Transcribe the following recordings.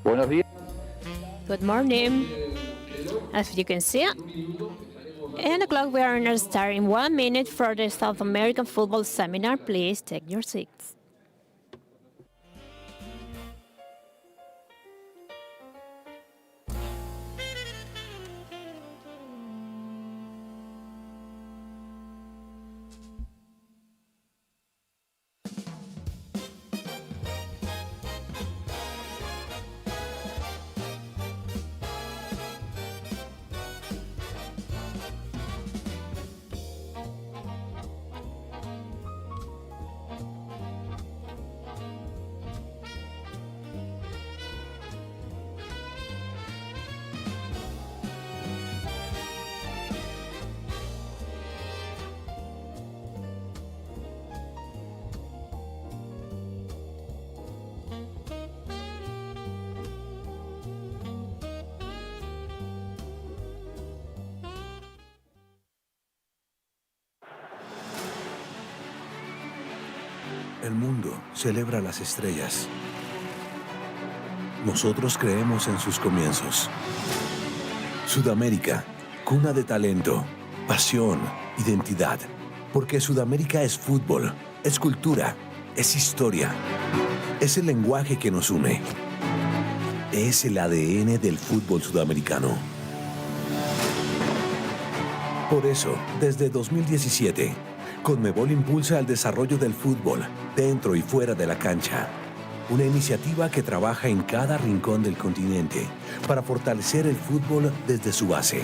Buenos días. Good morning. As you can see, in the clock we are now starting 1 minute for the South American Football Seminar. Please take your seats. El mundo celebra las estrellas. Nosotros creemos en sus comienzos. Sudamérica, cuna de talento, pasión, identidad. Porque Sudamérica es fútbol, es cultura, es historia. Es el lenguaje que nos une. Es el ADN del fútbol sudamericano. Por eso, desde 2017, CONMEBOL impulsa el desarrollo del fútbol dentro y fuera de la cancha. Una iniciativa que trabaja en cada rincón del continente para fortalecer el fútbol desde su base.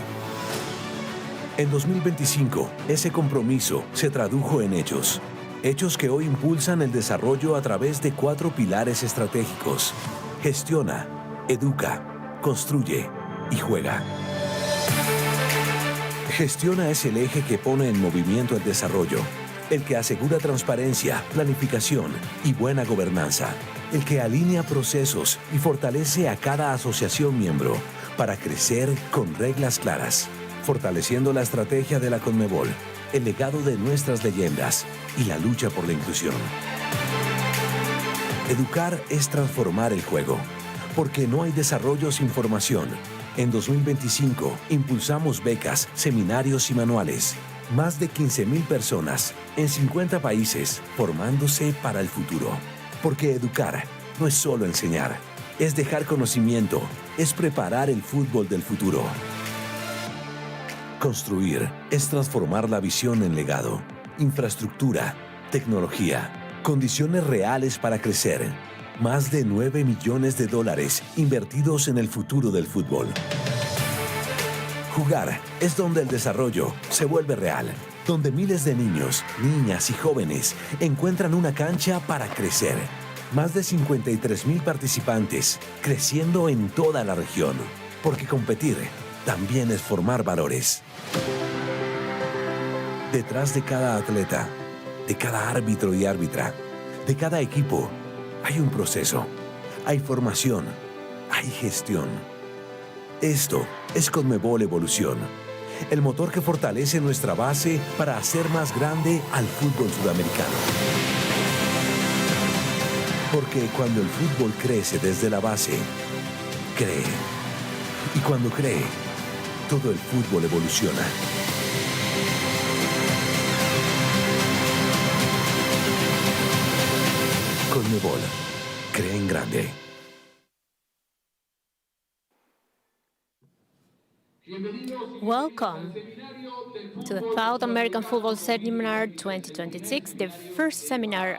En 2025, ese compromiso se tradujo en hechos. Hechos que hoy impulsan el desarrollo a través de 4 pilares estratégicos. Gestiona, educa, construye y juega. Gestiona es el eje que pone en movimiento el desarrollo, el que asegura transparencia, planificación y buena gobernanza, el que alinea procesos y fortalece a cada asociación miembro para crecer con reglas claras, fortaleciendo la estrategia de la CONMEBOL, el legado de nuestras leyendas y la lucha por la inclusión. Educar es transformar el juego, porque no hay desarrollo sin formación. En 2025, impulsamos becas, seminarios y manuales. Más de 15,000 personas en 50 países formándose para el futuro. Porque educar no es solo enseñar, es dejar conocimiento, es preparar el fútbol del futuro. Construir es transformar la visión en legado, infraestructura, tecnología, condiciones reales para crecer. Más de 9 millones de dólares invertidos en el futuro del fútbol. Jugar es donde el desarrollo se vuelve real, donde miles de niños, niñas y jóvenes encuentran una cancha para crecer. Más de 53,000 participantes, creciendo en toda la región, porque competir también es formar valores. Detrás de cada atleta, de cada árbitro y árbitra, de cada equipo, hay un proceso, hay formación, hay gestión. Esto es CONMEBOL Evolución, el motor que fortalece nuestra base para hacer más grande al fútbol sudamericano. Porque cuando el fútbol crece desde la base, cree. Y cuando cree, todo el fútbol evoluciona. CONMEBOL, cree en grande. Welcome to the South American Football Seminar 2026, the first seminar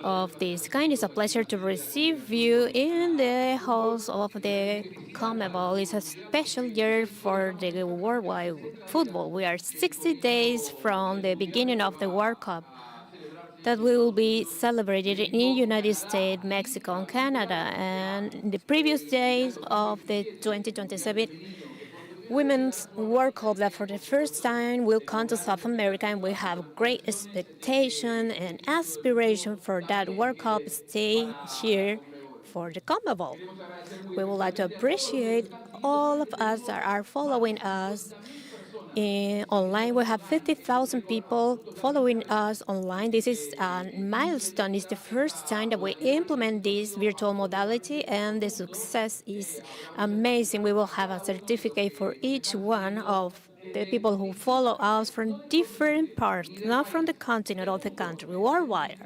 of this kind. It's a pleasure to receive you in the halls of the CONMEBOL. It's a special year for the worldwide football. We are 60 days from the beginning of the World Cup that will be celebrated in United States, Mexico, and Canada. And in the previous days of the 2027 Women's World Cup that for the first time will come to South America, and we have great expectation and aspiration for that World Cup stay here for the CONMEBOL. We would like to appreciate all of us that are following us online. We have 50,000 people following us online. This is a milestone. It's the first time that we implement this virtual modality, and the success is amazing. We will have a certificate for each one of the people who follow us from different parts, not from the continent of the country, worldwide.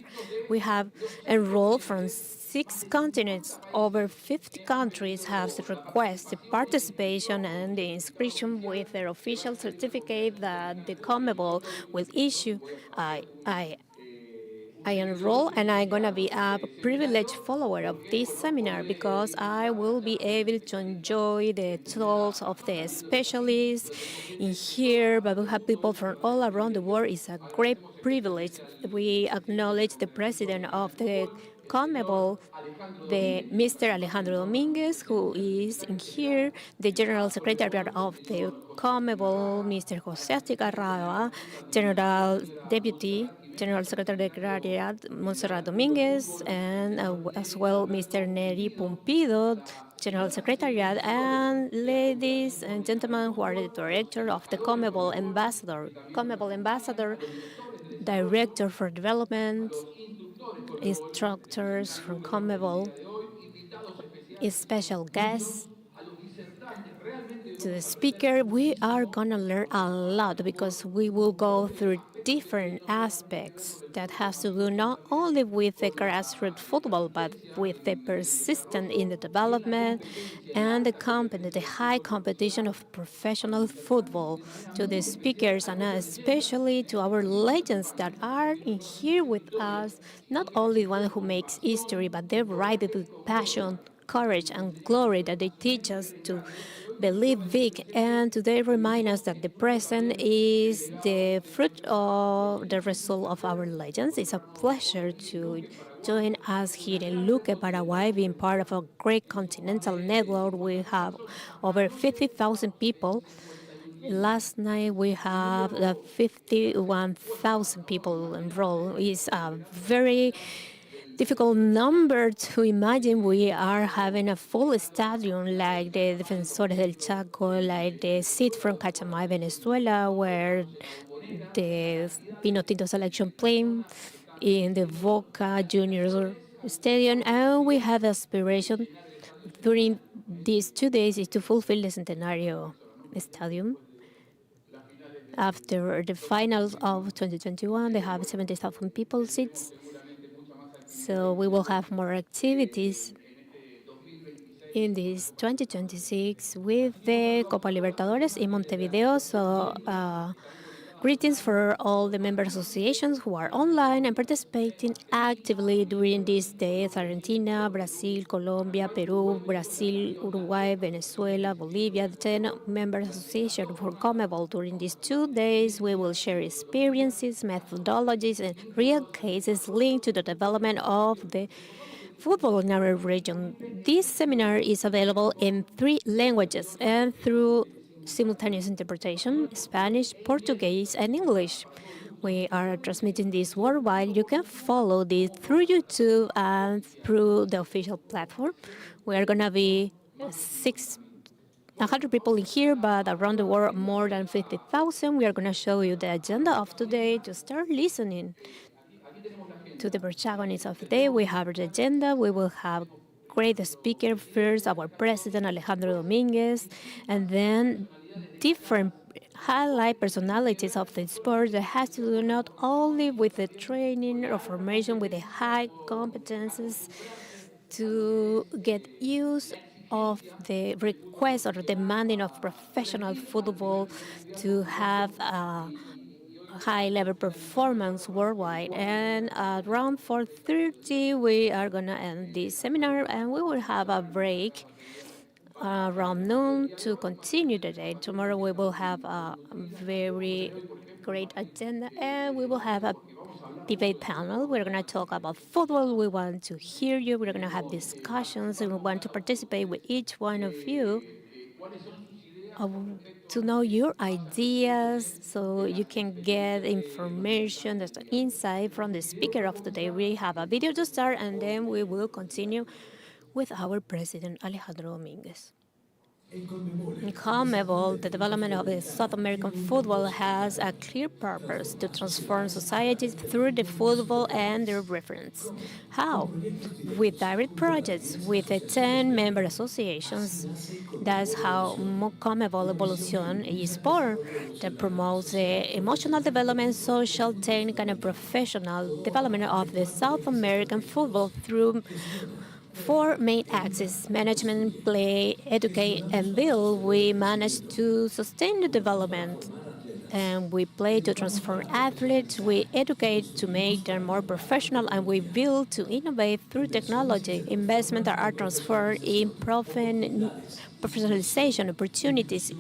We have enrolled from 6 continents. Over 50 countries have requested participation and the inscription with their official certificate that the CONMEBOL will issue. I enroll, and I'm going to be a privileged follower of this seminar because I will be able to enjoy the talks of the specialists in here, but we have people from all around the world. It's a great privilege. We acknowledge the president of the CONMEBOL, the Mr. Alejandro Dominguez, who is in here, the General Secretary of the CONMEBOL, Mr. José Astigarraga, General Deputy General Secretary Montserrat Dominguez, and as well Mr. Neri Pumpido, General Secretariat, and ladies and gentlemen who are the director of the CONMEBOL Ambassador, Director for Development, instructors from CONMEBOL, special guests, to the speaker. We are going to learn a lot because we will go through different aspects that has to do not only with the grassroots football, but with the persistent in the development and the high competition of professional football. To the speakers and especially to our legends that are in here with us, not only one who makes history, but they write it with passion, courage, and glory that they teach us to believe big. And today remind us that the present is the fruit of the result of our legends. It's a pleasure to join us here in Luque, Paraguay, being part of a great continental network. We have over 50,000 people. Last night we have 51,000 people enrolled. It's a very difficult number to imagine. We are having a full stadium like the Defensores del Chaco, like the seat from Cachamay, Venezuela, where the Pinotinto selection playing in the Boca Juniors Stadium. And we have aspiration during these 2 days is to fulfill the Centenario Stadium. After the finals of 2021, they have 70,000 people seats. So we will have more activities in this 2026 with the Copa Libertadores in Montevideo. So greetings for all the member associations who are online and participating actively during these days. Argentina, Brazil, Colombia, Peru, Brazil, Uruguay, Venezuela, Bolivia, the 10 member associations for CONMEBOL. During these 2 days, we will share experiences, methodologies, and real cases linked to the development of the football in our region. This seminar is available in 3 languages and through simultaneous interpretation: Spanish, Portuguese, and English. We are transmitting this worldwide. You can follow this through YouTube and through the official platform. We are going to be 100 people in here, but around the world more than 50,000. We are going to show you the agenda of today to start listening to the protagonists of the day. We have the agenda. We will have great speaker first, our president Alejandro Dominguez, and then different highlight personalities of the sport that has to do not only with the training or formation with the high competences to get use of the request or demanding of professional football to have high-level performance worldwide. And around 4:30, we are going to end this seminar, and we will have a break around noon to continue the day. Tomorrow we will have a very great agenda, and we will have a debate panel. We're going to talk about football. We want to hear you. We're going to have discussions, and we want to participate with each one of you to know your ideas so you can get information, that's an insight from the speaker of today. We have a video to start, and then we will continue with our president, Alejandro Dominguez. In CONMEBOL, the development of the South American football has a clear purpose to transform societies through the football and their reference. How? With direct projects with the 10 member associations. That's how CONMEBOL Evolution is born, that promotes the emotional development, social, technical, and professional development of the South American football through four main axes: management, play, educate, and build. We manage to sustain the development. And we play to transform athletes, we educate to make them more professional, and we build to innovate through technology. Investments are transferred in professionalization opportunities,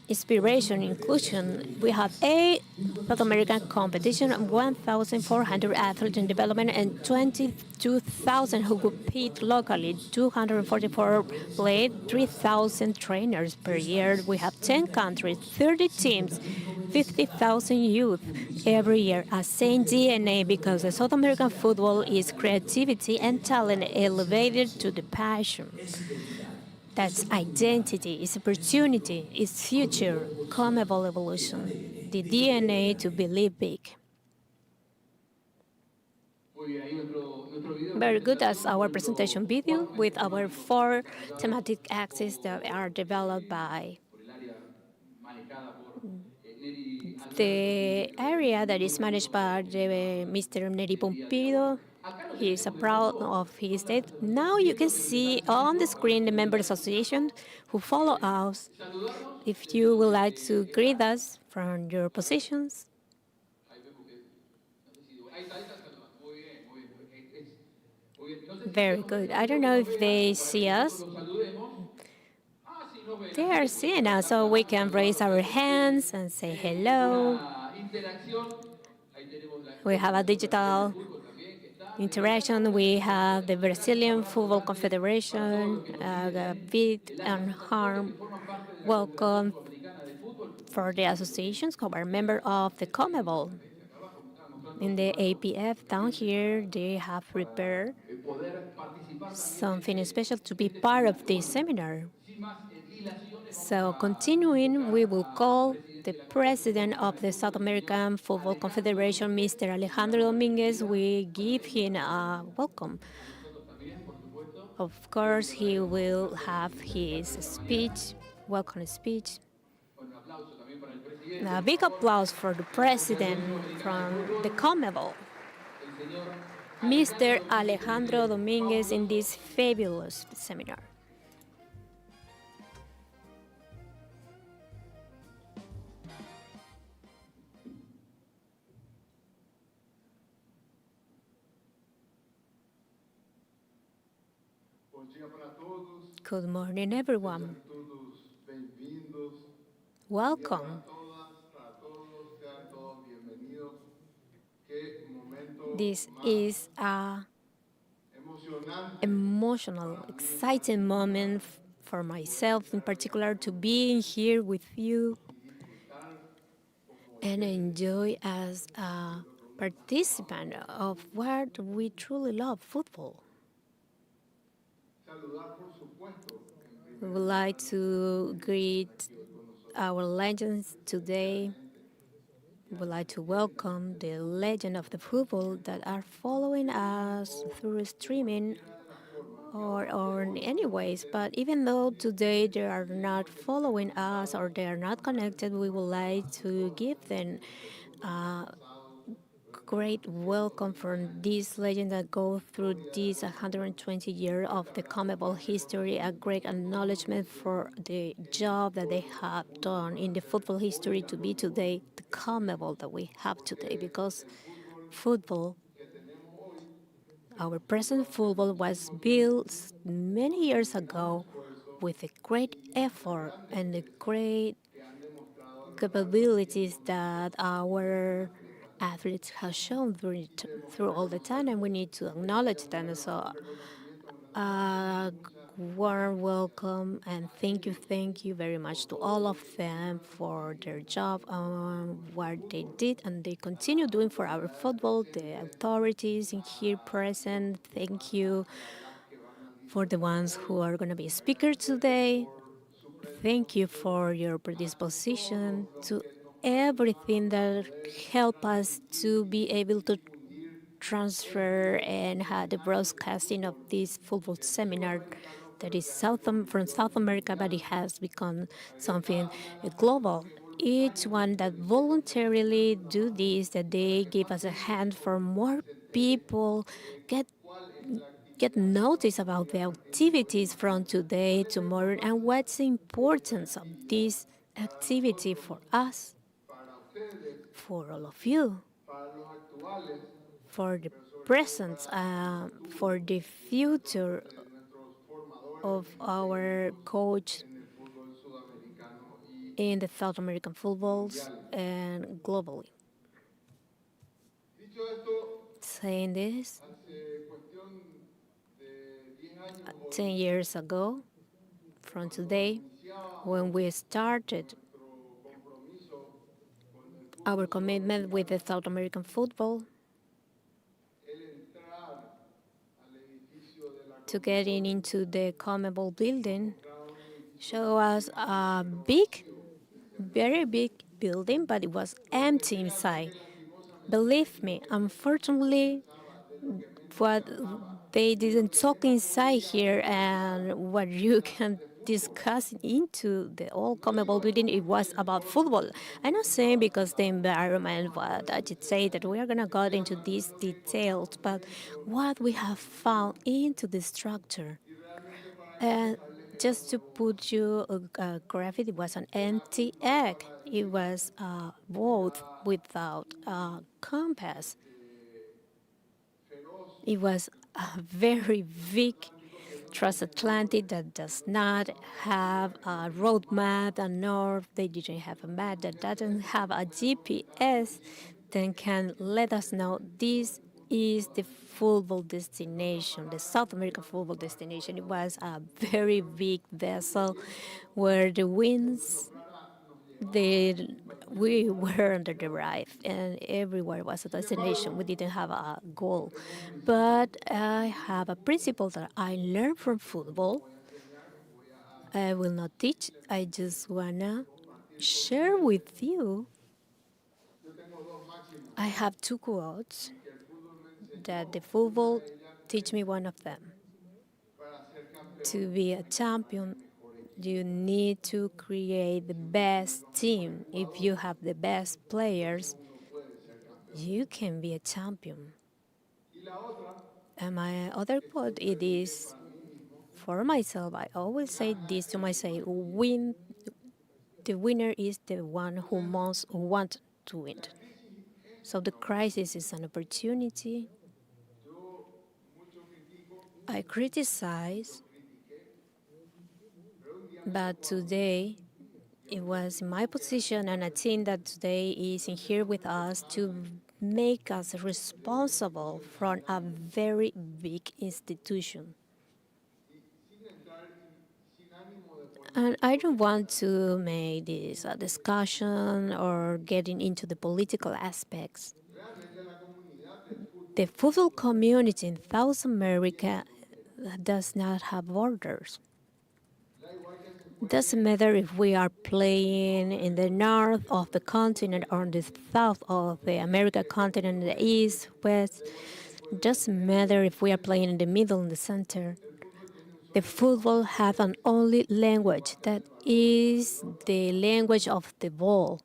inspiration, inclusion. We have eight South American competition, 1,400 athletes in development, and 22,000 who compete locally. 244 played, 3,000 trainers per year. We have 10 countries, 30 teams, 50,000 youth every year. A same DNA, because the South American football is creativity and talent elevated to the passion. That's identity, it's opportunity, it's future, CONMEBOL evolution, the DNA to believe big. Very good. That's our presentation video with our four thematic axes that are developed by the area that is managed by Mr. Neri Pompido. He is proud of his state. Now you can see on the screen the member association who follow us. If you would like to greet us from your positions. Very good. I don't know if they see us. They are seeing us, so we can raise our hands and say hello. We have a digital interaction. We have the Brazilian Football Confederation, Vid and Harm. Welcome for the associations who are member of the CONMEBOL. In the APF down here, they have prepared something special to be part of this seminar. So continuing, we will call the president of the South American Football Confederation, Mr. Alejandro Dominguez. We give him a welcome. Of course, he will have his speech, welcome speech. A big applause for the president from the CONMEBOL, Mr. Alejandro Dominguez, in this fabulous seminar. Good morning, everyone. Welcome. This is an emotional, exciting moment for myself in particular to be here with you and enjoy as a participant of what we truly love, football. We would like to greet our legends today. We would like to welcome the legend of the football that are following us through streaming or in any ways. But even though today they are not following us or they are not connected, we would like to give them great welcome from this legend that go through this 120 years of the CONMEBOL history, a great acknowledgement for the job that they have done in the football history to be today the CONMEBOL that we have today, because football, our present football, was built many years ago with a great effort and the great capabilities that our athletes have shown through all the time, and we need to acknowledge them. So, warm welcome and thank you very much to all of them for their job, what they did and they continue doing for our football. The authorities in here present, thank you For the ones who are going to be speakers today, thank you for your predisposition to everything that help us to be able to transfer and have the broadcasting of this football seminar that is from South America, but it has become something global. Each one that voluntarily do this, that they give us a hand for more people get notice about the activities from today, tomorrow, and what's the importance of this activity for us, for all of you, for the present, for the future of our coach in the South American footballs and globally. Saying this, 10 years ago from today, when we started our commitment with the South American football, to getting into the CONMEBOL building, show us a big, very big building, but it was empty inside. Believe me, unfortunately, what they didn't talk inside here and what you can discuss into the old CONMEBOL building, it was about football. I'm not saying because the environment, what I should say that we are going to go into these details, but what we have found into the structure. And just to put you a graphic, it was an empty egg. It was both without a compass. It was a very big transatlantic that does not have a road map, a north. They didn't have a map that doesn't have a GPS. Then can let us know this is the football destination, the South American football destination. It was a very big vessel where the winds we were under the ride, and everywhere was a destination. We didn't have a goal. But I have a principle that I learned from football. I will not teach, I just wanna share with you. I have two quotes that the football teach me one of them. To be a champion, you need to create the best team. If you have the best players, you can be a champion. And my other quote it is for myself. I always say this to myself: "Win. The winner is the one who most want to win." So the crisis is an opportunity. I criticize, but today it was my position, and I think that today is in here with us to make us responsible from a very big institution. And I don't want to make this a discussion or getting into the political aspects. The football community in South America does not have borders. Doesn't matter if we are playing in the north of the continent or in the south of the American continent, the east, west. Doesn't matter if we are playing in the middle, in the center. The football has an only language that is the language of the ball.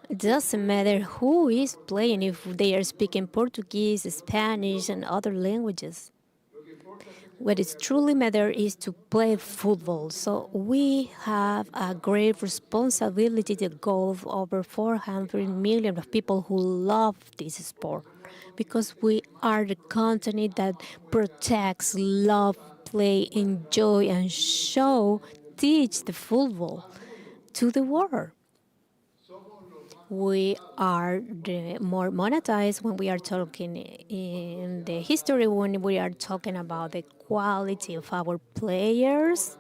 It doesn't matter who is playing, if they are speaking Portuguese, Spanish, and other languages. What is truly matter is to play football. So we have a great responsibility to go over 400 million of people who love this sport, because we are the continent that protects, love, play, enjoy, and show, teach the football to the world. We are the more monetized when we are talking in the history, when we are talking about the quality of our players,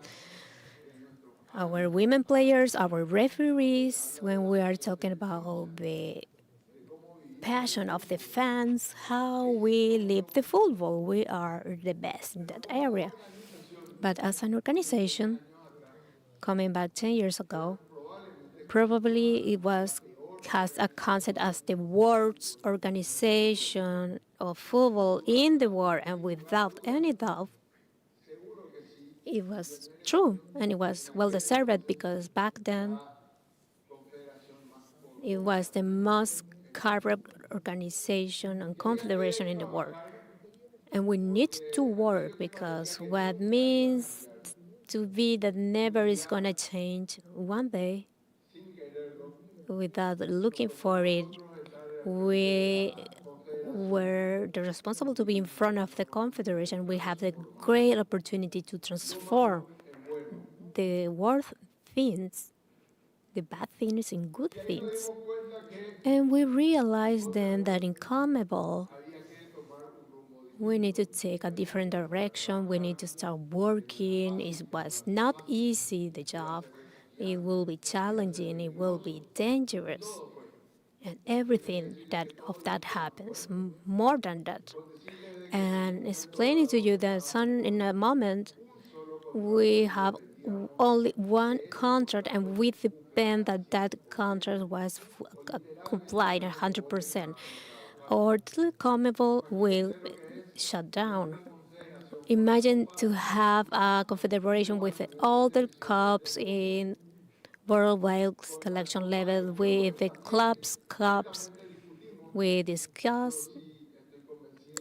our women players, our referees, when we are talking about the passion of the fans, how we live the football. We are the best in that area. But as an organization, coming back 10 years ago, probably it was has a concept as the world's organization of football in the world, and without any doubt, it was true and it was well deserved because back then it was the most corrupt organization and confederation in the world. And we need to work because what means to be that never is going to change one day without looking for it. We were the responsible to be in front of the confederation. We have the great opportunity to transform the worst things, the bad things, in good things. And we realized then that in CONMEBOL, we need to take a different direction. We need to start working. It was not easy, the job. It will be challenging. It will be dangerous. And everything that of that happens, more than that. And explaining to you that some, in a moment, we have only one contract, and we depend that that contract was complied 100%, or the CONMEBOL will shut down. Imagine to have a confederation with all the cups in worldwide selection level with the cups we discussed.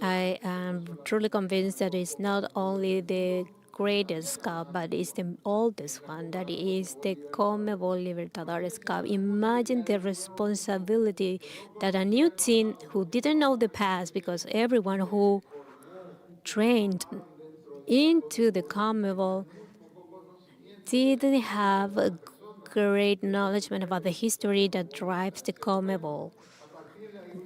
I am truly convinced that it's not only the greatest cup, but it's the oldest one. That is the CONMEBOL Libertadores Cup. Imagine the responsibility that a new team who didn't know the past, because everyone who trained into the CONMEBOL didn't have a great knowledge about the history that drives the CONMEBOL,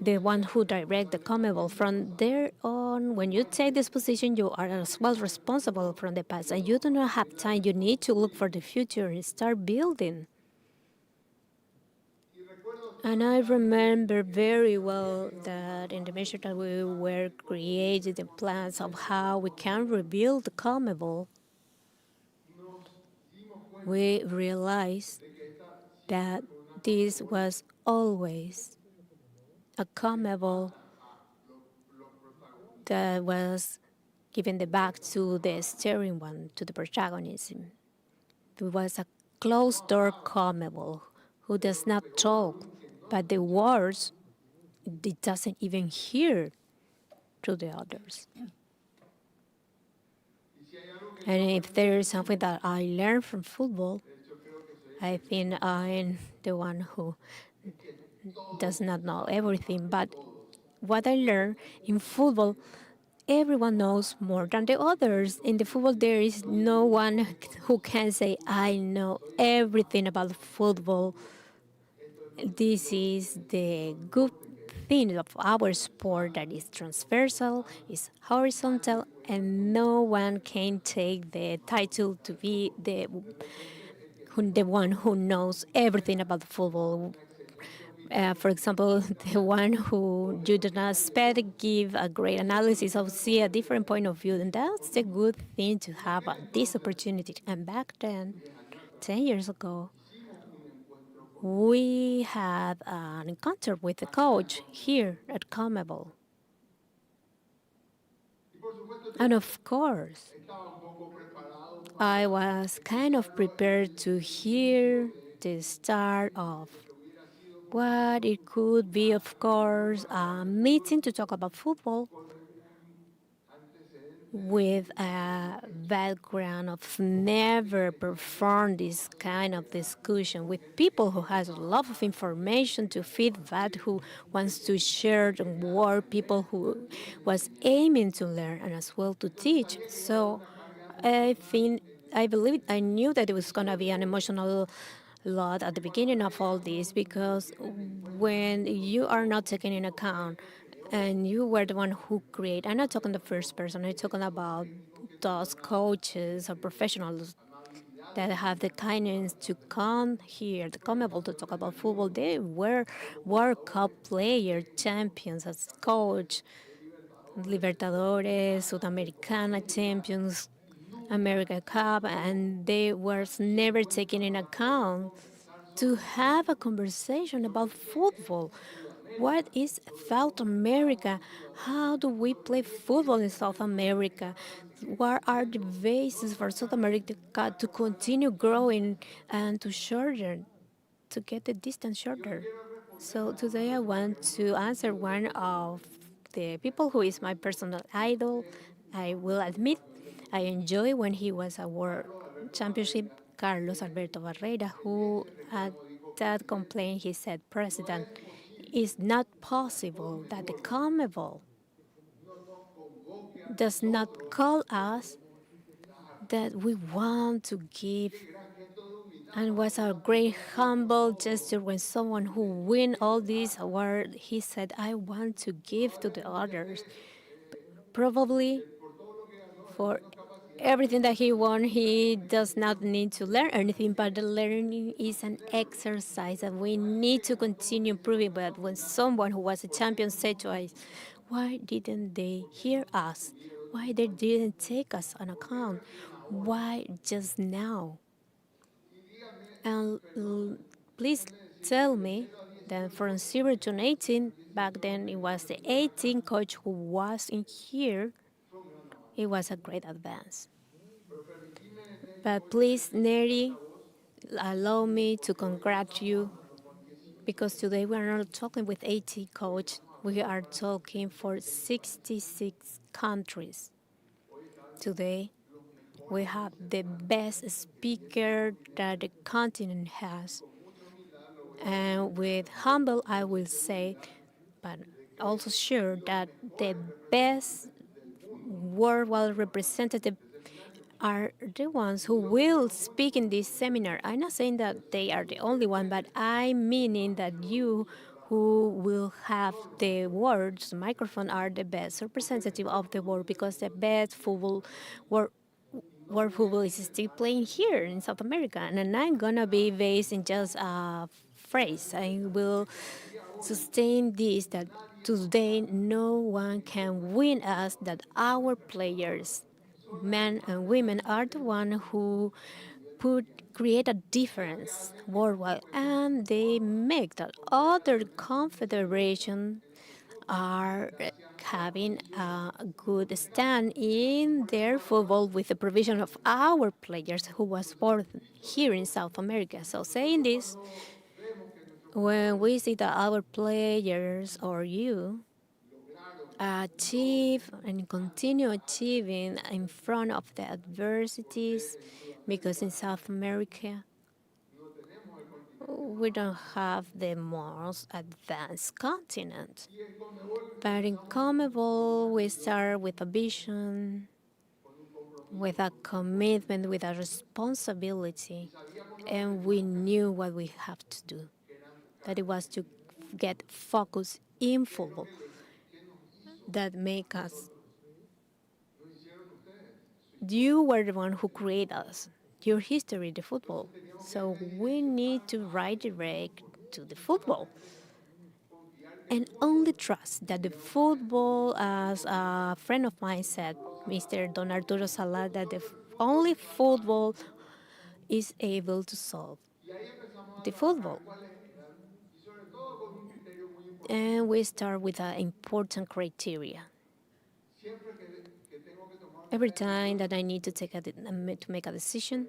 the one who direct the CONMEBOL. From there on, when you take this position, you are as well responsible from the past, and you do not have time. You need to look for the future and start building. And I remember very well that in the measure that we were creating the plans of how we can rebuild the CONMEBOL, we realized that this was always a CONMEBOL that was giving the back to the steering one, to the protagonism. It was a closed door CONMEBOL who does not talk, but the words it doesn't even hear to the others. And if there is something that I learned from football, I think I'm the one who does not know everything. But what I learned in football, everyone knows more than the others. In the football, there is no one who can say, I know everything about football. This is the good thing of our sport, that is transversal, is horizontal, and no one can take the title to be the one who knows everything about football. For example, the one who you do not expect give a great analysis or see a different point of view, and that's the good thing to have this opportunity. And back then, 10 years ago, we had an encounter with the coach here at CONMEBOL. And of course, I was kind of prepared to hear the start of what it could be, of course, a meeting to talk about football with a background of never performed this kind of discussion with people who has a lot of information to feed that, who wants to share the word, people who was aiming to learn and as well to teach. So I believe I knew that it was going to be an emotional lot at the beginning of all this, because when you are not taking in account and you were the one who create, I'm not talking the first person, I'm talking about those coaches or professionals that have the kindness to come here, to come able to talk about football. They were World Cup player champions as coach, Libertadores, Sudamericana champions, America Cup, and they were never taken in account to have a conversation about football. What is South America? How do we play football in South America? What are the bases for South America to continue growing and to shorten, to get the distance shorter? So today I want to answer one of the people who is my personal idol. I will admit I enjoy when he was a world championship, Carlos Alberto Barreira, who at that complaint he said, President, it's not possible that the CONMEBOL does not call us that we want to give, and was a great humble gesture when someone who win all these awards, he said, I want to give to the others. Probably for everything that he won, he does not need to learn anything, but the learning is an exercise and we need to continue improving. But when someone who was a champion said to us, why didn't they hear us? Why they didn't take us on account? Why just now? And please tell me that from 0 to 18, back then it was the 18 coach who was in here, it was a great advance. But please, Neri, allow me to congratulate you because today we are not talking with 80 coach, we are talking for 66 countries. Today, we have the best speaker that the continent has. And with humble, I will say, but also sure that the best worldwide representative are the ones who will speak in this seminar. I'm not saying that they are the only one, but I'm meaning that you who will have the words, microphone, are the best representative of the world because the best football world football is still playing here in South America. And I'm not gonna be based in just a phrase. I will sustain this that today no one can win us, that our players, men and women, are the one who create a difference worldwide, and they make that other confederation are having a good stand in their football with the provision of our players who was born here in South America. So saying this, when we see that our players or you achieve and continue achieving in front of the adversities, because in South America we don't have the most advanced continent. But in CONMEBOL, we start with a vision, with a commitment, with a responsibility, and we knew what we have to do. That it was to get focus in football that make us. You were the one who created us, your history, the football. So we need to redirect to the football and only trust that the football, as a friend of mine said, Mr. Don Arturo Salah, that the only football is able to solve the football. And we start with an important criteria. Every time that I need to make a decision,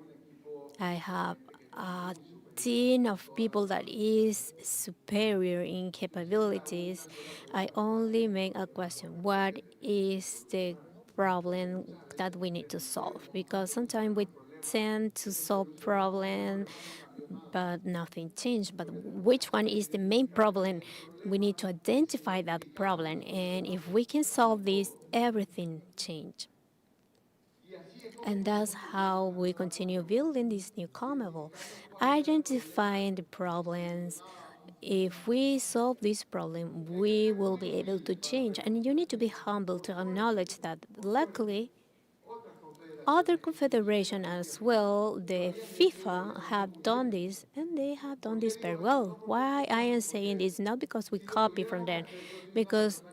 I have a team of people that is superior in capabilities. I only make a question: what is the problem that we need to solve? Because sometimes we tend to solve problem, but nothing changed. But which one is the main problem? We need to identify that problem, and if we can solve this, everything change. And that's how we continue building this new CONMEBOL, identifying the problems. If we solve this problem, we will be able to change. And you need to be humble to acknowledge that luckily other confederation as well, the FIFA, have done this, and they have done this very well. Why I am saying this? Not because we copy from them, because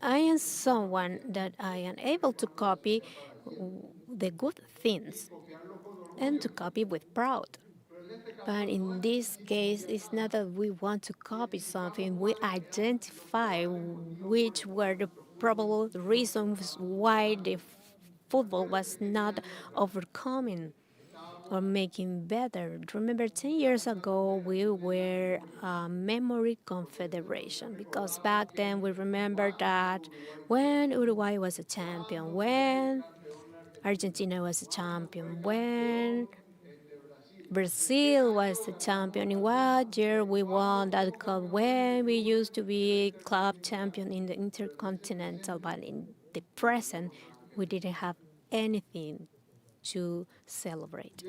I am someone that I am able to copy the good things and to copy with proud. But in this case, it's not that we want to copy something, we identify which were the probable reasons why the football was not overcoming or making better. Remember, 10 years ago, we were a memory confederation because back then we remember that when Uruguay was a champion, when Argentina was a champion, when Brazil was the champion. In what year we won that cup? When we used to be club champion in the Intercontinental, but in the present, we didn't have anything to celebrate.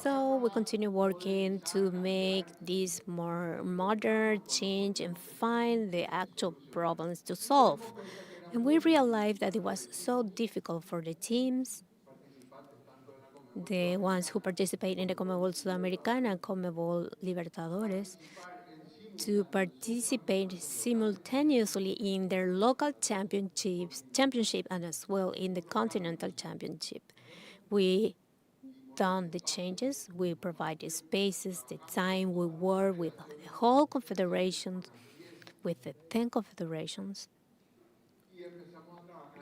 So we continue working to make this more modern, change, and find the actual problems to solve. And we realized that it was so difficult for the teams, the ones who participate in the CONMEBOL Sudamericana and CONMEBOL Libertadores, to participate simultaneously in their local championship and as well in the continental championship. We done the changes, we provide the spaces, the time, we work with the whole confederations, with the 10 confederations,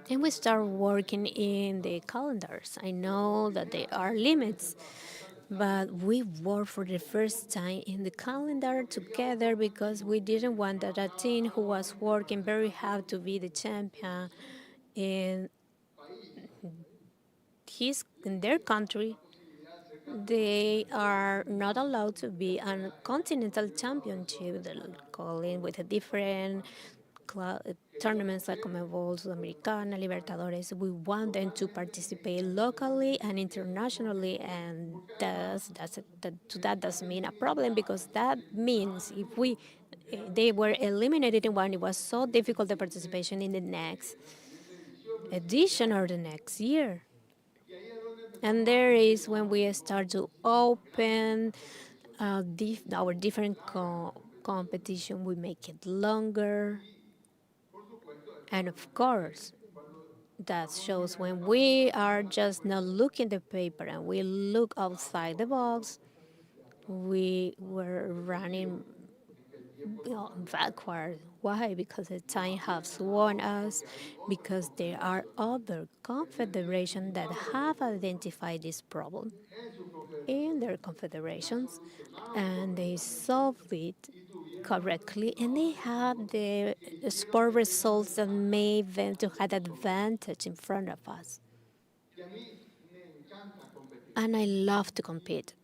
and we start working in the calendars. I know that there are limits, but we worked for the first time in the calendar together because we didn't want that a team who was working very hard to be the champion in in their country, they are not allowed to be a continental championship, calling with a different tournaments like CONMEBOL, Sudamericana, Libertadores. We want them to participate locally and internationally, and that doesn't mean a problem because that means if they were eliminated in one, it was so difficult the participation in the next edition or the next year. And there is when we start to open our different competition, we make it longer. And of course, that shows when we are just not looking the paper and we look outside the box, we were running backward. Why? Because the time has warned us, because there are other confederations that have identified this problem in their confederations and they solved it correctly and they have the sport results that made them to have advantage in front of us. And I love to compete.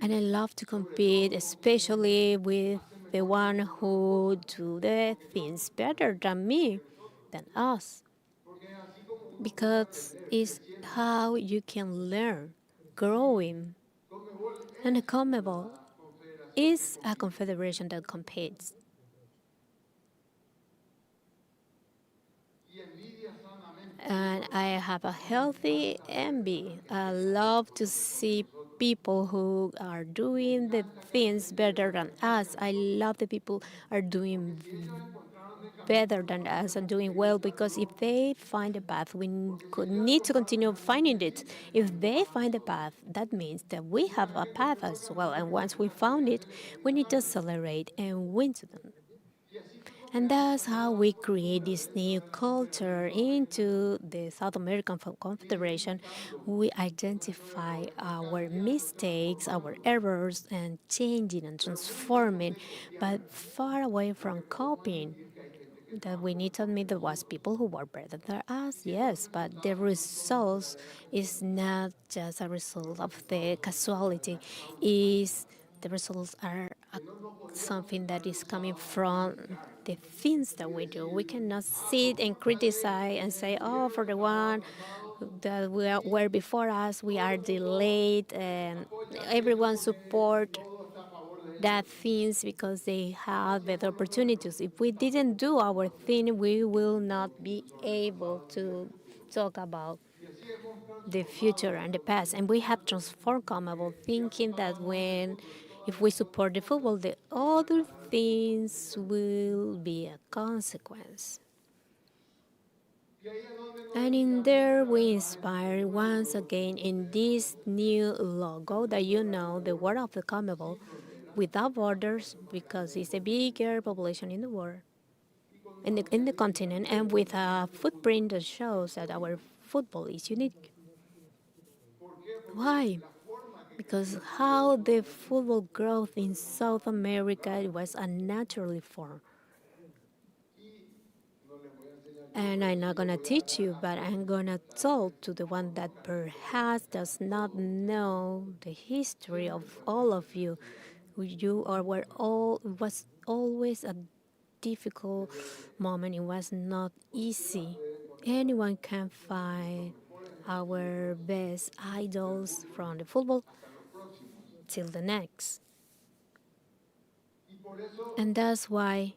And I love to compete, especially with the one who do the things better than me, than us. Because it's how you can learn, growing. And the CONMEBOL is a confederation that competes. And I have a healthy envy. I love to see people who are doing the things better than us. I love the people are doing better than us and doing well because if they find a path, we could need to continue finding it. If they find a path, that means that we have a path as well. And once we found it, we need to accelerate and win to them. And that's how we create this new culture into the South American Confederation. We identify our mistakes, our errors, and changing and transforming, but far away from copying. That we need to admit there was people who were better than us, yes, but the results is not just a result of the casualty. Is the results are something that is coming from the things that we do. We cannot sit and criticize and say, oh, for the one that were before us, we are delayed, and everyone support that things because they have better opportunities. If we didn't do our thing, we will not be able to talk about the future and the past, and we have transformed CONMEBOL, thinking that if we support the football, the other things will be a consequence. And in there, we inspire once again in this new logo that the word of the CONMEBOL, without borders, because it's a bigger population in the world, in the continent, and with a footprint that shows that our football is unique. Why? Because how the football growth in South America was unnaturally formed. And I'm not gonna teach you, but I'm gonna talk to the one that perhaps does not know the history of all of you. You are were all it was always a difficult moment. It was not easy. Anyone can find our best idols from the football till the next. And that's why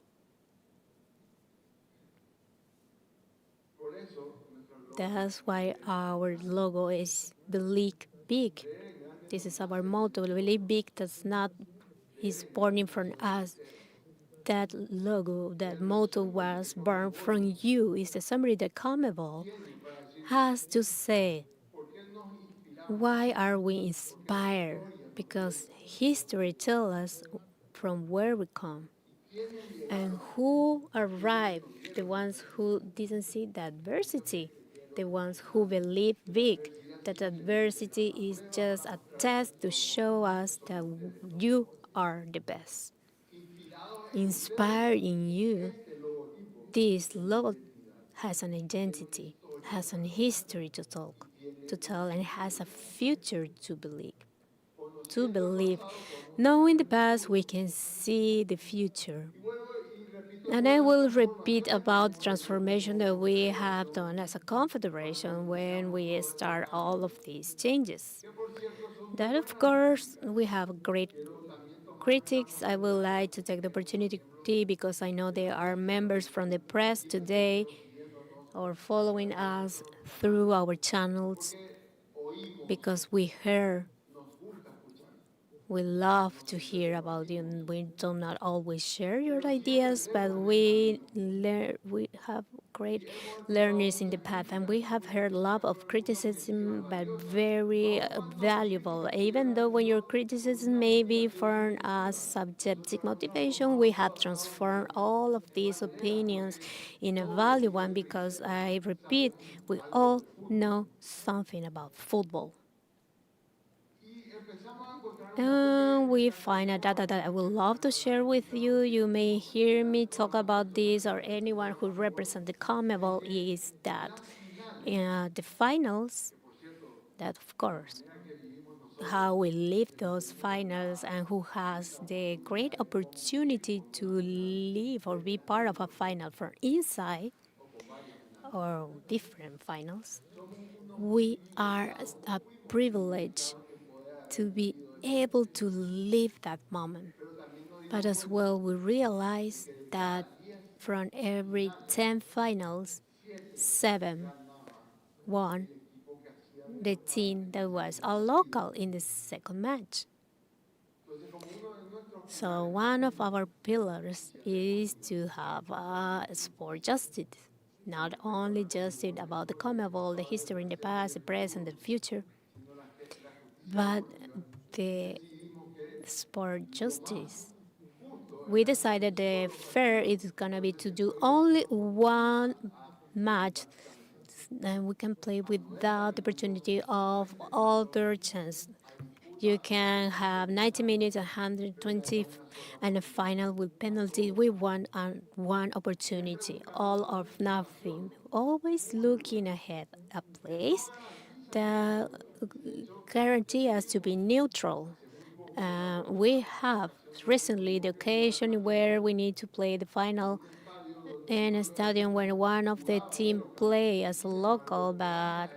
our logo is Believe Big. This is our motto. Believe Big does not is born from us. That logo, that motto was born from you. Is the summary that CONMEBOL has to say. Why are we inspired? Because history tells us from where we come. And who arrived? The ones who didn't see the adversity, the ones who believe big, that adversity is just a test to show us that you are the best. Inspired in you, this logo has an identity, has an history to tell, and has a future to believe. To believe. Knowing the past, we can see the future. And I will repeat about the transformation that we have done as a confederation when we start all of these changes. That, of course, we have great critics. I would like to take the opportunity because I know there are members from the press today or following us through our channels because we love to hear about you. And we do not always share your ideas, but we have great learners in the path, and we have heard a lot of criticism, but very valuable. Even though when your criticism may be from a subjective motivation, we have transformed all of these opinions in a value one because I repeat, we all know something about football. And we find a data that I would love to share with you. You may hear me talk about this, or anyone who represents the CONMEBOL is that in the finals, that of course, how we live those finals and who has the great opportunity to live or be part of a final from inside or different finals. We are a privilege to be able to live that moment. But as well, we realize that from every 10 finals, 7 won the team that was a local in the second match. So one of our pillars is to have sport justice, not only justice about the CONMEBOL, the history in the past, the present, the future, but the sport justice. We decided the fair is gonna be to do only one match, and we can play without the opportunity of other chance. You can have 90 minutes, 120, and a final with penalty. We want one opportunity, all or nothing. Always looking ahead, a place that guarantee us to be neutral. We have recently the occasion where we need to play the final in a stadium where one of the team play as a local, but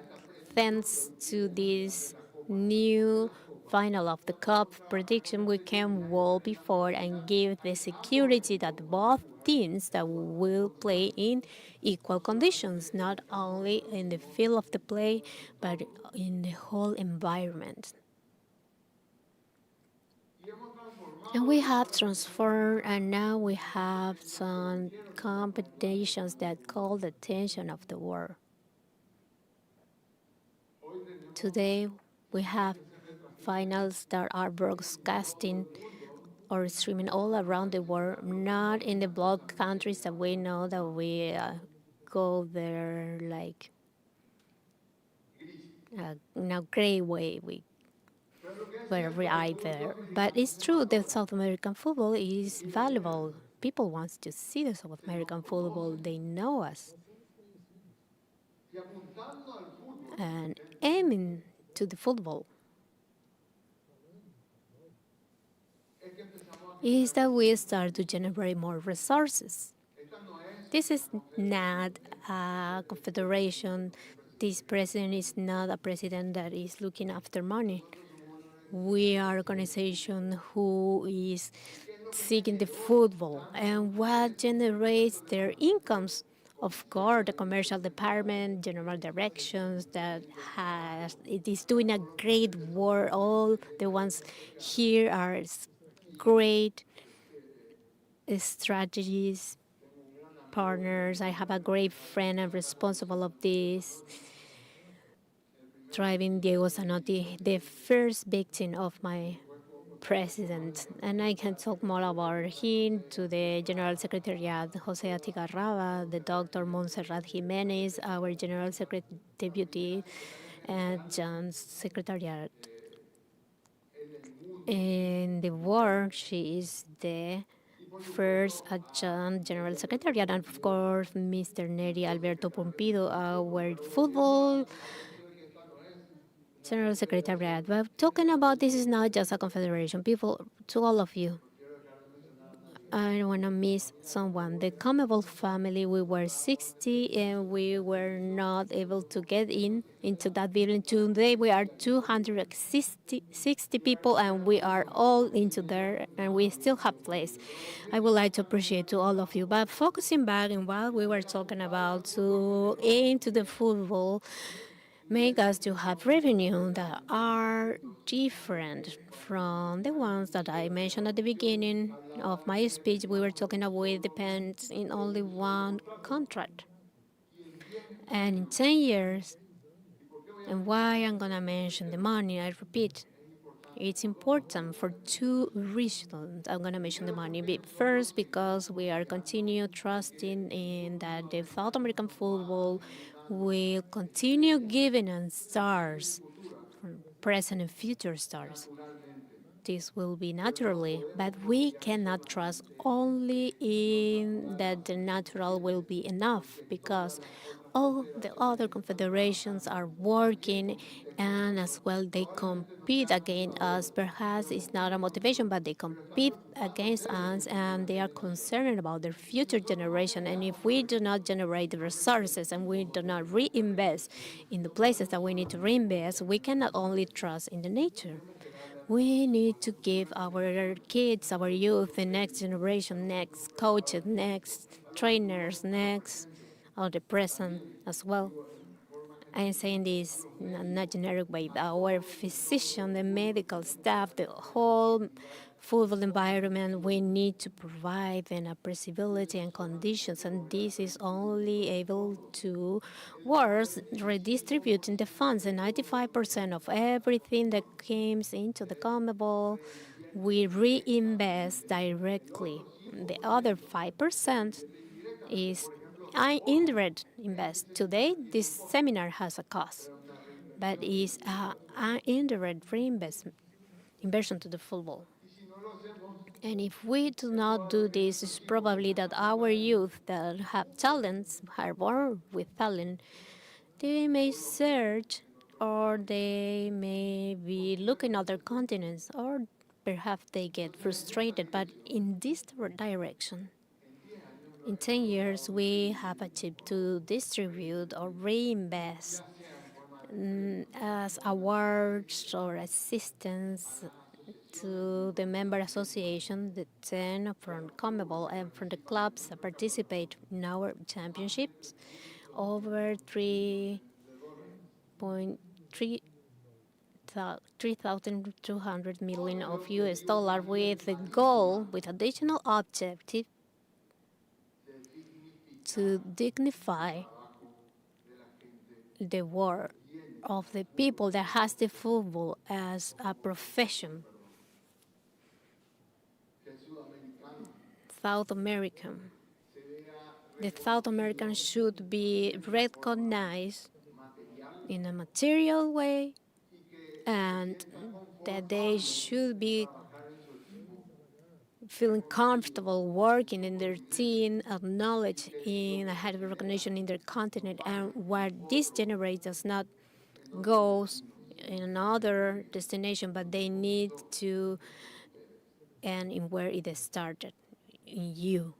thanks to this new final of the Cup prediction, we can well before and give the security that both teams that will play in equal conditions, not only in the field of the play, but in the whole environment. And we have transformed, and now we have some competitions that call the attention of the world. Today, we have finals that are broadcasting or streaming all around the world, not in the block countries that we know that we go there like in a gray way. Were right there. But it's true that South American football is valuable. People want to see the South American football. They know us. And aiming to the football is that we start to generate more resources. This is not a confederation. This president is not a president that is looking after money. We are an organization who is seeking the football and what generates their incomes. Of course, the commercial department, general directions that has it is doing a great work. All the ones here are great strategies, partners. I have a great friend and responsible of this, driving Diego Zanotti, the first victim of my president. And I can talk more about him to the General Secretariat, Jose Atigarraba, the Dr. Montserrat Jimenez, our General Secretary Deputy, and John's Secretariat. In the world, she is the first adjunct general secretariat, and of course, Mr. Neri Alberto Pompido, our football general secretariat. But talking about this is not just a confederation. People, to all of you, I don't want to miss someone. The CONMEBOL family, we were 60 and we were not able to get into that building. Today we are 260 people and we are all into there and we still have place. I would like to appreciate to all of you. But focusing back on what we were talking about, to into the football, make us to have revenue that are different from the ones that I mentioned at the beginning of my speech. We were talking about it depends in only one contract. And in 10 years, and why I'm gonna mention the money, I repeat, it's important for two reasons. I'm gonna mention the money. First, because we are continue trusting in that the South American football will continue giving us stars, present and future stars. This will be naturally, but we cannot trust only in that the natural will be enough because all the other confederations are working and as well they compete against us. Perhaps it's not a motivation, but they compete against us and they are concerned about their future generation. And if we do not generate the resources and we do not reinvest in the places that we need to reinvest, we cannot only trust in the nature. We need to give our kids, our youth, the next generation, next coaches, next trainers, next, or the present as well. I'm saying this in a not generic way. Our physician, the medical staff, the whole football environment, we need to provide them accessibility and conditions, and this is only able to work redistributing the funds. And 95% of everything that comes into the CONMEBOL, we reinvest directly. The other 5% is indirect invest. Today, this seminar has a cost, but it's an indirect reinvestment, inversion to the football. And if we do not do this, it's probably that our youth that have talents, are born with talent, they may search or they may be looking other continents or perhaps they get frustrated. But in this direction, in 10 years, we have achieved to distribute or reinvest as awards or assistance to the member association, the 10 from CONMEBOL and from the clubs that participate in our championships, over 3.200 million of US dollar with the goal, with additional objective to dignify the work of the people that has the football as a profession. South American. The South American should be recognized in a material way, and that they should be feeling comfortable working in their team, acknowledged in a high recognition in their continent, and what this generates does not goes in another destination, but they need to end in where it started, in you.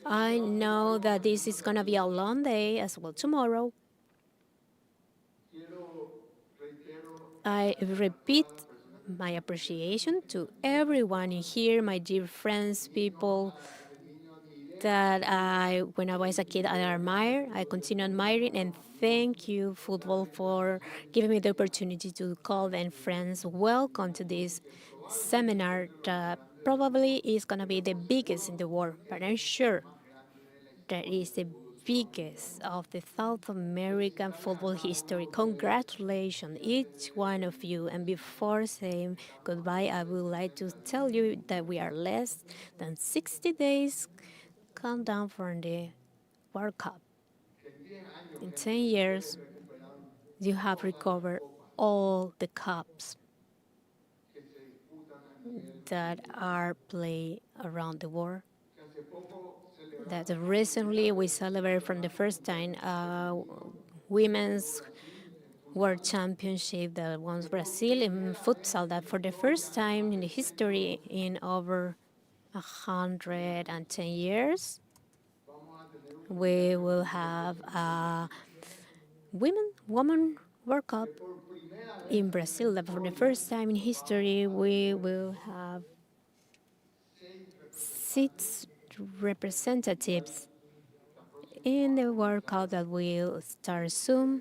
I know that this is going to be a long day as well tomorrow. I repeat my appreciation to everyone in here, my dear friends, people that when I was a kid, I admire, I continue admiring, and thank you, football, for giving me the opportunity to call them friends. Welcome to this seminar that probably is going to be the biggest in the world, but I'm sure that is the biggest of the South American football history. Congratulations, each one of you. And before saying goodbye, I would like to tell you that we are less than 60 days countdown for the World Cup. In 10 years, you have recovered all the cups that are played around the world. That recently we celebrated from the first time women's World Championship that won Brazil in futsal, that for the first time in the history in over 110 years, we will have a woman World Cup in Brazil. That for the first time in history, we will have 6 representatives in the World Cup that will start soon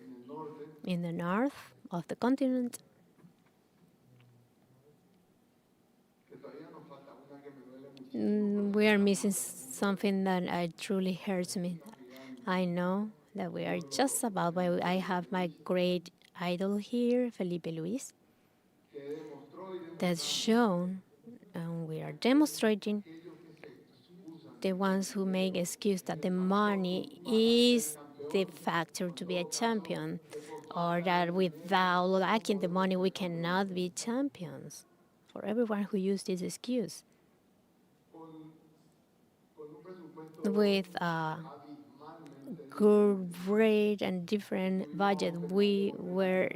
in the north of the continent. We are missing something that truly hurts me. I know that we are just about, but I have my great idol here, Filipe Luis, that's shown, and we are demonstrating the ones who make excuse that the money is the factor to be a champion, or that without lacking the money we cannot be champions. For everyone who used this excuse, with a great and different budget, we were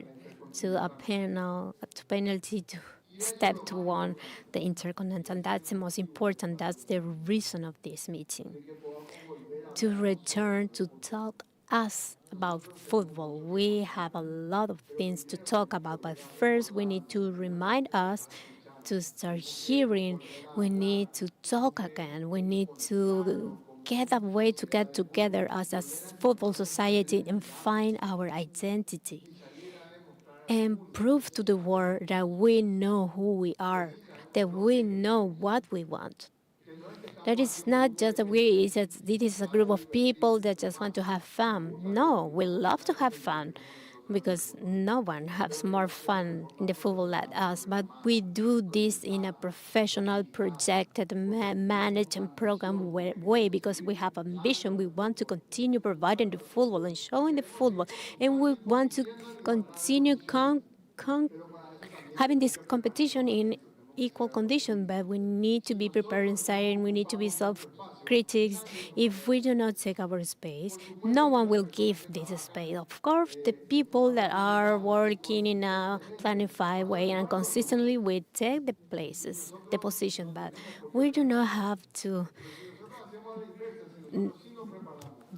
to a penalty to step to one the Intercontinental. That's the most important. That's the reason of this meeting. To return to talk us about football. We have a lot of things to talk about, but first we need to remind us to start hearing. We need to talk again. We need to get a way to get together as a football society and find our identity and prove to the world that we know who we are, that we know what we want. That is not just a we, it's that this is a group of people that just want to have fun. No, we love to have fun because no one has more fun in the football than us. But we do this in a professional, projected, managed, and programmed way because we have ambition. We want to continue providing the football and showing the football, and we want to continue having this competition in equal condition, but we need to be prepared inside and we need to be self-critics. If we do not take our space, no one will give this space. Of course, the people that are working in a planified way and consistently will take the places, the position, but we do not have to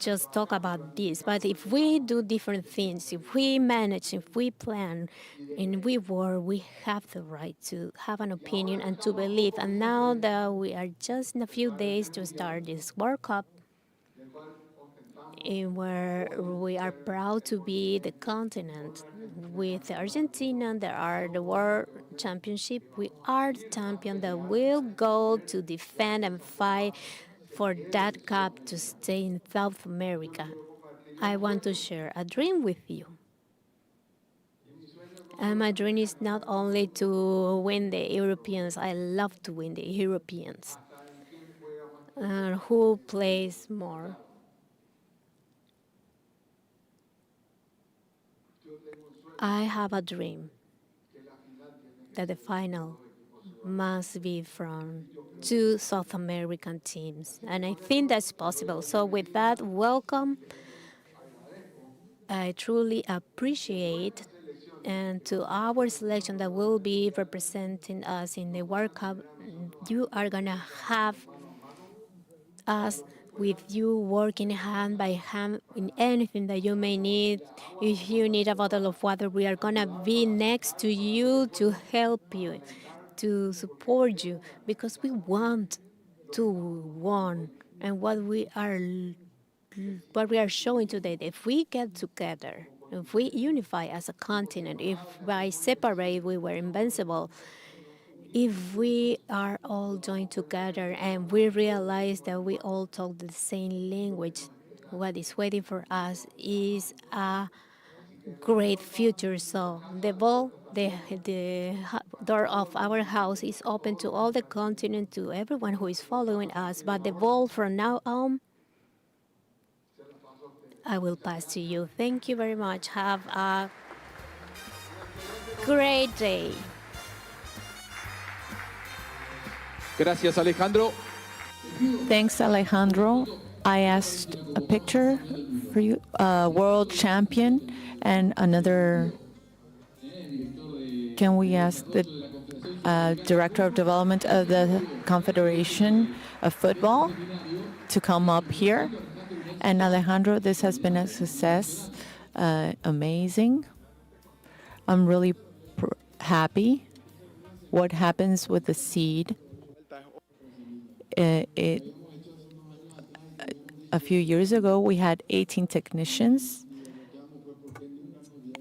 just talk about this, but if we do different things, if we manage, if we plan, and we work, we have the right to have an opinion and to believe. And now that we are just in a few days to start this World Cup, in where we are proud to be the continent. With Argentina, there are the World Championship. We are the champion that will go to defend and fight for that cup to stay in South America. I want to share a dream with you. And my dream is not only to win the Europeans, I love to win the Europeans. Who plays more? I have a dream that the final must be from two South American teams, and I think that's possible. So with that, welcome. I truly appreciate and to our selection that will be representing us in the World Cup. You are gonna have us with you working hand by hand in anything that you may need. If you need a bottle of water, we are gonna be next to you to help you, to support you, because we want to win. And what we are showing today, if we get together, if we unify as a continent, if by separate we were invincible, if we are all joined together and we realize that we all talk the same language, what is waiting for us is a great future. So the door of our house is open to all the continent, to everyone who is following us. But the ball from now on, I will pass to you. Thank you very much. Have a great day. Gracias, Alejandro. Thanks, Alejandro. I asked a picture for you, world champion, and another. Can we ask the director of development of the Confederation of Football to come up here? And Alejandro, this has been a success, amazing. I'm really happy. What happens with the seed? A few years ago, we had 18 technicians,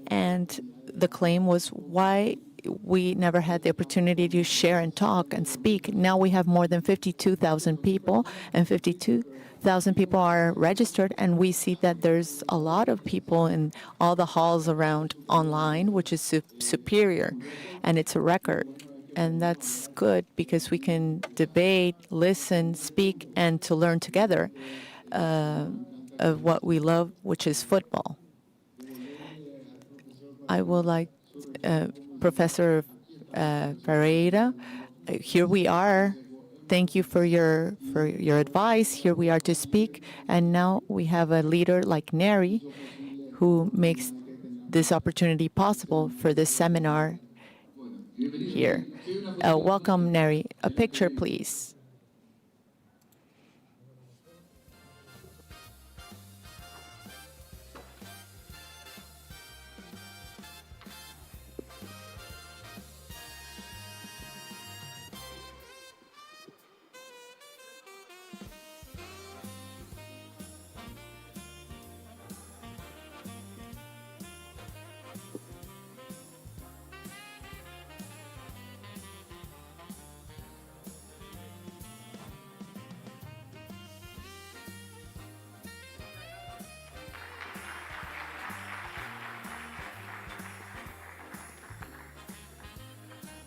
and the claim was why we never had the opportunity to share and talk and speak. Now we have more than 52,000 people, and 52,000 people are registered, and we see that there's a lot of people in all the halls around online, which is superior, and it's a record. And that's good because we can debate, listen, speak, and to learn together of what we love, which is football. I would like Professor Pereira. Here we are. Thank you for your advice. Here we are to speak. And now we have a leader like Neri, who makes this opportunity possible for this seminar here. Welcome, Neri. A picture, please.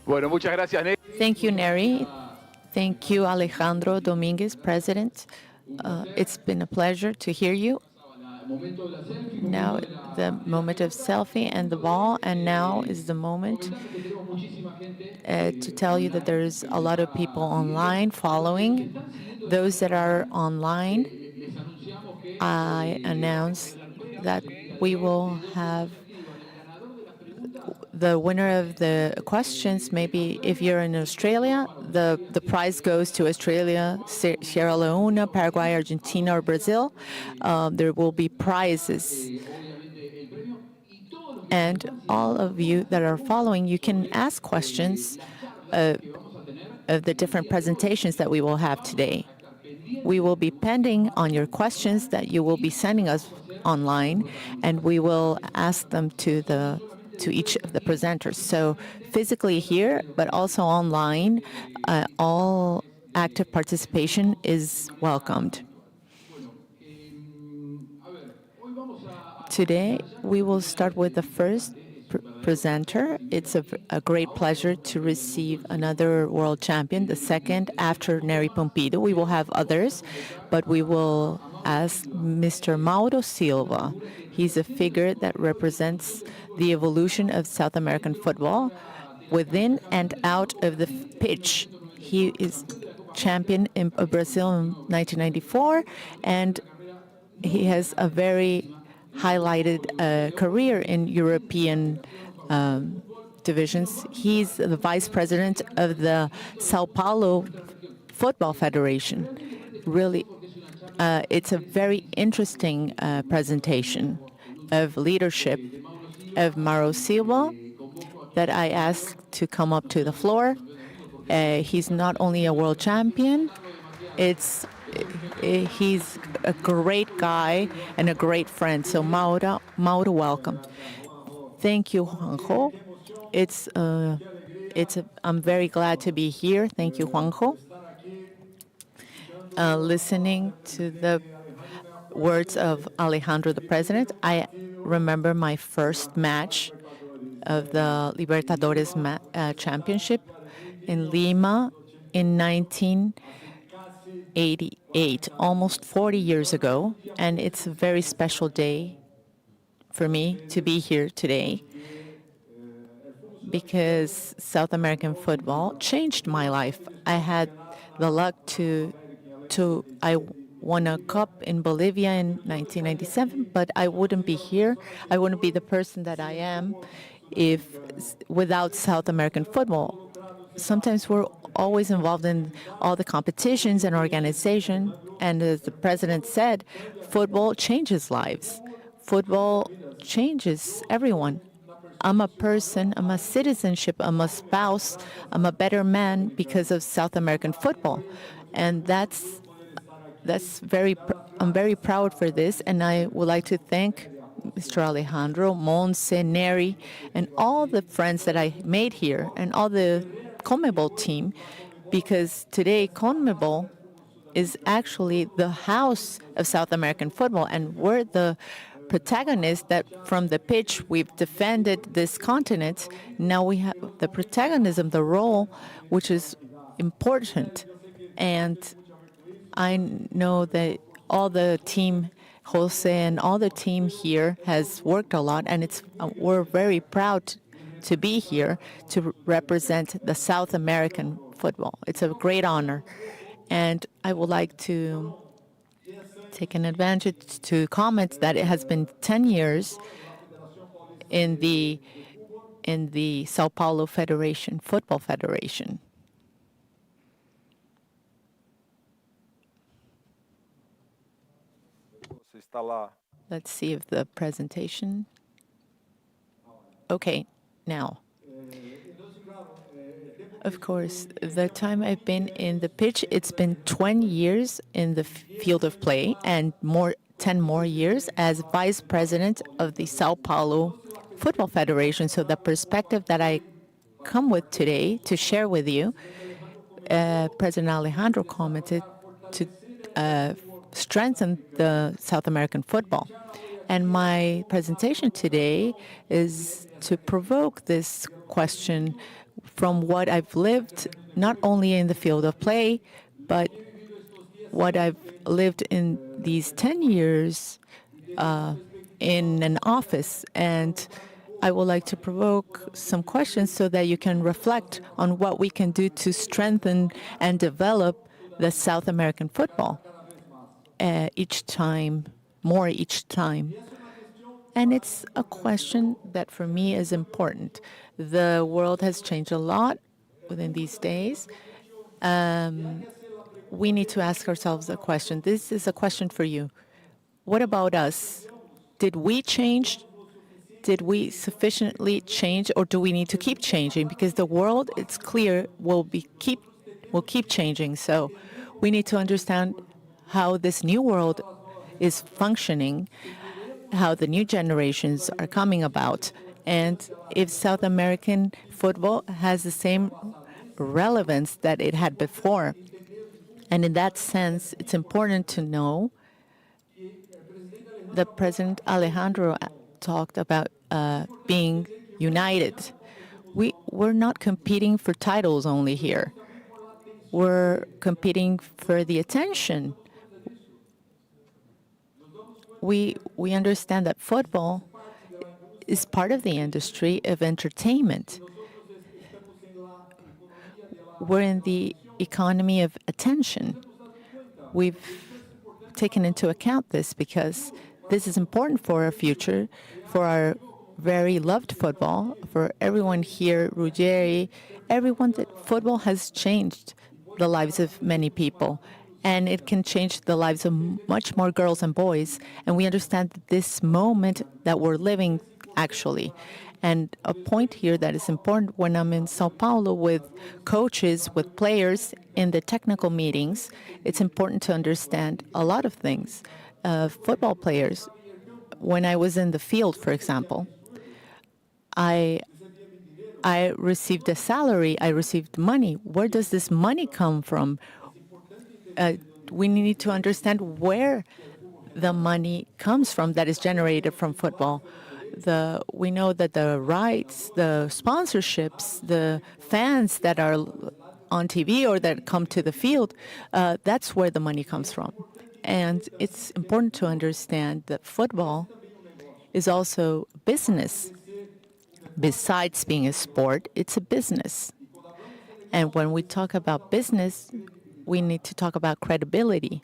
Bueno, muchas gracias, Neri. Thank you, Neri. Thank you, Alejandro Dominguez, President. It's been a pleasure to hear you. Now the moment of selfie and the ball, and now is the moment to tell you that there's a lot of people online following. Those that are online, I announce that we will have the winner of the questions, maybe if you're in Australia, the prize goes to Australia, Sierra Leone, Paraguay, Argentina, or Brazil. There will be prizes. And all of you that are following, you can ask questions of the different presentations that we will have today. We will be pending on your questions that you will be sending us online, and we will ask them to each of the presenters. So physically here, but also online, all active participation is welcomed. Today, we will start with the first presenter. It's a great pleasure to receive another world champion, the second after Nery Pompidou. We will have others, but we will ask Mr. Mauro Silva. He's a figure that represents the evolution of South American football within and out of the pitch. He is champion in Brazil in 1994, and he has a very highlighted career in European divisions. He's the vice president of the Sao Paulo Football Federation. Really, it's a very interesting presentation of leadership of Mauro Silva that I asked to come up to the floor. He's not only a world champion, he's a great guy and a great friend. So Mauro, welcome. Thank you, Juanjo. I'm very glad to be here. Thank you, Juanjo. Listening to the words of Alejandro, the president, I remember my first match of the Libertadores Championship in Lima in 1988, almost 40 years ago, and it's a very special day for me to be here today because South American football changed my life. I had the luck I won a cup in Bolivia in 1997, but I wouldn't be here. I wouldn't be the person that I am without South American football. Sometimes we're always involved in all the competitions and organization, and as the president said, football changes lives. Football changes everyone. I'm a person, I'm a citizenship, I'm a spouse, I'm a better man because of South American football. And I'm very proud for this, and I would like to thank Mr. Alejandro, Monse, Nery, and all the friends that I made here, and all the CONMEBOL team, because today CONMEBOL is actually the house of South American football, and we're the protagonists that from the pitch we've defended this continent. Now we have the protagonism, the role, which is important. And I know that all the team, Jose and all the team here has worked a lot, and we're very proud to be here to represent the South American football. It's a great honor. And I would like to take an advantage to comment that it has been 10 years in the Sao Paulo Federation, Football Federation. Let's see if the presentation. Okay, now. Of course, the time I've been in the pitch, it's been 20 years in the field of play and 10 more years as vice president of the Sao Paulo Football Federation. So the perspective that I come with today to share with you, President Alejandro commented to strengthen the South American football. And my presentation today is to provoke this question from what I've lived, not only in the field of play, but what I've lived in these 10 years in an office. And I would like to provoke some questions so that you can reflect on what we can do to strengthen and develop the South American football each time. And it's a question that for me is important. The world has changed a lot within these days. We need to ask ourselves a question. This is a question for you. What about us? Did we change? Did we sufficiently change, or do we need to keep changing? Because the world, it's clear, will keep changing. So we need to understand how this new world is functioning, how the new generations are coming about, and if South American football has the same relevance that it had before. And in that sense, it's important to know that President Alejandro talked about being united. We're not competing for titles only here. We're competing for the attention. We understand that football is part of the industry of entertainment. We're in the economy of attention. We've taken into account this because this is important for our future, for our very loved football, for everyone here, Ruggeri, everyone, that football has changed the lives of many people. And it can change the lives of much more girls and boys. And we understand this moment that we're living, actually. And a point here that is important, when I'm in Sao Paulo with coaches, with players, in the technical meetings, it's important to understand a lot of things. Football players, when I was in the field, for example, I received a salary, I received money. Where does this money come from? We need to understand where the money comes from that is generated from football. We know that the rights, the sponsorships, the fans that are on TV or that come to the field, that's where the money comes from. And it's important to understand that football is also business. Besides being a sport, it's a business. And when we talk about business, we need to talk about credibility.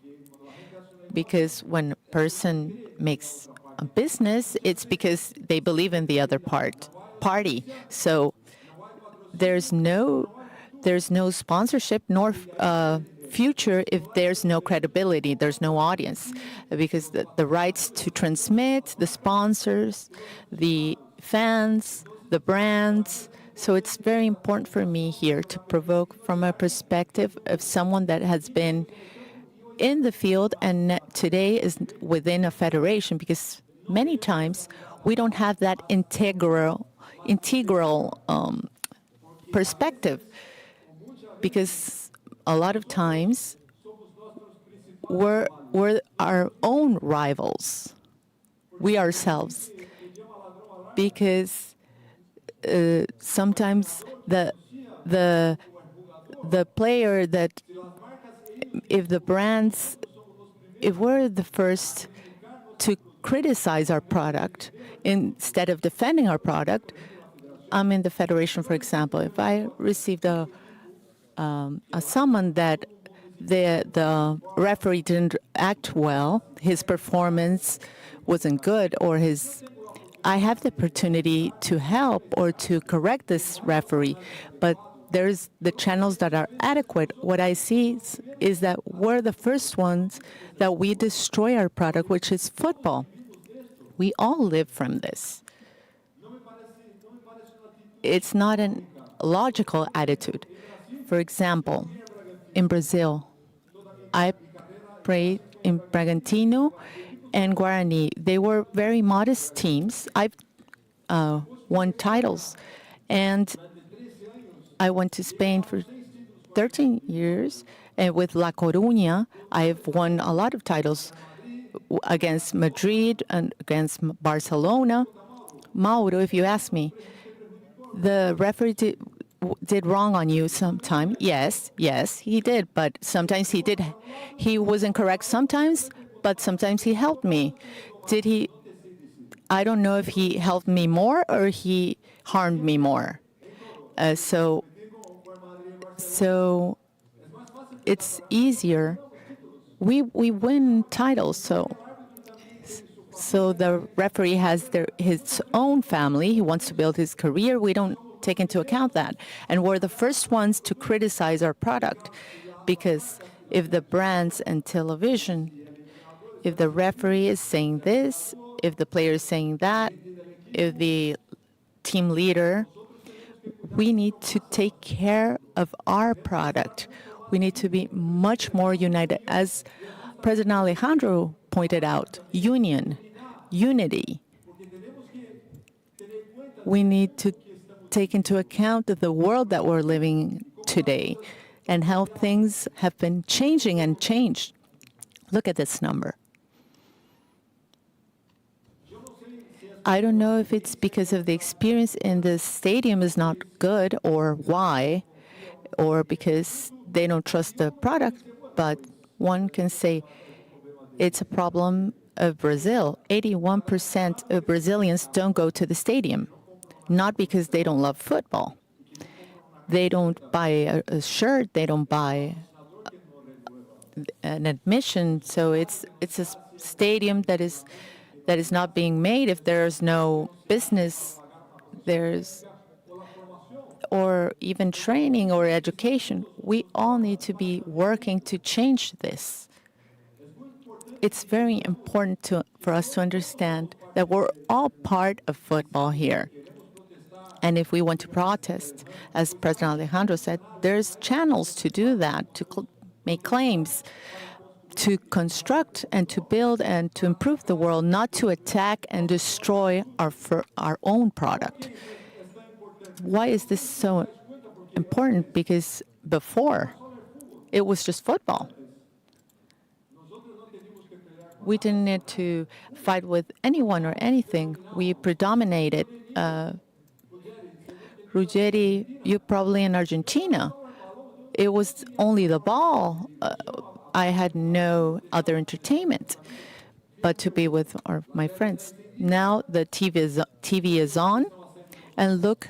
Because when a person makes a business, it's because they believe in the other party. So there's no sponsorship nor future if there's no credibility, there's no audience. Because the rights to transmit, the sponsors, the fans, the brands. So it's very important for me here to provoke from a perspective of someone that has been in the field and today is within a federation, because many times we don't have that integral perspective, because a lot of times we're our own rivals, we ourselves, because sometimes the player that, if we're the first to criticize our product instead of defending our product. I'm in the federation, for example. If I received a summon that the referee didn't act well, his performance wasn't good, or I have the opportunity to help or to correct this referee, but there's the channels that are adequate. What I see is that we're the first ones that we destroy our product, which is football. We all live from this. It's not a logical attitude. For example, in Brazil, I played in Bragantino and Guarani. They were very modest teams. I've won titles, and I went to Spain for 13 years, and with La Coruña, I've won a lot of titles against Madrid and against Barcelona. Mauro, if you ask me, the referee did wrong on you sometime. Yes, he did, but sometimes he was incorrect sometimes, but sometimes he helped me. Did he? I don't know if he helped me more or he harmed me more. So it's easier. We win titles, So the referee has his own family. He wants to build his career. We don't take into account that. And we're the first ones to criticize our product, because if the brands and television, if the referee is saying this, if the player is saying that, if the team leader, we need to take care of our product. We need to be much more united. As President Alejandro pointed out, unity. We need to take into account the world that we're living today and how things have been changing and changed. Look at this number. I don't know if it's because of the experience in the stadium is not good or why, or because they don't trust the product, but one can say it's a problem of Brazil. 81% of Brazilians don't go to the stadium, not because they don't love football. They don't buy a shirt, they don't buy an admission, so it's a stadium that is not being made if there's no business, or even training or education. We all need to be working to change this. It's very important for us to understand that we're all part of football here. And if we want to protest, as President Alejandro said, there's channels to do that, to make claims, to construct and to build and to improve the world, not to attack and destroy our own product. Why is this so important? Because before, it was just football. We didn't need to fight with anyone or anything. We predominated. Ruggeri, you're probably in Argentina. It was only the ball. I had no other entertainment but to be with my friends. Now the TV is on, and look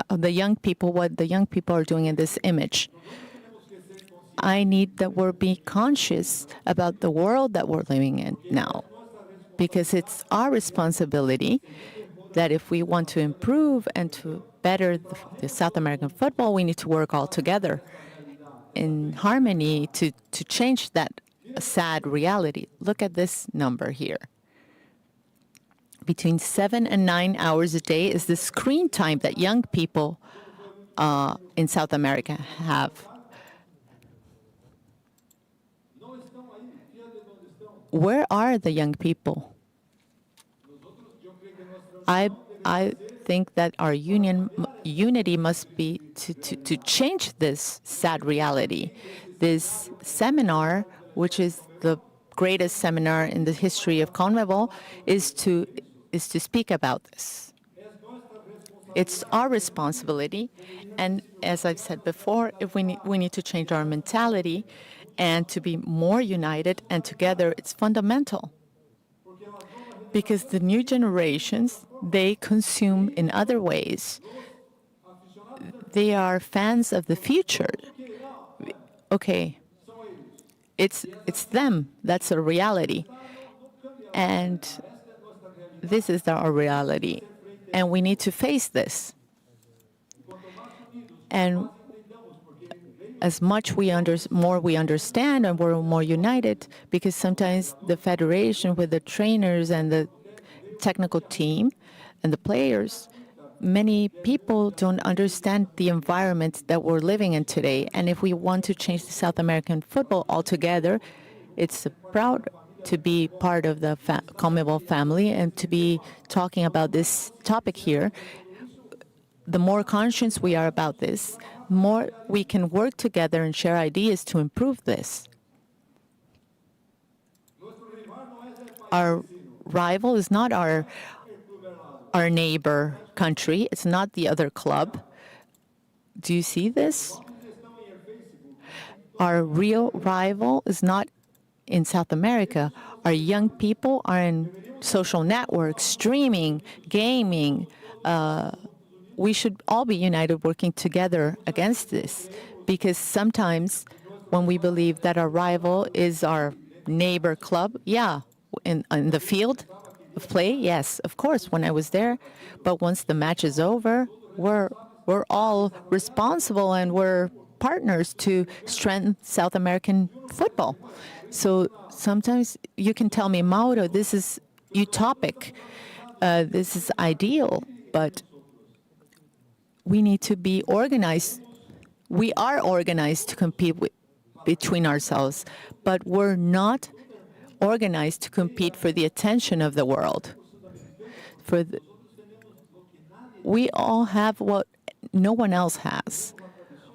the young people, what the young people are doing in this image. I need that we're being conscious about the world that we're living in now, because it's our responsibility that if we want to improve and to better the South American football, we need to work all together in harmony to change that sad reality. Look at this number here. Between 7 and 9 hours a day is the screen time that young people in South America have. Where are the young people? I think that our unity must be to change this sad reality. This seminar, which is the greatest seminar in the history of CONMEBOL, is to speak about this. It's our responsibility, and as I've said before, if we need to change our mentality and to be more united and together. It's fundamental, because the new generations, they consume in other ways. They are fans of the future. Okay, it's them. That's a reality, and this is our reality, and we need to face this. And as much more we understand, and we're more united, because sometimes the federation with the trainers and the technical team and the players, many people don't understand the environment that we're living in today. And if we want to change the South American football altogether, it's proud to be part of the CONMEBOL family and to be talking about this topic here. The more conscious we are about this, more we can work together and share ideas to improve this. Our rival is not our neighbor country. It's not the other club. Do you see this? Our real rival is not in South America. Our young people are in social networks, streaming, gaming. We should all be united, working together against this, because sometimes when we believe that our rival is our neighbor club, yeah, in the field, of play? Yes, of course, when I was there. But once the match is over, we're all responsible and we're partners to strengthen South American football. So sometimes you can tell me, Mauro, this is utopic, this is ideal, but we need to be organized. We are organized to compete between ourselves, but we're not organized to compete for the attention of the world. We all have what no one else has.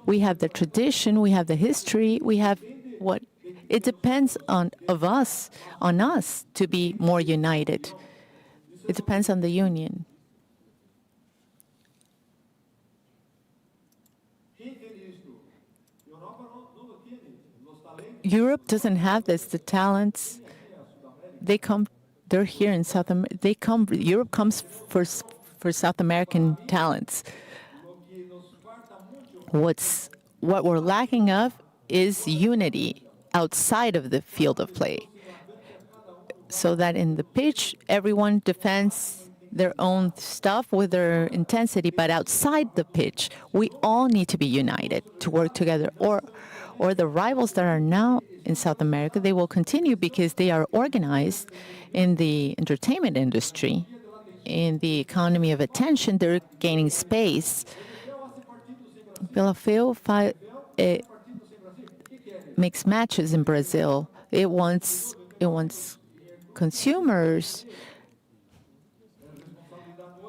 We have the tradition, we have the history, we have what it depends on us to be more united. It depends on the union. Europe doesn't have this. The talents, they're here in South America. Europe comes for South American talents. What we're lacking of is unity outside of the field of play. So that in the pitch, everyone defends their own stuff with their intensity, but outside the pitch, we all need to be united to work together. Or the rivals that are now in South America, they will continue because they are organized in the entertainment industry, in the economy of attention. They're gaining space. Pelafeu makes matches in Brazil. It wants consumers.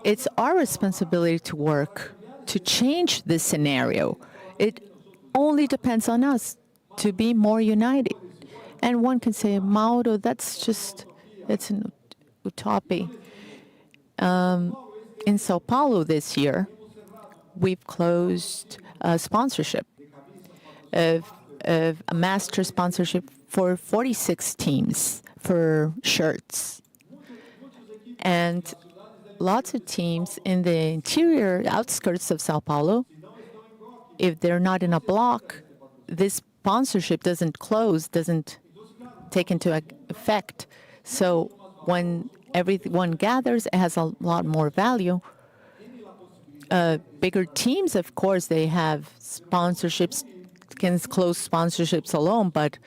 It's our responsibility to work to change this scenario. It only depends on us to be more united. And one can say, Mauro, it's an utopia. In Sao Paulo this year, we've closed a sponsorship of a master sponsorship for 46 teams for shirts. And lots of teams in the interior outskirts of Sao Paulo, if they're not in a block, this sponsorship doesn't close, doesn't take into effect. So when everyone gathers, it has a lot more value. Bigger teams, of course, they have sponsorships, can close sponsorships alone, but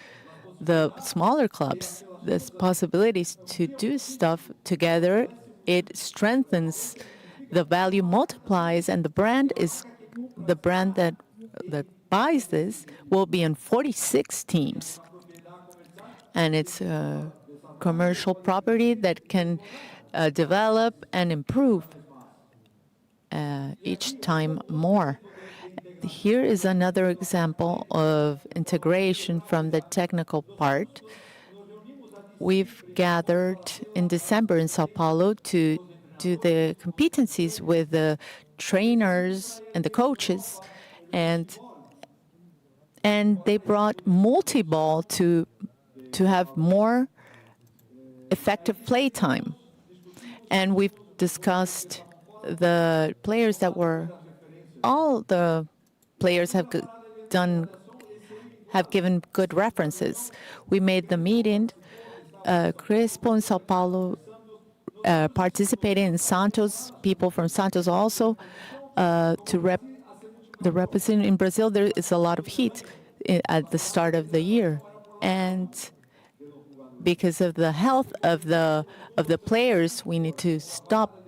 the smaller clubs, there's possibilities to do stuff together. It strengthens, the value multiplies, and the brand that buys this will be in 46 teams. And it's a commercial property that can develop and improve each time more. Here is another example of integration from the technical part. We've gathered in December in Sao Paulo to do the competencies with the trainers and the coaches, and they brought multi-ball to have more effective play time. And we've discussed the players that were, all the players have given good references. We made the meeting. Crespo in Sao Paulo participated in Santos, people from Santos also, to represent. In Brazil, there is a lot of heat at the start of the year. And because of the health of the players, we need to stop,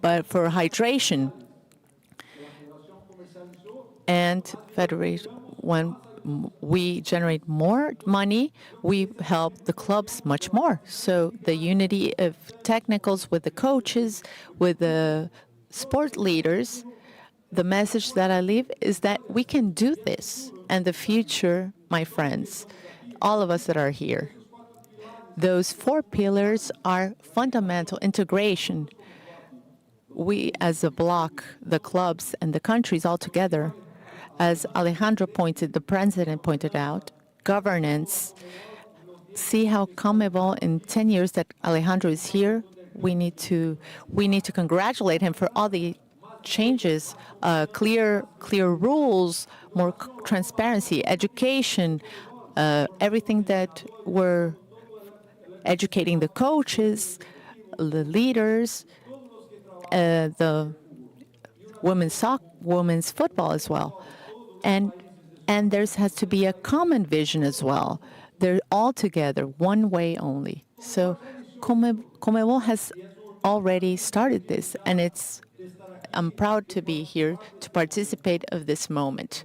but for hydration. And federation, when we generate more money, we help the clubs much more. So the unity of technicals with the coaches, with the sport leaders, the message that I leave is that we can do this. And the future, my friends, all of us that are here, those 4 pillars are fundamental integration. We as a bloc, the clubs and the countries all together, as Alejandro the president pointed out, governance. See how CONMEBOL in 10 years that Alejandro is here, we need to congratulate him for all the changes, clear rules, more transparency, education, everything that we're educating the coaches, the leaders, the women's football as well. And there has to be a common vision as well. They're all together, one way only. So CONMEBOL has already started this, and I'm proud to be here to participate of this moment.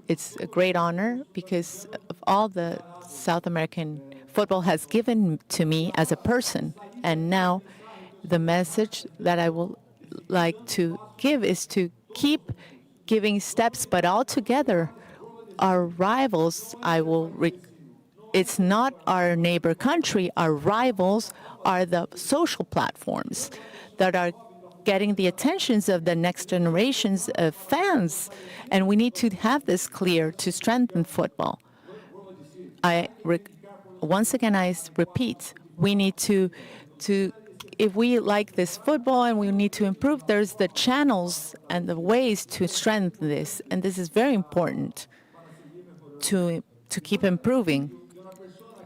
It's a great honor because of all the South American football has given to me as a person. And now the message that I will like to give is to keep giving steps, but all together. Our rivals, it's not our neighbor country. Our rivals are the social platforms that are getting the attentions of the next generations of fans. And we need to have this clear to strengthen football. Once again, I repeat, we need to, if we like this football and we need to improve, there's the channels and the ways to strengthen this. And this is very important to keep improving.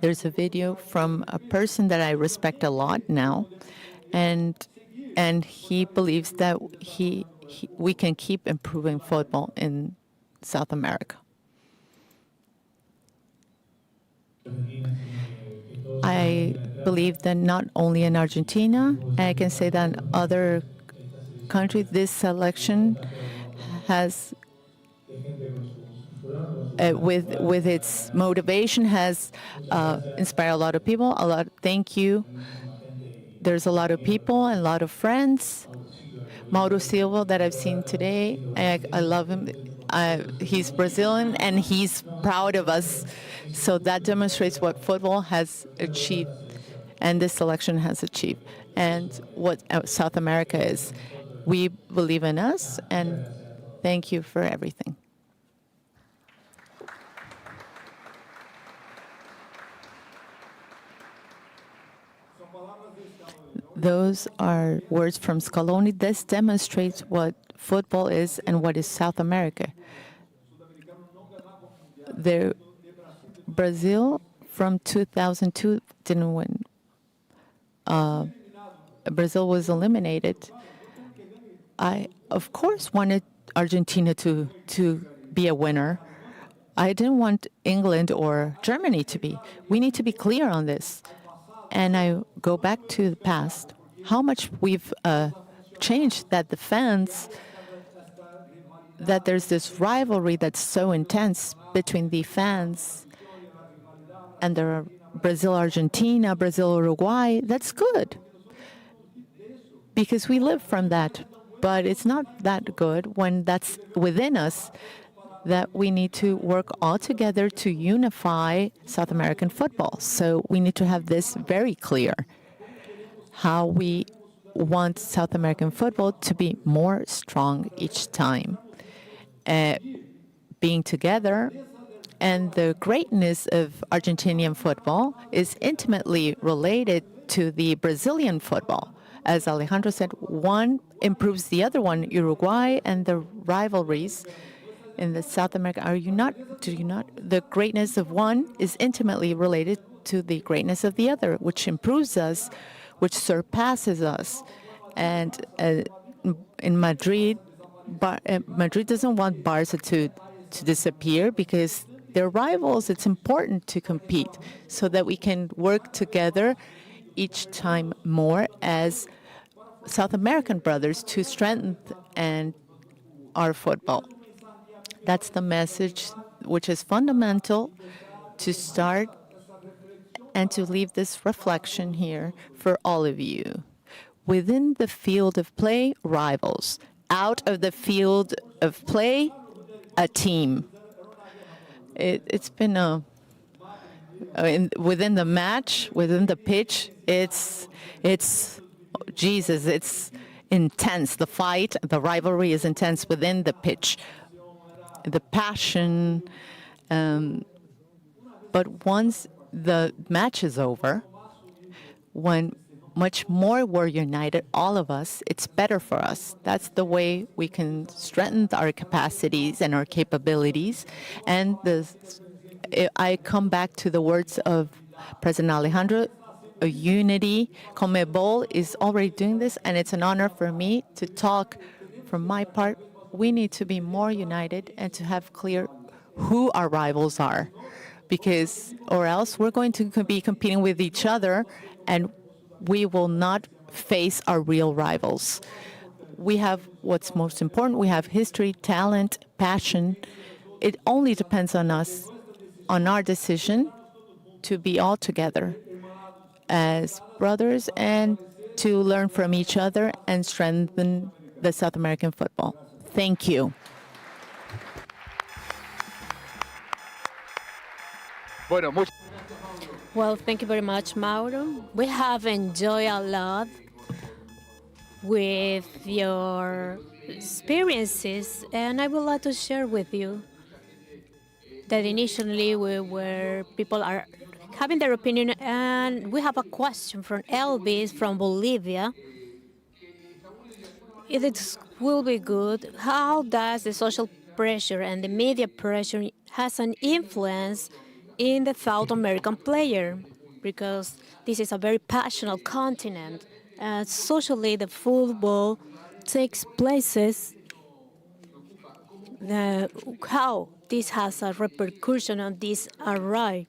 There's a video from a person that I respect a lot now, and he believes that we can keep improving football in South America. I believe that not only in Argentina, and I can say that in other countries, this selection has, with its motivation, has inspired a lot of people. Thank you. There's a lot of people and a lot of friends. Mauro Silva that I've seen today, I love him. He's Brazilian and he's proud of us. So that demonstrates what football has achieved and this selection has achieved and what South America is. We believe in us, and thank you for everything. Those are words from Scaloni. This demonstrates what football is and what is South America. Brazil from 2002 didn't win. Brazil was eliminated. I, of course, wanted Argentina to be a winner. I didn't want England or Germany to be. We need to be clear on this. And I go back to the past, how much we've changed that the fans, that there's this rivalry that's so intense between the fans and there are Brazil-Argentina, Brazil-Uruguay. That's good because we live from that. But it's not that good when that's within us, that we need to work all together to unify South American football. So we need to have this very clear, how we want South American football to be more strong each time. Being together, and the greatness of Argentinian football is intimately related to the Brazilian football. As Alejandro said, one improves the other one, Uruguay and the rivalries in the South America. Do you not? The greatness of one is intimately related to the greatness of the other, which improves us, which surpasses us. And in Madrid, Madrid doesn't want Barca to disappear because they're rivals. It's important to compete so that we can work together each time more as South American brothers to strengthen our football. That's the message which is fundamental to start and to leave this reflection here for all of you. Within the field of play, rivals. Out of the field of play, a team. It's been within the match, within the pitch, it's Jesus, it's intense. The fight, the rivalry is intense within the pitch. The passion, but once the match is over, when much more we're united, all of us, it's better for us. That's the way we can strengthen our capacities and our capabilities. And I come back to the words of President Alejandro, a unity. CONMEBOL is already doing this, and it's an honor for me to talk from my part. We need to be more united and to have clear who our rivals are, because or else we're going to be competing with each other, and we will not face our real rivals. We have what's most important. We have history, talent, passion. It only depends on us, on our decision to be all together as brothers and to learn from each other and strengthen the South American football. Thank you. Well, thank you very much, Mauro. We have enjoyed a lot with your experiences, and I would like to share with you that initially people are having their opinion, and we have a question from Elvis from Bolivia. It will be good. How does the social pressure and the media pressure has an influence in the South American player? Because this is a very passionate continent. Socially, the football takes places. How this has a repercussion on this array.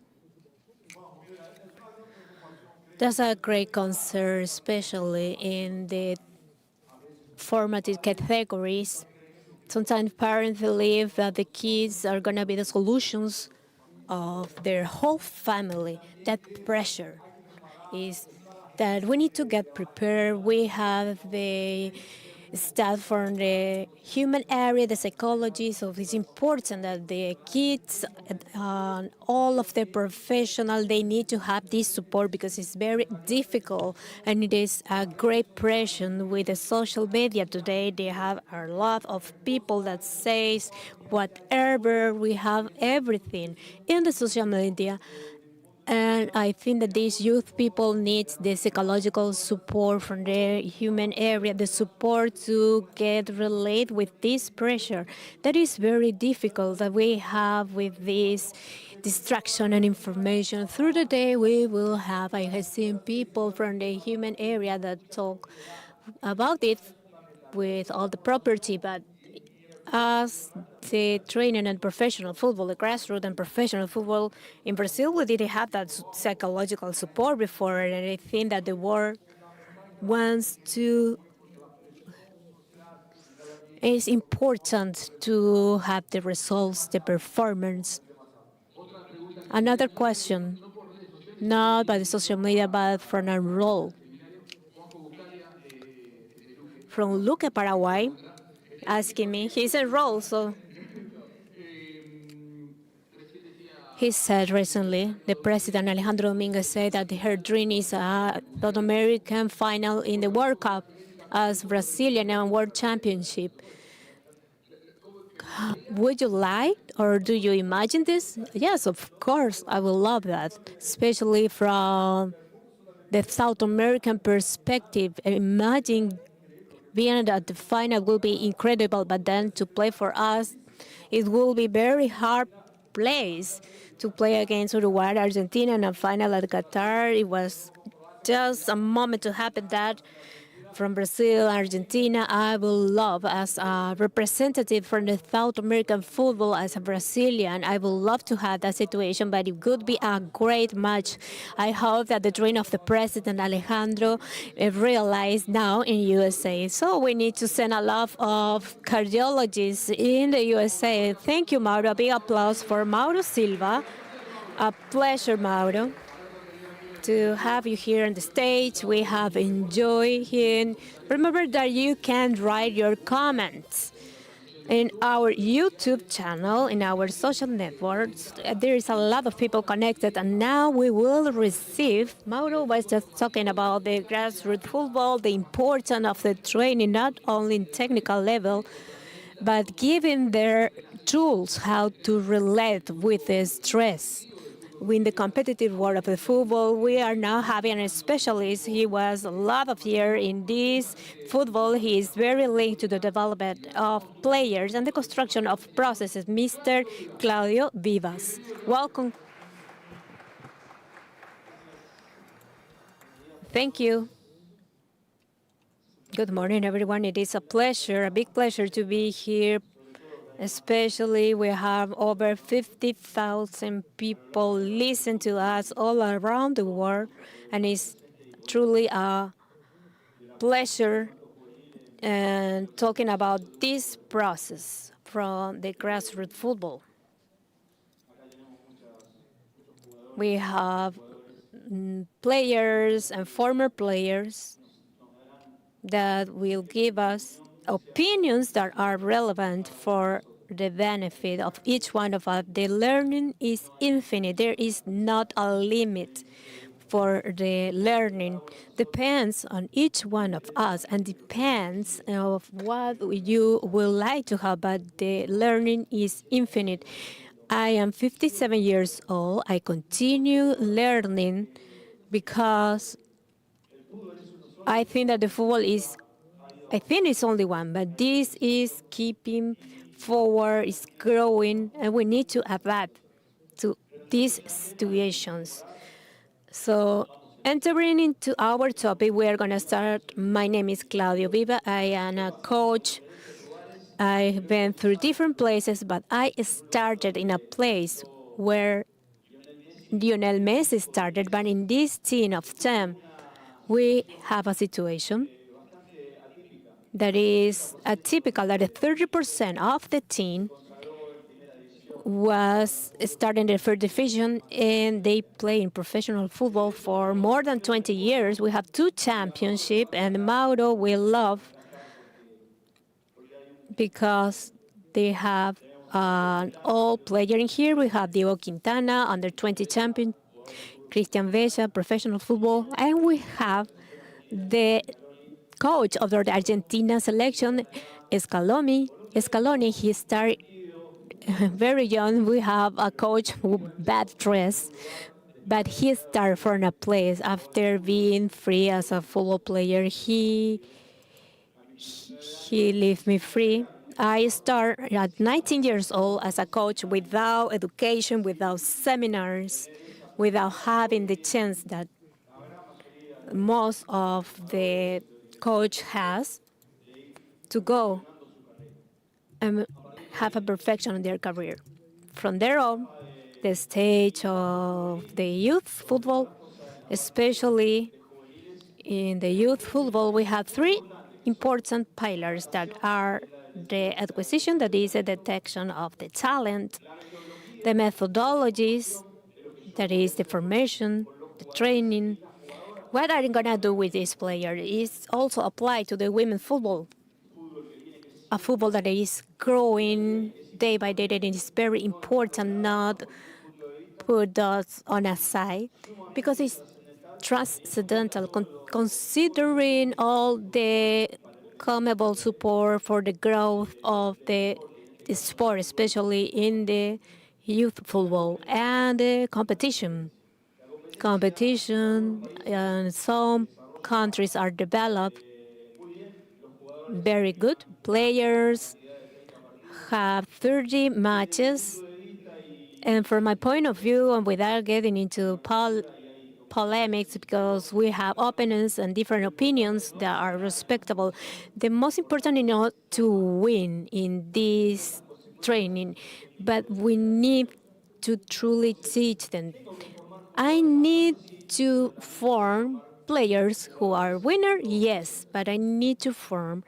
That's a great concern, especially in the formative categories. Sometimes parents believe that the kids are going to be the solutions of their whole family. That pressure is that we need to get prepared. We have the staff from the human area, the psychology, so it's important that the kids, all of the professionals, they need to have this support because it's very difficult and it is a great pressure with the social media today. They have a lot of people that says whatever, we have everything in the social media. And I think that these youth people need the psychological support from the human area, the support to get relate with this pressure. That is very difficult that we have with this distraction and information. Through the day, we will have, I have seen people from the human area that talk about it with all the property, but as the training and professional football, the grassroots and professional football in Brazil, we didn't have that psychological support before, and I think that the world wants to. It's important to have the results, the performance. Another question, not by the social media, but from a role. From Luca Paraguay, asking me, he's a role, so he said recently, the president Alejandro Domingo said that her dream is a South American final in the World Cup as Brazilian and World Championship. Would you like or do you imagine this? Yes, of course, I would love that, especially from the South American perspective. Imagine being at the final will be incredible, but then to play for us, it will be very hard place to play against Uruguay, Argentina, and a final at Qatar. It was just a moment to happen that from Brazil, Argentina, I will love as a representative from the South American football as a Brazilian. I would love to have that situation, but it could be a great match. I hope that the dream of the president Alejandro realized now in USA. So we need to send a lot of cardiologists in the USA. Thank you, Mauro. A big applause for Mauro Silva. A pleasure, Mauro, to have you here on the stage. We have enjoyed him. Remember that you can write your comments in our YouTube channel, in our social networks. There is a lot of people connected, and now we will receive. Mauro was just talking about the grassroots football, the importance of the training, not only in technical level, but giving their tools how to relate with the stress. In the competitive world of the football, we are now having a specialist. He was a lot of years in this football. He is very linked to the development of players and the construction of processes. Mr. Claudio Vivas. Welcome. Thank you. Good morning, everyone. It is a pleasure, a big pleasure to be here. Especially, we have over 50,000 people listen to us all around the world, and it's truly a pleasure and talking about this process from the grassroots football. We have players and former players that will give us opinions that are relevant for the benefit of each one of us. The learning is infinite. There is not a limit for the learning. Depends on each one of us and depends of what you would like to have, but the learning is infinite. I am 57 years old. I continue learning because I think that the football is, I think it's only one, but this is keeping forward, is growing, and we need to adapt to these situations. So, entering into our topic, we are going to start. My name is Claudio Vivas. I am a coach. I've been through different places, but I started in a place where Lionel Messi started, but in this team of 10, we have a situation that is atypical, that 30% of the team was starting the third division and they play in professional football for more than 20 years. We have 2 championships, and Mauro will love because they have an old player in here. We have Diego Quintana, under 20 champion, Christian Vella, professional football, and we have the coach of the Argentina selection, Scaloni. He started very young. We have a coach who bad dress, but he started from a place after being free as a football player. He left me free. I started at 19 years old as a coach without education, without seminars, without having the chance that most of the coach has to go and have a perfection in their career. From there on, the stage of the youth football, especially in the youth football, we have 3 important pillars that are the acquisition, that is the detection of the talent, the methodologies, that is the formation, the training. What are you going to do with this player is also applied to the women's football, a football that is growing day by day. That is very important not put those on a side because it's transcendental, considering all the CONMEBOL support for the growth of the sport, especially in the youth football, and the competition. And some countries are developed very good players, have 30 matches, and from my point of view, and without getting into polemics, because we have opinions and different opinions that are respectable, the most important is not to win in this training, but we need to truly teach them. I need to form players who are winners, yes, but I need to form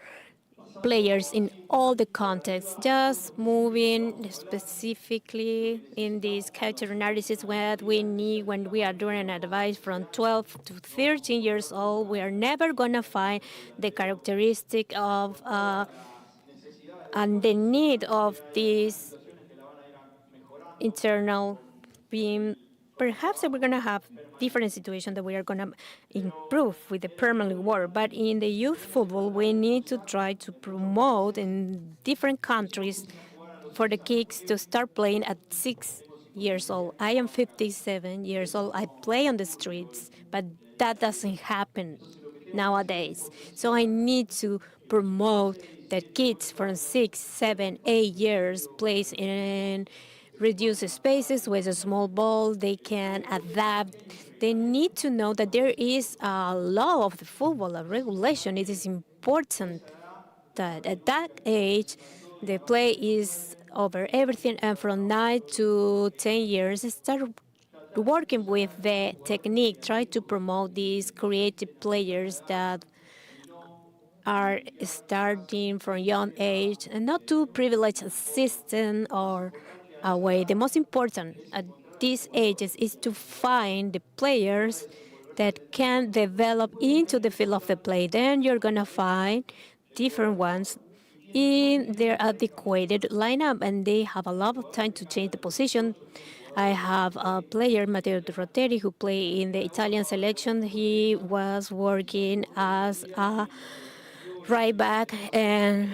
players in all the contexts. Just moving specifically in this character analysis, what we need when we are doing an advice from 12 to 13 years old, we are never going to find the characteristic of and the need of this internal being. Perhaps we're going to have different situations that we are going to improve with the permanent work. But in the youth football, we need to try to promote in different countries for the kids to start playing at 6 years old. I am 57 years old. I play on the streets, but that doesn't happen nowadays. So I need to promote that kids from 6, 7, 8 years plays in reduced spaces with a small ball. They can adapt they need to know that there is a law of the football, a regulation. It is important that at that age, the play is over everything, and from 9 to 10 years, start working with the technique, try to promote these creative players that are starting from young age, and not to privilege a system or a way. The most important at these ages is to find the players that can develop into the field of the play. Then you're gonna find different ones in their adequate lineup, and they have a lot of time to change the position. I have a player, Matteo Rotteri, who played in the Italian selection. He was working as a right back and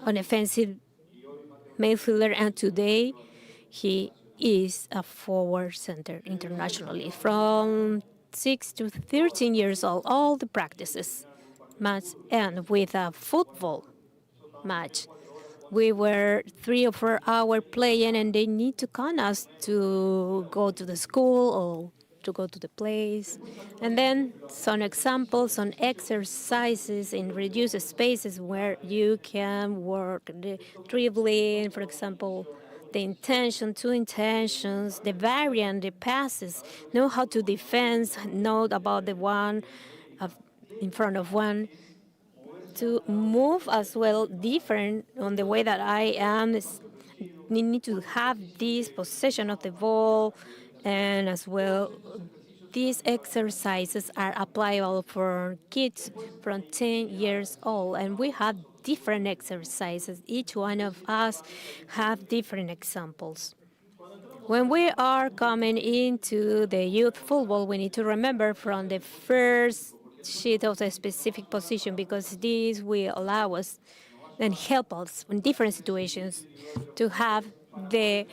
an offensive midfielder, and today he is a forward center internationally. From 6 to 13 years old, all the practices must end with a football match. We were 3 or 4 hours playing, and they need to con us to go to the school or to go to the place. And then some examples, some exercises in reduced spaces where you can work the dribbling, for example, the intention, two intentions, the variant, the passes, know how to defend, know about the one in front of one, to move as well different on the way that I am. Need to have this possession of the ball, and as well these exercises are applicable for kids from 10 years old, and we have different exercises. Each one of us have different examples. When we are coming into the youth football, we need to remember from the first sheet of the specific position, because this will allow us and help us in different situations to have the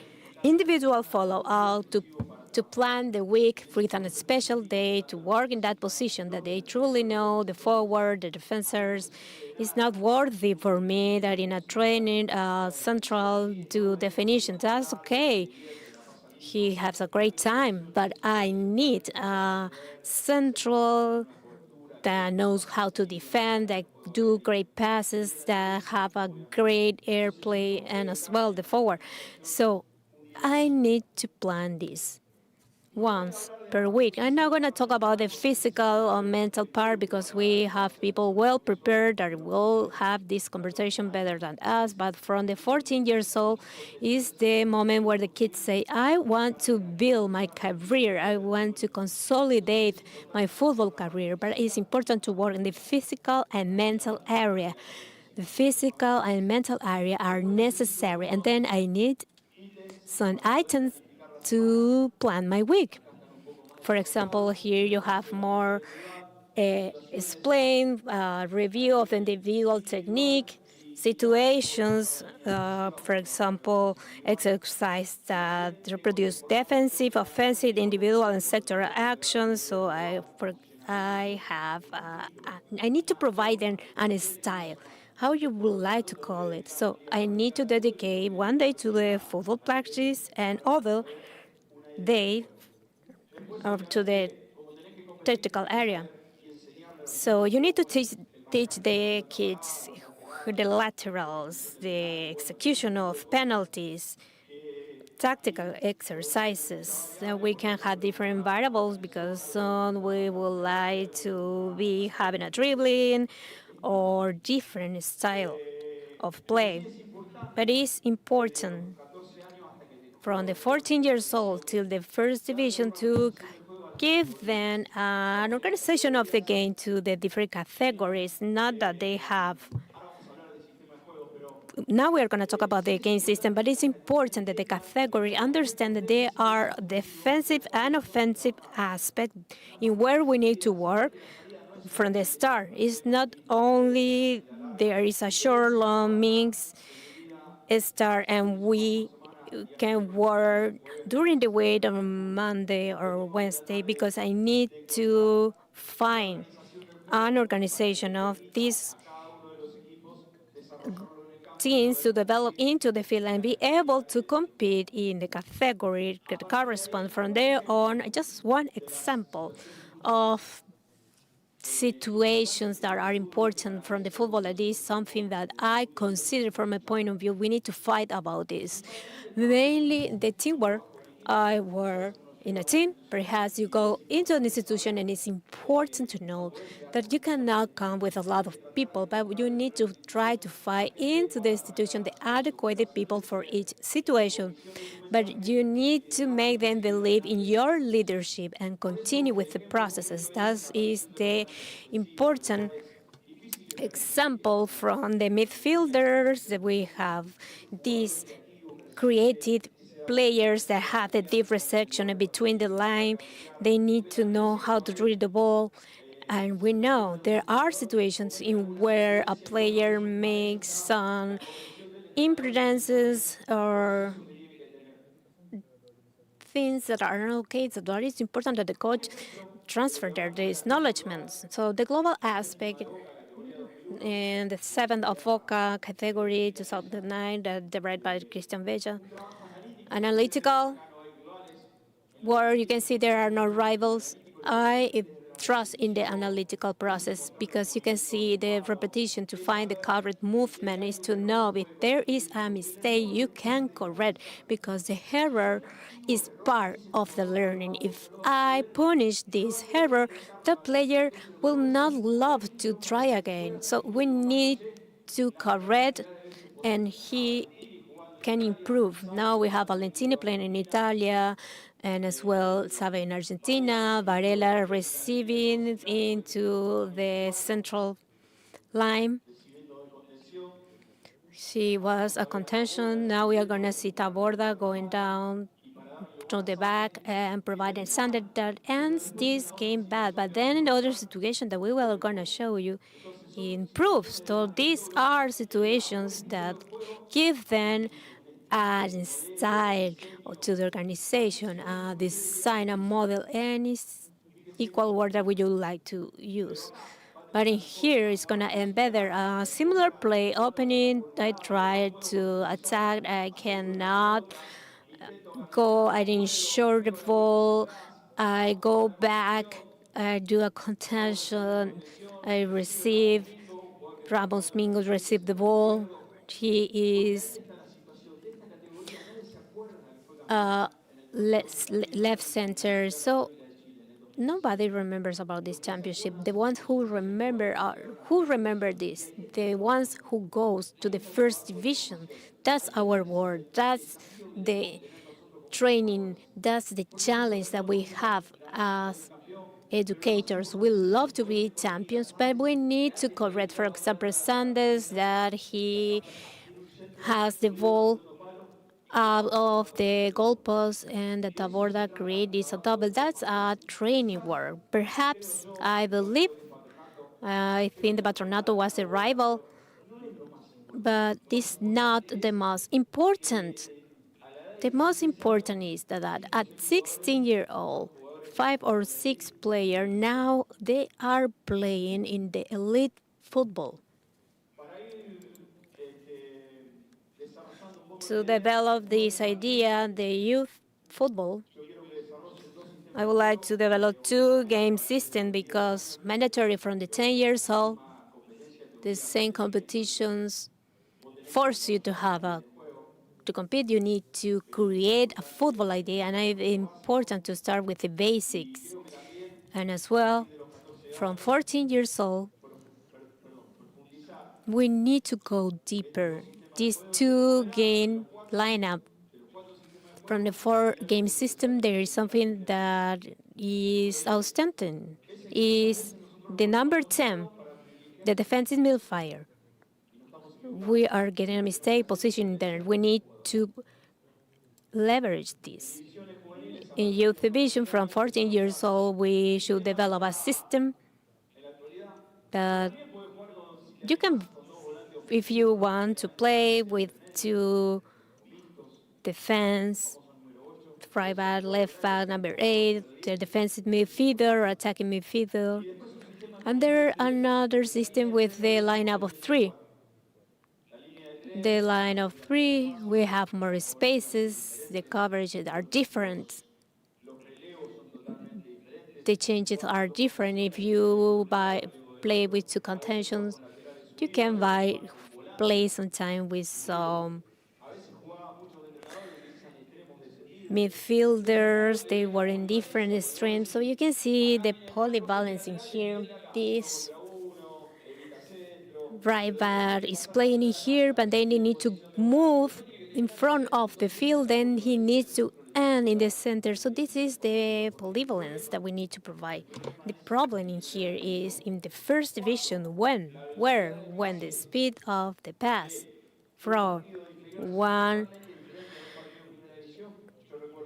individual follow-up, to plan the week with a special day to work in that position that they truly know, the forward, the defenders. It's not worthy for me that in a training central do definition. That's okay. He has a great time, but I need a central that knows how to defend, that do great passes, that have a great airplay, and as well the forward. So I need to plan this once per week. I'm not going to talk about the physical or mental part, because we have people well prepared that will have this conversation better than us. But from the 14 years old is the moment where the kids say, I want to build my career. I want to consolidate my football career. But it's important to work in the physical and mental area. The physical and mental area are necessary. And then I need some items to plan my week. For example, here you have more explain, review of individual technique, situations, for example, exercise that reproduce defensive, offensive, individual, and sectoral actions. So I need to provide them a style, how you would like to call it. So I need to dedicate one day to the football practice and other day to the technical area. So you need to teach the kids the laterals, the execution of penalties, tactical exercises. We can have different variables, because some we would like to be having a dribbling or different style of play. But it's important from the 14 years old till the first division to give them an organization of the game to the different categories, not that they have. Now we are going to talk about the game system, but it's important that the category understand that there are defensive and offensive aspects in where we need to work from the start. It's not only there is a short, long mix start, and we can work during the week on Monday or Wednesday, because I need to find an organization of this teens to develop into the field and be able to compete in the category that corresponds from there on. Just one example of situations that are important from the football. That is something that I consider from a point of view. We need to fight about this. Mainly the teamwork. I work in a team. Perhaps you go into an institution and it's important to know that you cannot come with a lot of people, but you need to try to find into the institution the adequate people for each situation. But you need to make them believe in your leadership and continue with the processes. That is the important example from the midfielders that we have these creative players that have the deep reception between the line. They need to know how to read the ball. And we know there are situations in where a player makes some imprudences or things that are not okay. So that is important that the coach transfer these knowledgements. So the global aspect in the 7th of OCA category 2009 that developed by Christian Vega. Analytical, where you can see there are no rivals. I trust in the analytical process because you can see the repetition to find the correct movement is to know if there is a mistake you can correct because the error is part of the learning. If I punish this error, the player will not love to try again. So we need to correct and he can improve. Now we have Valentini playing in Italia, and as well Sabe in Argentina, Varela receiving into the central line. She was a contention. Now we are going to see Taborda going down to the back and providing standard that ends this game bad. But then in the other situation that we were going to show you, he improves. So these are situations that give them a style to the organization, design, a model, any equal word that would you like to use. But in here, it's going to embed a similar play opening. I try to attack. I cannot go. I didn't short the ball. I go back. I do a contention. I receive. Ramos Mingos received the ball. He is left center. So nobody remembers about this championship. The ones who remember are who remember this. The ones who goes to the first division. That's our word. That's the training. That's the challenge that we have as educators. We love to be champions, but we need to correct. For example, Sanders that he has the ball out of the goalpost and the Taborda creates a double. That's a training work. Perhaps, I believe, I think the Patronato was a rival, but it's not the most important. The most important is that at 16-year-old, 5 or 6 players, now they are playing in the elite football. To develop this idea, the youth football, I would like to develop 2-game system because mandatory from the 10 years old, the same competitions force you to have to compete. You need to create a football idea, and it's important to start with the basics. And as well, from 14 years old, we need to go deeper. This 2-game lineup from the 4-game system, there is something that is outstanding. Is the number 10, the defensive midfielder. We are getting a mistake positioning there. We need to leverage this. In youth division, from 14 years old, we should develop a system that you can, if you want to play with 2 defense, right back, left back, number 8, the defensive midfielder, attacking midfielder. And there another system with the lineup of 3. the line of three, we have more spaces, the coverages are different. The changes are different. If you play with two contentions, you can play sometime with some midfielders. They were in different extremes. So you can see the polyvalence in here. This right back is playing in here, but then they need to move in front of the field. Then he needs to end in the center. So this is the polyvalence that we need to provide. The problem in here is in the first division when the speed of the pass from one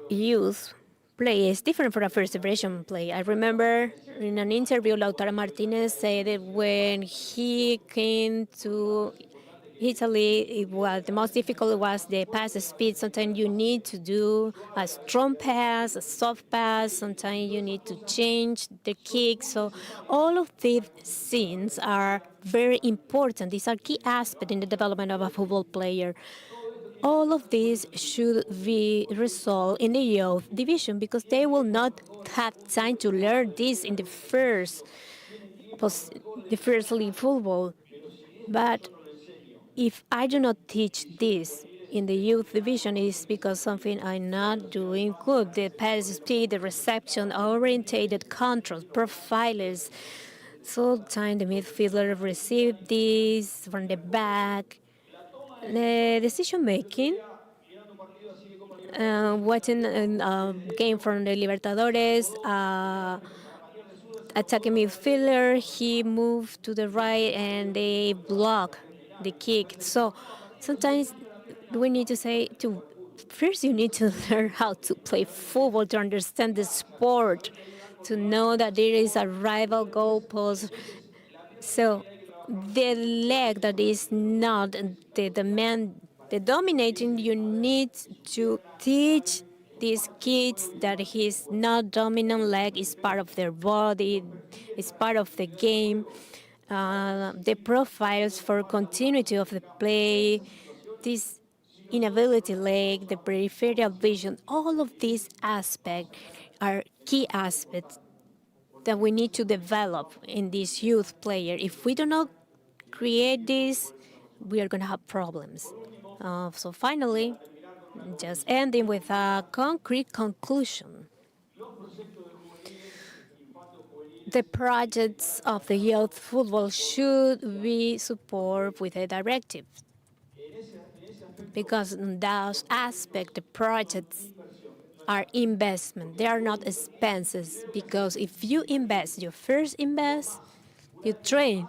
youth play is different from a first division play. I remember in an interview, Lautaro Martinez said that when he came to Italy, the most difficult was the pass speed. Sometimes you need to do a strong pass, a soft pass. Sometimes you need to change the kick. So all of these things are very important. These are key aspects in the development of a football player. All of these should be resolved in the youth division because they will not have time to learn this in the first league football. But if I do not teach this in the youth division, it's because something I'm not doing good. The pass speed, the reception, orientated control, profilers. Sometimes the midfielder receive this from the back. The decision making. Watching a game from the Libertadores, attacking midfielder, he moved to the right and they block the kick. So sometimes we need to say to first you need to learn how to play football to understand the sport, to know that there is a rival goalpost. So the leg that is not the dominating, you need to teach these kids that his not dominant leg is part of their body, is part of the game. The profiles for continuity of the play, this inability leg, the peripheral vision, all of these aspects are key aspects that we need to develop in this youth player. If we do not create this, we are going to have problems. So finally, just ending with a concrete conclusion. The projects of the youth football should be supported with a directive. Because in that aspect, the projects are investment. They are not expenses. Because if you invest, you first invest, you train.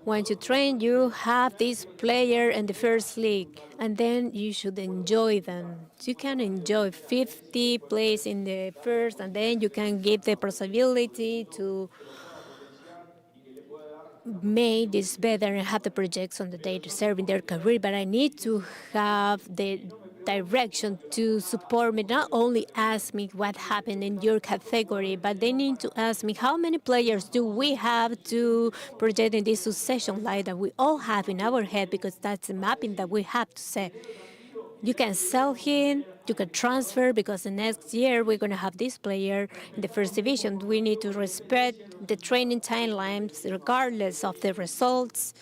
Once you train, you have this player in the first league, and then you should enjoy them. You can enjoy 50 plays in the first, and then you can give the possibility to make this better and have the projects on the day to serve in their career. But I need to have the direction to support me, not only ask me what happened in your category, but they need to ask me how many players do we have to project in this succession line that we all have in our head, because that's the mapping that we have to set. You can sell him, you can transfer, because the next year we're going to have this player in the first division. We need to respect the training timelines regardless of the results,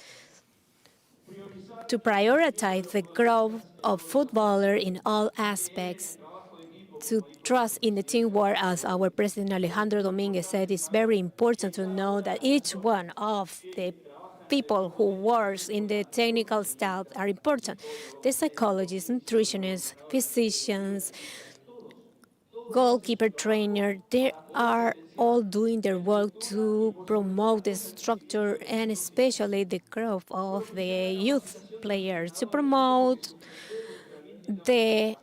to prioritize the growth of footballer in all aspects, to trust in the teamwork. As our president Alejandro Dominguez said, it's very important to know that each one of the people who works in the technical staff are important. The psychologists, nutritionists, physicians, goalkeeper trainer, they are all doing their work to promote the structure and especially the growth of the youth players, to promote the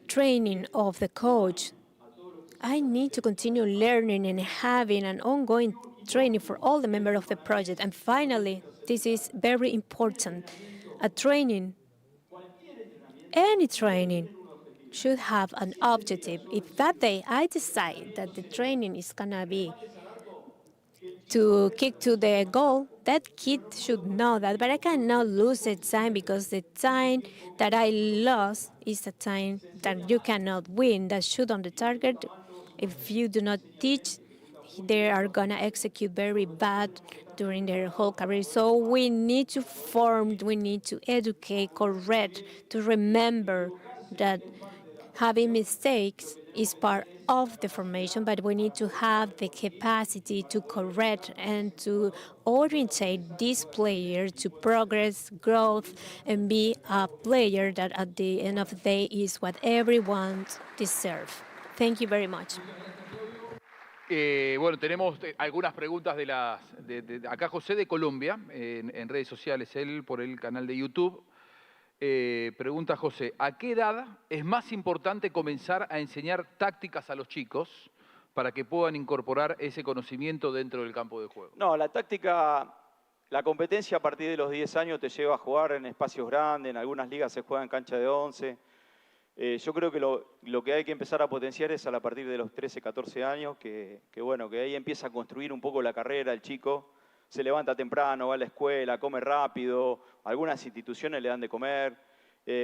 training of the coach. I need to continue learning and having an ongoing training for all the members of the project. And finally, this is very important, a training, any training should have an objective. If that day I decide that the training is gonna be to kick to the goal, then that kid should know that, but I cannot lose the time because the time that I lost is the time that you cannot win. That shoot on the target, if you do not teach, they are gonna execute very bad during their whole career. So we need to form, we need to educate, correct, to remember that having mistakes is part of the formation, but we need to have the capacity to correct and to orientate this player to progress, growth, and be a player that at the end of the day is what everyone deserves. Thank you very much. Bueno, tenemos algunas preguntas de acá José de Colombia, en redes sociales, él por el canal de YouTube. Pregunta José, ¿a qué edad es más importante comenzar a enseñar tácticas a los chicos para que puedan incorporar ese conocimiento dentro del campo de juego? No, la táctica, la competencia a partir de los 10 años te lleva a jugar en espacios grandes, en algunas ligas se juega en cancha de 11. Yo creo que lo que hay que empezar a potenciar es a partir de los 13, 14 años, que ahí empieza a construir un poco la carrera el chico. Se levanta temprano, va a la escuela, come rápido, algunas instituciones le dan de comer,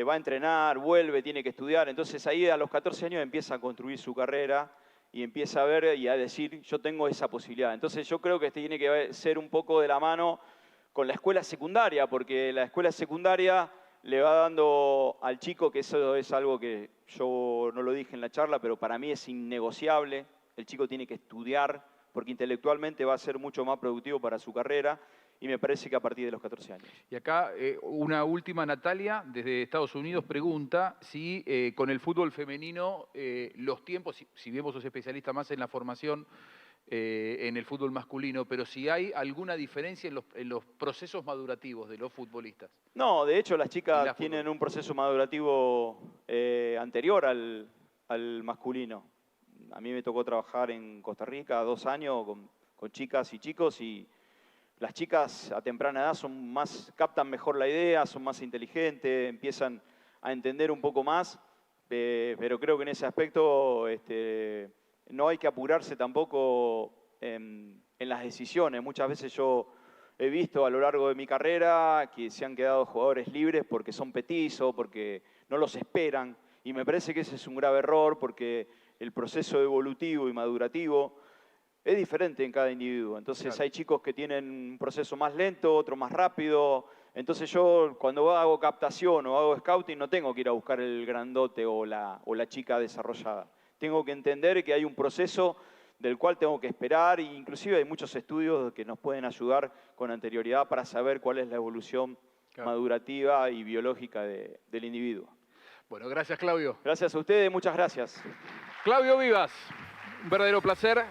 va a entrenar, vuelve, tiene que estudiar. Entonces ahí a los 14 años empieza a construir su carrera y empieza a ver y a decir, yo tengo esa posibilidad. Entonces yo creo que tiene que ser un poco de la mano con la escuela secundaria, porque la escuela secundaria le va dando al chico, que eso es algo que yo no lo dije en la charla, pero para mí es innegociable. El chico tiene que estudiar, porque intelectualmente va a ser mucho más productivo para su carrera, y me parece que a partir de los 14 años. Y acá una última, Natalia, desde Estados Unidos, pregunta si con el fútbol femenino los tiempos, si bien vos sos especialista más en la formación en el fútbol masculino, pero si hay alguna diferencia en los procesos madurativos de los futbolistas. No, de hecho las chicas tienen un proceso madurativo anterior al masculino. A mí me tocó trabajar en Costa Rica 2 años con chicas y chicos, y las chicas a temprana edad captan mejor la idea, son más inteligentes, empiezan a entender un poco más, pero creo que en ese aspecto no hay que apurarse tampoco en las decisiones. Muchas veces yo he visto a lo largo de mi carrera que se han quedado jugadores libres porque son petizos, porque no los esperan, y me parece que ese es un grave error, porque el proceso evolutivo y madurativo es diferente en cada individuo. Entonces claro, hay chicos que tienen un proceso más lento, otro más rápido. Entonces yo cuando hago captación o hago scouting no tengo que ir a buscar el grandote o la chica desarrollada. Tengo que entender que hay un proceso del cual tengo que esperar, e inclusive hay muchos estudios que nos pueden ayudar con anterioridad para saber cuál es la evolución madurativa y biológica del individuo. Bueno, gracias Claudio. Gracias a ustedes, muchas gracias. Claudio Vivas, un verdadero placer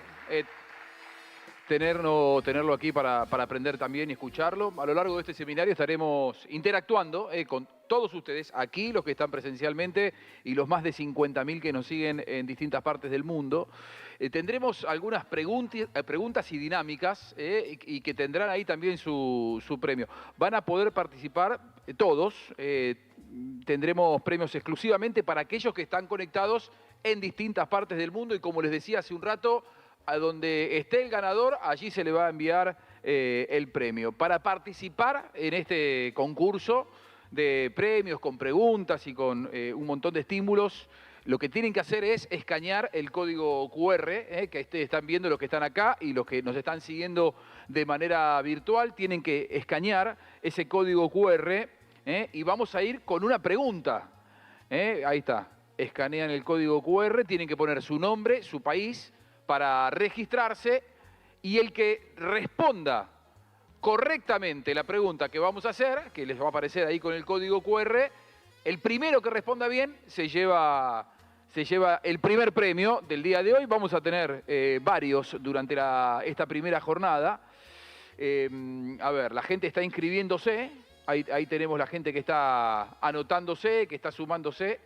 tenerlo aquí para aprender también y escucharlo. A lo largo de este seminario estaremos interactuando con todos ustedes, aquí los que están presencialmente y los más de 50.000 que nos siguen en distintas partes del mundo. Tendremos algunas preguntas y dinámicas y que tendrán ahí también su premio. Van a poder participar todos. Tendremos premios exclusivamente para aquellos que están conectados en distintas partes del mundo, y como les decía hace un rato, a donde esté el ganador, allí se le va a enviar el premio. Para participar en este concurso de premios, con preguntas y con un montón de estímulos, lo que tienen que hacer es escanear el código QR, que están viendo los que están acá y los que nos están siguiendo de manera virtual. Tienen que escanear ese código QR y vamos a ir con una pregunta. Ahí está, escanean el código QR, tienen que poner su nombre, su país, para registrarse, y el que responda correctamente la pregunta que vamos a hacer, que les va a aparecer ahí con el código QR, el primero que responda bien se lleva el primer premio del día de hoy. Vamos a tener varios durante esta primera jornada. A ver, la gente está inscribiéndose, ahí tenemos la gente que está anotándose, que está sumándose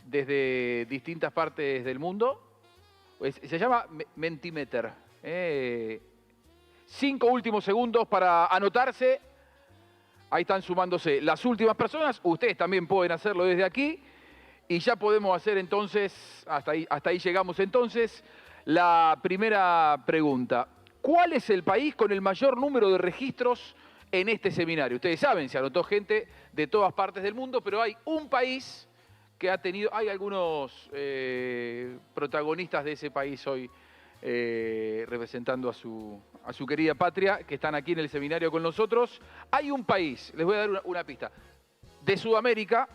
desde distintas partes del mundo. Se llama Mentimeter. 5 últimos segundos para anotarse. Ahí están sumándose las últimas personas. Ustedes también pueden hacerlo desde aquí. Y ya podemos hacer entonces, hasta ahí llegamos entonces, la primera pregunta. ¿Cuál es el país con el mayor número de registros en este seminario? Ustedes saben, se anotó gente de todas partes del mundo, pero hay un país que ha tenido... Hay algunos protagonistas de ese país hoy representando a su querida patria, que están aquí en el seminario con nosotros. Hay un país, les voy a dar una pista, de Sudamérica,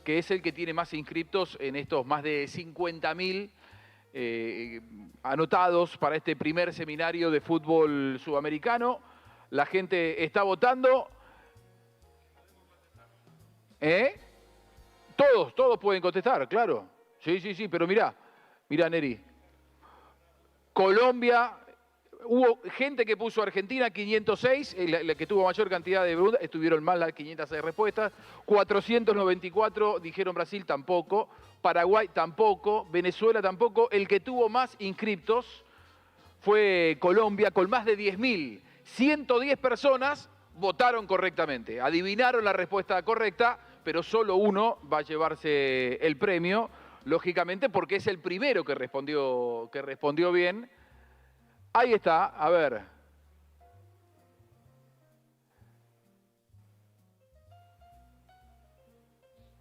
que es el que tiene más inscriptos en estos más de 50.000 anotados para este primer seminario de fútbol sudamericano. La gente está votando. Todos pueden contestar, claro. Sí, pero mirá, Neri. Colombia, hubo gente que puso Argentina 506, la que tuvo mayor cantidad de preguntas, estuvieron mal las 506 respuestas. 494 dijeron Brasil, tampoco. Paraguay, tampoco. Venezuela, tampoco. El que tuvo más inscriptos fue Colombia, con más de 10.000. 110 personas votaron correctamente, adivinaron la respuesta correcta, pero solo uno va a llevarse el premio, lógicamente, porque es el primero que respondió bien. Ahí está, a ver.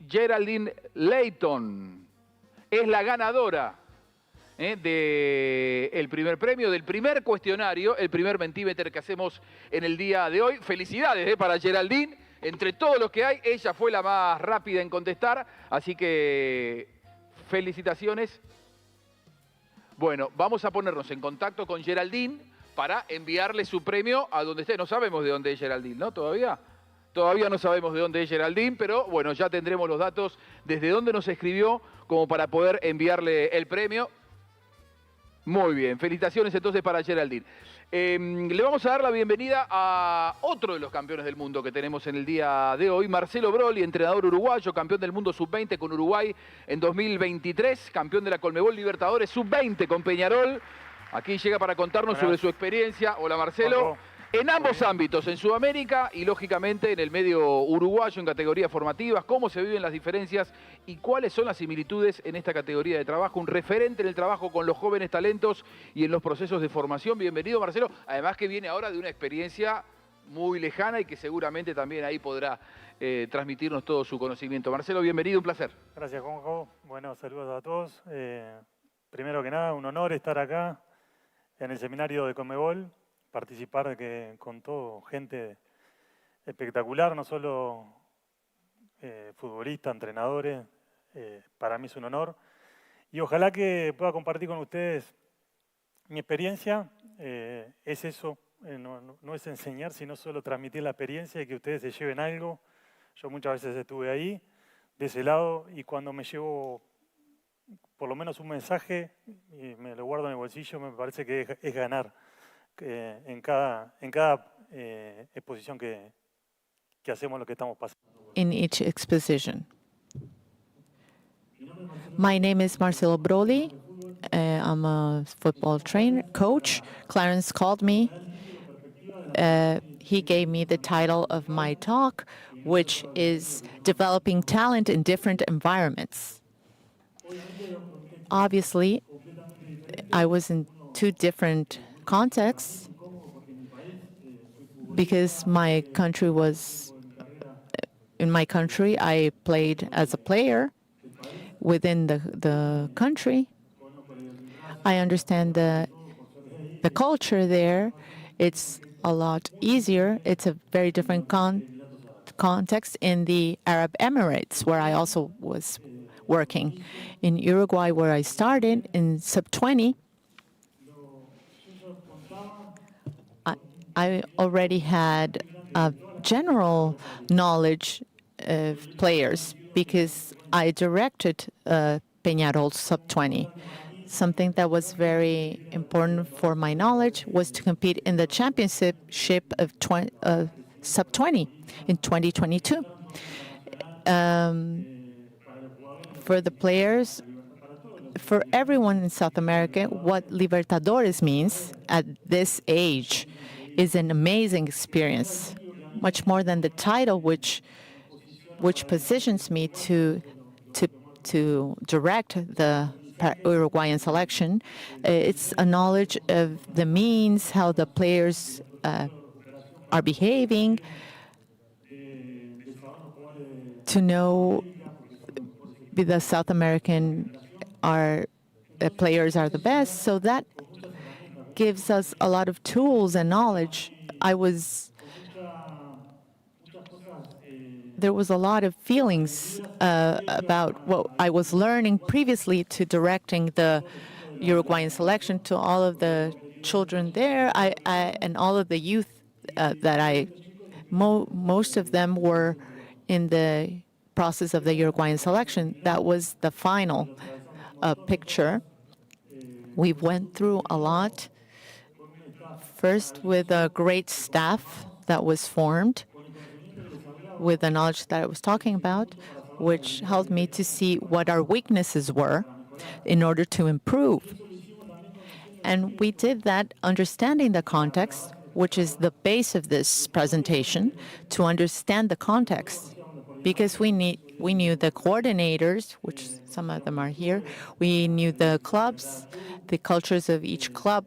Geraldine Layton es la ganadora del primer premio, del primer cuestionario, el primer Mentimeter que hacemos en el día de hoy. Felicidades para Geraldine. Entre todos los que hay, ella fue la más rápida en contestar, así que felicitaciones. Bueno, vamos a ponernos en contacto con Geraldine para enviarle su premio a donde esté. No sabemos de dónde es Geraldine, ¿no? Todavía no sabemos de dónde es Geraldine, pero bueno, ya tendremos los datos desde dónde nos escribió como para poder enviarle el premio. Muy bien, felicitaciones entonces para Geraldine. Le vamos a dar la bienvenida a otro de los campeones del mundo que tenemos en el día de hoy, Marcelo Broli, entrenador uruguayo, campeón del mundo sub-20 con Uruguay en 2023, campeón de la CONMEBOL Libertadores sub-20 con Peñarol. Aquí llega para contarnos sobre su experiencia. Hola Marcelo. En ambos ámbitos, en Sudamérica y lógicamente en el medio uruguayo, en categorías formativas, cómo se viven las diferencias y cuáles son las similitudes en esta categoría de trabajo. Un referente en el trabajo con los jóvenes talentos y en los procesos de formación. Bienvenido, Marcelo. Además que viene ahora de una experiencia muy lejana y que seguramente también ahí podrá transmitirnos todo su conocimiento. Marcelo, bienvenido, un placer. Gracias, Juanjo. Bueno, saludos a todos. Primero que nada, un honor estar acá en el seminario de CONMEBOL. Participar con todo, gente espectacular, no solo futbolistas, entrenadores, para mí es un honor. Y ojalá que pueda compartir con ustedes mi experiencia, es eso, no es enseñar, sino solo transmitir la experiencia y que ustedes se lleven algo. Yo muchas veces estuve ahí, de ese lado, y cuando me llevo por lo menos un mensaje y me lo guardo en el bolsillo, me parece que es ganar. En cada exposición que hacemos lo que estamos pasando. In each exposition. My name is Marcelo Broli. I'm a football trainer, coach. Clarence called me. He gave me the title of my talk, which is Developing Talent in Different Environments. Obviously, I was in two different contexts because my country was, in my country, I played as a player within the country. I understand the culture there. It's a lot easier. It's a very different context in the Arab Emirates, where I also was working. In Uruguay, where I started, in sub-20, I already had a general knowledge of players because I directed Peñarol sub-20. Something that was very important for my knowledge was to compete in the championship of sub-20 in 2022. For the players, for everyone in South America, what Libertadores means at this age is an amazing experience, much more than the title, which positions me to direct the Uruguayan selection. It's a knowledge of the means, how the players are behaving, to know the South American players are the best. So that gives us a lot of tools and knowledge. There was a lot of feelings about what I was learning previously to directing the Uruguayan selection, to all of the children there, and all of the youth most of them were in the process of the Uruguayan selection. That was the final picture. We went through a lot. First, with a great staff that was formed, with the knowledge that I was talking about, which helped me to see what our weaknesses were in order to improve. And we did that understanding the context, which is the base of this presentation, to understand the context. Because we knew the coordinators, which some of them are here, we knew the clubs, the cultures of each club,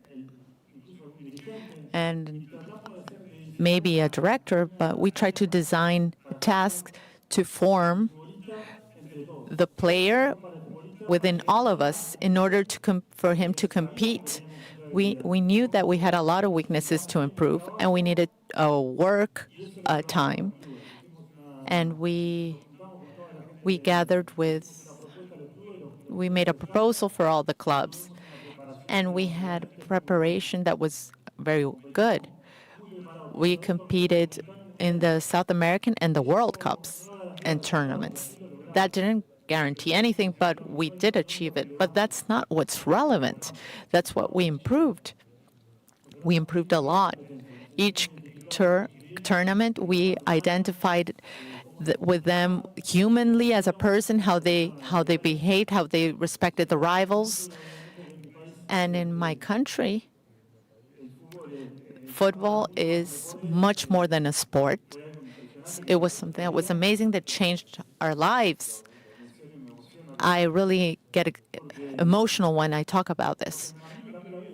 and maybe a director, but we tried to design tasks to form the player within all of us in order for him to compete. We knew that we had a lot of weaknesses to improve, and we needed work time. And we made a proposal for all the clubs, and we had preparation that was very good. We competed in the South American and the World Cups and tournaments. That didn't guarantee anything, but we did achieve it. But that's not what's relevant. That's what we improved. We improved a lot. Each tournament, we identified with them humanly as a person, how they behaved, how they respected the rivals. And in my country, football is much more than a sport. It was something that was amazing, that changed our lives. I really get emotional when I talk about this,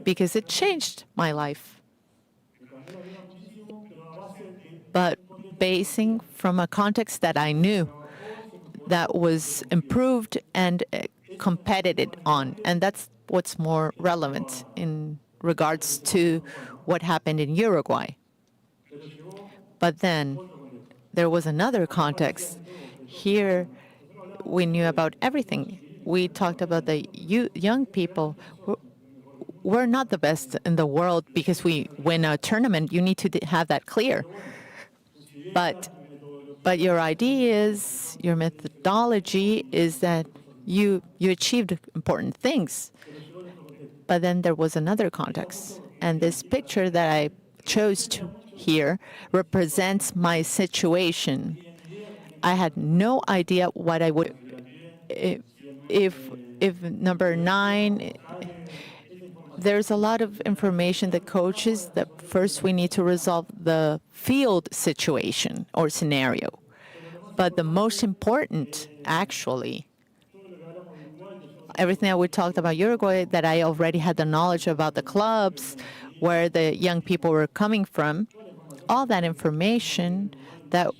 because it changed my life. But basing from a context that I knew, that was improved and competed on. And that's what's more relevant in regards to what happened in Uruguay. But then there was another context. Here, we knew about everything. We talked about the young people. We're not the best in the world because we win a tournament. You need to have that clear. But your ideas, your methodology is that you achieved important things. But then there was another context. And this picture that I chose to here represents my situation. I had no idea what I would, if number 9, there's a lot of information that coaches that first we need to resolve the field situation or scenario. But the most important, actually, everything that we talked about Uruguay, that I already had the knowledge about the clubs, where the young people were coming from, all that information that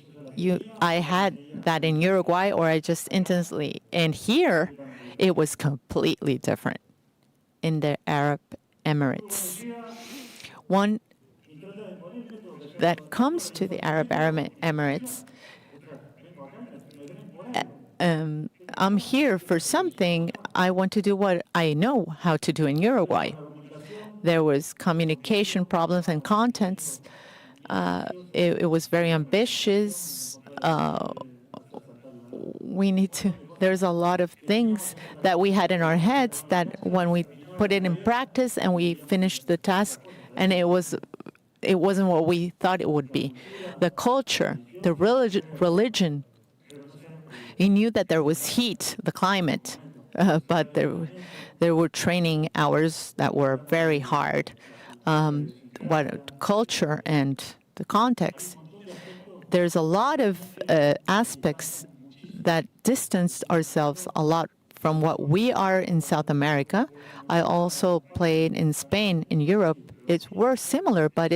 I had that in Uruguay, or I just instantly, and here it was completely different in the Arab Emirates. One that comes to the Arab Emirates, I'm here for something. I want to do what I know how to do in Uruguay. There was communication problems and contents. It was very ambitious. There's a lot of things that we had in our heads that when we put it in practice and we finished the task, and it wasn't what we thought it would be. The culture, the religion. He knew that there was heat, the climate, but there were training hours that were very hard. What culture and the context. There's a lot of aspects that distanced ourselves a lot from what we are in South America. I also played in Spain, in Europe. We're similar, but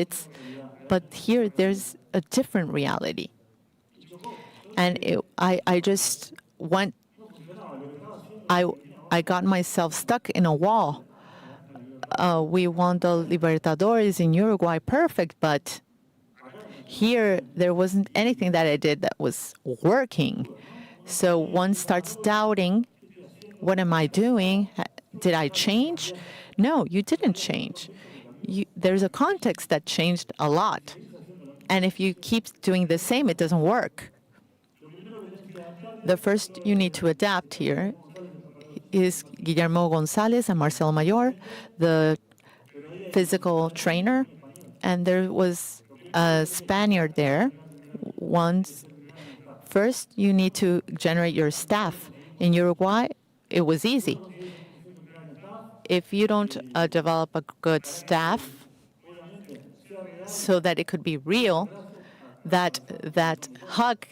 here there's a different reality. And I just went, I got myself stuck in a wall. We won the Libertadores in Uruguay, perfect, but here there wasn't anything that I did that was working. So one starts doubting, what am I doing? Did I change? No, you didn't change. There's a context that changed a lot. And if you keep doing the same, it doesn't work. The first you need to adapt here is Guillermo Gonzalez and Marcelo Mayor, the physical trainer. And there was a Spaniard there. First, you need to generate your staff. In Uruguay, it was easy. If you don't develop a good staff so that it could be real, that hug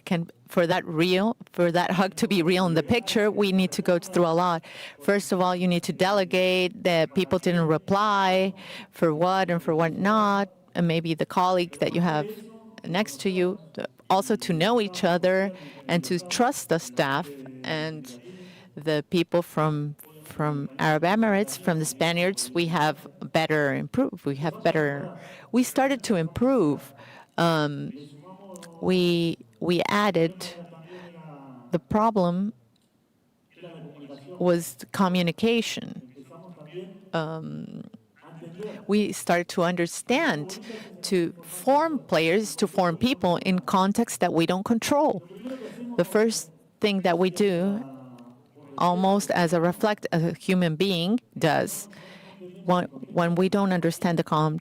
for that hug to be real in the picture, we need to go through a lot. First of all, you need to delegate that people didn't reply for what and for what not, and maybe the colleague that you have next to you, also to know each other and to trust the staff and the people from Arab Emirates, from the Spaniards. We started to improve. We added, the problem was communication. We started to understand, to form players, to form people in contexts that we don't control. The first thing that we do, almost as a human being does, when we don't understand the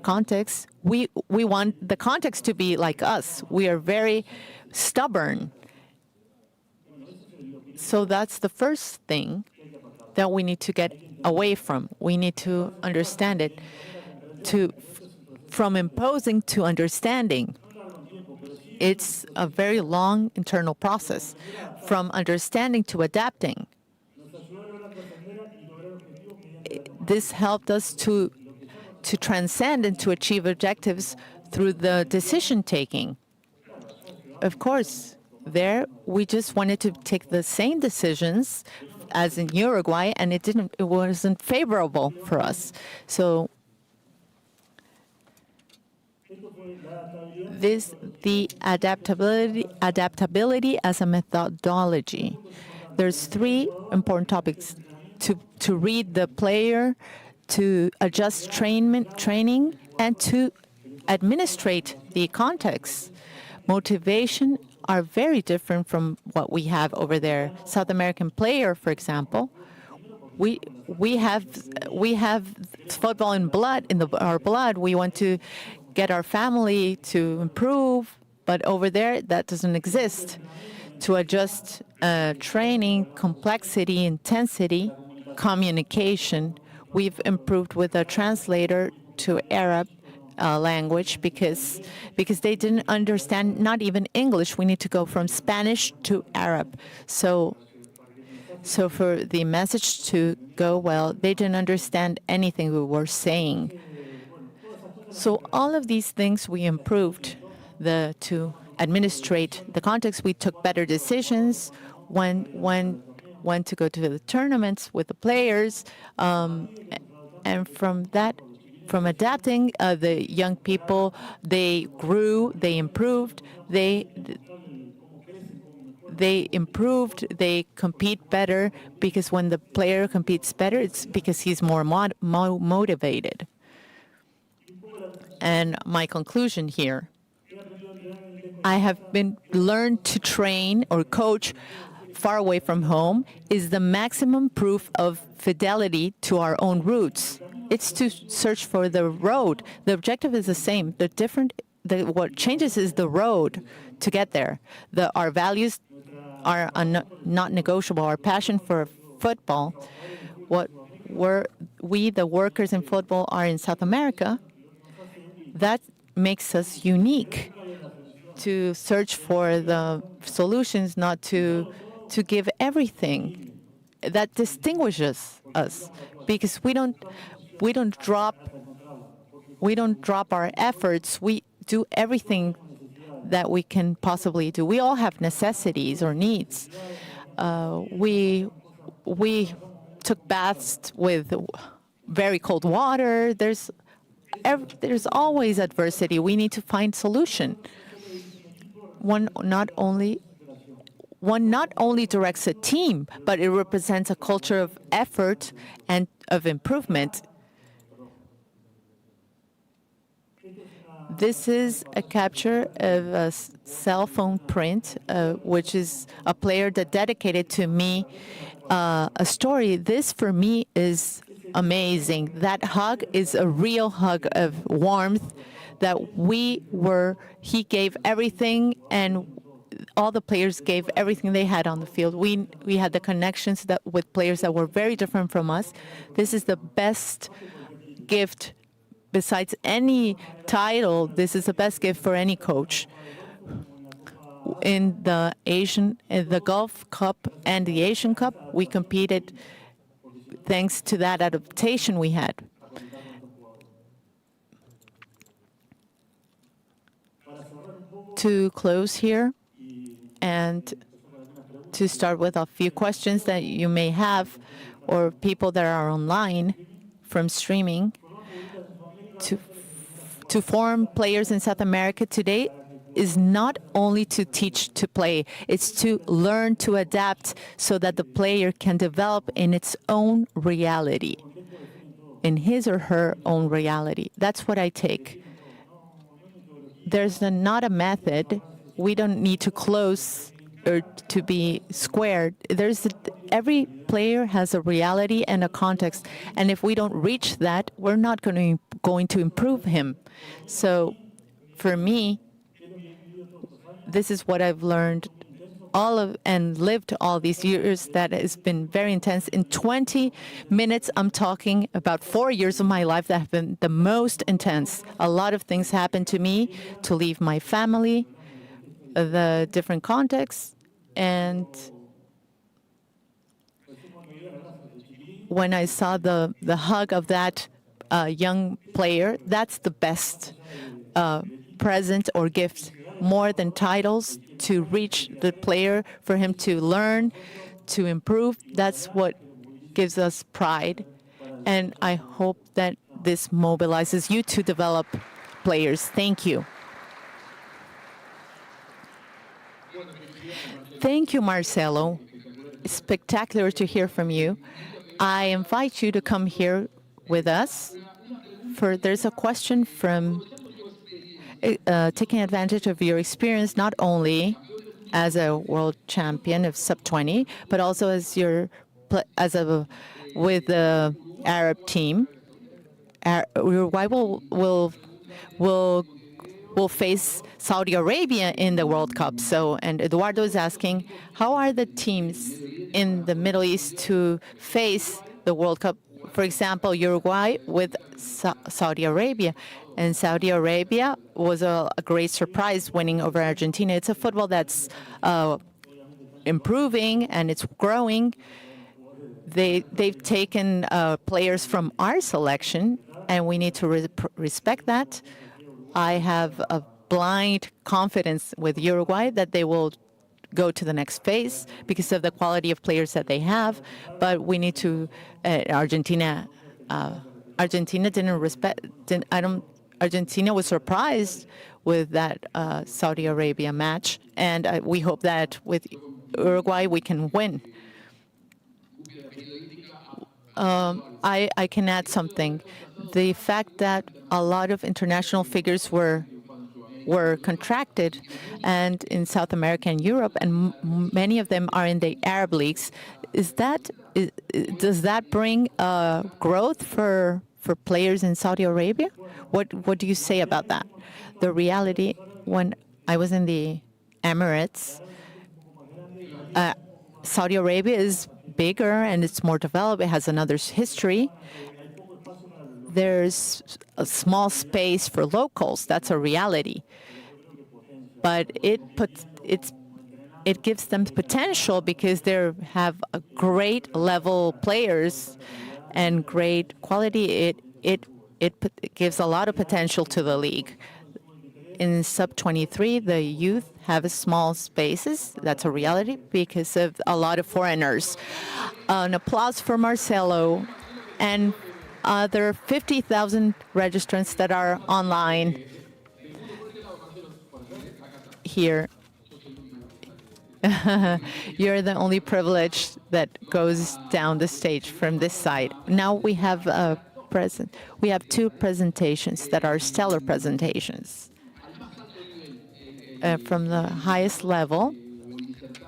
context, we want the context to be like us. We are very stubborn. So that's the first thing that we need to get away from. We need to understand it, from imposing to understanding. It's a very long internal process, from understanding to adapting. This helped us to transcend and to achieve objectives through the decision-taking. Of course, there we just wanted to take the same decisions as in Uruguay, and it wasn't favorable for us. So the adaptability as a methodology. There's three important topics: to read the player, to adjust training, and to administrate the context. Motivation are very different from what we have over there. South American player, for example, we have football in our blood. We want to get our family to improve, but over there that doesn't exist. To adjust training, complexity, intensity, communication. We've improved with a translator to Arab language because they didn't understand, not even English. We need to go from Spanish to Arab. So for the message to go well, they didn't understand anything we were saying. So all of these things we improved to administrate the context. We took better decisions when to go to the tournaments with the players, and from adapting, the young people, they grew, they improved, they compete better, because when the player competes better, it's because he's more motivated. And my conclusion here, I have learned to train or coach far away from home is the maximum proof of fidelity to our own roots. It's to search for the road. The objective is the same. What changes is the road to get there. Our values are not negotiable. Our passion for football, we, the workers in football, are in South America, that makes us unique. To search for the solutions, not to give everything. that distinguishes us, because we don't drop our efforts. We do everything that we can possibly do. We all have necessities or needs. We took baths with very cold water. There's always adversity. We need to find solution. One not only directs a team, but it represents a culture of effort and of improvement. This is a capture of a cell phone print, which is a player that dedicated to me a story. This, for me, is amazing. That hug is a real hug of warmth, that he gave everything, and all the players gave everything they had on the field. We had the connections with players that were very different from us. This is the best gift. Besides any title, this is the best gift for any coach. In the Gulf Cup and the Asian Cup, we competed thanks to that adaptation we had. To close here and to start with a few questions that you may have, or people that are online from streaming, to form players in South America today is not only to teach to play, it's to learn to adapt so that the player can develop in its own reality, in his or her own reality. That's what I take. There's not a method. We don't need to close or to be squared. Every player has a reality and a context, and if we don't reach that, we're not going to improve him. So for me, this is what I've learned and lived all these years. That has been very intense. In 20 minutes, I'm talking about 4 years of my life that have been the most intense. A lot of things happened to me, to leave my family, the different contexts, and when I saw the hug of that young player, that's the best present or gift, more than titles, to reach the player, for him to learn, to improve. That's what gives us pride. And I hope that this mobilizes you to develop players. Thank you. Thank you, Marcelo. It's spectacular to hear from you. I invite you to come here with us. There's a question from taking advantage of your experience, not only as a world champion of sub-20, but also with the Arab team. Uruguay will face Saudi Arabia in the World Cup. And Eduardo is asking, how are the teams in the Middle East to face the World Cup? For example, Uruguay with Saudi Arabia. And Saudi Arabia was a great surprise, winning over Argentina. It's a football that's improving and it's growing. They've taken players from our selection, and we need to respect that. I have a blind confidence with Uruguay that they will go to the next phase because of the quality of players that they have. But we need to Argentina didn't respect. Argentina was surprised with that Saudi Arabia match, and we hope that with Uruguay we can win. I can add something. The fact that a lot of international figures were contracted, and in South America and Europe, and many of them are in the Arab leagues. Does that bring growth for players in Saudi Arabia? What do you say about that? The reality, when I was in the Emirates, Saudi Arabia is bigger and it's more developed. It has another history. There's a small space for locals. That's a reality. But it gives them potential because they have a great level players and great quality. It gives a lot of potential to the league. In sub-23, the youth have small spaces. That's a reality because of a lot of foreigners. An applause for Marcelo and other 50,000 registrants that are online here. You're the only privilege that goes down the stage from this side. Now we have we have two presentations that are stellar presentations. From the highest level,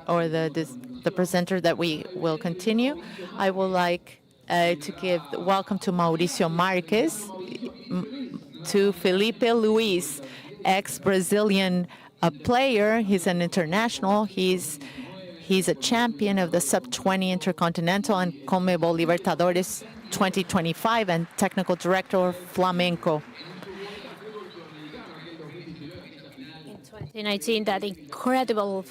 or the presenter that we will continue, I would like to give welcome to Mauricio Marques, to Filipe Luis, ex-Brazilian player. He's an international. He's a champion of the sub-20 Intercontinental and CONMEBOL Libertadores 2025 and technical director of Flamengo. In 2019, that incredible,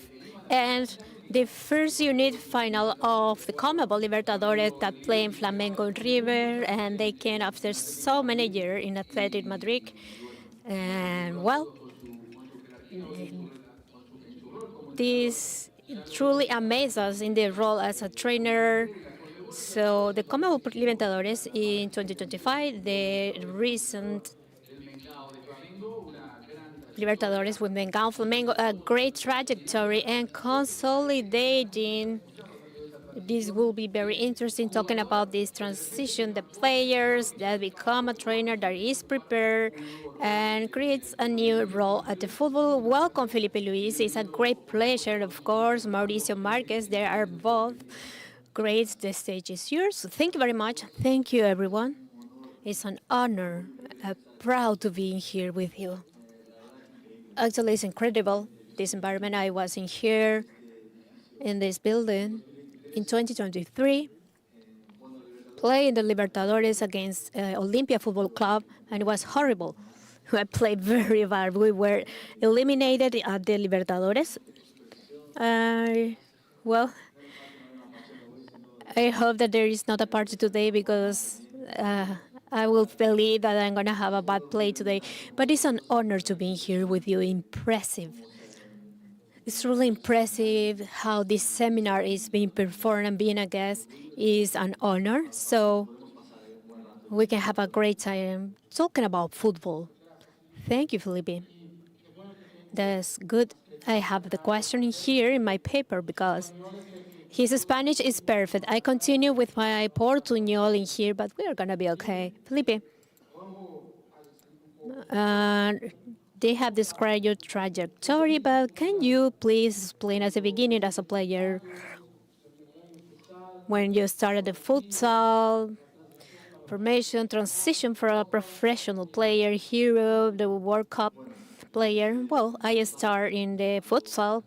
and the first unit final of the CONMEBOL Libertadores that played in Flamengo River, and they came after so many years in Athletic Madrid. And well, this truly amazed us in the role as a trainer. So the CONMEBOL Libertadores in 2025, the recent Libertadores with Flamengo, a great trajectory and consolidating. This will be very interesting, talking about this transition, the players that become a trainer that is prepared and creates a new role at the football. Welcome, Filipe Luis. It's a great pleasure, of course. Mauricio Marques, they are both great. The stage is yours. Thank you very much. Thank you, everyone. It's an honor. I'm proud to be here with you. Actually, it's incredible, this environment. I was in here, in this building, in 2023, playing the Libertadores against Olympia Football Club, and it was horrible. I played very bad. We were eliminated at the Libertadores. Well, I hope that there is not a party today because I will believe that I'm going to have a bad play today. But it's an honor to be here with you. Impressive. It's really impressive how this seminar is being performed, and being a guest is an honor. So we can have a great time talking about football. Thank you, Felipe. That's good. I have the question here in my paper because his Spanish is perfect. I continue with my Portuñol in here, but we are going to be okay. Felipe, they have described your trajectory, but can you please explain at the beginning as a player, when you started the futsal, formation, transition for a professional player, hero, the World Cup player? Well, I started in the futsal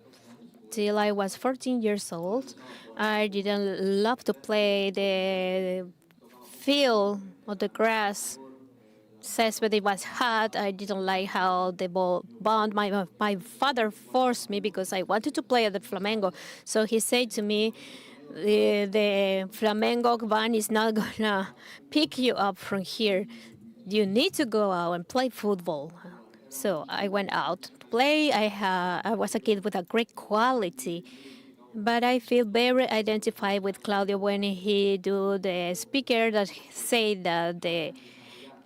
till I was 14 years old. I didn't love to play the field or the grass. Says when it was hot, I didn't like how the ball bounced. My father forced me because I wanted to play at the Flamengo. So he said to me, the Flamengo van is not gonna pick you up from here. You need to go out and play football. So I went out to play. I was a kid with a great quality, but I feel very identified with Claudio when he do the speaker that say that the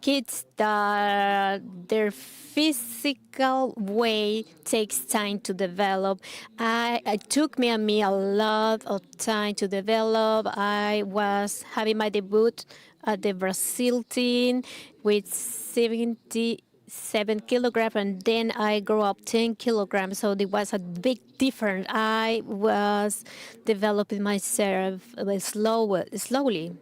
kids that their physical way takes time to develop. It took me a lot of time to develop. I was having my debut at the Brazil team with 77 kilograms, and then I grew up 10 kilograms, so there was a big difference. I was developing myself slowly.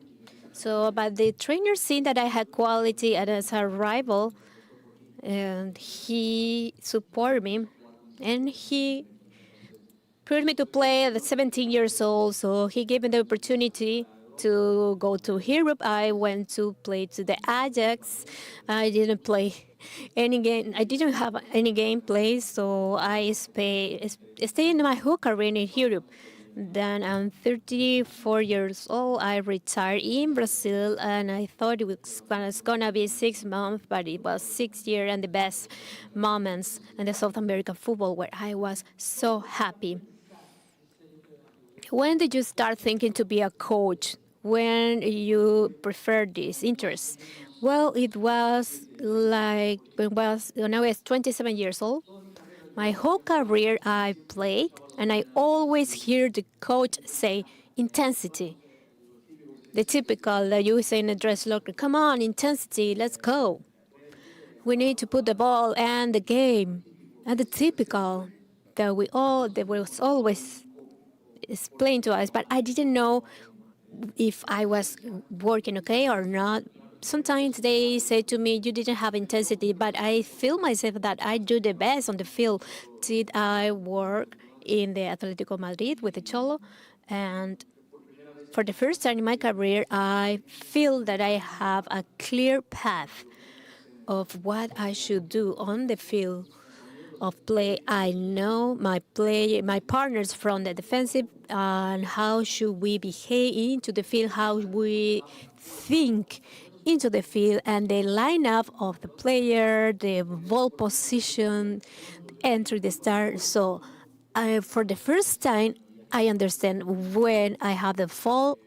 So, but the trainer seen that I had quality as a rival, and he supported me, and he put me to play at 17 years old. So he gave me the opportunity to go to Europe. I went to play to the Ajax. I didn't play any game. I didn't have any game play, so I stayed in my whole career in Europe. Then I'm 34 years old. I retired in Brazil, and I thought it was gonna be 6 months, but it was 6 years and the best moments in the South American football where I was so happy. When did you start thinking to be a coach? When you prefer this interest? Well, it was like when I was 27 years old. My whole career I played, and I always hear the coach say, intensity. The typical that you say in a dress locker, come on, intensity, let's go. We need to put the ball and the game. And the typical that was always explained to us, but I didn't know if I was working okay or not. Sometimes they say to me, you didn't have intensity, but I feel myself that I do the best on the field. Did I work in the Atletico Madrid with the Cholo? And for the first time in my career, I feel that I have a clear path of what I should do on the field of play. I know my partners from the defensive, and how should we behave into the field, how we think into the field, and the lineup of the player, the ball position, entry, the start. So for the first time, I understand when I have the fault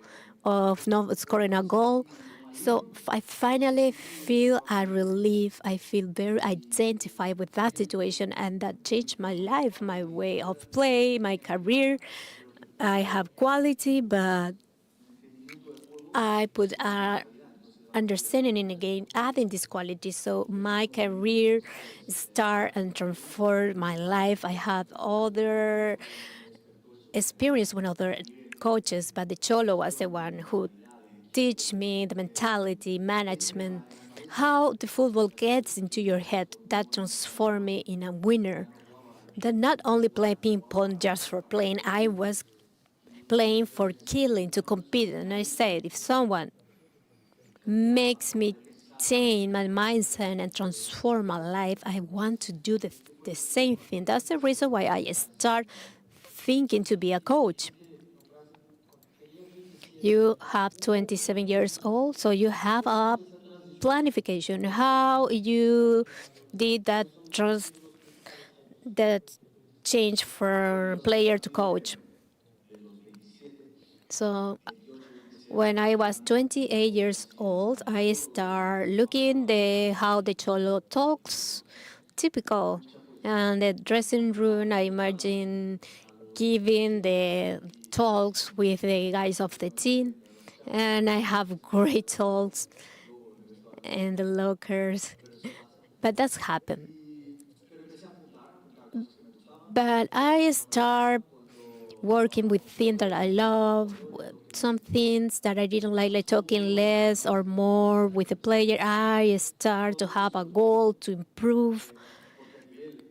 of not scoring a goal. So I finally feel a relief. I feel very identified with that situation, and that changed my life, my way of play, my career. I have quality, but I put understanding in the game, adding this quality. So my career start and transform my life. I have other experience with other coaches, but the Cholo was the one who teach me the mentality, management, how the football gets into your head. That transformed me in a winner. That not only play ping pong just for playing, I was playing for killing, to compete. And I said, if someone makes me change my mindset and transform my life, I want to do the same thing. That's the reason why I start thinking to be a coach. You have 27 years old, so you have a planification. How you did that change from player to coach? So when I was 28 years old, I start looking how the Cholo talks, typical. And the dressing room, I imagine giving the talks with the guys of the team. And I have great talks in the lockers. But that's happened. But I start working with things that I love, some things that I didn't like talking less or more with the player. I start to have a goal to improve,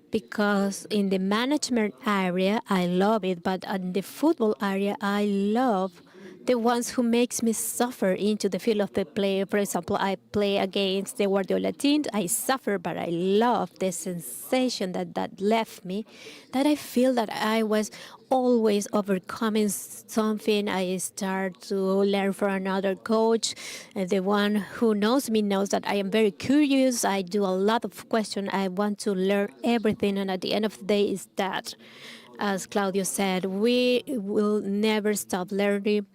because in the management area, I love it, but in the football area, I love the ones who makes me suffer into the field of the player. For example, I play against the Guardiola team. I suffer, but I love the sensation that left me, that I feel that I was always overcoming something. I start to learn from another coach. The one who knows me knows that I am very curious. I do a lot of questions. I want to learn everything, and at the end of the day is that, as Claudio said, we will never stop learning.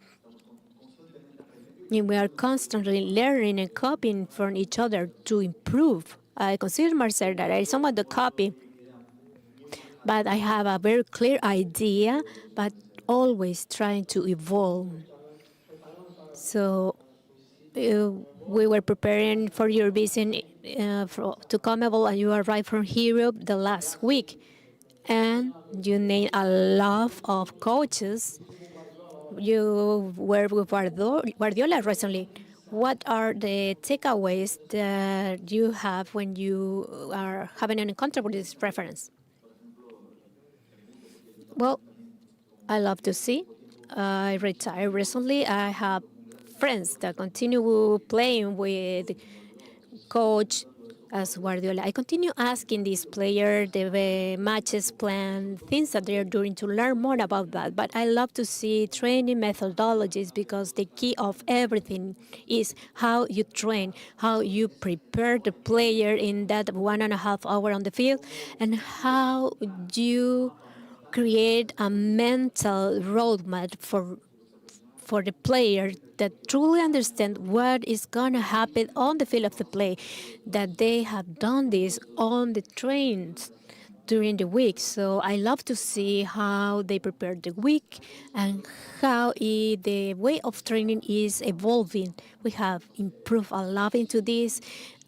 And we are constantly learning and copying from each other to improve. I consider myself that I somewhat the copy, but I have a very clear idea, but always trying to evolve. So we were preparing for your visit to CONMEBOL, and you arrived from Europe the last week. And you named a lot of coaches. You were with Guardiola recently. What are the takeaways that you have when you are having an encounter with this reference? Well, I love to see. I retired recently. I have friends that continue playing with coach as Guardiola. I continue asking this player the matches plan, things that they're doing to learn more about that. But I love to see training methodologies because the key of everything is how you train, how you prepare the player in that 1.5 hours on the field, and how you create a mental roadmap for the player that truly understand what is going to happen on the field of the play, that they have done this on the trains during the week. So I love to see how they prepare the week and how the way of training is evolving. We have improved a lot into this.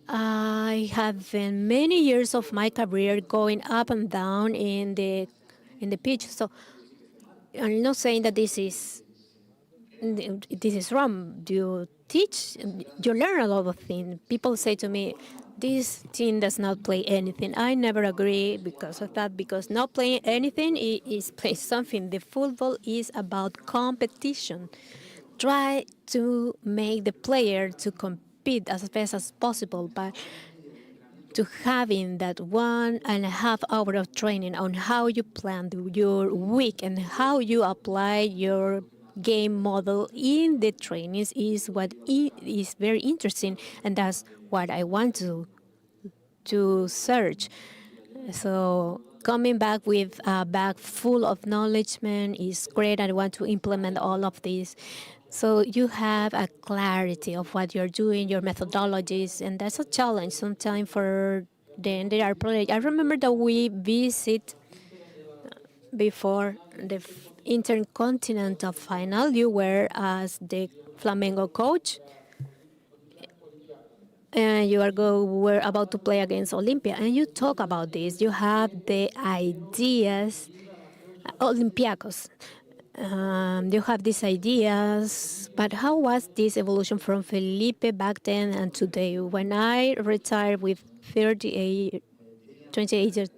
I have been many years of my career going up and down in the pitch. So I'm not saying that this is wrong. You teach, you learn a lot of things. People say to me, this team does not play anything. I never agree because of that, because not playing anything is play something. The football is about competition. Try to make the player to compete as best as possible, but to having that 1.5 hour of training on how you plan your week and how you apply your game model in the trainings is what is very interesting, and that's what I want to search. So coming back with a bag full of knowledgement is great. I want to implement all of this. So you have a clarity of what you're doing, your methodologies, and that's a challenge sometimes for the NDR project. I remember that we visit before the Intercontinental final. You were as the Flamengo coach, and were about to play against Olympia, and you talk about this. You have the ideas, Olympiacos. You have these ideas, but how was this evolution from Felipe back then and today? When I retired with 28 years,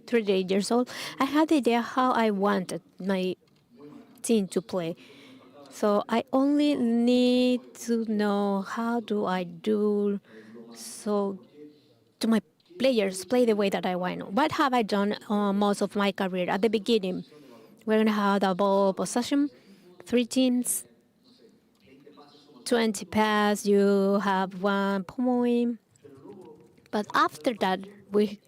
38 years old, I had the idea how I wanted my team to play. So I only need to know how do I do so to my players play the way that I want. What have I done most of my career? At the beginning, we're going to have the ball possession, 3 teams, 20 pass, you have 1 point. But after that, we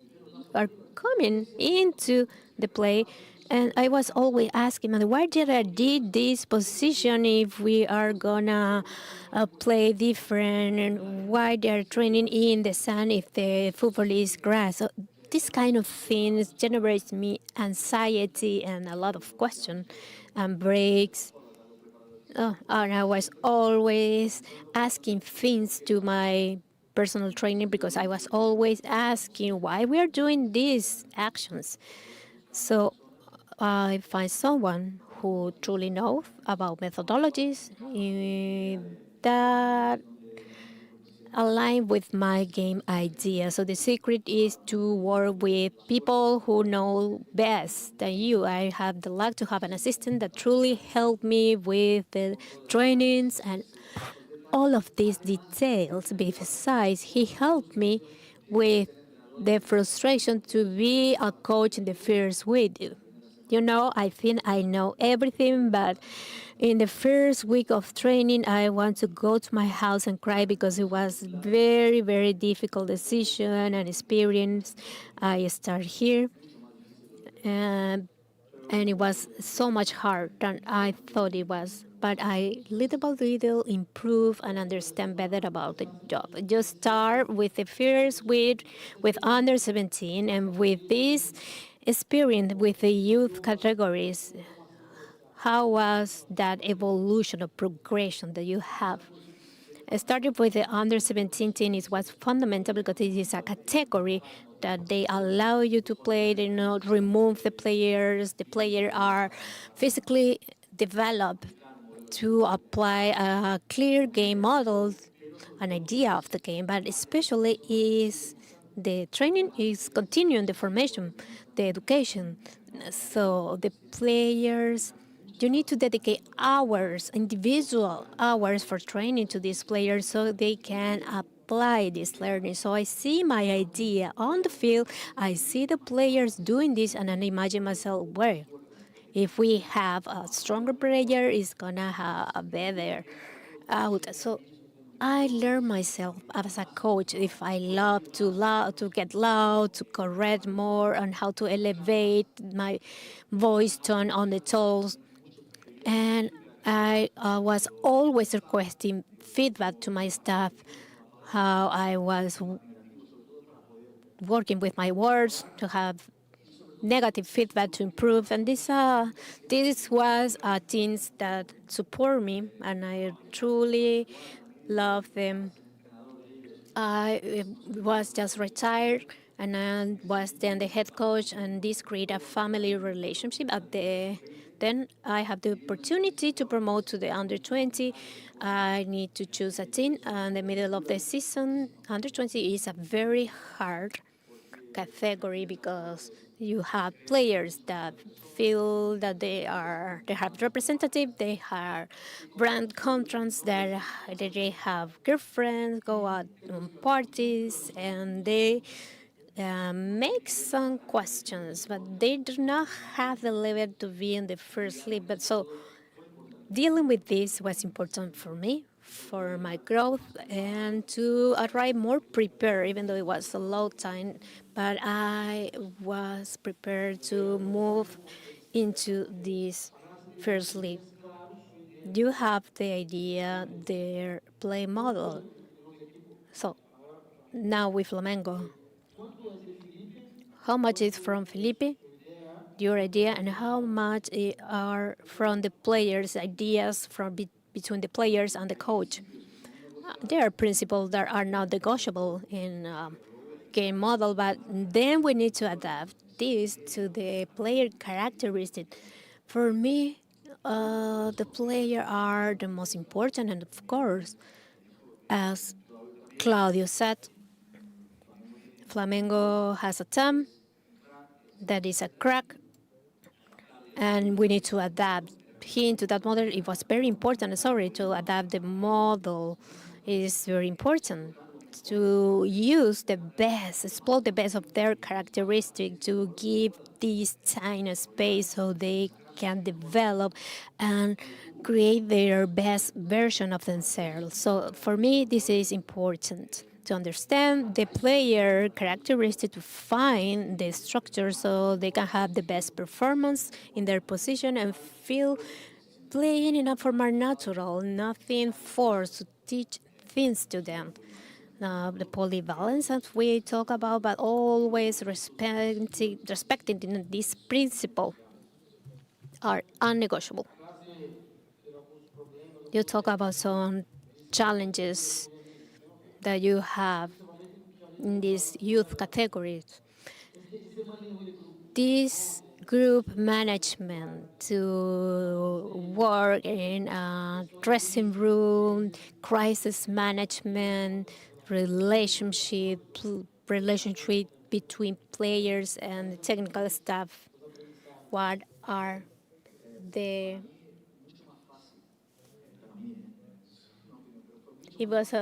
are coming into the play, and I was always asking, why did I did this position if we are gonna play different, and why they are training in the sun if the football is grass? So this kind of things generates me anxiety and a lot of questions and breaks. And I was always asking things to my personal trainer because I was always asking why we are doing these actions. So I find someone who truly knows about methodologies that align with my game idea. So the secret is to work with people who know best than you. I have the luck to have an assistant that truly helped me with the trainings and all of these details. Besides, he helped me with the frustration to be a coach in the first week. I think I know everything, but in the first week of training, I want to go to my house and cry because it was very, very difficult decision and experience. I start here, and it was so much harder than I thought it was. But I little by little improve and understand better about the job. Just start with the first week with under 17, and with this experience with the youth categories, how was that evolution or progression that you have? Starting with the under 17 team is what's fundamental because it is a category that they allow you to play. They not remove the players. The players are physically developed to apply a clear game model, an idea of the game, but especially is the training is continuing the formation, the education. So the players you need to dedicate hours, individual hours for training to these players so they can apply this learning. So I see my idea on the field, I see the players doing this, and I imagine myself, well, if we have a stronger player, it's gonna have a better out. So I learn myself as a coach if I love to get loud, to correct more, on how to elevate my voice tone on the toes. And I was always requesting feedback to my staff, how I was working with my words to have negative feedback to improve. And this was teams that support me, and I truly love them. I was just retired, and I was then the head coach, and this created a family relationship. Then I have the opportunity to promote to the under 20. I need to choose a team in the middle of the season. Under 20 is a very hard category because you have players that feel that they have representative, they have brand contracts, that they have girlfriends, go out on parties, and they make some questions, but they do not have the level to be in the first league. But so dealing with this was important for me, for my growth, and to arrive more prepared, even though it was a low time. But I was prepared to move into this first league. You have the idea, their play model. So now with Flamengo, how much is from Filipe, your idea, and how much are from the players' ideas from between the players and the coach? There are principles that are not negotiable in game model, but then we need to adapt this to the player characteristic. For me, the player are the most important, and of course, as Claudio said, Flamengo has a team that is a crack, and we need to adapt him to that model. It was very important, sorry, to adapt the model is very important, to use the best, explore the best of their characteristic, to give this tiny space so they can develop and create their best version of themselves. So for me, this is important to understand the player characteristic, to find the structure so they can have the best performance in their position and feel playing in a form more natural, nothing forced to teach things to them. The polyvalence that we talk about, but always respecting this principle are unnegotiable. You talk about some challenges that you have in these youth categories. This group management, to work in a dressing room, crisis management, relationship between players and the technical staff. What are the... It was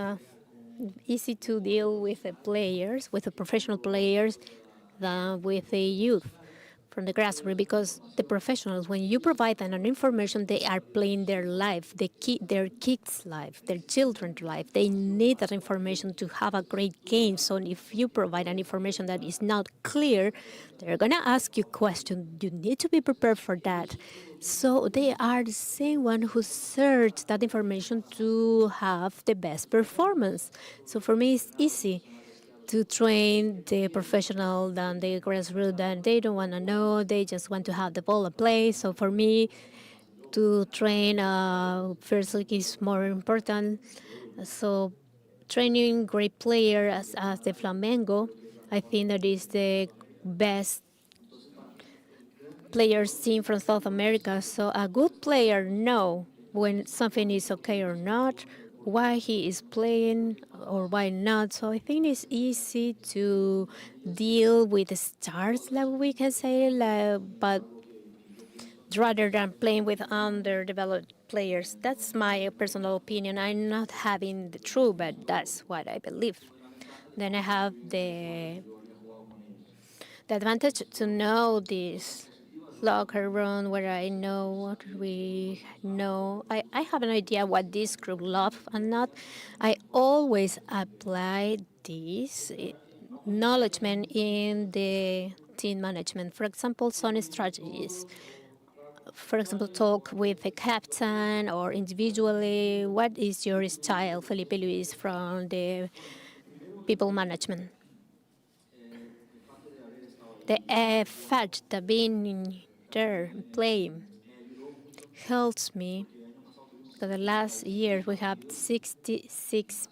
easy to deal with the players, with the professional players, than with the youth from the grassroots, because the professionals, when you provide them an information, they are playing their life, their kids' life, their children's life. They need that information to have a great game. So if you provide an information that is not clear, they're going to ask you questions. You need to be prepared for that. So they are the same one who search that information to have the best performance. So for me, it's easy to train the professional than the grassroots, that they don't want to know, they just want to have the ball and play. So for me, to train first league is more important. So training great players as the Flamengo, I think that is the best players team from South America. So a good player knows when something is okay or not, why he is playing or why not. So I think it's easy to deal with the stars, like we can say, but rather than playing with underdeveloped players. That's my personal opinion. I'm not having the truth, but that's what I believe. Then I have the advantage to know this locker room where I know what we know. I have an idea what this group love and not. I always apply this knowledgement in the team management. For example, some strategies. For example, talk with the captain or individually. What is your style, Filipe Luis, from the people management? The fact that being there playing helps me. So the last year we have 66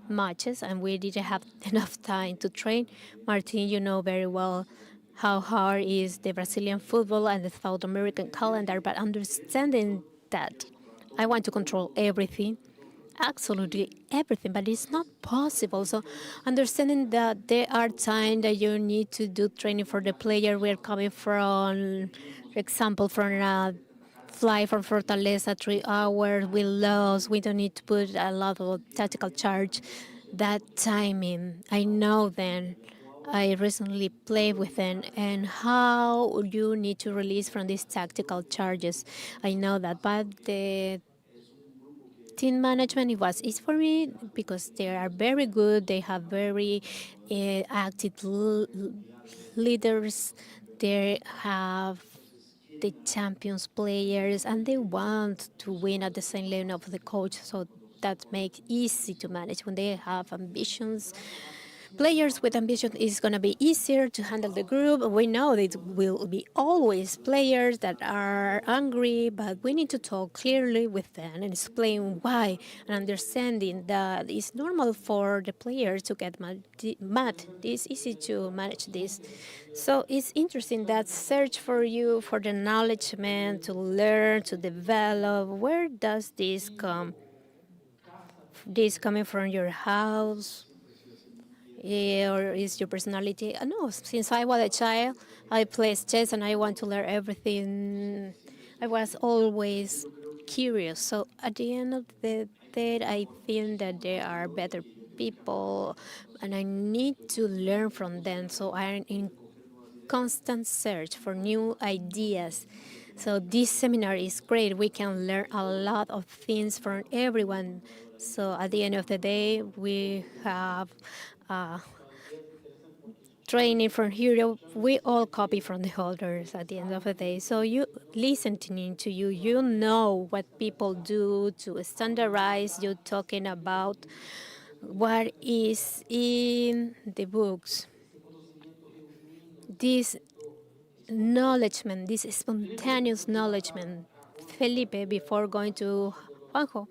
matches and we didn't have enough time to train. Martin, you know very well how hard is the Brazilian football and the South American calendar, but understanding that I want to control everything, absolutely everything, but it's not possible. So understanding that there are times that you need to do training for the player. We're coming from, for example, from a fly from Fortaleza 3 hours, we lost, we don't need to put a lot of tactical charge. That timing, I know then. I recently played with them and how you need to release from these tactical charges. I know that, but the team management, it was easy for me because they are very good. They have very active leaders. They have the champions players, and they want to win at the same level of the coach. So that makes easy to manage when they have ambitions. Players with ambition is going to be easier to handle the group. We know that it will be always players that are angry, but we need to talk clearly with them and explain why, and understanding that it's normal for the players to get mad. It's easy to manage this. So it's interesting that search for you for the acknowledgement, to learn, to develop. Where does this come? This coming from your house? Or is your personality? No, since I was a child, I played chess and I want to learn everything. I was always curious. So at the end of the day, I think that there are better people and I need to learn from them. So I'm in constant search for new ideas. So this seminar is great. We can learn a lot of things from everyone. So at the end of the day, we have training from here. We all copy from the holders at the end of the day. So you listening to you, you know what people do to standardize. You talking about what is in the books. This acknowledgement, this spontaneous acknowledgement, Felipe, before going to Juanjo.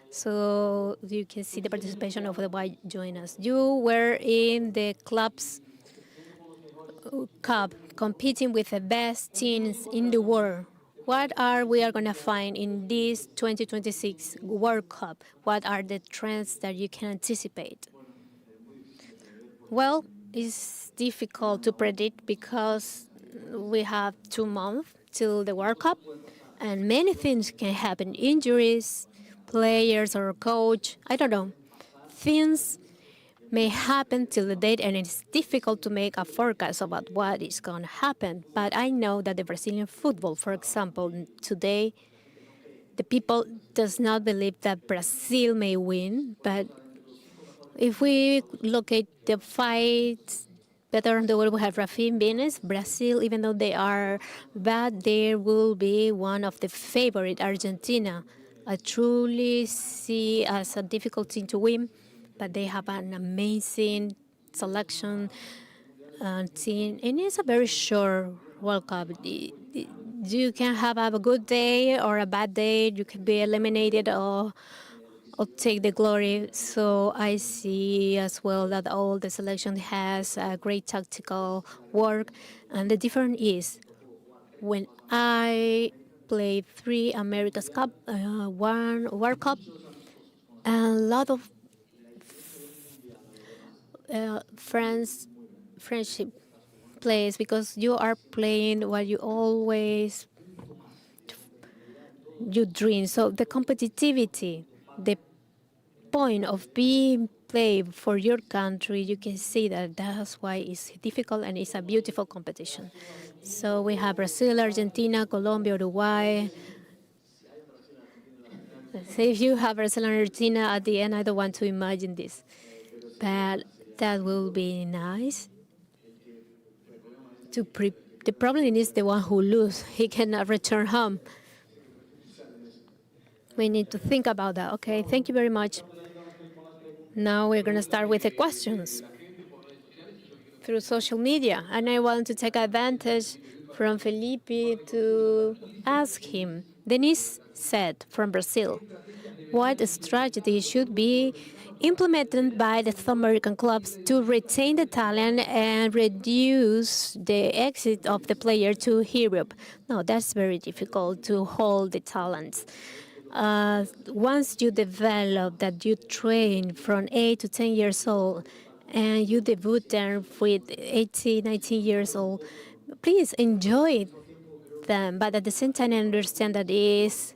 So you can see the participation of the white join us. You were in the club's Cup, competing with the best teams in the world. What are we are going to find in this 2026 World Cup? What are the trends that you can anticipate? Well, it's difficult to predict because we have 2 months till the World Cup, and many things can happen. Injuries, players or coach, I don't know. Things may happen till the date, and it's difficult to make a forecast about what is going to happen. But I know that the Brazilian football, for example, today, the people does not believe that Brazil may win. But if we look at the fights better in the world, we have Rafinha, Venus, Brazil. Even though they are bad, there will be one of the favorite, Argentina. I truly see as a difficult team to win, but they have an amazing selection team, and it's a very short World Cup. You can have a good day or a bad day. You can be eliminated or take the glory. So I see as well that all the selection has a great tactical work, and the difference is when I played 3 America's Cup, 1 World Cup, a lot of friendship plays because you are playing what you always you dream. So the competitivity, the point of being played for your country, you can see that that's why it's difficult and it's a beautiful competition. So we have Brazil, Argentina, Colombia, Uruguay. So if you have Brazil and Argentina at the end, I don't want to imagine this. But that will be nice. The problem is the one who loses. He cannot return home. We need to think about that. Okay, thank you very much. Now we're going to start with the questions through social media. And I want to take advantage from Filipe to ask him. Denise said from Brazil, what strategy should be implemented by the South American clubs to retain the talent and reduce the exit of the player to Europe? No, that's very difficult to hold the talents. Once you develop that, you train from 8 to 10 years old, and you debut them with 18, 19 years old, please enjoy them. But at the same time, I understand that it is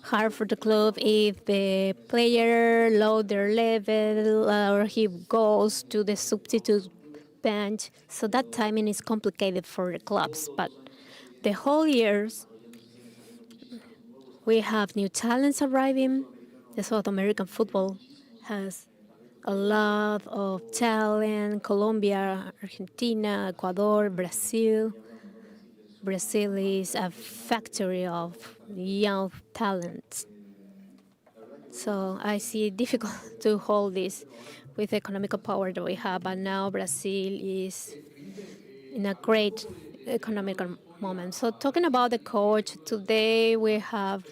hard for the club if the player low their level or he goes to the substitute bench. So that timing is complicated for the clubs. But the whole years, we have new talents arriving. The South American football has a lot of talent. Colombia, Argentina, Ecuador, Brazil. Brazil is a factory of young talents. So I see it difficult to hold this with the economical power that we have. But now Brazil is in a great economical moment. So talking about the coach, today we have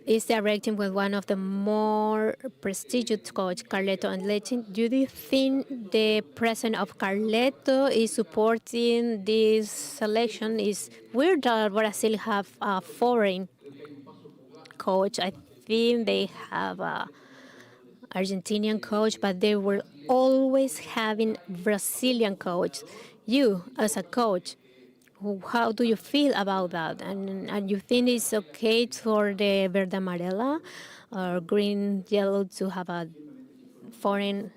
is directing with one of the more prestigious coach, Carleto Ancelotti. Do you think the presence of Carleto is supporting this selection? Is weird that Brazil have a foreign coach. I think they have a Argentinian coach, but they were always having Brazilian coach. You, as a coach, how do you feel about that? And you think it's okay for the verde amarela or green yellow to have a foreign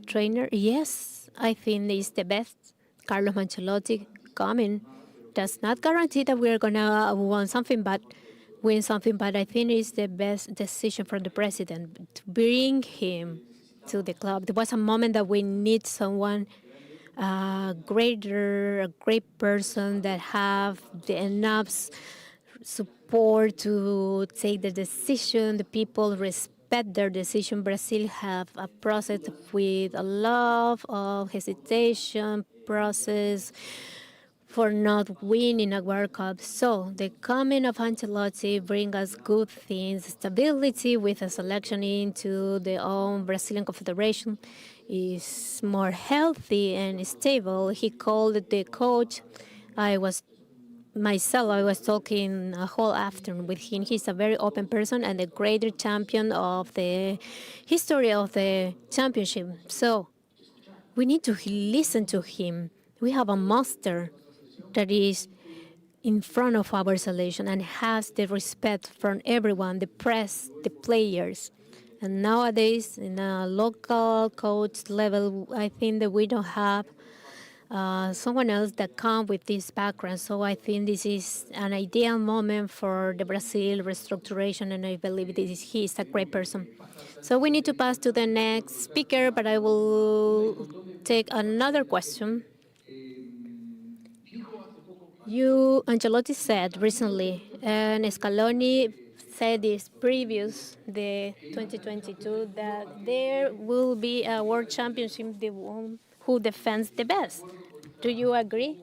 trainer? Yes, I think it's the best. Carlos Ancelotti coming does not guarantee that we're gonna win something, but I think it's the best decision from the president to bring him to the club. There was a moment that we need someone a great person that have the enough support to take the decision. The people respect their decision. Brazil have a process with a lot of hesitation process for not winning a World Cup. So the coming of Ancelotti bring us good things, stability with a selection into the own Brazilian Confederation is more healthy and stable. He called the coach. I was talking a whole afternoon with him. He's a very open person and a greater champion of the history of the championship. So we need to listen to him. We have a master that is in front of our selection and has the respect from everyone, the press, the players. And nowadays, in a local coach level, I think that we don't have someone else that comes with this background. So I think this is an ideal moment for the Brazil restructuration, and I believe he is a great person. So we need to pass to the next speaker, but I will take another question. Ancelotti said recently, and Scaloni said this the 2022, that there will be a world championship, the one who defends the best. Do you agree?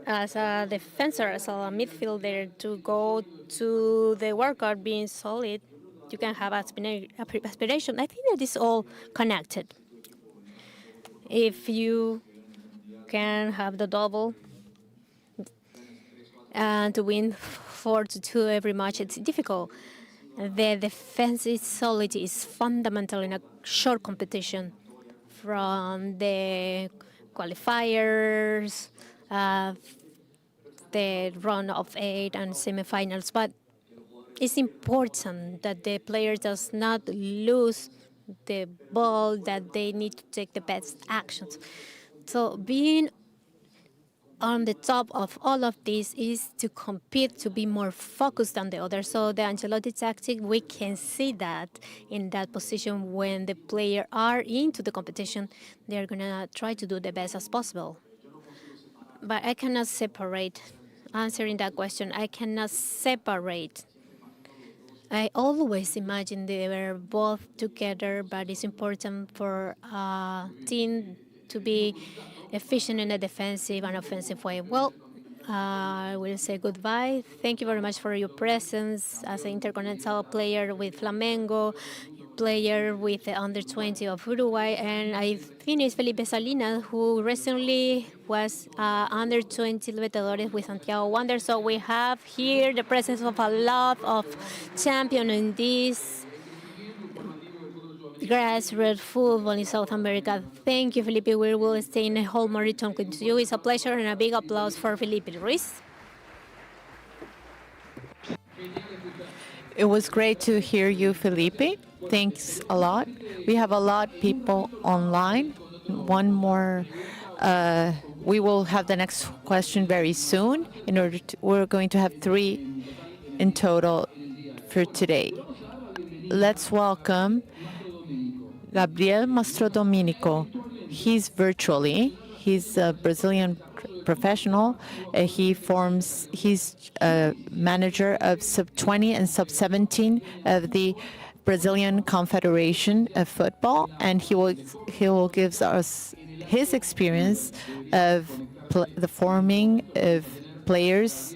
As a defender, as a midfielder, to go to the World Cup being solid, you can have aspiration. I think that is all connected. If you can have the double, and to win 4-2 every match, it's difficult. The defensive solidity is fundamental in a short competition. From the qualifiers, the round of 8 and semifinals. But it's important that the player does not lose the ball, that they need to take the best actions. So being on the top of all of this is to compete, to be more focused than the others. So the Ancelotti tactic, we can see that in that position when the players are into the competition, they're gonna try to do the best as possible. But I cannot separate, answering that question, I cannot separate. I always imagine they were both together, but it's important for a team to be efficient in a defensive and offensive way. Well, I will say goodbye. Thank you very much for your presence as an intercontinental player with Flamengo, player with the under-20 of Uruguay, and I finished Felipe Salinas, who recently was under-20 Libertadores with Santiago Wanderers. So we have here the presence of a lot of champions in this grassroots football in South America. Thank you, Felipe. We will stay in a whole marathon with you. It's a pleasure, and a big applause for Filipe Luis. It was great to hear you, Felipe. Thanks a lot. We have a lot of people online. One more. We will have the next question very soon. We're going to have 3 in total for today. Let's welcome Gabrielle Dominico. He's virtually. He's a Brazilian professional. He's a manager of sub-20 and sub-17 of the Brazilian Confederation of Football, and he will give us his experience of the forming of players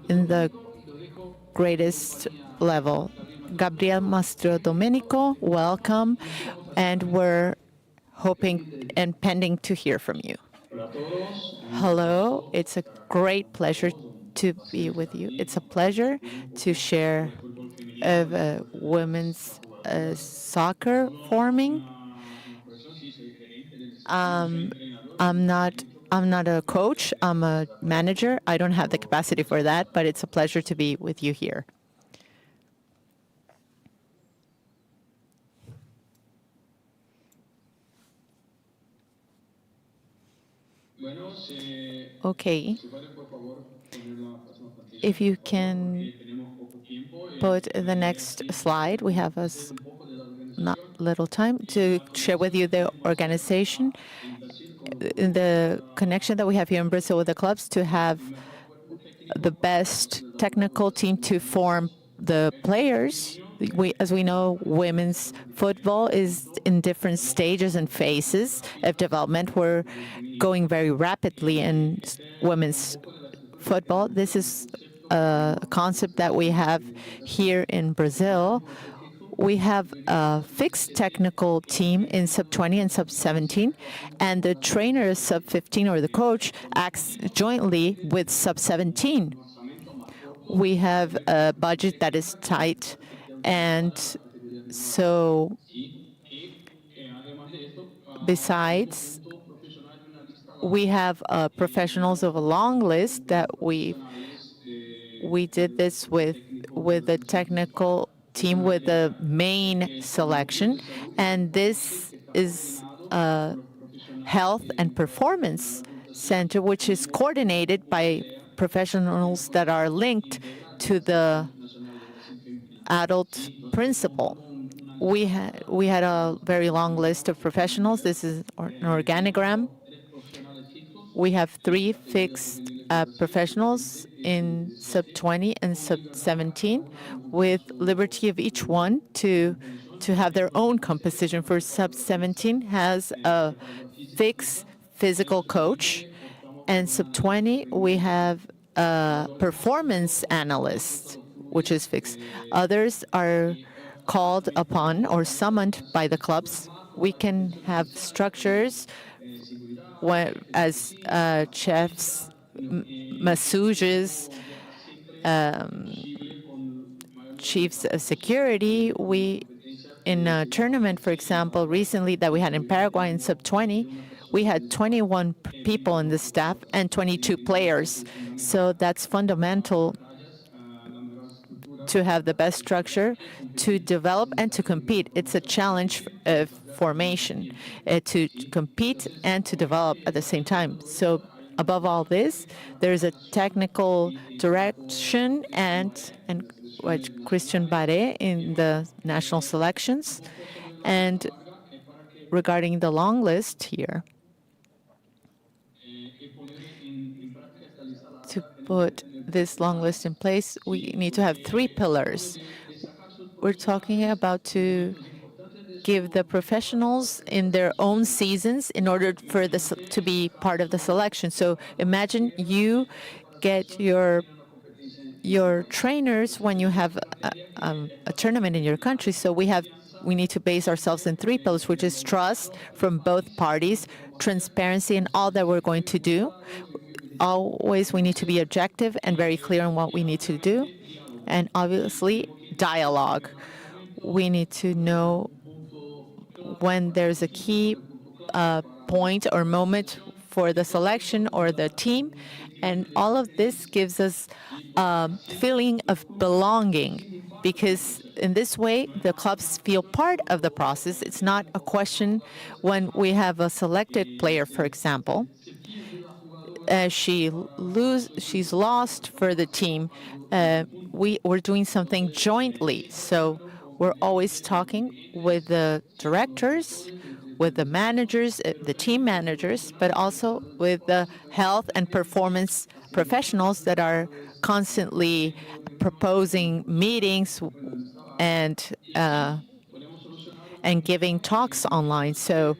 in the greatest level. Gabrielle Dominico, welcome, and we're hoping and pending to hear from you. Hello, it's a great pleasure to be with you. It's a pleasure to share of women's soccer forming. I'm not a coach, I'm a manager. I don't have the capacity for that, but it's a pleasure to be with you here. Okay. If you can put the next slide, we have not little time to share with you the organization, the connection that we have here in Brazil with the clubs to have the best technical team to form the players. As we know, women's football is in different stages and phases of development. We're going very rapidly in women's football. This is a concept that we have here in Brazil. We have a fixed technical team in sub-20 and sub-17, and the trainer sub-15 or the coach acts jointly with sub-17. We have a budget that is tight, and so besides, we have professionals of a long list that we did this with the technical team with the main selection, and this is a health and performance center which is coordinated by professionals that are linked to the adult principal. We had a very long list of professionals. This is an organigram. We have 3 fixed professionals in sub-20 and sub-17, with liberty of each one to have their own composition. For sub-17 has a fixed physical coach, and sub-20 we have a performance analyst, which is fixed. Others are called upon or summoned by the clubs. We can have structures as chefs, masseuses, chiefs of security. In a tournament, for example, recently that we had in Paraguay in sub-20, we had 21 people in the staff and 22 players. So that's fundamental to have the best structure, to develop and to compete. It's a challenge of formation, to compete and to develop at the same time. So above all this, there's a technical direction and Christian Barre in the national selections. And regarding the long list here, to put this long list in place, we need to have 3 pillars. We're talking about to give the professionals in their own seasons in order for this to be part of the selection. So imagine you get your trainers when you have a tournament in your country. So we need to base ourselves in 3 pillars, which is trust from both parties, transparency in all that we're going to do. Always we need to be objective and very clear on what we need to do. And obviously, dialogue. We need to know when there's a key point or moment for the selection or the team. And all of this gives us a feeling of belonging, because in this way, the clubs feel part of the process. It's not a question when we have a selected player, for example, she's lost for the team. We're doing something jointly. So we're always talking with the directors, with the managers, the team managers, but also with the health and performance professionals that are constantly proposing meetings and giving talks online. So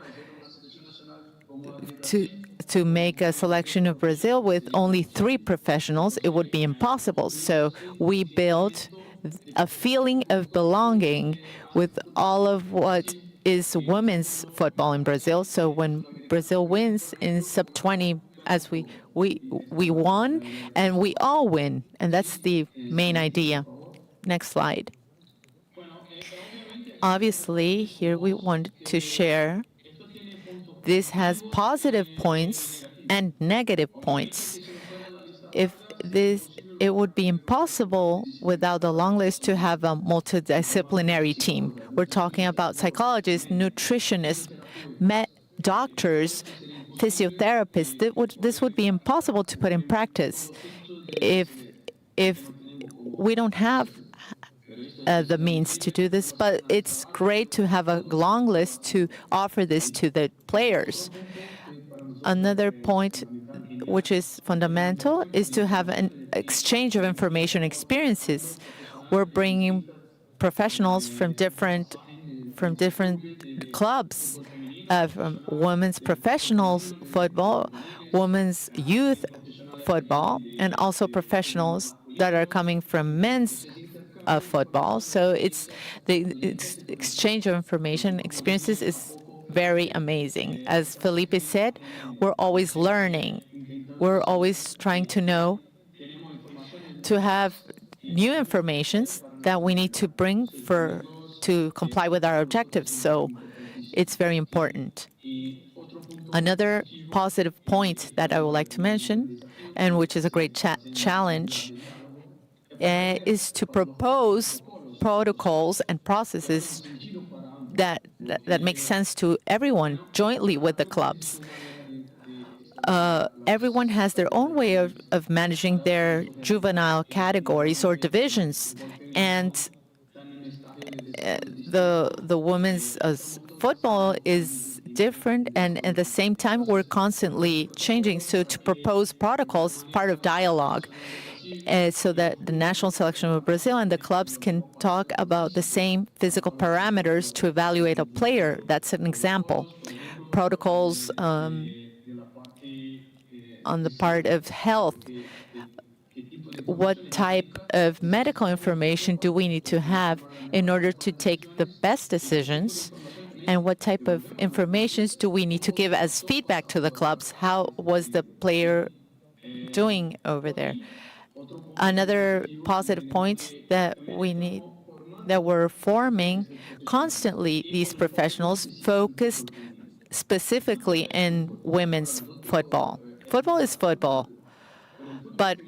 to make a selection of Brazil with only 3 professionals, it would be impossible. So we built a feeling of belonging with all of what is women's football in Brazil. So when Brazil wins in sub-20, as we won, and we all win, and that's the main idea. Next slide. Obviously, here we want to share this has positive points and negative points. It would be impossible without the long list to have a multidisciplinary team. We're talking about psychologists, nutritionists, doctors, physiotherapists. This would be impossible to put in practice if we don't have the means to do this, but it's great to have a long list to offer this to the players. Another point which is fundamental is to have an exchange of information experiences. We're bringing professionals from different clubs, from women's professionals football, women's youth football, and also professionals that are coming from men's football. So it's exchange of information experiences is very amazing. As Filipe said, we're always learning. We're always trying to know, to have new informations that we need to bring to comply with our objectives. So it's very important. Another positive point that I would like to mention, and which is a great challenge, is to propose protocols and processes that make sense to everyone jointly with the clubs. Everyone has their own way of managing their juvenile categories or divisions, and the women's football is different, and at the same time we're constantly changing. So to propose protocols, part of dialogue, so that the national selection of Brazil and the clubs can talk about the same physical parameters to evaluate a player. That's an example. Protocols on the part of health. What type of medical information do we need to have in order to take the best decisions? And what type of information do we need to give as feedback to the clubs? How was the player doing over there? Another positive point that we're forming constantly these professionals focused specifically in women's football. Football is football, but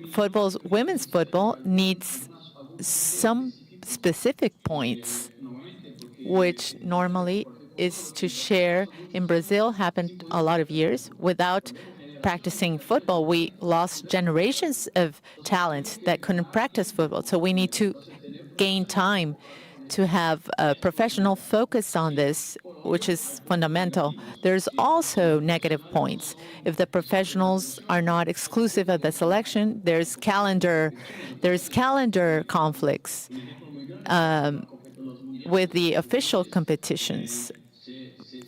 women's football needs some specific points, which normally is to share. In Brazil, happened a lot of years without practicing football. We lost generations of talent that couldn't practice football. So we need to gain time to have a professional focus on this, which is fundamental. There's also negative points. If the professionals are not exclusive of the selection, there's calendar conflicts with the official competitions.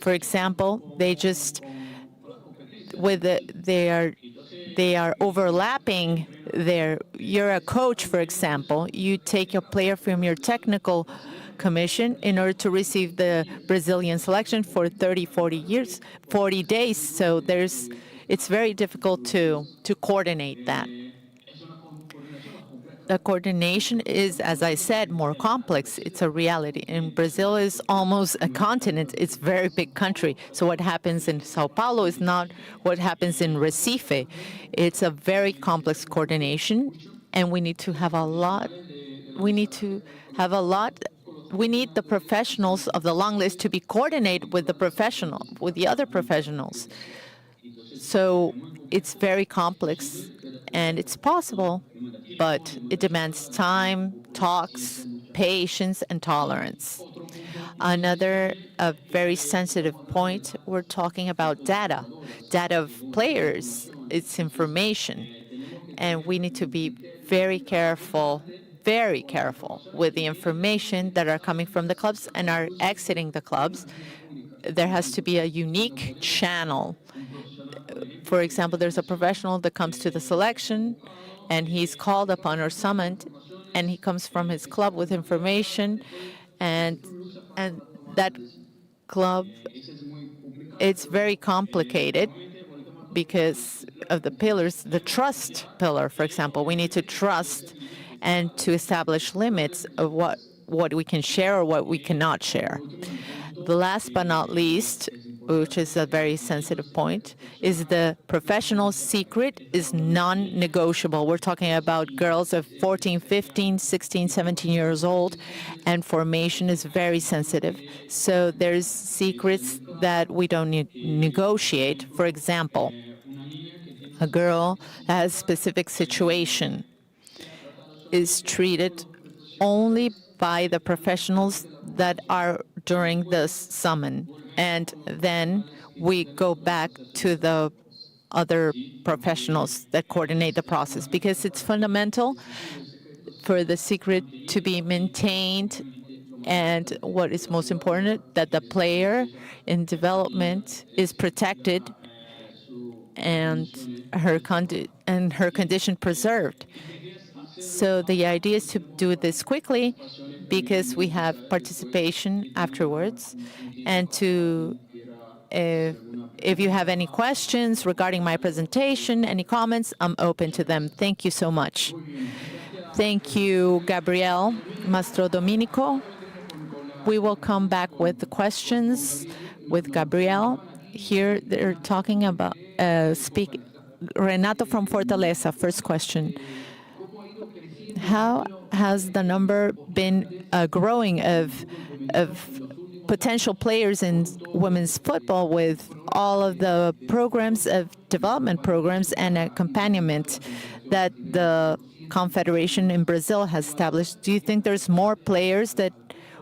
For example, they are overlapping their. You're a coach, for example. You take a player from your technical commission in order to receive the Brazilian selection for 30, 40 days. So it's very difficult to coordinate that. The coordination is, as I said, more complex. It's a reality. And Brazil is almost a continent. It's a very big country. So what happens in Sao Paulo is not what happens in Recife. It's a very complex coordination, and we need to have a lot. We need the professionals of the long list to be coordinated with the other professionals. So it's very complex, and it's possible, but it demands time, talks, patience, and tolerance. Another very sensitive point, we're talking about data of players. It's information, and we need to be very careful with the information that are coming from the clubs and are exiting the clubs. There has to be a unique channel. For example, there's a professional that comes to the selection, and he's called upon or summoned, and he comes from his club with information, and that club, it's very complicated because of the pillars, the trust pillar, for example. We need to trust and to establish limits of what we can share or what we cannot share. The last but not least, which is a very sensitive point, is the professional secret is non-negotiable. We're talking about girls of 14, 15, 16, 17 years old, and formation is very sensitive. So there's secrets that we don't negotiate. For example, a girl that has a specific situation is treated only by the professionals that are during the summon. And then we go back to the other professionals that coordinate the process, because it's fundamental for the secret to be maintained. And what is most important, that the player in development is protected and her condition preserved. So the idea is to do this quickly, because we have participation afterwards. And if you have any questions regarding my presentation, any comments, I'm open to them. Thank you so much. Thank you, Gabrielle. Mauro Dominico. We will come back with the questions with Gabrielle. Here they're talking about, Renato from Fortaleza, first question. How has the number been growing of potential players in women's football with all of the programs of development programs and accompaniment that the Confederation in Brazil has established? Do you think there's more players that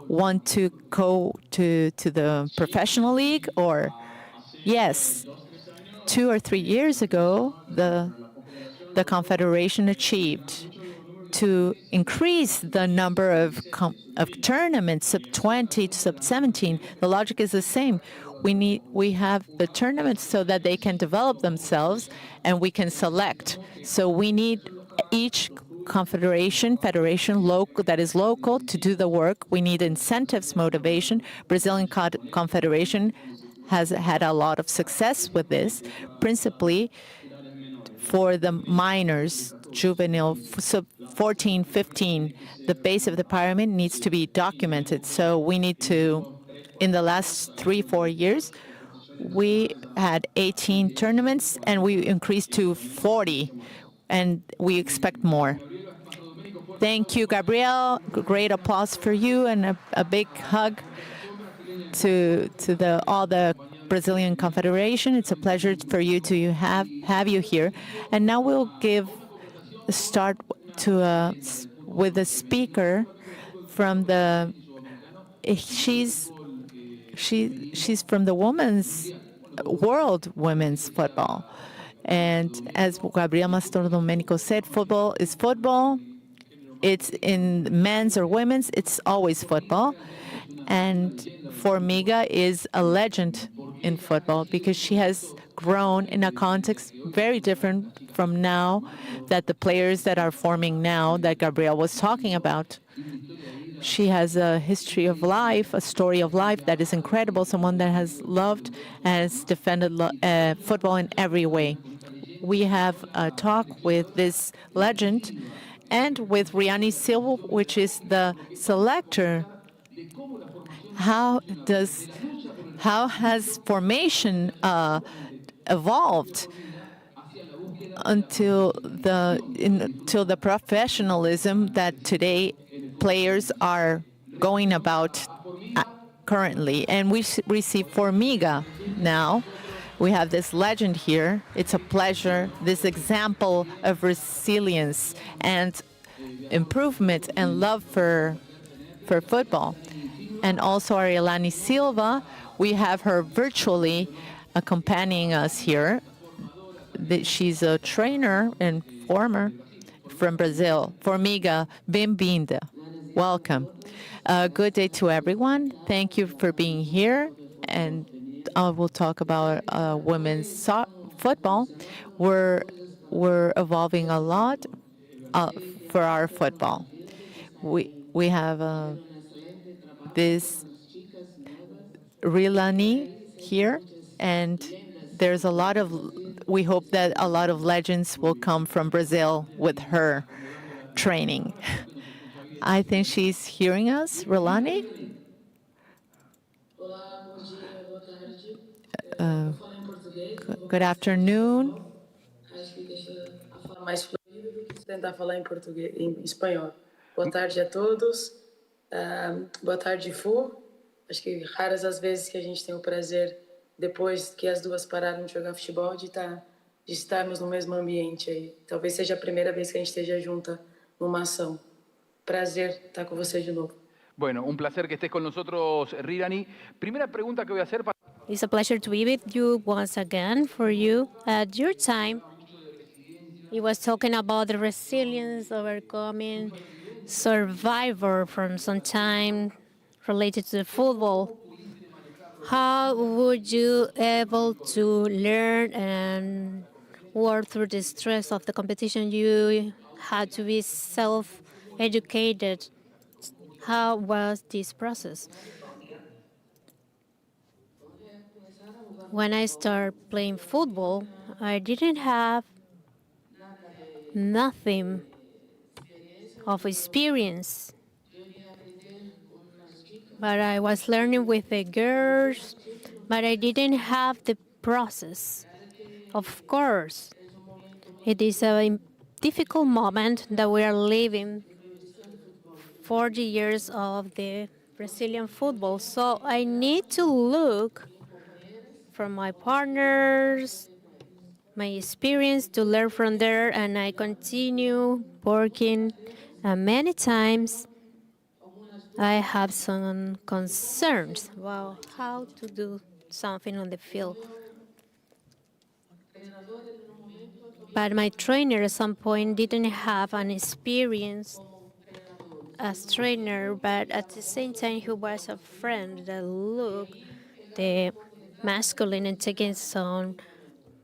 want to go to the professional league? Or yes, 2 or 3 years ago, the Confederation achieved to increase the number of tournaments, sub-20 to sub-17. The logic is the same. We have the tournaments so that they can develop themselves and we can select. So we need each federation local that is local to do the work. We need incentives, motivation. Brazilian Confederation has had a lot of success with this, principally for the minors, juvenile, sub 14, 15, the base of the pyramid needs to be documented. So we need to, in the last 3-4 years, We had 18 tournaments, and we increased to 40, and we expect more. Thank you, Gabrielle. Great applause for you, and a big hug to all the Brazilian Confederation. It's a pleasure for you to have you here. And now we'll start with a speaker from the. She's from the women's football. And as Gabrielle Dominico said, football is football. It's in men's or women's, it's always football. And Formiga is a legend in football because she has grown in a context very different from now, that the players that are forming now that Gabrielle was talking about. She has a history of life, a story of life that is incredible, someone that has loved and has defended football in every way. We have a talk with this legend and with Riani Silva, which is the selector. How has formation evolved until the professionalism that today players are going about currently? And we receive Formiga now. We have this legend here. It's a pleasure, this example of resilience and improvement and love for football. And also Arielani Silva, we have her virtually accompanying us here. She's a trainer and former from Brazil. Formiga, bem-vinda. Welcome. Good day to everyone. Thank you for being here. And we'll talk about women's football. We're evolving a lot for our football. We have this Rilani here, and there's a lot of. We hope that a lot of legends will come from Brazil with her training. I think she's hearing us, Rilani. Good afternoon. Tentar falar em português, em espanhol. Boa tarde a todos. Boa tarde, Fu. Acho que raras as vezes que a gente tem o prazer, depois que as duas pararam de jogar futebol, de estarmos no mesmo ambiente aí. Talvez seja a primeira vez que a gente esteja junta numa ação. Prazer estar com você de novo. Bueno, un placer que estés con nosotros, Rirani. Primera pregunta que voy a hacer para... It's a pleasure to be with you once again. For you, at your time, he was talking about the resilience, overcoming, survivor from some time related to the football. How would you able to learn and work through the stress of the competition? You had to be self-educated. How was this process? When I started playing football, I didn't have nothing of experience. But I was learning with the girls, but I didn't have the process. Of course, it is a difficult moment that we are living 40 years of the Brazilian football. So I need to look from my partners, my experience to learn from there, and I continue working. Many times I have some concerns about how to do something on the field. But my trainer at some point didn't have an experience as trainer, but at the same time he was a friend that looked the masculine and taking some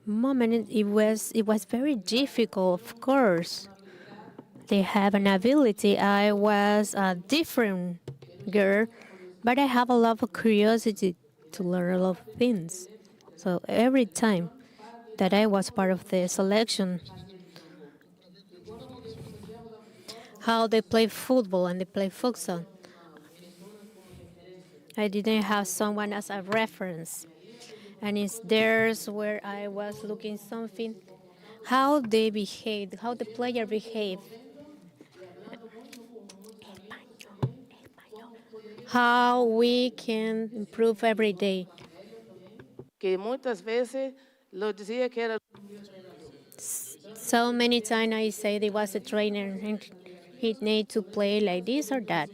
moment. It was very difficult, of course. They have an ability. I was a different girl, but I have a lot of curiosity to learn a lot of things. So every time that I was part of the selection, how they play football and they play futsal, I didn't have someone as a reference. and it's there's where I was looking something, how they behave, how the player behave, how we can improve every day. Que muitas vezes lo dizia que era So many times I say there was a trainer and he need to play like this or that.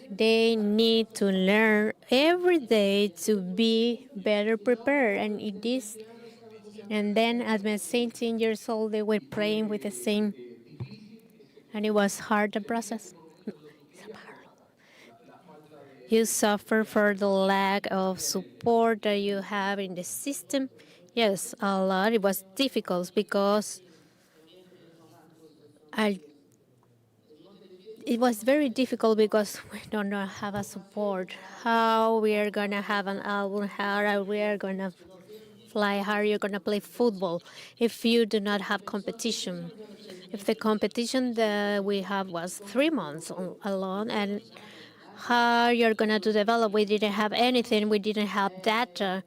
They need to learn every day to be better prepared, and it is. And then at my 17 years old, they were praying with the same, and it was hard to process. You suffer for the lack of support that you have in the system. Yes, a lot. It was difficult because it was very difficult because we don't have a support. How we are gonna have an album? How are we are gonna fly? How are you gonna play football if you do not have competition? If the competition that we have was 3 months alone, and how you're gonna to develop? We didn't have anything. We didn't have data.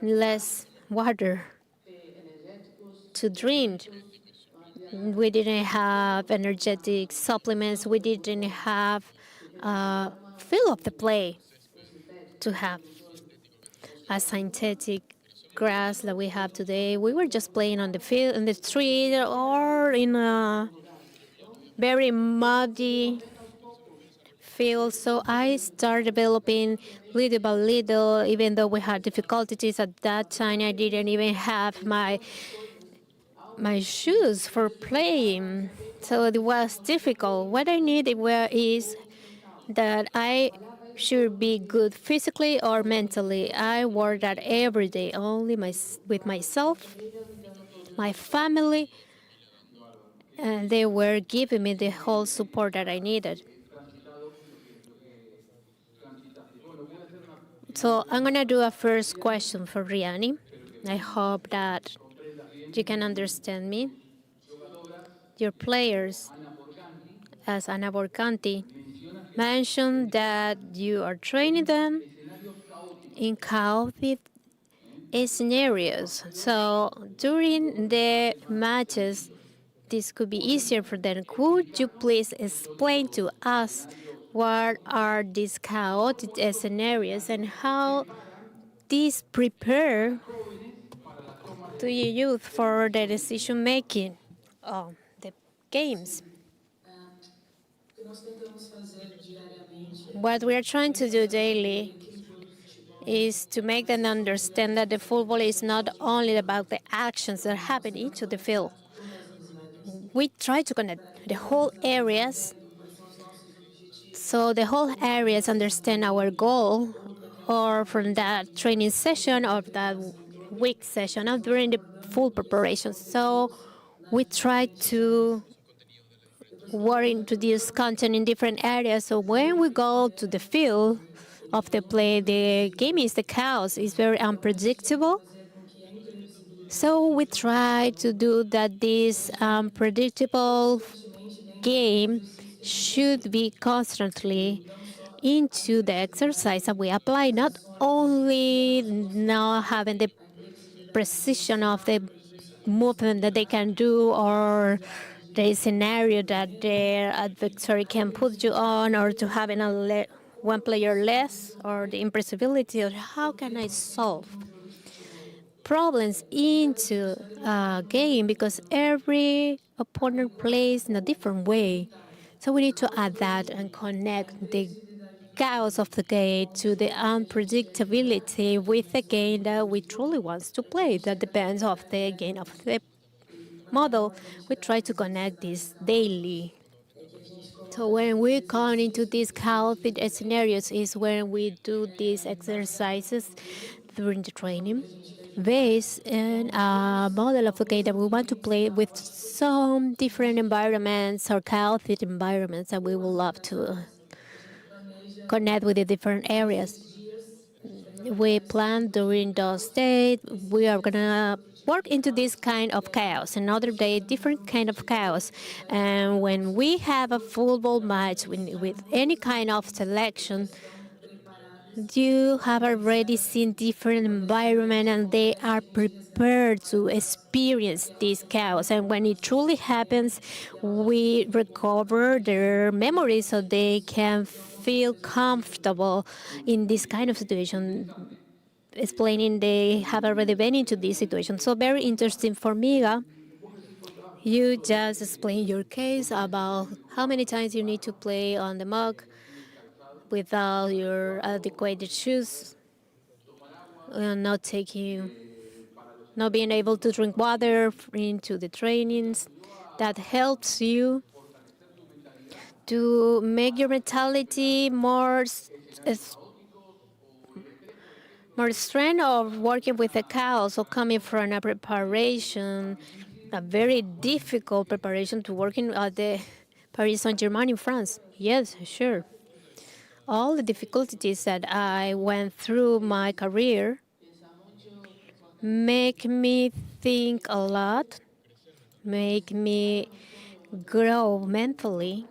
Less water to drink. We didn't have energetic supplements. We didn't have feel of the play to have a synthetic grass that we have today. We were just playing on the field, in the street, or in a very muddy field. So I started developing little by little, even though we had difficulties at that time. I didn't even have my shoes for playing, so it was difficult. What I needed is that I should be good physically or mentally. I worked that every day, only with myself, my family, and they were giving me the whole support that I needed. So I'm going to do a first question for Riani. I hope that you can understand me. Your players, as Ana Borcanti, mentioned that you are training them in chaotic scenarios. So during the matches, this could be easier for them. Could you please explain to us what are these chaotic scenarios and how these prepare to your youth for the decision making of the games? What we are trying to do daily is to make them understand that the football is not only about the actions that happen into the field. We try to connect the whole areas, so the whole areas understand our goal, or from that training session or that week session or during the full preparation. So we try to work into this content in different areas. So when we go to the field of the play, the game is the chaos. It's very unpredictable. So we try to do that this unpredictable game should be constantly into the exercise that we apply, not only now having the precision of the movement that they can do or the scenario that their adversary can put you on, or to having one player less, or the impressibility of how can I solve problems into a game, because every opponent plays in a different way. So we need to adapt and connect the chaos of the game to the unpredictability with the game that we truly want to play. That depends of the game of the model. We try to connect this daily. So when we come into these chaotic scenarios is when we do these exercises during the training based on a model of the game that we want to play with some different environments or chaotic environments that we would love to connect with the different areas. We plan during those days, we are gonna work into this kind of chaos. Another day, different kind of chaos. And when we have a football match with any kind of selection, you have already seen different environment and they are prepared to experience this chaos. And when it truly happens, we recover their memories so they can feel comfortable in this kind of situation, explaining they have already been into this situation. So very interesting. Formiga, you just explained your case about how many times you need to play on the mug without your adequate shoes, not being able to drink water into the trainings. That helps you to make your mentality more strength of working with the chaos or coming from a preparation, a very difficult preparation to working at the Paris Saint-Germain in France. Yes, sure. All the difficulties that I went through my career make me think a lot, make me grow mentally.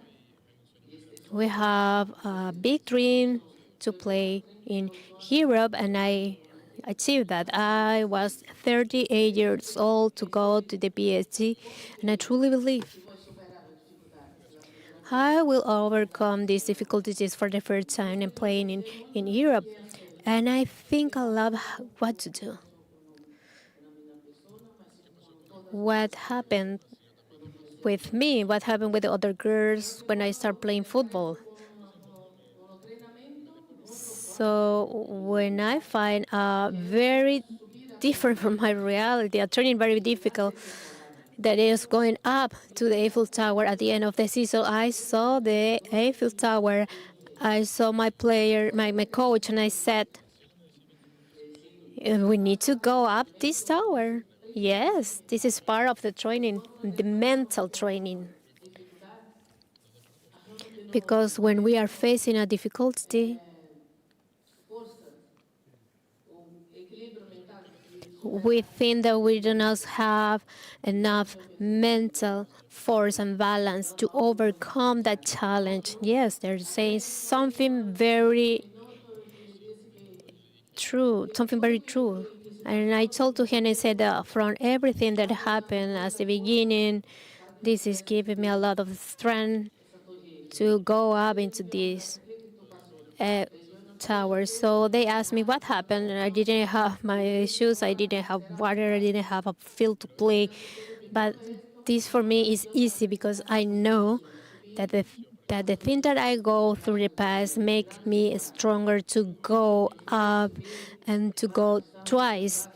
We have a big dream to play in Europe, and I achieved that. I was 38 years old to go to the PSG, and I truly believe I will overcome these difficulties for the first time in playing in Europe. And I think I love what to do. What happened with me, what happened with the other girls when I started playing football. So when I find very different from my reality, a training very difficult, that is going up to the Eiffel Tower at the end of the season. I saw the Eiffel Tower. I saw my player, my coach, and I said, we need to go up this tower. Yes, this is part of the training, the mental training. Because when we are facing a difficulty, we think that we do not have enough mental force and balance to overcome that challenge. Yes, they're saying something very true, something very true. And I told to him, I said, from everything that happened at the beginning, this is giving me a lot of strength to go up into this tower. So they asked me what happened, and I didn't have my shoes, I didn't have water, I didn't have a field to play. But this for me is easy because I know that the thing that I go through the past make me stronger to go up and to go twice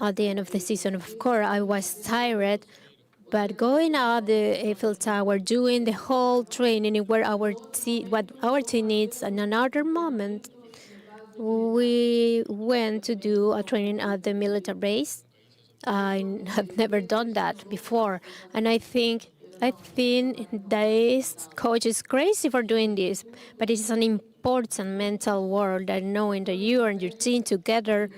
at the end of the season. Of course, I was tired, but going up the Eiffel Tower, doing the whole training where what our team needs, and another moment, we went to do a training at the military base. I have never done that before, and I think this coach is crazy for doing this, but it is an important mental work that knowing that you and your team together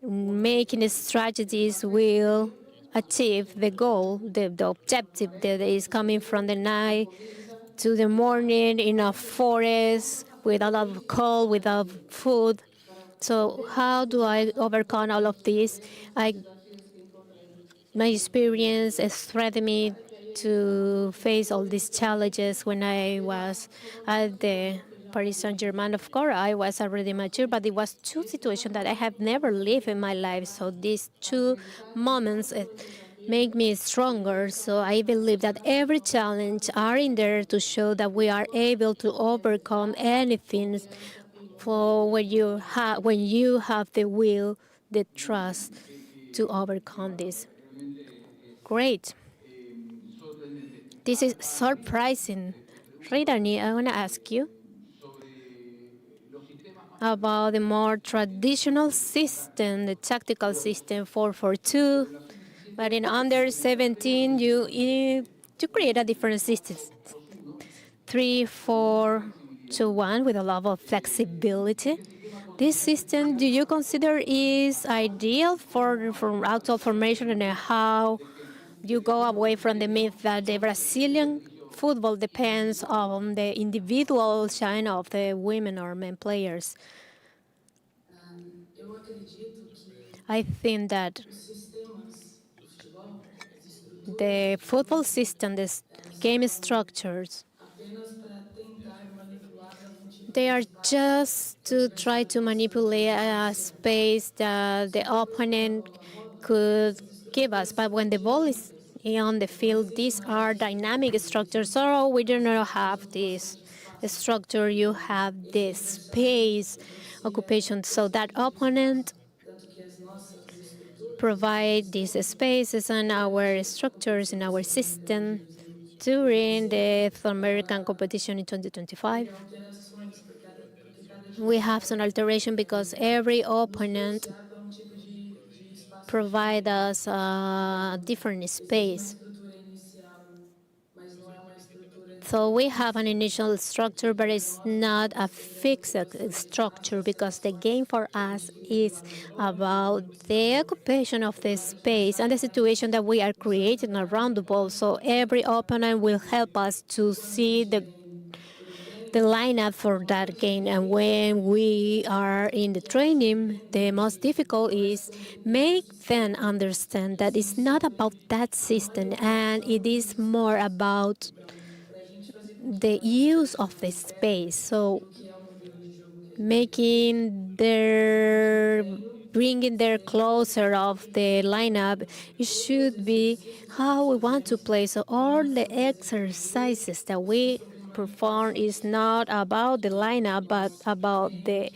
making strategies will achieve the goal, the objective that is coming from the night to the morning in a forest with a lot of cold, without food. So how do I overcome all of this? My experience has strengthened me to face all these challenges when I was at the Paris Saint-Germain. Of course, I was already mature, but it was two situations that I have never lived in my life. So these two moments make me stronger. So I believe that every challenge are in there to show that we are able to overcome anything. For when you have the will, the trust to overcome this. Great. This is surprising. Riani, I want to ask you about the more traditional system, the tactical system 4-4-2. But in under 17, you create a different system, 3-4-2-1 with a lot of flexibility. This system, do you consider is ideal for actual formation and how you go away from the myth that the Brazilian football depends on the individual shine of the women or men players. Eu acredito que I think that os sistemas do futebol, as estruturas, the football system, the game structures, apenas para tentar manipular algum tipo they de are espaço just to try to manipulate a space that the opponent could give us. But when the ball is on the field, these are dynamic structures. So we do not have this structure, you have this space occupation. So that opponent tanto que as nossas estruturas provide these spaces and our structures in our system during the South American competition in 2025. alterações, porque cada We have some alteration because every opponent para tipo de espaço provide us a different space. estrutura inicial, mas não é uma estrutura So we have an initial structure, but it's not a fixed structure because the game for us is about the occupation of the space and the situation that we are creating around the ball. So every opponent will help us to see the lineup for that game. And when we are in the training, the most difficult is make them understand that it's not about that system and it is more about the use of the space. So bringing their closer of the lineup, it should be how we want to play. So all the exercises that we perform is not about the lineup, but about the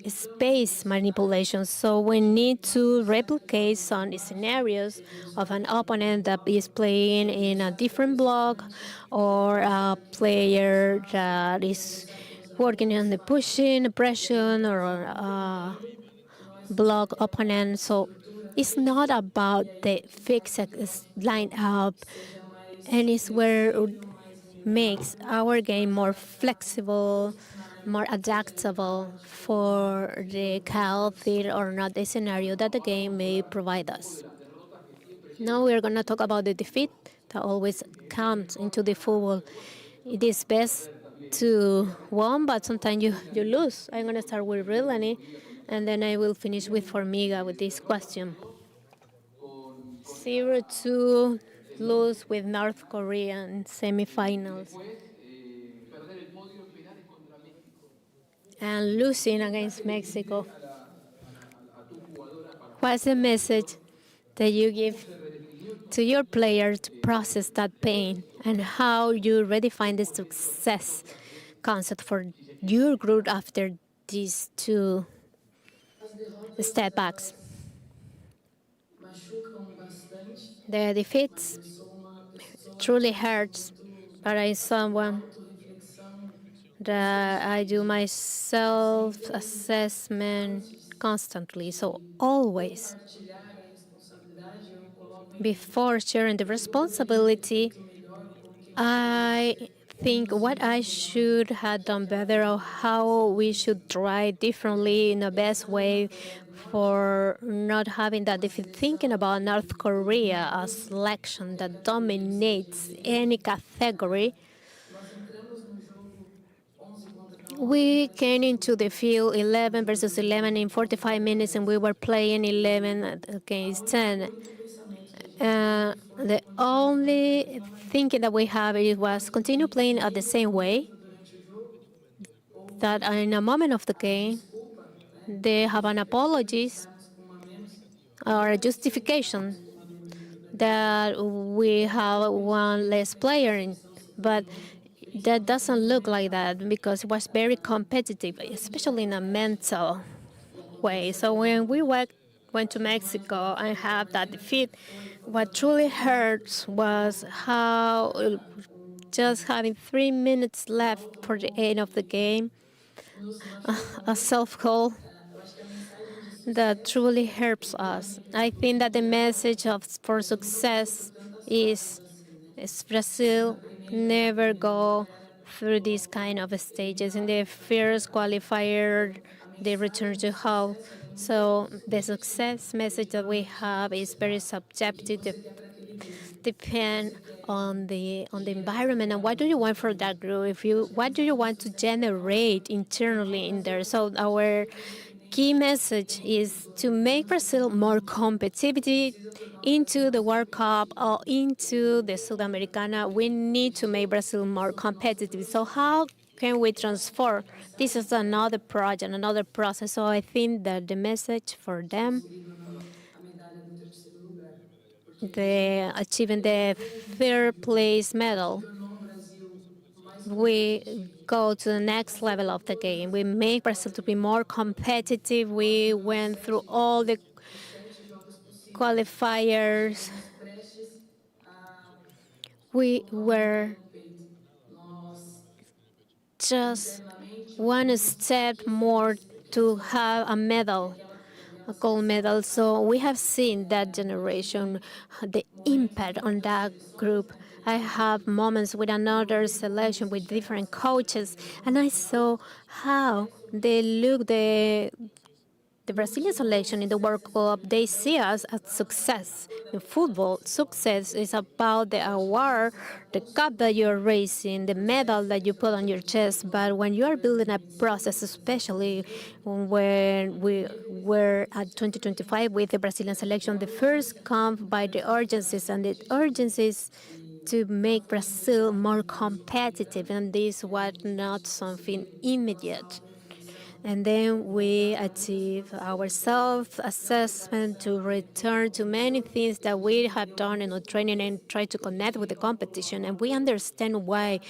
space manipulation. So we need to replicate some scenarios of an opponent that is playing in a different block or a player that is working on the pushing, pressure, or block opponent. So it's not about the fixed lineup, and it's where it makes our game more flexible, more adaptable for the chaotic or not the scenario that the game may provide us. Now we're going to talk about the defeat that always comes into the football. It is best to win, but sometimes you lose. I'm going to start with Rilani, and then I will finish with Formiga with this question. 0-2 lose with North Korea in semifinals. And losing against Mexico. What's the message that you give to your players to process that pain and how you redefine the success concept for your group after these two step backs? The defeats truly hurts, but I'm someone that I do my self-assessment constantly. So always, before sharing the responsibility, I think what I should have done better or how we should try differently in the best way for not having that defeat. Thinking about North Korea, a selection that dominates any category, we came into the field 11 versus 11 in 45 minutes, and we were playing 11 against 10. The only thinking that we have was continue playing at the same way, that in a moment of the game, they have an apologies or a justification that we have one less player, but that doesn't look like that because it was very competitive, especially in a mental way. So when we went to Mexico and had that defeat, what truly hurts was how just having 3 minutes left for the end of the game, a self-goal that truly helps us. I think that the message for success is Brazil never go through these kind of stages. In the first qualifier, they return to home. So the success message that we have is very subjective. depend on the environment and what do you want for that group. What do you want to generate internally in there? So our key message is to make Brazil more competitive into the World Cup or into the Sudamericana. We need to make Brazil more competitive. So how can we transform? This is another project, another process. So I think that the message for them, the achieving the third place medal, we go to the next level of the game. We make Brazil to be more competitive. We went through all the qualifiers. We were just one step more to have a medal, a gold medal. So we have seen that generation, the impact on that group. I have moments with another selection with different coaches, and I saw how they look the Brazilian selection in the World Cup. They see us as success. In football, success is about the award, the cup that you're raising, the medal that you put on your chest. But when you are building a process, especially when we were at 2025 with the Brazilian selection, the first come by the urgencies, and the urgencies to make Brazil more competitive, and this was not something immediate. And then we achieve our self-assessment to return to many things that we have done in our training and try to connect with the competition. And we understand why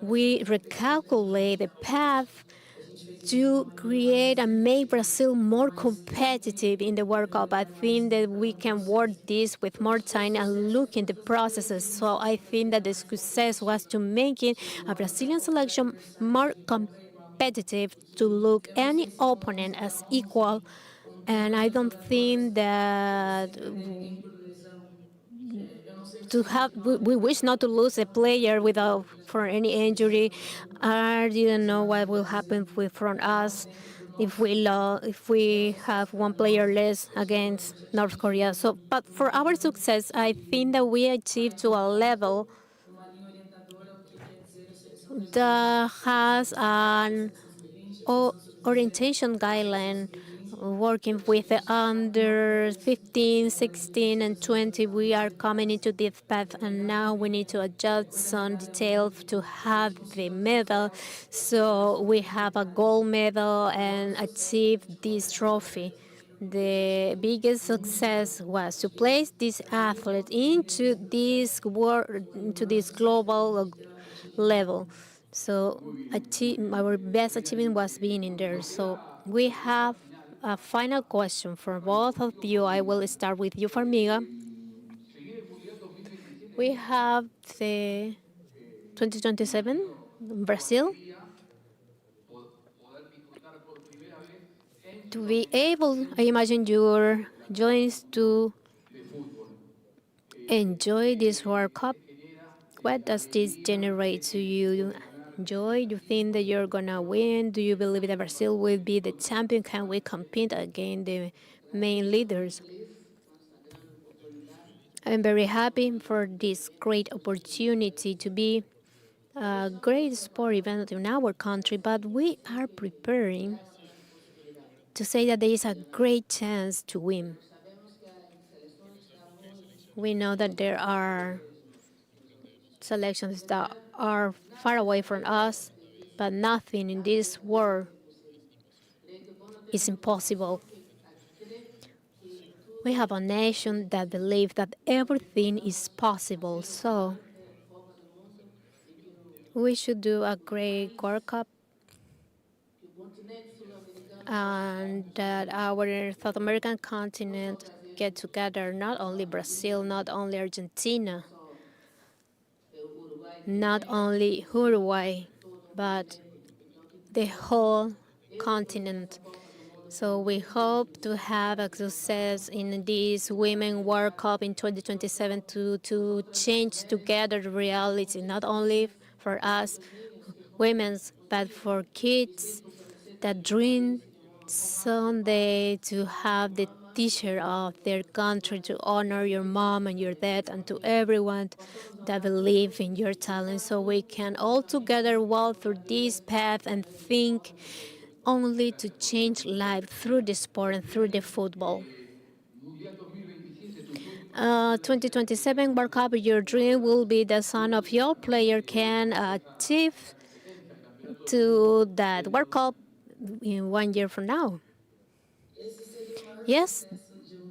we recalculate the path to create and make Brazil more competitive in the World Cup. I think that we can work this with more time and look in the processes. So I think that the success was to making a Brazilian selection more competitive, to look any opponent as equal. And I don't think that we wish not to lose a player without for any injury. I didn't know what will happen from us if we have one player less against North Korea. So, but for our success, I think that we achieved to a level that has an orientation guideline working with the under 15, 16, and 20. We are coming into this path, and now we need to adjust some details to have the medal. So we have a gold medal and achieve this trophy. The biggest success was to place this athlete into this global level. So our best achievement was being in there. So we have a final question for both of you. I will start with you, Formiga. We have the 2027 Brazil. To be able, I imagine your joints to enjoy this World Cup. What does this generate to you? Joy? Do you think that you're gonna win? Do you believe that Brazil will be the champion? Can we compete against the main leaders? I'm very happy for this great opportunity to be a great sport event in our country, but we are preparing to say that there is a great chance to win. We know that there are selections that are far away from us, but nothing in this world is impossible. We have a nation that believes that everything is possible, so we should do a great World Cup, and that our South American continent get together, not only Brazil, not only Argentina, not only Uruguay, but the whole continent. So we hope to have a success in this Women World Cup in 2027 to change together the reality, not only for us women, but for kids that dream someday to have the teacher of their country, to honor your mom and your dad, and to everyone that believe in your talent, so we can all together walk through this path and think only to change life through the sport and through the football. 2027 World Cup, your dream will be the son of your player can achieve to that World Cup in 1 year from now. Yes,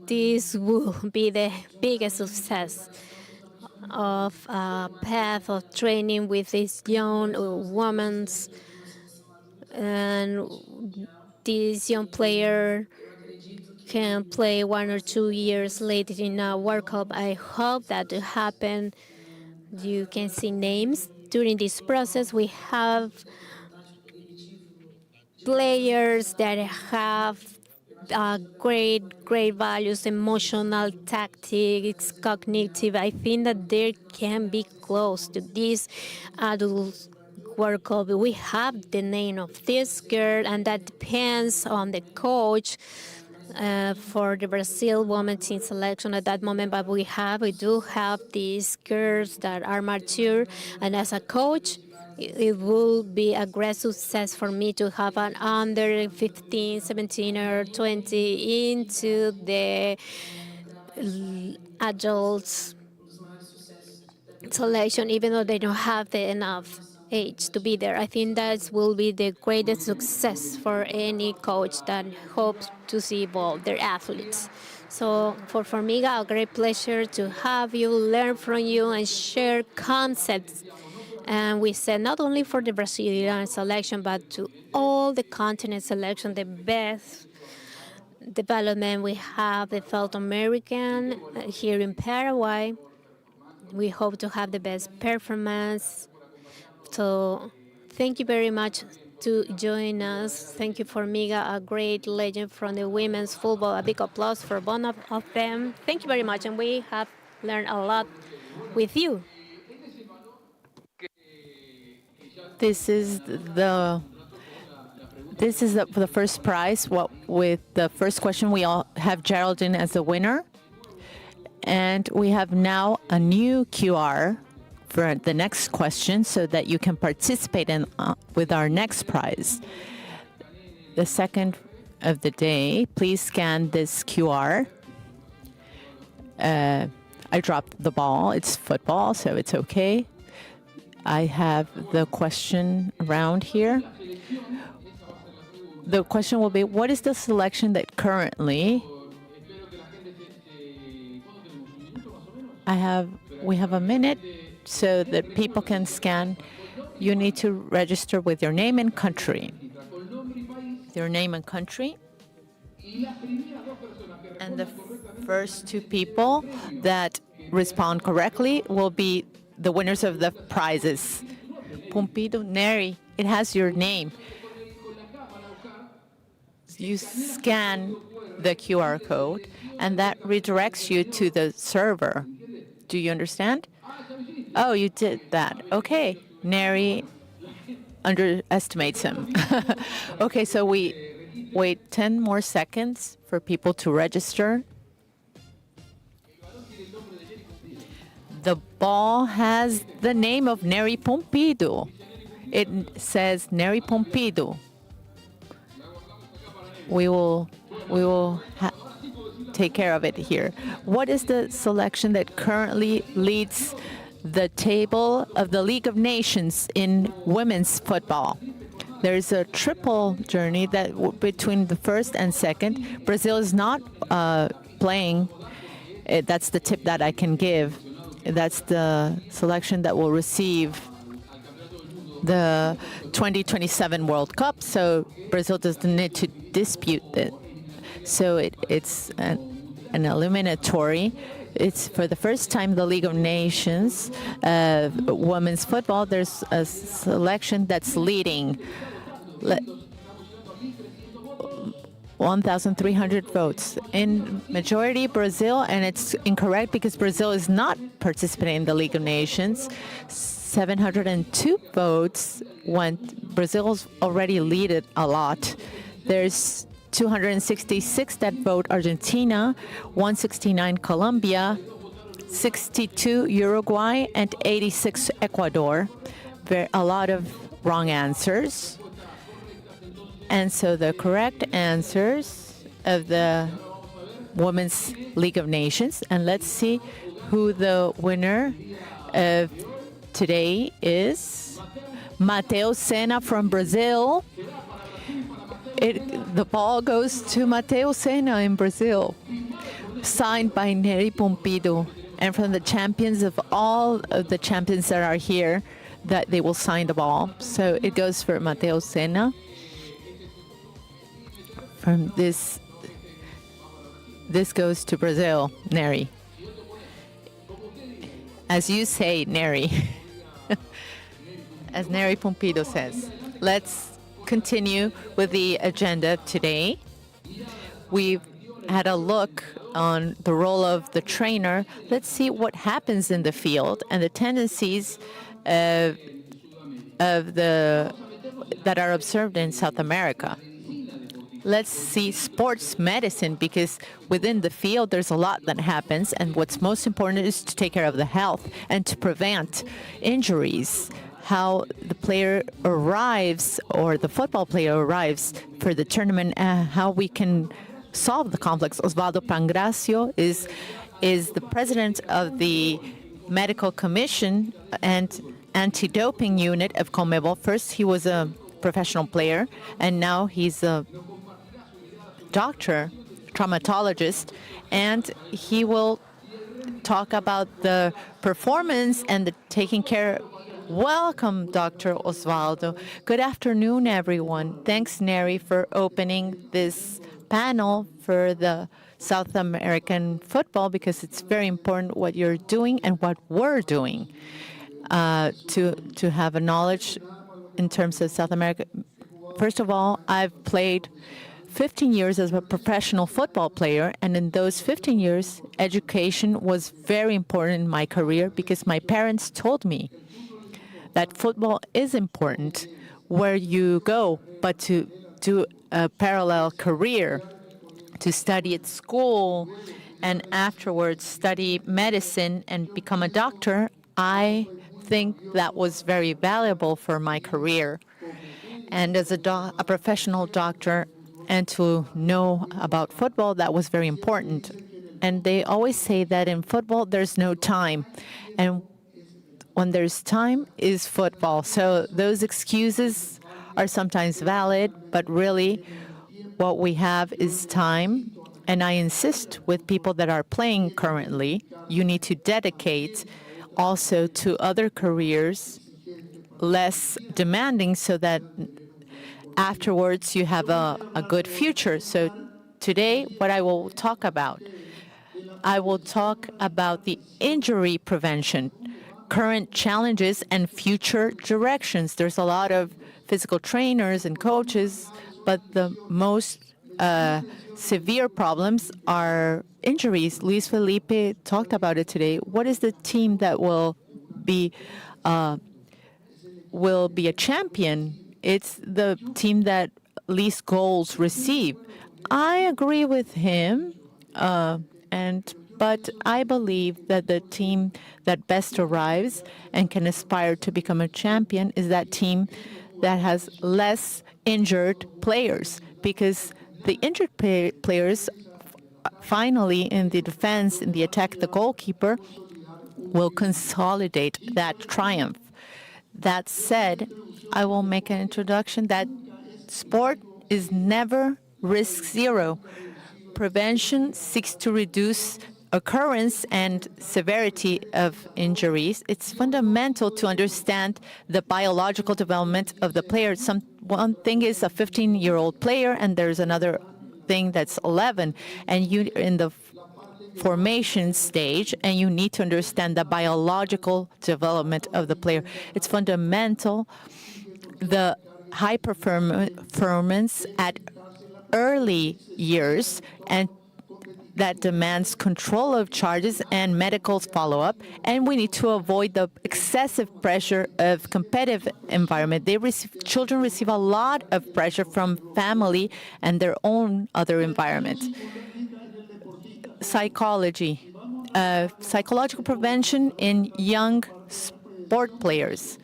this will be the biggest success of a path of training with these young women, and this young player can play 1 or 2 years later in a World Cup. I hope that will happen. You can see names. During this process, we have players that have great values, emotional, tactics, cognitive. I think that they can be close to this adult World Cup. We have the name of this girl, and that depends on the coach. For the Brazil women's team selection at that moment, but we do have these girls that are mature, and as a coach, it will be a great success for me to have an under 15, 17, or 20 into the adults selection, even though they don't have enough age to be there. I think that will be the greatest success for any coach that hopes to see evolve their athletes. So for Formiga, a great pleasure to have you, learn from you, and share concepts. And we said not only for the Brazilian selection, but to all the continent selection, the best development. We have the South American here in Paraguay. We hope to have the best performance. So thank you very much to join us. Thank you, Formiga, a great legend from the women's football. A big applause for both of them. Thank you very much, and we have learned a lot with you. This is the first prize. With the first question, we all have Geraldine as the winner. And we have now a new QR for the next question so that you can participate in with our next prize. The second of the day, please scan this QR. I dropped the ball. It's football, so it's okay. I have the question around here. The question will be, what is the selection that currently we have a minute so that people can scan. You need to register with your name and country. Your name and country. And the first two people that respond correctly will be the winners of the prizes. Pumpido, Neri, it has your name. You scan the QR code, and that redirects you to the server. Do you understand? Oh, you did that. Okay. Neri underestimates him. Okay, so we wait 10 more seconds for people to register. The ball has the name of Neri Pompido. It says Neri Pompido. We will take care of it here. What is the selection that currently leads the table of the League of Nations in women's football? There's a triple journey that between the first and second. Brazil is not playing. That's the tip that I can give. That's the selection that will receive the 2027 World Cup. So Brazil doesn't need to dispute it. So it's an eliminatory. It's for the first time the League of Nations women's football. There's a selection that's leading 1,300 votes. In majority Brazil, and it's incorrect because Brazil is not participating in the League of Nations. 702 votes went. Brazil's already leaded a lot. There's 266 that vote Argentina, 169 Colombia, 62 Uruguay, and 86 Ecuador. A lot of wrong answers. And so the correct answers of the Women's League of Nations. And let's see who the winner of today is. Mateo Senna from Brazil. The ball goes to Mateo Senna in Brazil. Signed by Neri Pompido. And from the champions of all of the champions that are here, that they will sign the ball. So it goes for Mateo Senna. From this goes to Brazil, Neri. As you say, Neri. As Neri Pompido says. Let's continue with the agenda today. We've had a look on the role of the trainer. Let's see what happens in the field and the tendencies that are observed in South America. Let's see sports medicine, because within the field there's a lot that happens, and what's most important is to take care of the health and to prevent injuries. How the player arrives, or the football player arrives for the tournament, how we can solve the conflicts. Osvaldo Pangrasio is the president of the medical commission and anti-doping unit of CONMEBOL. First, he was a professional player, and now he's a doctor, traumatologist, and he will talk about the performance and the taking care. Welcome, Dr. Osvaldo. Good afternoon, everyone. Thanks, Neri, for opening this panel for the South American football, because it's very important what you're doing and what we're doing to have a knowledge in terms of South America. First of all, I've played 15 years as a professional football player, and in those 15 years, education was very important in my career, because my parents told me that football is important where you go, but to do a parallel career, to study at school and afterwards study medicine and become a doctor, I think that was very valuable for my career. And as a professional doctor, and to know about football, that was very important. And they always say that in football, there's no time. And when there's time is football. So those excuses are sometimes valid, but really what we have is time. And I insist with people that are playing currently, you need to dedicate also to other careers, less demanding, so that afterwards you have a good future. So today, what I will talk about the injury prevention, current challenges and future directions. There's a lot of physical trainers and coaches, but the most severe problems are injuries. Luis Felipe talked about it today. What is the team that will be a champion? It's the team that least goals receive. I agree with him, but I believe that the team that best arrives and can aspire to become a champion is that team that has less injured players, because the injured players finally in the defense, in the attack, the goalkeeper will consolidate that triumph. That said, I will make an introduction that sport is never risk zero. Prevention seeks to reduce occurrence and severity of injuries. It's fundamental to understand the biological development of the player. One thing is a 15-year-old player, and there's another thing that's 11, and you in the formation stage, and you need to understand the biological development of the player. It's fundamental, the high performance at early years, and that demands control of charges and medical follow-up, and we need to avoid the excessive pressure of competitive environment. Children receive a lot of pressure from family and their own other environment. Psychological prevention in young sport players.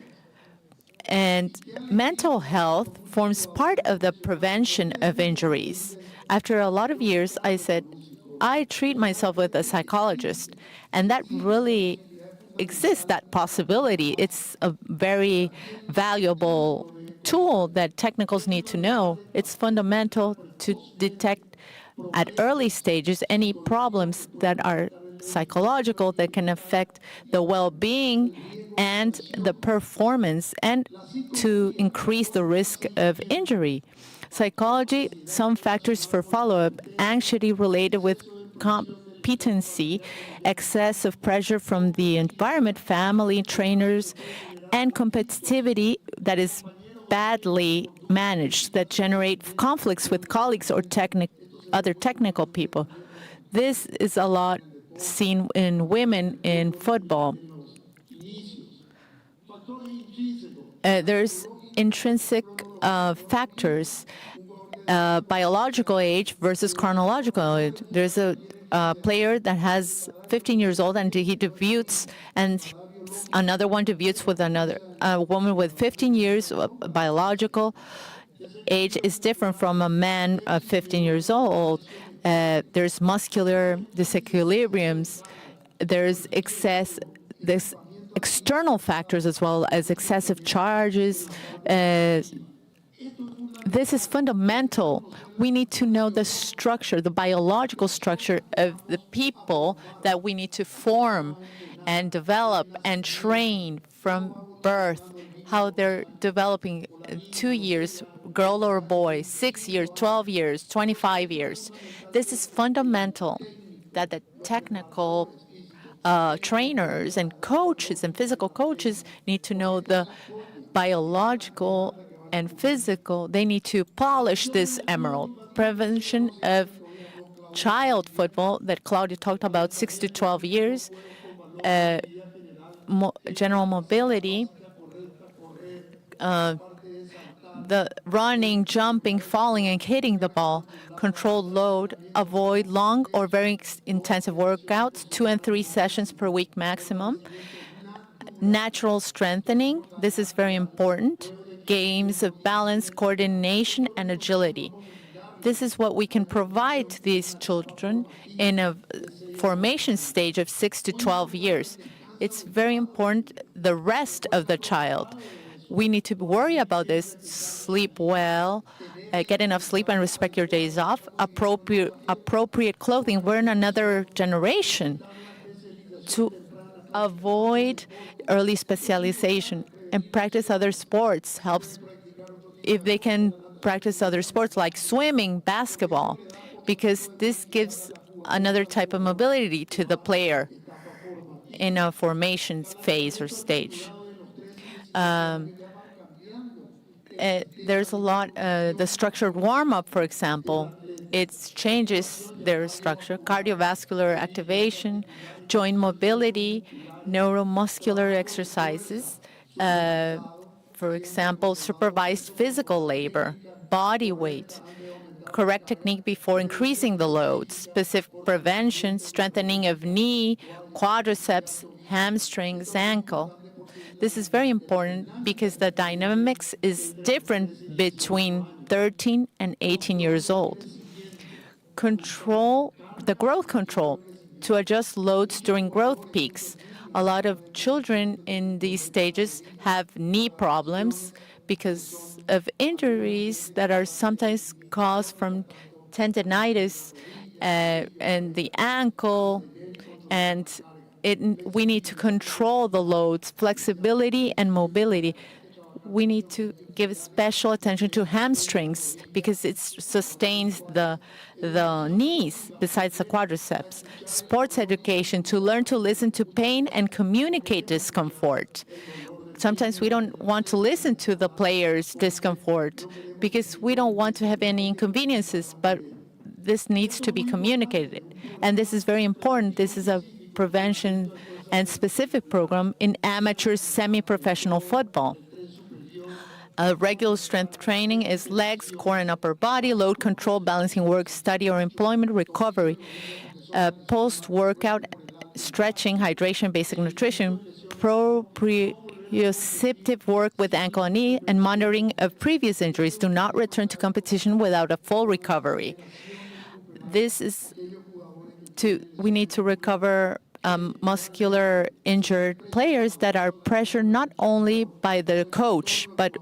And mental health forms part of the prevention of injuries. After a lot of years, I said, I treat myself with a psychologist, and that really exists, that possibility. It's a very valuable tool that technicals need to know. It's fundamental to detect at early stages any problems that are psychological that can affect the well-being and the performance and to increase the risk of injury. Psychology, some factors for follow-up, anxiety related with competency, excessive pressure from the environment, family, trainers, and competitivity that is badly managed, that generate conflicts with colleagues or other technical people. This is a lot seen in women in football. There's intrinsic factors, biological age versus chronological age. There's a player that has 15 years old and he debuts, and another one debuts with a woman with 15 years. Biological age is different from a man of 15 years old. There's muscular disequilibriums. There's this external factors as well as excessive charges. This is fundamental. We need to know the structure, the biological structure of the people that we need to form and develop and train from birth, how they're developing 2 years, girl or boy, 6 years, 12 years, 25 years. This is fundamental that the technical trainers and coaches and physical coaches need to know the biological and physical. They need to polish this emerald. Prevention of child football that Claudio talked about, 6 to 12 years, general mobility, the running, jumping, falling, and hitting the ball, controlled load, avoid long or very intensive workouts, 2 and 3 sessions per week maximum. Natural strengthening, this is very important. Games of balance, coordination, and agility. This is what we can provide to these children in a formation stage of 6 to 12 years. It's very important, the rest of the child. We need to worry about this. Sleep well, get enough sleep and respect your days off. Appropriate clothing. We're in another generation to avoid early specialization and practice other sports. Helps if they can practice other sports like swimming, basketball, because this gives another type of mobility to the player in a formation phase or stage. There's a lot, the structured warm-up, for example, it changes their structure, cardiovascular activation, joint mobility, neuromuscular exercises, for example, supervised physical labor, body weight, correct technique before increasing the load, specific prevention, strengthening of knee, quadriceps, hamstrings, ankle. This is very important because the dynamics is different between 13 and 18 years old. Control, the growth control, to adjust loads during growth peaks. A lot of children in these stages have knee problems because of injuries that are sometimes caused from tendinitis and the ankle, and we need to control the loads, flexibility and mobility. We need to give special attention to hamstrings because it sustains the knees besides the quadriceps. Sports education, to learn to listen to pain and communicate discomfort. Sometimes we don't want to listen to the player's discomfort because we don't want to have any inconveniences, but this needs to be communicated. And this is very important. This is a prevention and specific program in amateur semi-professional football. Regular strength training is legs, core, and upper body, load control, balancing work, study or employment, recovery, post-workout, stretching, hydration, basic nutrition, proprioceptive work with ankle and knee, and monitoring of previous injuries. Do not return to competition without a full recovery. We need to recover muscular injured players that are pressured not only by the coach, but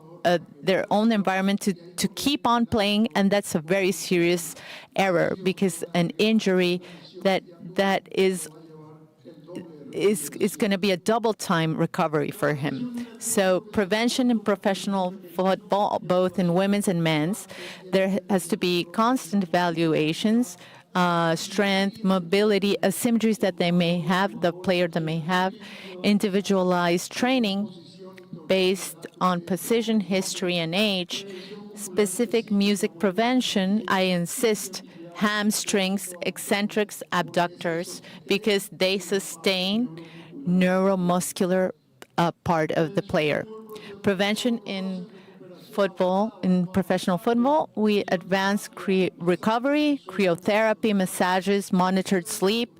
their own environment to keep on playing, and that's a very serious error, because an injury that is going to be a double time recovery for him. So prevention in professional football, both in women's and men's, there has to be constant evaluations, strength, mobility, asymmetries that they may have, the player that may have, individualized training based on position, history, and age, specific music prevention, I insist, hamstrings, eccentrics, abductors, because they sustain neuromuscular part of the player. Prevention in football, in professional football, we advance recovery, cryotherapy, massages, monitored sleep,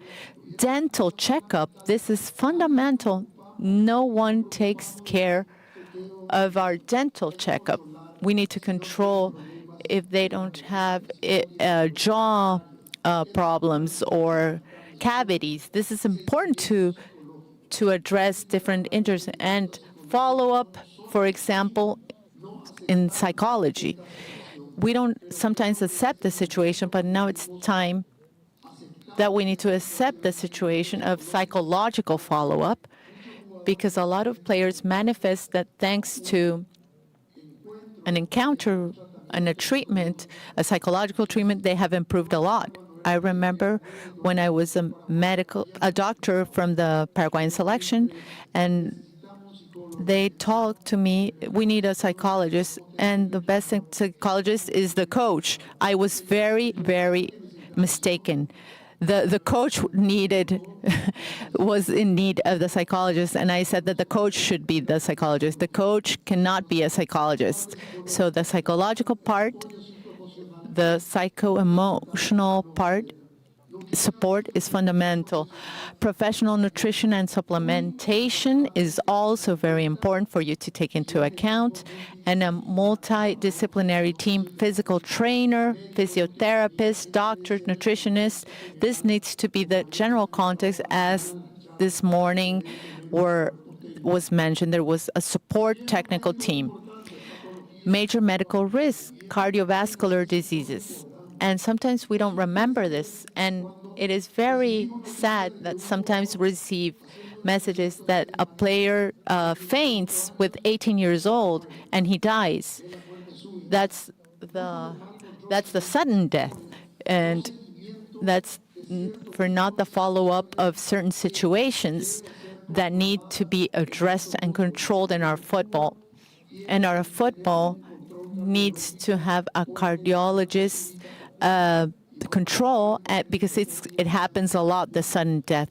dental checkup. This is fundamental. No one takes care of our dental checkup. We need to control if they don't have jaw problems or cavities. This is important to address different injuries and follow up, for example, in psychology. We don't sometimes accept the situation, but now it's time that we need to accept the situation of psychological follow-up, because a lot of players manifest that thanks to an encounter and a treatment, a psychological treatment, they have improved a lot. I remember when I was a doctor from the Paraguayan selection, and they talked to me, we need a psychologist, and the best psychologist is the coach. I was very, very mistaken. The coach was in need of the psychologist, and I said that the coach should be the psychologist. The coach cannot be a psychologist. So the psychological part, the psycho-emotional part, support is fundamental. Professional nutrition and supplementation is also very important for you to take into account. And a multidisciplinary team, physical trainer, physiotherapist, doctor, nutritionist. This needs to be the general context, as this morning was mentioned. There was a support technical team. Major medical risks, cardiovascular diseases. And sometimes we don't remember this. And it is very sad that sometimes we receive messages that a player faints with 18 years old and he dies. That's the sudden death. And that's for not the follow-up of certain situations that need to be addressed and controlled in our football. And our football needs to have a cardiologist control, because it happens a lot, the sudden death,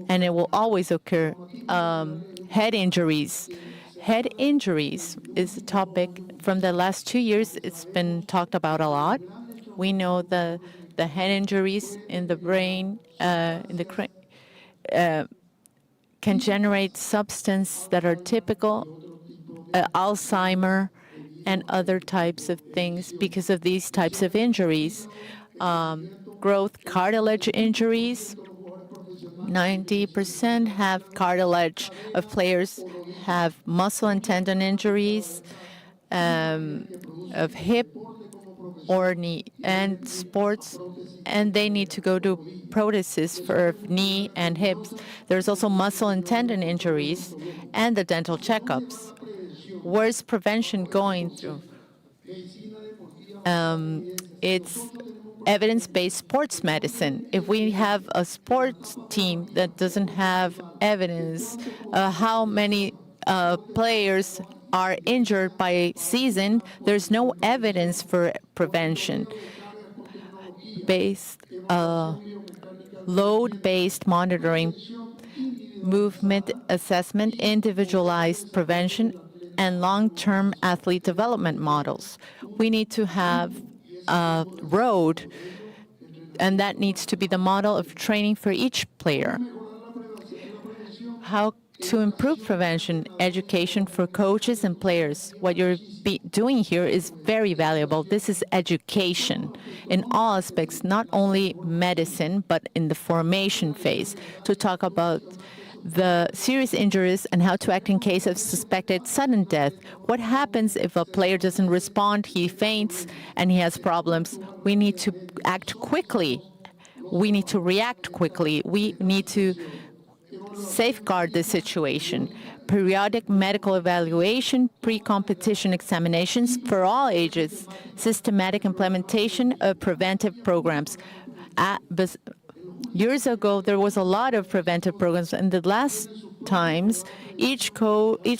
and it will always occur. Head injuries. Head injuries is a topic from the last 2 years. It's been talked about a lot. We know the head injuries in the brain, can generate substances that are typical, Alzheimer, and other types of things because of these types of injuries. Growth cartilage injuries, 90% have cartilage of players have muscle and tendon injuries, of hip or knee, and sports, and they need to go to prosthesis for knee and hips. There's also muscle and tendon injuries and the dental checkups. Where's prevention going through? It's evidence-based sports medicine. If we have a sports team that doesn't have evidence, how many players are injured by season, there's no evidence for prevention. load-based monitoring, movement assessment, individualized prevention, and long-term athlete development models. We need to have a road, and that needs to be the model of training for each player. How to improve prevention, education for coaches and players. What you're doing here is very valuable. This is education in all aspects, not only medicine, but in the formation phase, to talk about the serious injuries and how to act in case of suspected sudden death. What happens if a player doesn't respond, he faints, and he has problems? We need to act quickly. We need to react quickly. We need to safeguard the situation. Periodic medical evaluation, pre-competition examinations for all ages, systematic implementation of preventive programs. Years ago, there was a lot of preventive programs, and the last times, each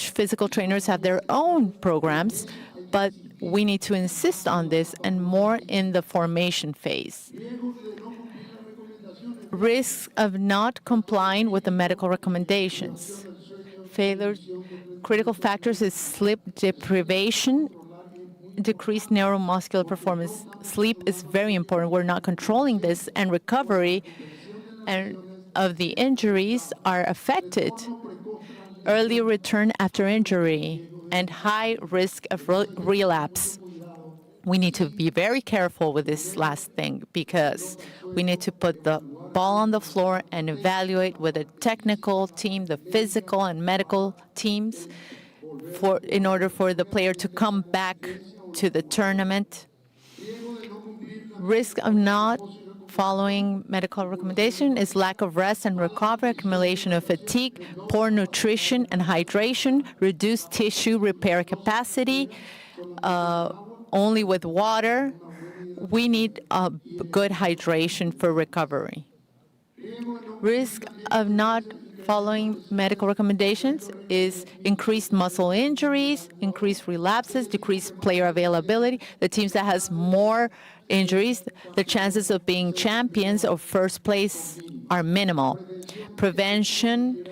physical trainers have their own programs, but we need to insist on this and more in the formation phase. Risks of not complying with the medical recommendations. Critical factors is sleep deprivation, decreased neuromuscular performance. Sleep is very important. We're not controlling this, and recovery of the injuries are affected. Early return after injury and high risk of relapse. We need to be very careful with this last thing because we need to put the ball on the floor and evaluate with the technical team, the physical and medical teams, in order for the player to come back to the tournament. Risk of not following medical recommendation is lack of rest and recovery, accumulation of fatigue, poor nutrition and hydration, reduced tissue repair capacity, only with water. We need good hydration for recovery. Risk of not following medical recommendations is increased muscle injuries, increased relapses, decreased player availability. The teams that has more injuries, the chances of being champions or first place are minimal. Prevention,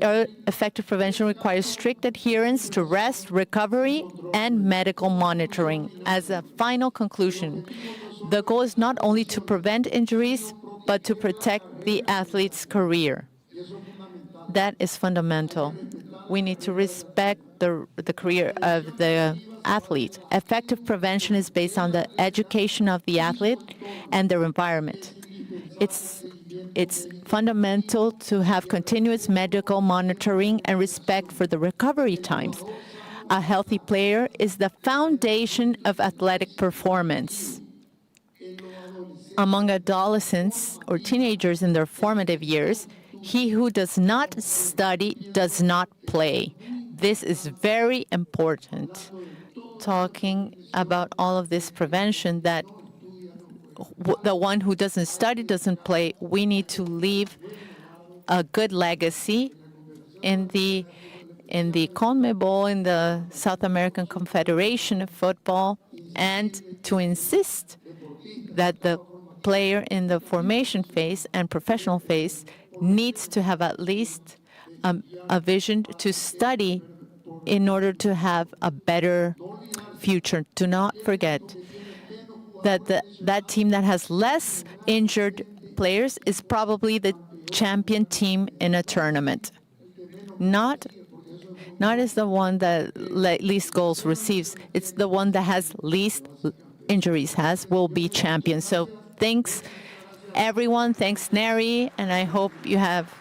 effective prevention requires strict adherence to rest, recovery, and medical monitoring. As a final conclusion, the goal is not only to prevent injuries, but to protect the athlete's career. That is fundamental. We need to respect the career of the athlete. Effective prevention is based on the education of the athlete and their environment. It's fundamental to have continuous medical monitoring and respect for the recovery times. A healthy player is the foundation of athletic performance. Among adolescents or teenagers in their formative years, he who does not study does not play. This is very important. Talking about all of this prevention, that the one who doesn't study doesn't play. We need to leave a good legacy in the CONMEBOL, in the South American Confederation of Football, and to insist that the player in the formation phase and professional phase needs to have at least a vision to study in order to have a better future. Do not forget that that team that has less injured players is probably the champion team in a tournament. Not as the one that least goals receives. It's the one that has least injuries will be champion. So thanks, everyone. Thanks, Neri. And I hope you have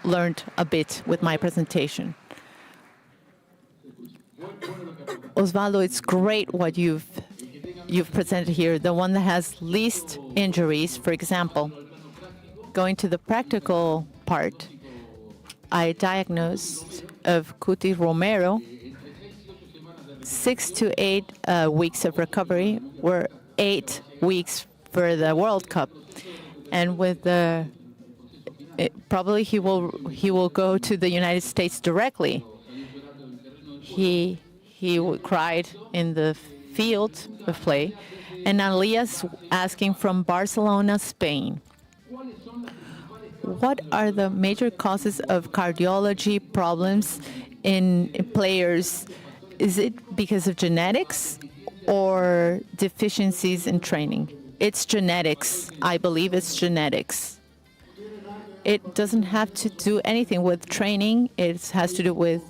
learned a bit with my presentation. Osvaldo, it's great what you've presented here. The one that has least injuries, for example, going to the practical part, I diagnosed of Cuti Romero 6 to 8 weeks of recovery, were 8 weeks for the World Cup, and with probably he will go to the United States directly. He cried in the field of play, And Alias asking from Barcelona, Spain. What are the major causes of cardiology problems in players? Is it because of genetics or deficiencies in training? It's genetics. I believe it's genetics. It doesn't have to do anything with training. It has to do with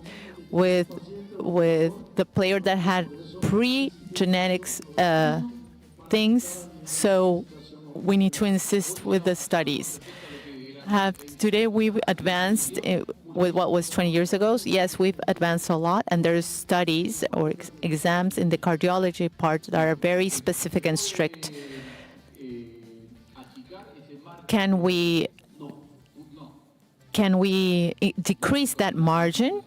the player that had pre-genetics things. So we need to insist with the studies. Today we've advanced with what was 20 years ago. Yes, we've advanced a lot, and there's studies or exams in the cardiology part that are very specific and strict. Can we decrease that margin?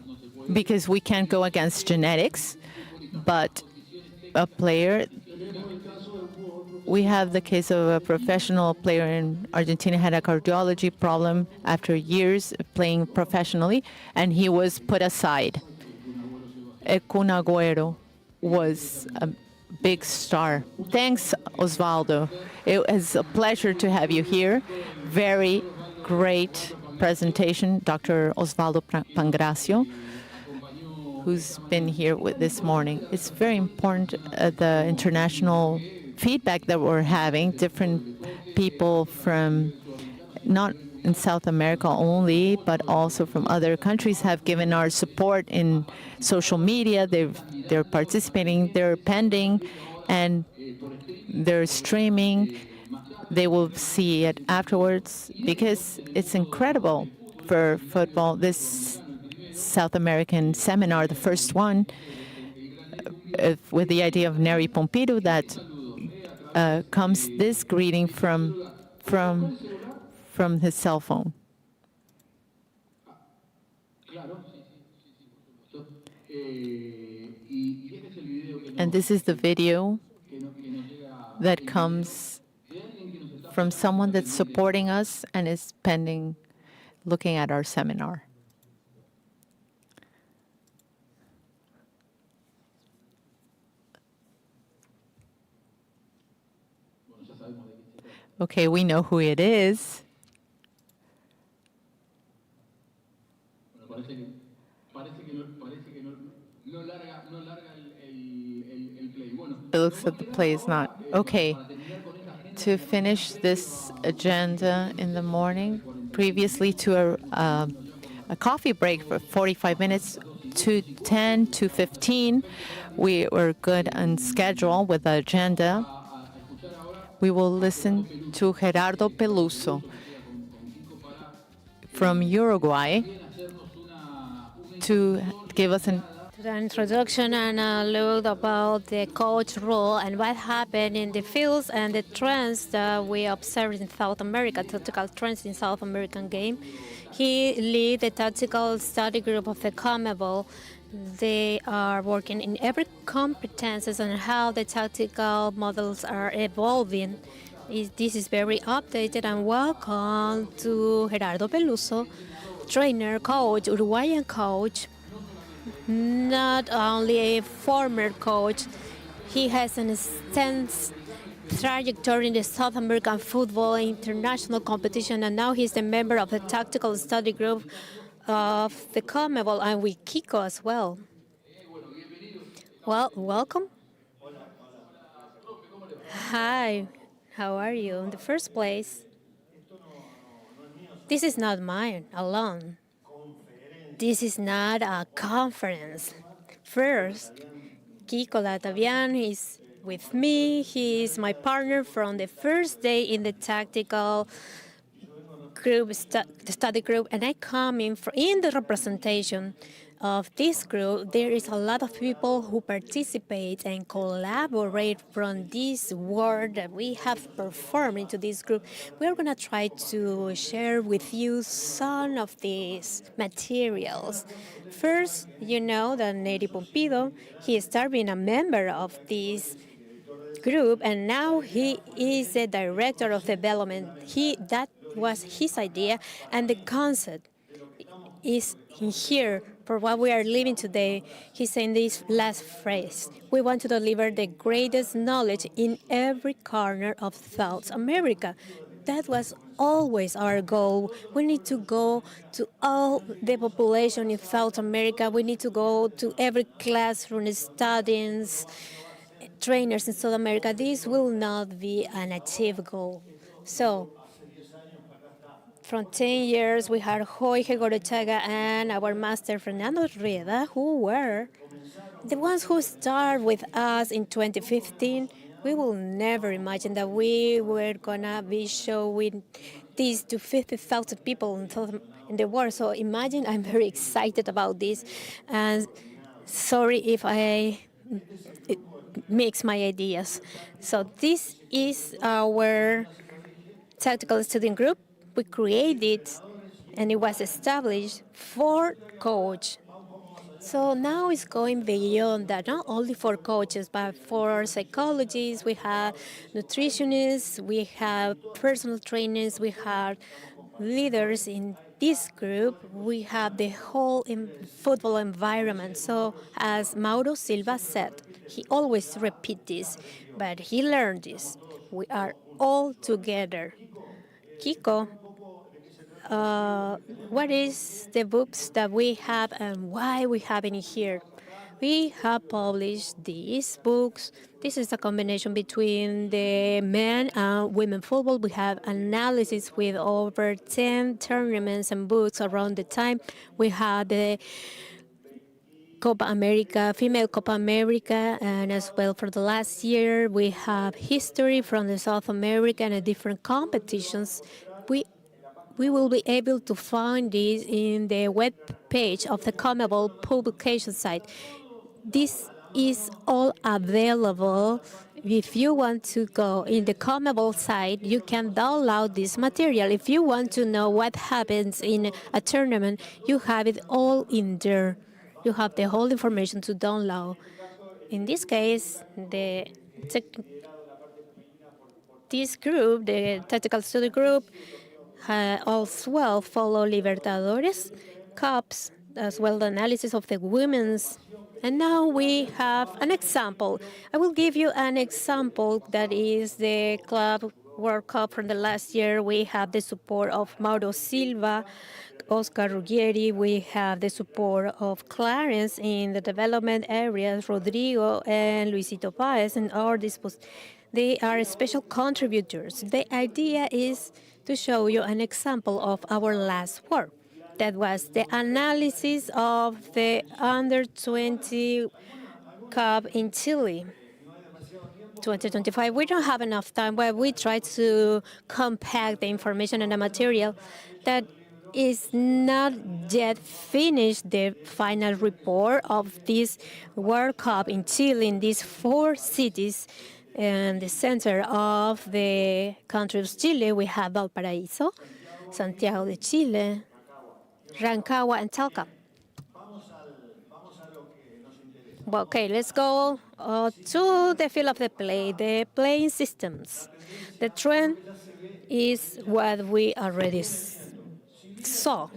Because we can't go against genetics, but a player, we have the case of a professional player in Argentina had a cardiology problem after years of playing professionally, and he was put aside. Kun Agüero was a big star. Thanks, Osvaldo. It was a pleasure to have you here. Very great presentation, Dr. Osvaldo Pangrasio, who's been here with this morning. It's very important, the international feedback that we're having. Different people from, not in South America only, but also from other countries have given our support in social media. They're participating, they're pending, and they're streaming. They will see it afterwards because it's incredible for football. This South American seminar, the first one, with the idea of Nery Pompidou, that comes this greeting from his cell phone. And this is the video that comes from someone that's supporting us and is pending, looking at our seminar. Okay, we know who it is. It looks like the play is not. Okay. To finish this agenda in the morning, previously to a coffee break for 45 minutes, to 10 to 15, we were good on schedule with the agenda. We will listen to Gerardo Peluso from Uruguay to give us an introduction and a look about the coach role and what happened in the fields and the trends that we observed in South America, tactical trends in South American game. He leads the tactical study group of the CONMEBOL. They are working in every competences and how the tactical models are evolving. This is very updated, and welcome to Gerardo Peluso, trainer, coach, Uruguayan coach. Not only a former coach, he has an extensive trajectory in the South American football international competition, and now he's a member of the tactical study group of the CONMEBOL and with Kiko as well. Well, welcome. Hi, how are you? In the first place, this is not mine alone. This is not a conference. First, Kiko Latavian is with me. He is my partner from the first day in the tactical group, the study group, and I come in the representation of this group. There is a lot of people who participate and collaborate from this work that we have performed into this group. We're going to try to share with you some of these materials. First, you know that Nery Pompidou, he started being a member of this group, and now he is the director of development. That was his idea, and the concept is here for what we are living today, he's saying this last phrase: we want to deliver the greatest knowledge in every corner of South America. That was always our goal. We need to go to all the population in South America. We need to go to every classroom, students, trainers in South America. This will not be an achieved goal. So, from 10 years, we had Jorge Gorochaga and our master Fernando Rieda, who were the ones who started with us in 2015. We will never imagine that we were gonna be showing this to 50,000 people in the world. So imagine, I'm very excited about this. And sorry if I mix my ideas. So this is our tactical student group. We created, and it was established for coach. So now it's going beyond that, not only for coaches, but for psychologists. We have nutritionists, we have personal trainers, we have leaders in this group. We have the whole football environment. So as Mauro Silva said, he always repeats this, but he learned this. We are all together. Kiko, what is the books that we have and why we have it here? We have published these books. This is a combination between the men and women football. We have analysis with over 10 tournaments and books around the time. We have the Copa America, female Copa America, and as well for the last year, we have history from the South America and different competitions. We will be able to find this in the web page of the CONMEBOL publication site. This is all available. If you want to go in the CONMEBOL site, you can download this material. If you want to know what happens in a tournament, you have it all in there. You have the whole information to download. In this case, this group, the tactical study group, as well follow Libertadores, Cups, as well the analysis of the women's. And now we have an example. I will give you an example that is the Club World Cup from the last year. We have the support of Mauro Silva, Oscar Ruggieri. We have the support of Clarence in the development areas, Rodrigo and Luisito Paez, and they are special contributors. The idea is to show you an example of our last work. That was the analysis of the Under-20 Cup in Chile, 2025. We don't have enough time, but we try to compact the information and the material that is not yet finished, the final report of this World Cup in Chile in these 4 cities. In the center of the country of Chile, we have Valparaíso, Santiago de Chile, Rancagua, and Talca. Well, okay, let's go to the field of the play, the playing systems. The trend is what we already saw.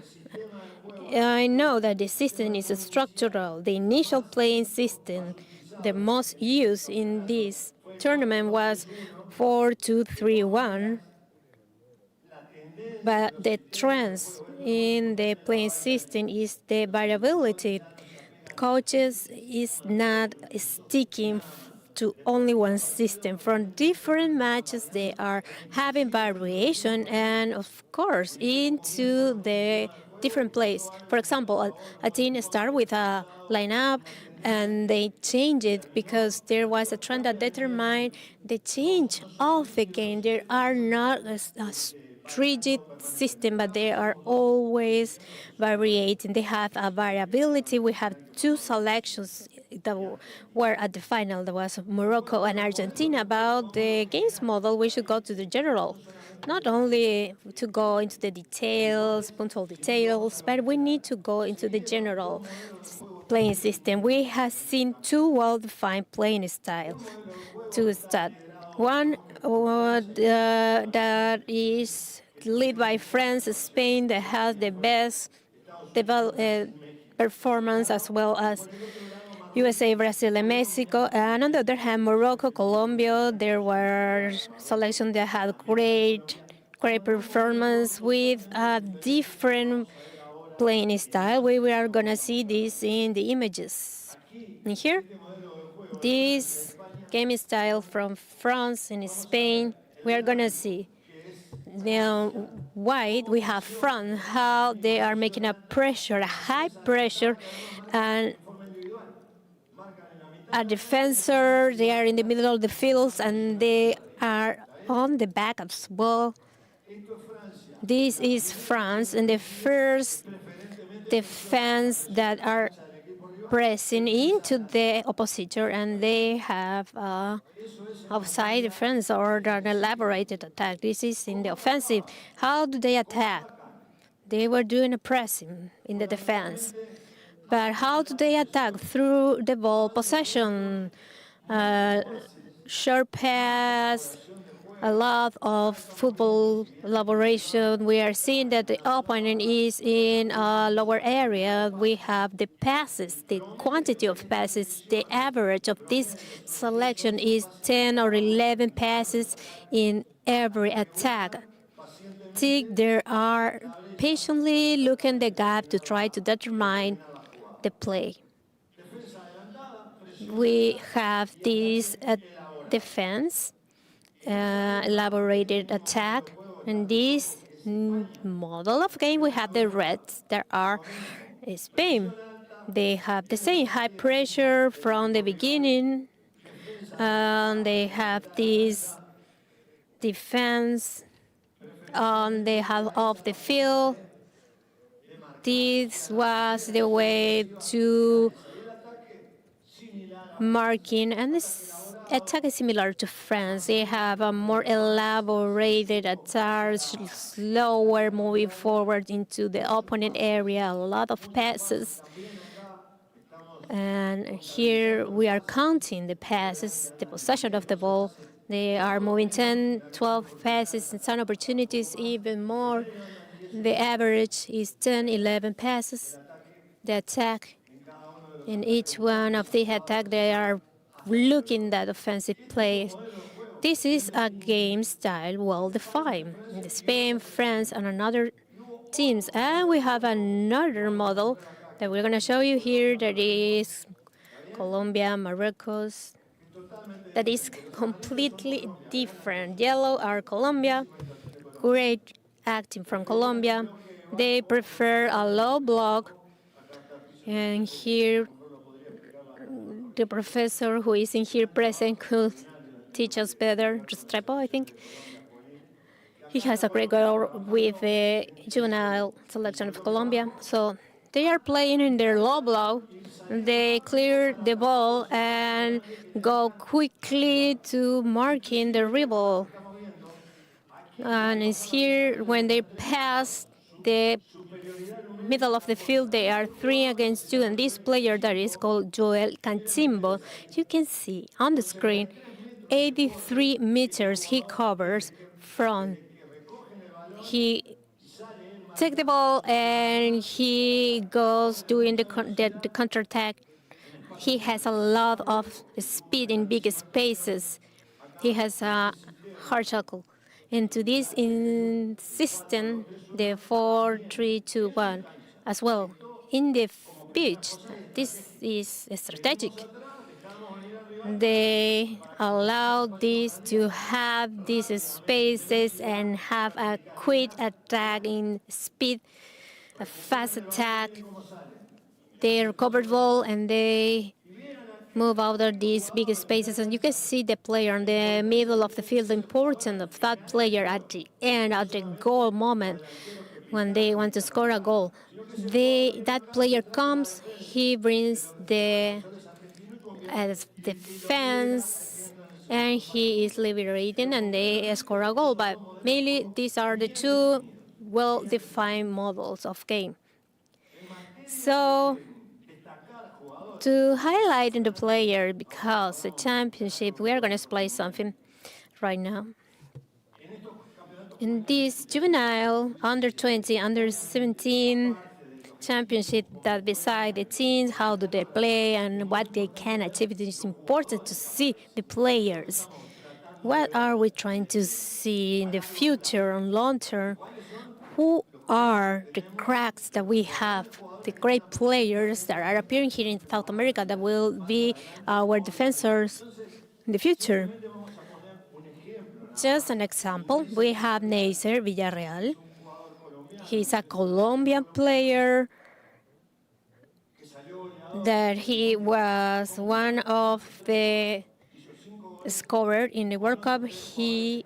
I know that the system is structural. The initial playing system, the most used in this tournament was 4-2-3-1, but the trends in the playing system is the variability. Coaches is not sticking to only one system. From different matches, they are having variation, and of course, into the different plays. For example, a team start with a lineup, and they change it because there was a trend that determined the change of the game. There are not a rigid system, but they are always variating. They have a variability. We have 2 selections that were at the final. There was Morocco and Argentina. About the games model, we should go to the general. Not only to go into the details, punctual details, but we need to go into the general playing system. We have seen 2 well-defined playing styles to start. One that is led by France, Spain, that has the best performance, as well as USA, Brazil, and Mexico. And on the other hand, Morocco, Colombia, there were selections that had great performance with a different playing style. We are going to see this in the images. And here, this game style from France and Spain, we are going to see. Now, white, we have front, how they are making a pressure, a high pressure, and a defender, they are in the middle of the fields, and they are on the back as well. This is France, and the first defense that are pressing into the oppositor, and they have outside defense or an elaborated attack. This is in the offensive. How do they attack? They were doing a pressing in the defense. But how do they attack? Through the ball possession, short pass, a lot of football elaboration. We are seeing that the opponent is in a lower area. We have the passes, the quantity of passes. The average of this selection is 10 or 11 passes in every attack. They are patiently looking the gap to try to determine the play. We have this defense, elaborated attack. In this model of game, we have the Reds that are Spain. They have the same high pressure from the beginning. They have this defense on the half of the field. This was the way to marking, and this attack is similar to France. They have a more elaborated attack, slower, moving forward into the opponent area, a lot of passes. And here we are counting the passes, the possession of the ball. They are moving 10, 12 passes, and some opportunities even more. The average is 10, 11 passes. The attack, in each one of the attack, they are looking that offensive play. This is a game style well-defined in Spain, France, and another teams. And we have another model that we're going to show you here that is Colombia, Morocco. That is completely different. Yellow are Colombia, great acting from Colombia. They prefer a low block. And here, the professor who is in here present could teach us better. Restrepo, I think. He has a great goal with the juvenile selection of Colombia. So they are playing in their low block. They clear the ball and go quickly to marking the rival. And it's here when they pass the middle of the field, they are 3 against 2. And this player that is called Joel Cancimbo, you can see on the screen, 83 meters he covers from. He takes the ball and he goes doing the counterattack. He has a lot of speed in big spaces. He has a hard tackle. Into this system, the 4-3-2-1 as well. In the pitch, this is strategic. They allow this to have these spaces and have a quick attack in speed, a fast attack. They recover the ball and they move out of these big spaces. And you can see the player in the middle of the field, the importance of that player at the end, at the goal moment, when they want to score a goal. That player comes, he brings the defense, and he is liberating, and they score a goal. But mainly, these are the two well-defined models of game. So, to highlight the player, because the championship, we are going to explain something right now. In this juvenile, under 20, under 17, championship that beside the teams, how do they play and what they can achieve. It is important to see the players. What are we trying to see in the future and long term? Who are the cracks that we have, the great players that are appearing here in South America that will be our defenders in the future? Just an example, we have Neisser Villarreal. He's a Colombian player that he was one of the scorers in the World Cup. He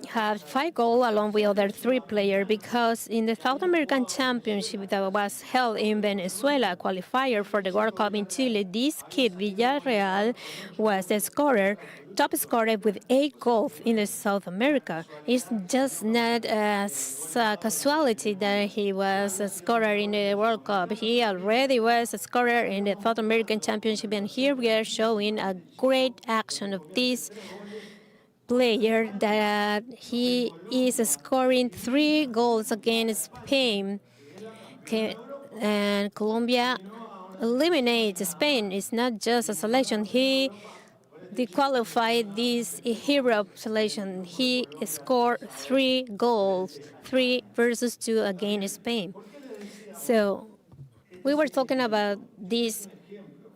had 5 goals along with other 3 players because in the South American Championship that was held in Venezuela, qualifier for the World Cup in Chile, this kid, Villarreal, was the scorer, top scorer with 8 goals in the South America. It's just not a casualty that he was a scorer in the World Cup. He already was a scorer in the South American Championship, and here we are showing a great action of this player that he is scoring 3 goals against Spain. And Colombia eliminates Spain. It's not just a selection. He disqualified this hero selection. He scored 3 goals, 3 versus 2 against Spain. So we were talking about this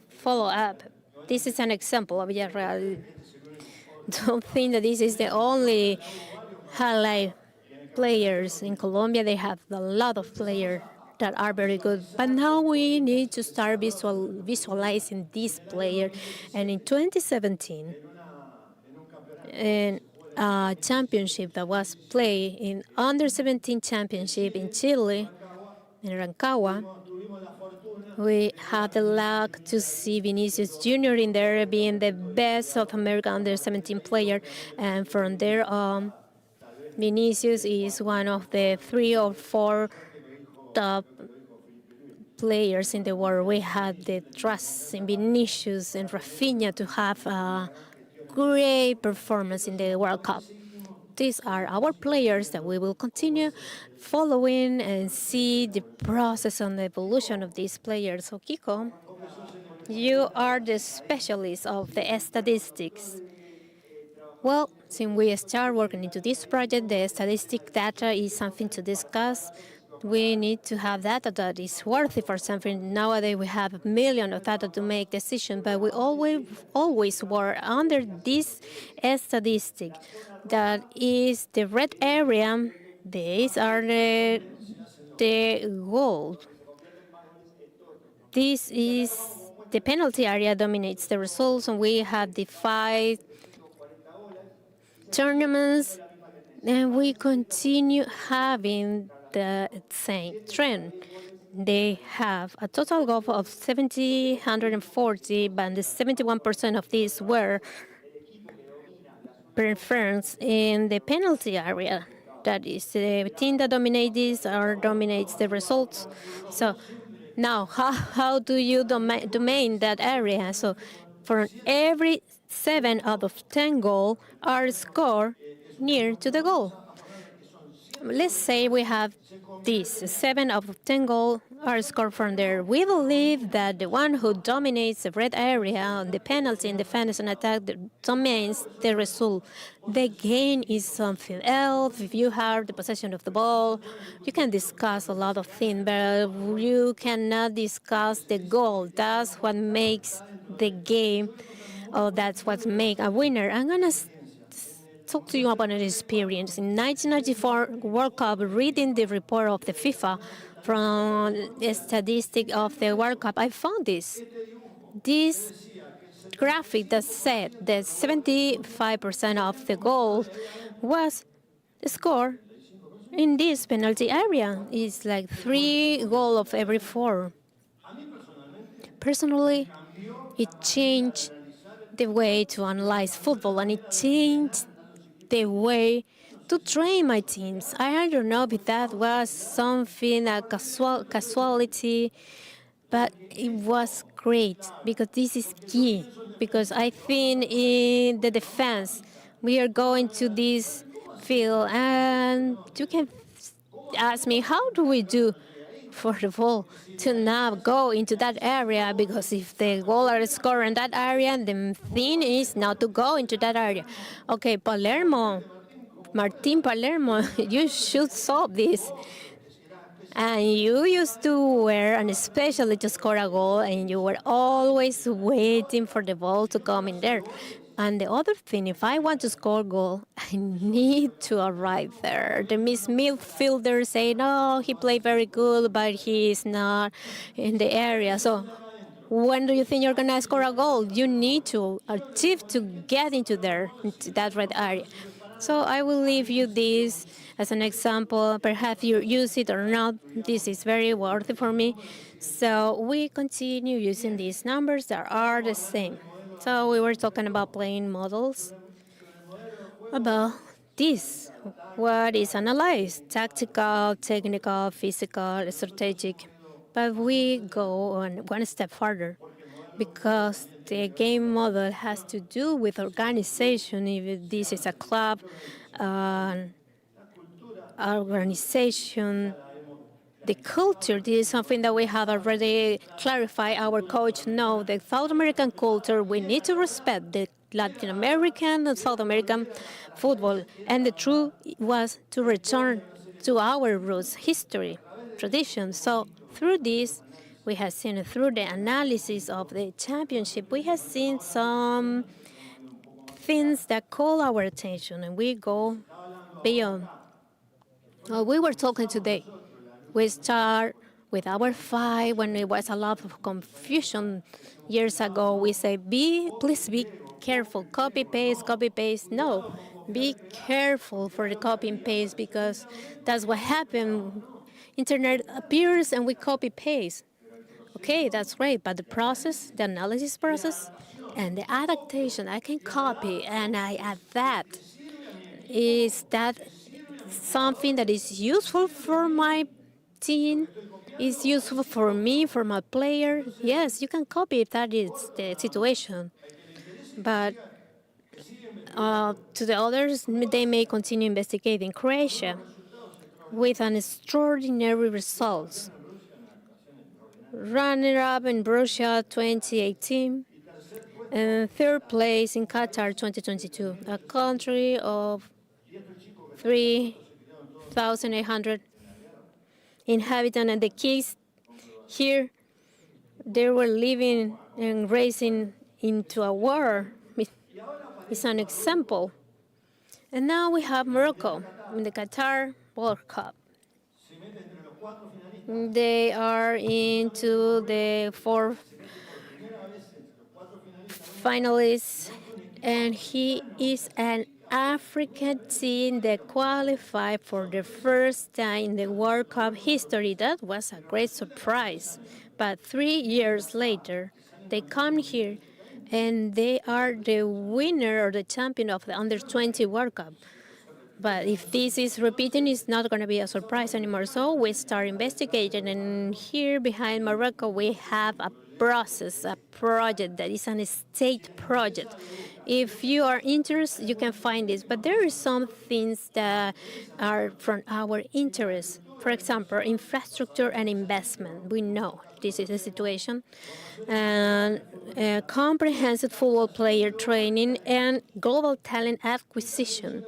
follow-up. This is an example of Villarreal. Don't think that this is the only highlight players. In Colombia, they have a lot of players that are very good. But now we need to start visualizing these players. And in 2017, in a championship that was played in under-17 championship in Chile, in Rancagua, we had the luck to see Vinicius Jr. in there being the best South American under-17 player. And from there on, Vinicius is one of the 3 or 4 top players in the world. We had the trust in Vinicius and Rafinha to have a great performance in the World Cup. These are our players that we will continue following and see the process and the evolution of these players. So, Kiko, you are the specialist of the statistics. Well, since we start working into this project, the statistic data is something to discuss. We need to have data that is worthy for something. Nowadays, we have millions of data to make decisions, but we always work under this statistic. That is the red area. These are the goals. This is the penalty area dominates the results, and we have the 5 tournaments, and we continue having the same trend. They have a total goal of 740, but the 71% of these were preference in the penalty area. That is the team that dominates this or dominates the results. So now, how do you domain that area? So for every 7 out of 10 goals are scored near to the goal. Let's say we have this, 7 out of 10 goals are scored from there. We believe that the one who dominates the red area on the penalty in defense and attack dominates the result. The game is something else. If you have the possession of the ball, you can discuss a lot of things, but you cannot discuss the goal. That's what makes the game, or that's what makes a winner. I'm going to talk to you about an experience. In 1994 World Cup, reading the report of the FIFA from the statistic of the World Cup, I found this graphic that said that 75% of the goal was scored in this penalty area. It's like 3 goals of every 4. Personally, it changed the way to analyze football, and it changed the way to train my teams. I don't know if that was something, a casualty, but it was great because this is key. Because I think in the defense, we are going to this field and you can ask me, how do we do for the ball to now go into that area? Because if the goal are scored in that area, the thing is not to go into that area. Okay, Martin Palermo, you should solve this. And you used to wear, and especially to score a goal, and you were always waiting for the ball to come in there. And the other thing, if I want to score a goal, I need to arrive there. The midfielder say, no, he played very good, but he is not in the area. So when do you think you're going to score a goal? You need to achieve to get into there, into that red area. So I will leave you this as an example. Perhaps you use it or not. This is very worthy for me. So we continue using these numbers that are the same. So we were talking about playing models, about this. What is analyzed? Tactical, technical, physical, strategic. But we go on one step further, because the game model has to do with organization. If this is a club, organization, the culture, this is something that we have already clarified. Our coach knows the South American culture. We need to respect the Latin American and South American football. And the truth was to return to our roots, history, tradition. So through this, we have seen, through the analysis of the championship, we have seen some things that call our attention, and we go beyond. We were talking today. We start with our fight when it was a lot of confusion years ago. We say, please be careful. Copy, paste, copy, paste. No, be careful for the copy and paste, because that's what happened. Internet appears and we copy, paste. Okay, that's great, but the process, the analysis process, and the adaptation, I can copy and I add that. Is that something that is useful for my team? Is useful for me, for my player? Yes, you can copy if that is the situation. But to the others, they may continue investigating. Croatia, with an extraordinary results. Runner-up in Borussia 2018, and third place in Qatar 2022, a country of 3,800 inhabitants, and the kids here, they were living and racing into a war. It's an example. And now we have Morocco in the Qatar World Cup. They are into the fourth finalists, and he is an African team that qualified for the first time in the World Cup history. That was a great surprise. But 3 years later, they come here, and they are the winner or the champion of the Under-20 World Cup. But if this is repeating, it's not going to be a surprise anymore. So we start investigating, and here behind Morocco, we have a process, a project that is a state project. If you are interested, you can find this. But there are some things that are from our interest. For example, infrastructure and investment. We know this is the situation. And comprehensive football player training and global talent acquisition.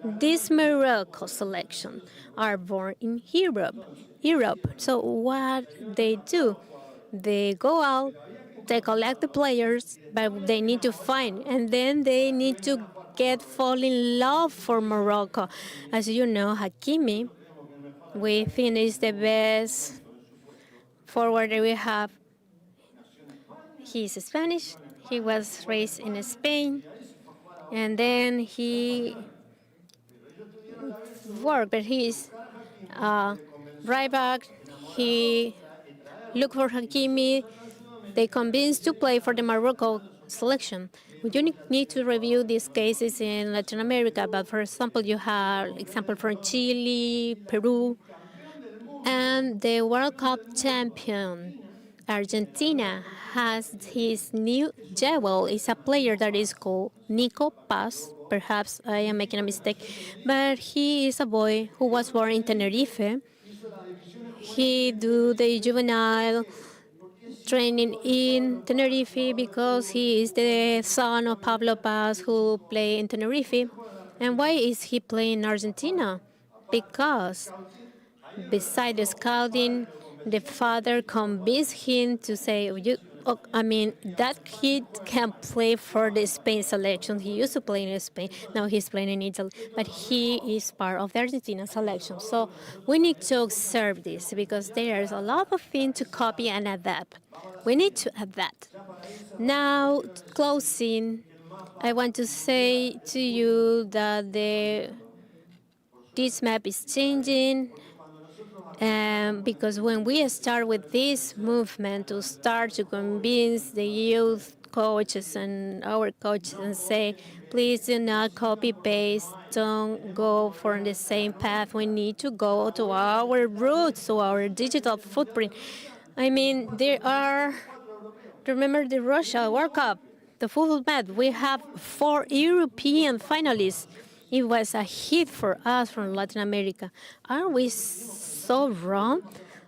These Morocco selection are born in Europe. So what they do, they go out, they collect the players, but they need to find, and then they need to fall in love for Morocco. As you know, Hakimi, we think is the best forward that we have. He's Spanish. He was raised in Spain, and then he work, but he's right back. He looked for Hakimi. They convinced to play for the Morocco selection. We do need to review these cases in Latin America, but for example, you have example from Chile, Peru, and the World Cup champion, Argentina, has his new jewel. It's a player that is called Nico Paz. perhaps I am making a mistake, but he is a boy who was born in Tenerife. He do the juvenile training in Tenerife because he is the son of Pablo Paz, who play in Tenerife. And why is he playing in Argentina? Because beside the scouting, the father convinced him to say, that kid can play for the Spain selection. He used to play in Spain. Now he's playing in Italy. But he is part of the Argentina selection. So we need to observe this because there's a lot of things to copy and adapt. We need to adapt. Now, closing, I want to say to you that this map is changing. Because when we start with this movement to start to convince the youth coaches and our coaches and say, please do not copy-paste, don't go for the same path. We need to go to our roots, to our digital footprint. Remember the Russia World Cup, the football match, we have 4 European finalists. It was a hit for us from Latin America. Are we so wrong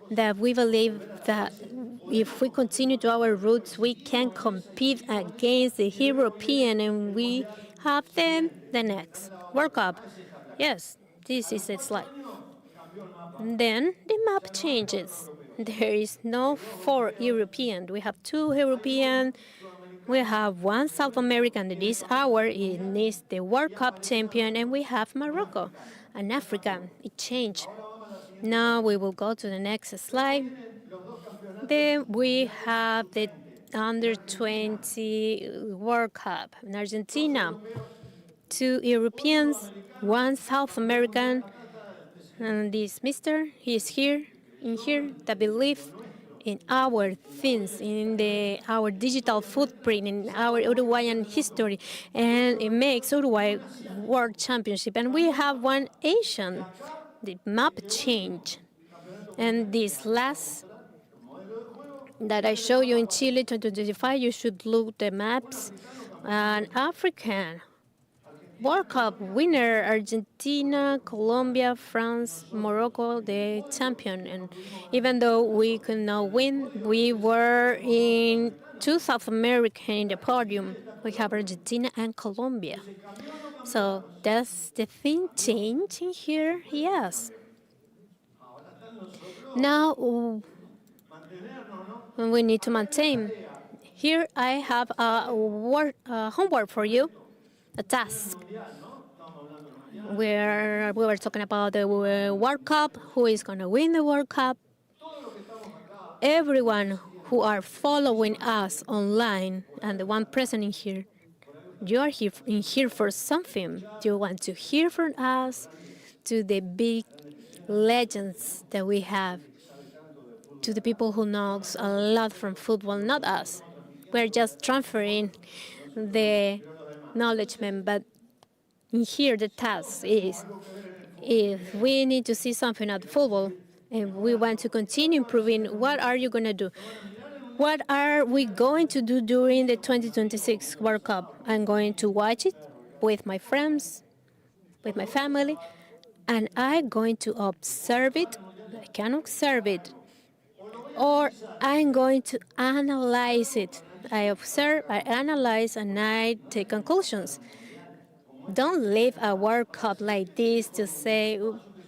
that we believe that if we continue to our roots, we can compete against the European and we have them the next World Cup? Yes, this is a slide. Then the map changes. There is no 4 European. We have 2 European. We have 1 South American that is it is the World Cup champion, and we have Morocco, an African. It changed. Now we will go to the next slide. Then we have the Under-20 World Cup in Argentina. 2 Europeans, 1 South American, and this mister, he is here, that believes in our things, in our digital footprint, in our Uruguayan history, and it makes Uruguay World Championship. And we have 1 Asian. The map change. And this last that I show you in Chile 2025, you should look the maps. An African World Cup winner, Argentina, Colombia, France, Morocco, the champion. And even though we could not win, we were in 2 South America in the podium. We have Argentina and Colombia. So does the thing change in here? Yes. Now we need to maintain. Here I have a homework for you, a task. We were talking about the World Cup, who is going to win the World Cup. Everyone who are following us online and the one present in here, you are here for something. You want to hear from us, to the big legends that we have, to the people who knows a lot from football, not us. We're just transferring the knowledge, but in here the task is, if we need to see something at football and we want to continue improving, what are you going to do? What are we going to do during the 2026 World Cup? I'm going to watch it with my friends, with my family, and I'm going to observe it. I can observe it. Or I'm going to analyze it. I observe, I analyze, and I take conclusions. Don't leave a World Cup like this to say,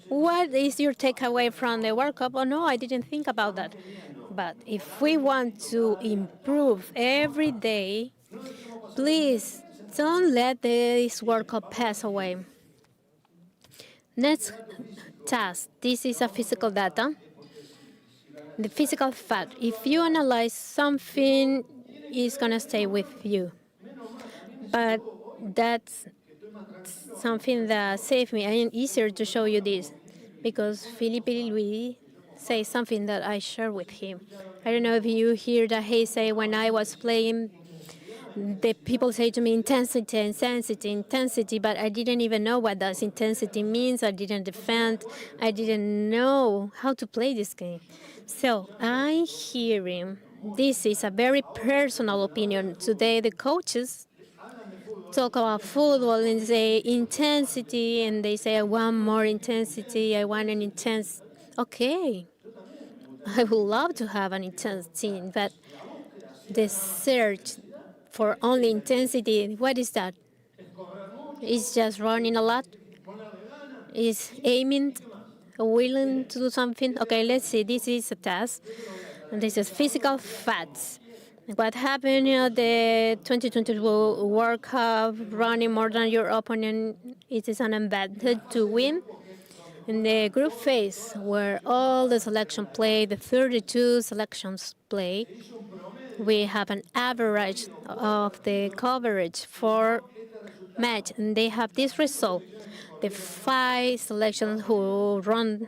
what is your takeaway from the World Cup? Oh, no, I didn't think about that. But if we want to improve every day, please don't let this World Cup pass away. Next task. This is a physical data. The physical fact. If you analyze something, it's going to stay with you. But that's something that saved me. I am easier to show you this because Filipe Luis says something that I share with him. I don't know if you hear that he say when I was playing, the people say to me, intensity, intensity, intensity, but I didn't even know what that intensity means. I didn't defend. I didn't know how to play this game. So I'm hearing, this is a very personal opinion. Today, the coaches talk about football and say intensity, and they say, I want more intensity, I want an intense. Okay, I would love to have an intense team, but the search for only intensity, what is that? It's just running a lot? Is aiming, willing to do something? Okay, let's see, this is a test. And this is physical facts. What happened at the 2022 World Cup, running more than your opponent, it is an advantage to win. In the group phase, where all the selection play, the 32 selections play, we have an average of the coverage for match, and they have this result. The 5 selections who run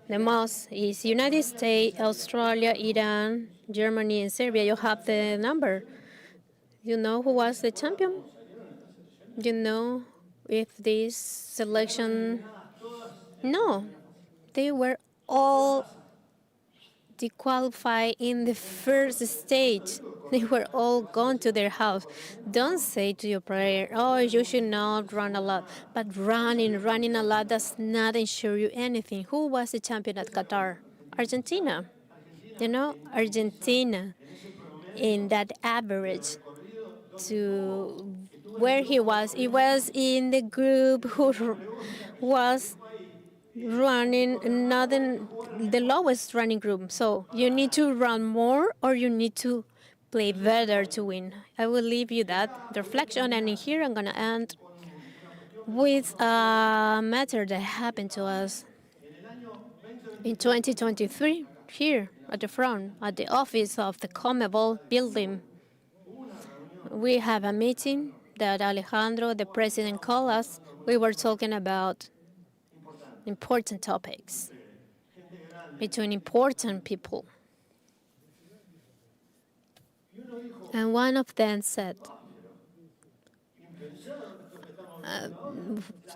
the most is United States, Australia, Iran, Germany, and Serbia. You have the number. You know who was the champion? You know if this selection... No, they were all disqualified in the first stage. They were all gone to their house. Don't say to your player, oh, you should not run a lot. But running a lot does not ensure you anything. Who was the champion at Qatar? Argentina. You know, Argentina in that average to where he was in the group who was running not in the lowest running group. So you need to run more or you need to play better to win. I will leave you that reflection, and in here I'm going to end with a matter that happened to us in 2023 here at the front, at the office of the CONMEBOL building. We have a meeting that Alejandro, the president, called us. We were talking about important topics between important people. And one of them said,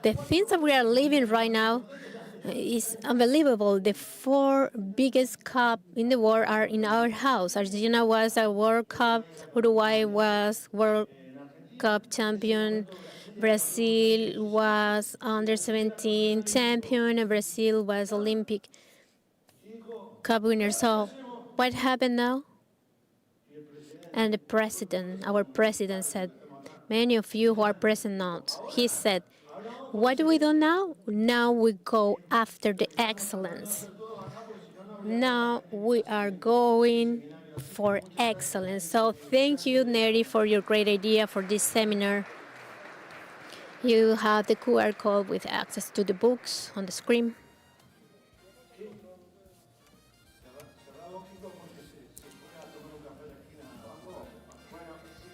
the things that we are living right now is unbelievable. The 4 biggest cups in the world are in our house. Argentina was a World Cup, Uruguay was World Cup champion, Brazil was under 17 champion, and Brazil was Olympic Cup winner. So what happened now? And the president, our president said, many of you who are present now, he said, what do we do now? Now we go after the excellence. Now we are going for excellence. So thank you, Neri, for your great idea for this seminar. You have the QR code with access to the books on the screen.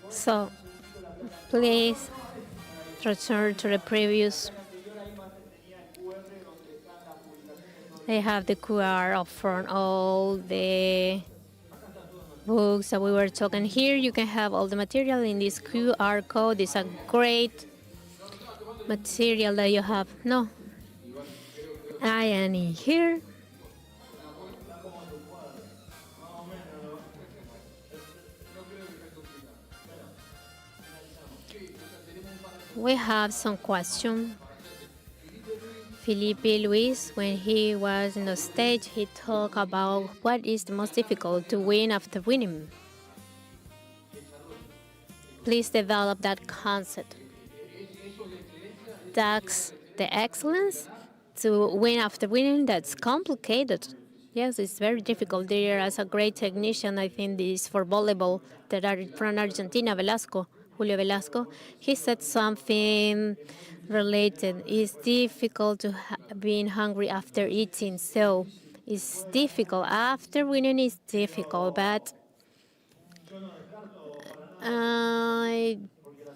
So please return to the previous. They have the QR up front, all the books that we were talking here. You can have all the material in this QR code. It's a great material that you have. No, I am in here. We have some questions. Filipe Luis, when he was on the stage, he talked about what is the most difficult to win after winning. Please develop that concept. That's the excellence to win after winning. That's complicated. Yes, it's very difficult. There is a great technician, I think this for volleyball, that are from Argentina, Julio Velasco. He said something related. It's difficult to being hungry after eating. So it's difficult. After winning, it's difficult, but I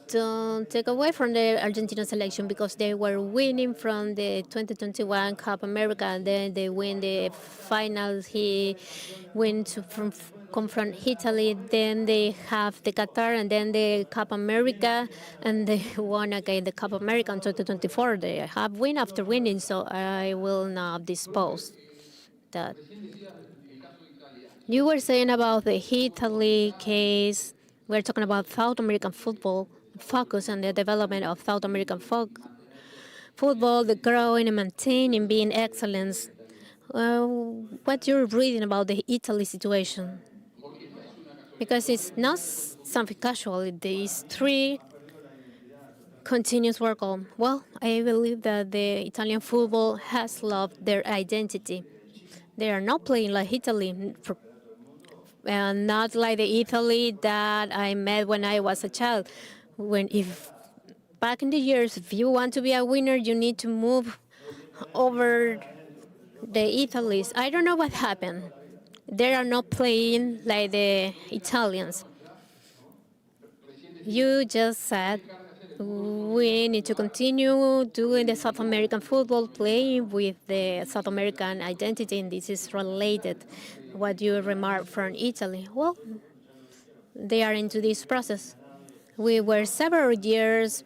don't take away from the Argentina selection because they were winning from the 2021 Cup America, and then they win the finals. He went to confront Italy, then they have the Qatar, and then the Cup America, and they won again the Cup America in 2024. They have win after winning, so I will not dispose that. You were saying about the Italy case. We're talking about South American football. focus on the development of South American football, the growing and maintaining being excellence. What you're reading about the Italy situation? Because it's not something casual. These three continuous work on. Well, I believe that the Italian football has lost their identity. They are not playing like Italy, not like the Italy that I met when I was a child. If back in the years, if you want to be a winner, you need to move over the Italy's. I don't know what happened. They are not playing like the Italians. You just said we need to continue doing the South American football, playing with the South American identity, and this is related what you remarked from Italy. Well, they are into this process. We were several years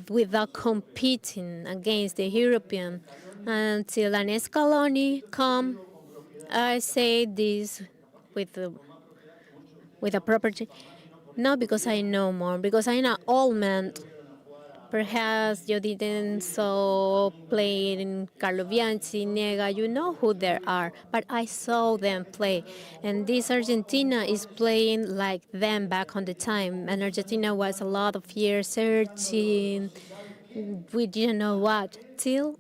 without competing against the European until an Scaloni come. I say this with a property, not because I know more, because I'm an old man. Perhaps you didn't so play in Carlo Bianchi, Nega, you know who there are, but I saw them play. And this Argentina is playing like them back on the time. And Argentina was a lot of years searching, we didn't know what, till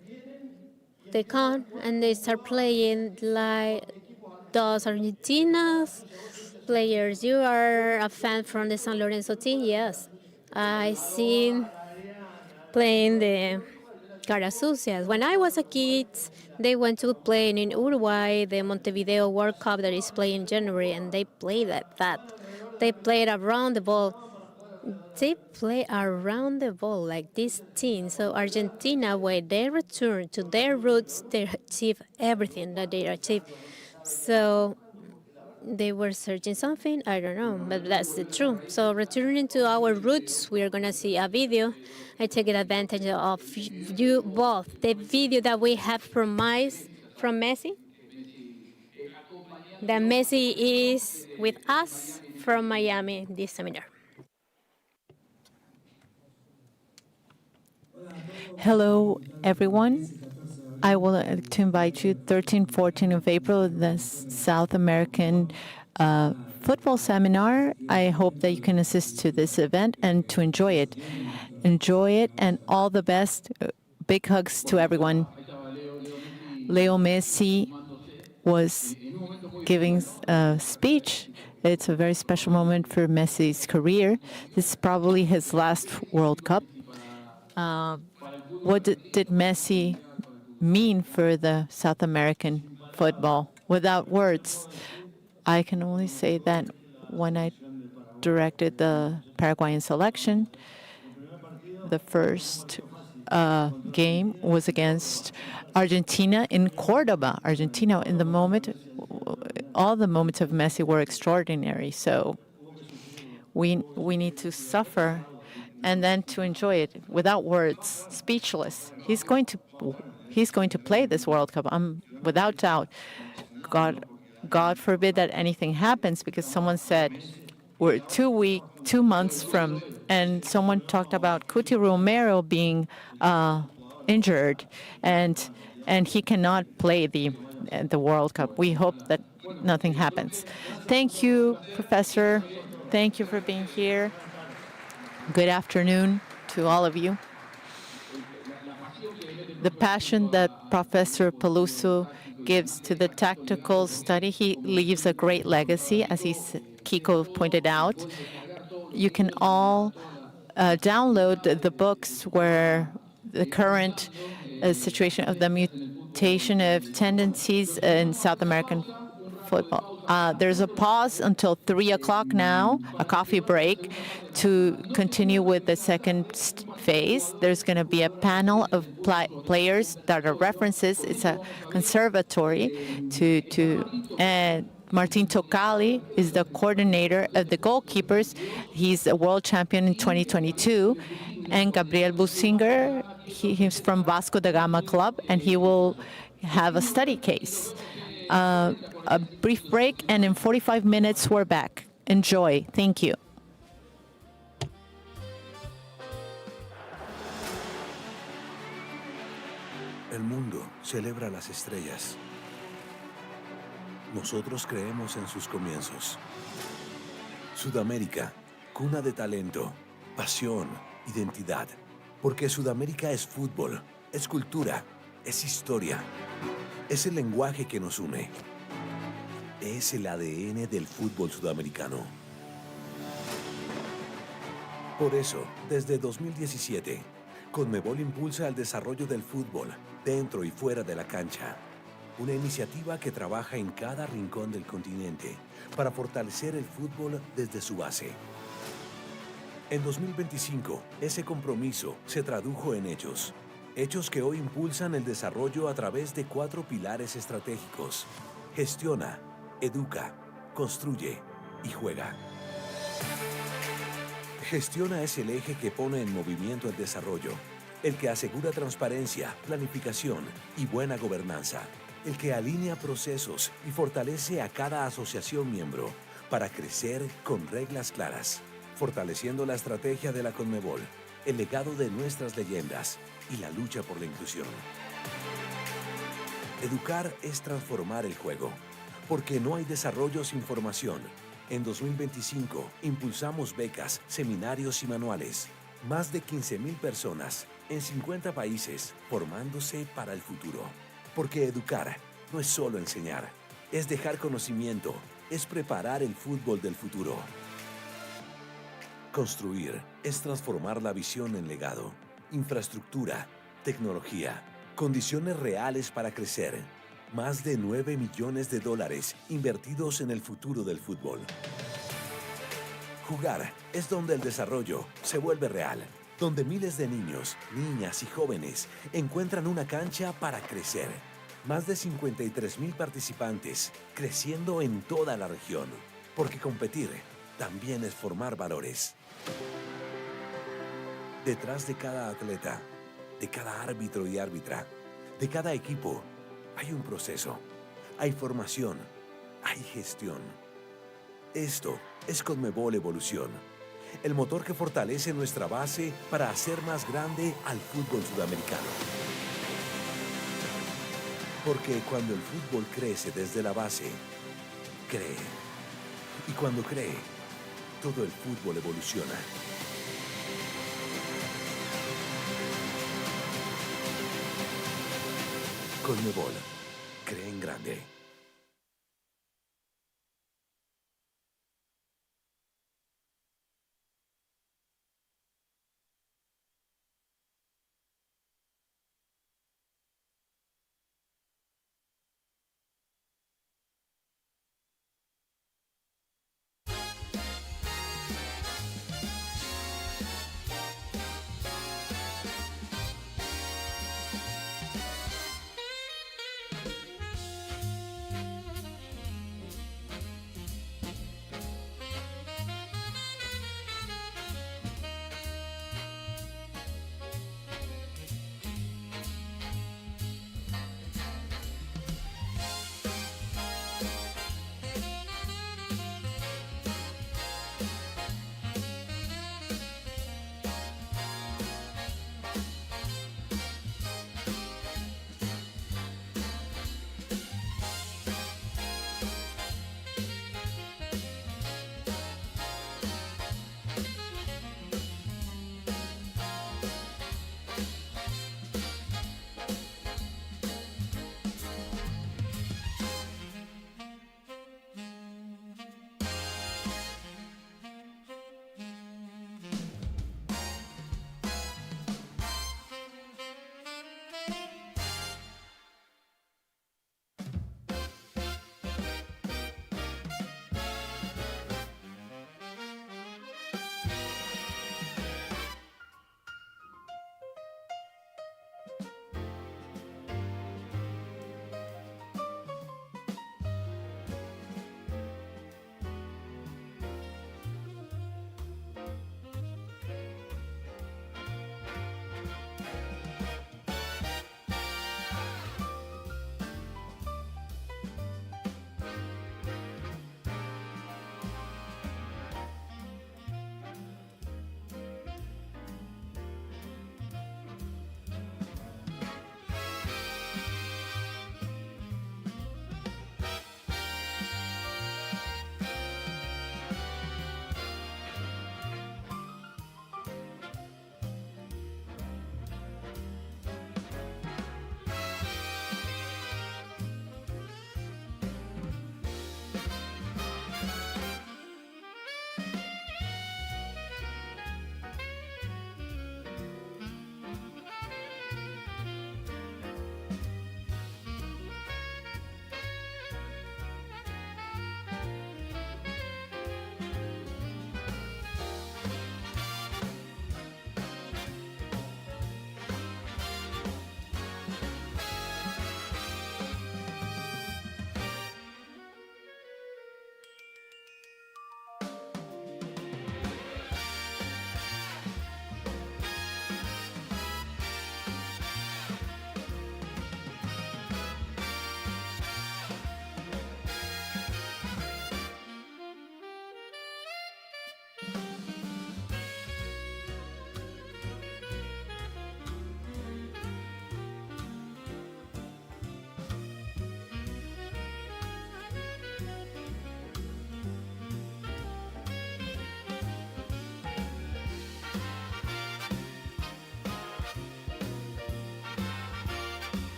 they come and they start playing like those Argentinas players. You are a fan from the San Lorenzo team? Yes. I seen playing the Cara Sucias. When I was a kid, they went to play in Uruguay, the Montevideo World Cup that is playing in January, and they played at that. They played around the ball. They play around the ball like this team. So Argentina, when they return to their roots, they achieve everything that they achieve. So they were searching something, I don't know, but that's the truth. So returning to our roots, we are going to see a video. I take advantage of you both. The video that we have from Messi, that Messi is with us from Miami this seminar. Hello, everyone. I will like to invite you 13, 14 of April, the South American football seminar. I hope that you can assist to this event and to enjoy it. Enjoy it and all the best. Big hugs to everyone. Leo Messi was giving a speech. It's a very special moment for Messi's career. This is probably his last World Cup. What did Messi mean for the South American football? Without words, I can only say that when I directed the Paraguayan selection, the first game was against Argentina in Cordoba, Argentina. In the moment, all the moments of Messi were extraordinary. So we need to suffer and then to enjoy it without words, speechless. He's going to play this World Cup. I'm without doubt. God forbid that anything happens, because someone said we're 2 months from, and someone talked about Cuti Romero being injured, and he cannot play the World Cup. We hope that nothing happens. Thank you, Professor. Thank you for being here. Good afternoon to all of you. The passion that Professor Peluso gives to the tactical study, he leaves a great legacy, as Kiko pointed out. You can all download the books where the current situation of the mutation of tendencies in South American football. There's a pause until 3 o'clock now, a coffee break, to continue with the second phase. There's going to be a panel of players that are references. It's a conservatory and Martin Tocali is the coordinator of the goalkeepers. He's a world champion in 2022. And Gabriel Businger, he's from Vasco da Gama Club, and he will have a study case. A brief break, and in 45 minutes, we're back. Enjoy. Thank you. El mundo celebra las estrellas. Nosotros creemos en sus comienzos. Sudamérica, cuna de talento, pasión, identidad. Porque Sudamérica es fútbol, es cultura, es historia. Es el lenguaje que nos une. Es el ADN del fútbol sudamericano. Por eso, desde 2017, CONMEBOL impulsa el desarrollo del fútbol dentro y fuera de la cancha. Una iniciativa que trabaja en cada rincón del continente para fortalecer el fútbol desde su base. En 2025, ese compromiso se tradujo en hechos. Hechos que hoy impulsan el desarrollo a través de 4 pilares estratégicos. Gestiona, educa, construye y juega. Gestiona es el eje que pone en movimiento el desarrollo, el que asegura transparencia, planificación y buena gobernanza, el que alinea procesos y fortalece a cada asociación miembro para crecer con reglas claras, fortaleciendo la estrategia de la CONMEBOL, el legado de nuestras leyendas y la lucha por la inclusión. Educar es transformar el juego, porque no hay desarrollo sin formación. En 2025, impulsamos becas, seminarios y manuales. Más de 15,000 personas en 50 países formándose para el futuro. Porque educar no es solo enseñar, es dejar conocimiento, es preparar el fútbol del futuro. Construir es transformar la visión en legado, infraestructura, tecnología, condiciones reales para crecer. Más de 9 millones de dólares invertidos en el futuro del fútbol. Jugar es donde el desarrollo se vuelve real, donde miles de niños, niñas y jóvenes encuentran una cancha para crecer. Más de 53,000 participantes creciendo en toda la región, porque competir también es formar valores. Detrás de cada atleta, de cada árbitro y árbitra, de cada equipo, hay un proceso, hay formación, hay gestión. Esto es CONMEBOL Evolución, el motor que fortalece nuestra base para hacer más grande al fútbol sudamericano. Porque cuando el fútbol crece desde la base, cree. Y cuando cree, todo el fútbol evoluciona. CONMEBOL, cree en grande.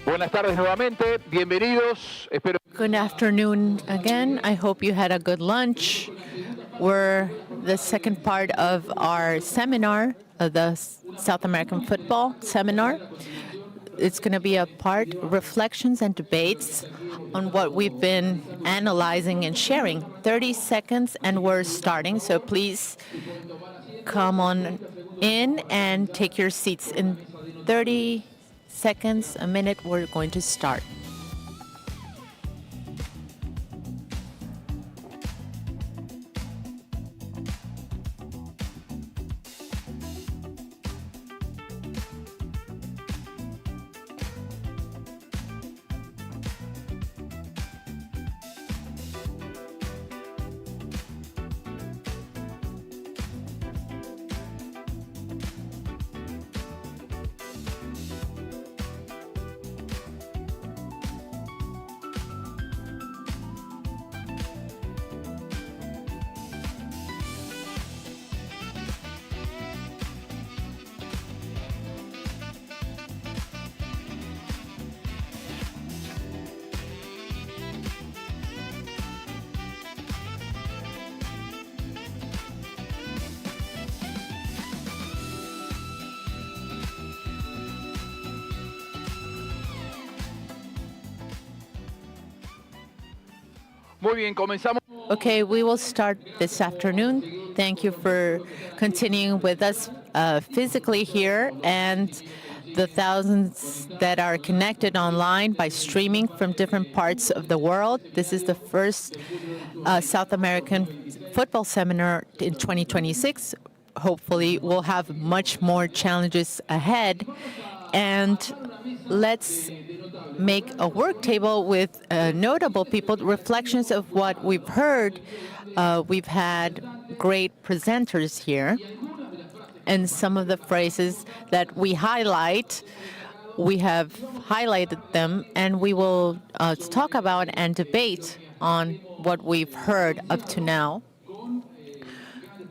Buenas tardes nuevamente, bienvenidos. Espero. Good afternoon again. I hope you had a good lunch. We're the second part of our seminar, the South American football seminar. It's going to be a part, reflections and debates on what we've been analyzing and sharing. 30 seconds and we're starting, so please come on in and take your seats. In 30 seconds, a minute, we're going to start. Muy bien, comenzamos. Okay, we will start this afternoon. Thank you for continuing with us physically here and the thousands that are connected online by streaming from different parts of the world. This is the first South American football seminar in 2026. Hopefully, we'll have much more challenges ahead. And let's make a work table with notable people, reflections of what we've heard. We've had great presenters here. And some of the phrases that we highlight, we have highlighted them, and we will talk about and debate on what we've heard up to now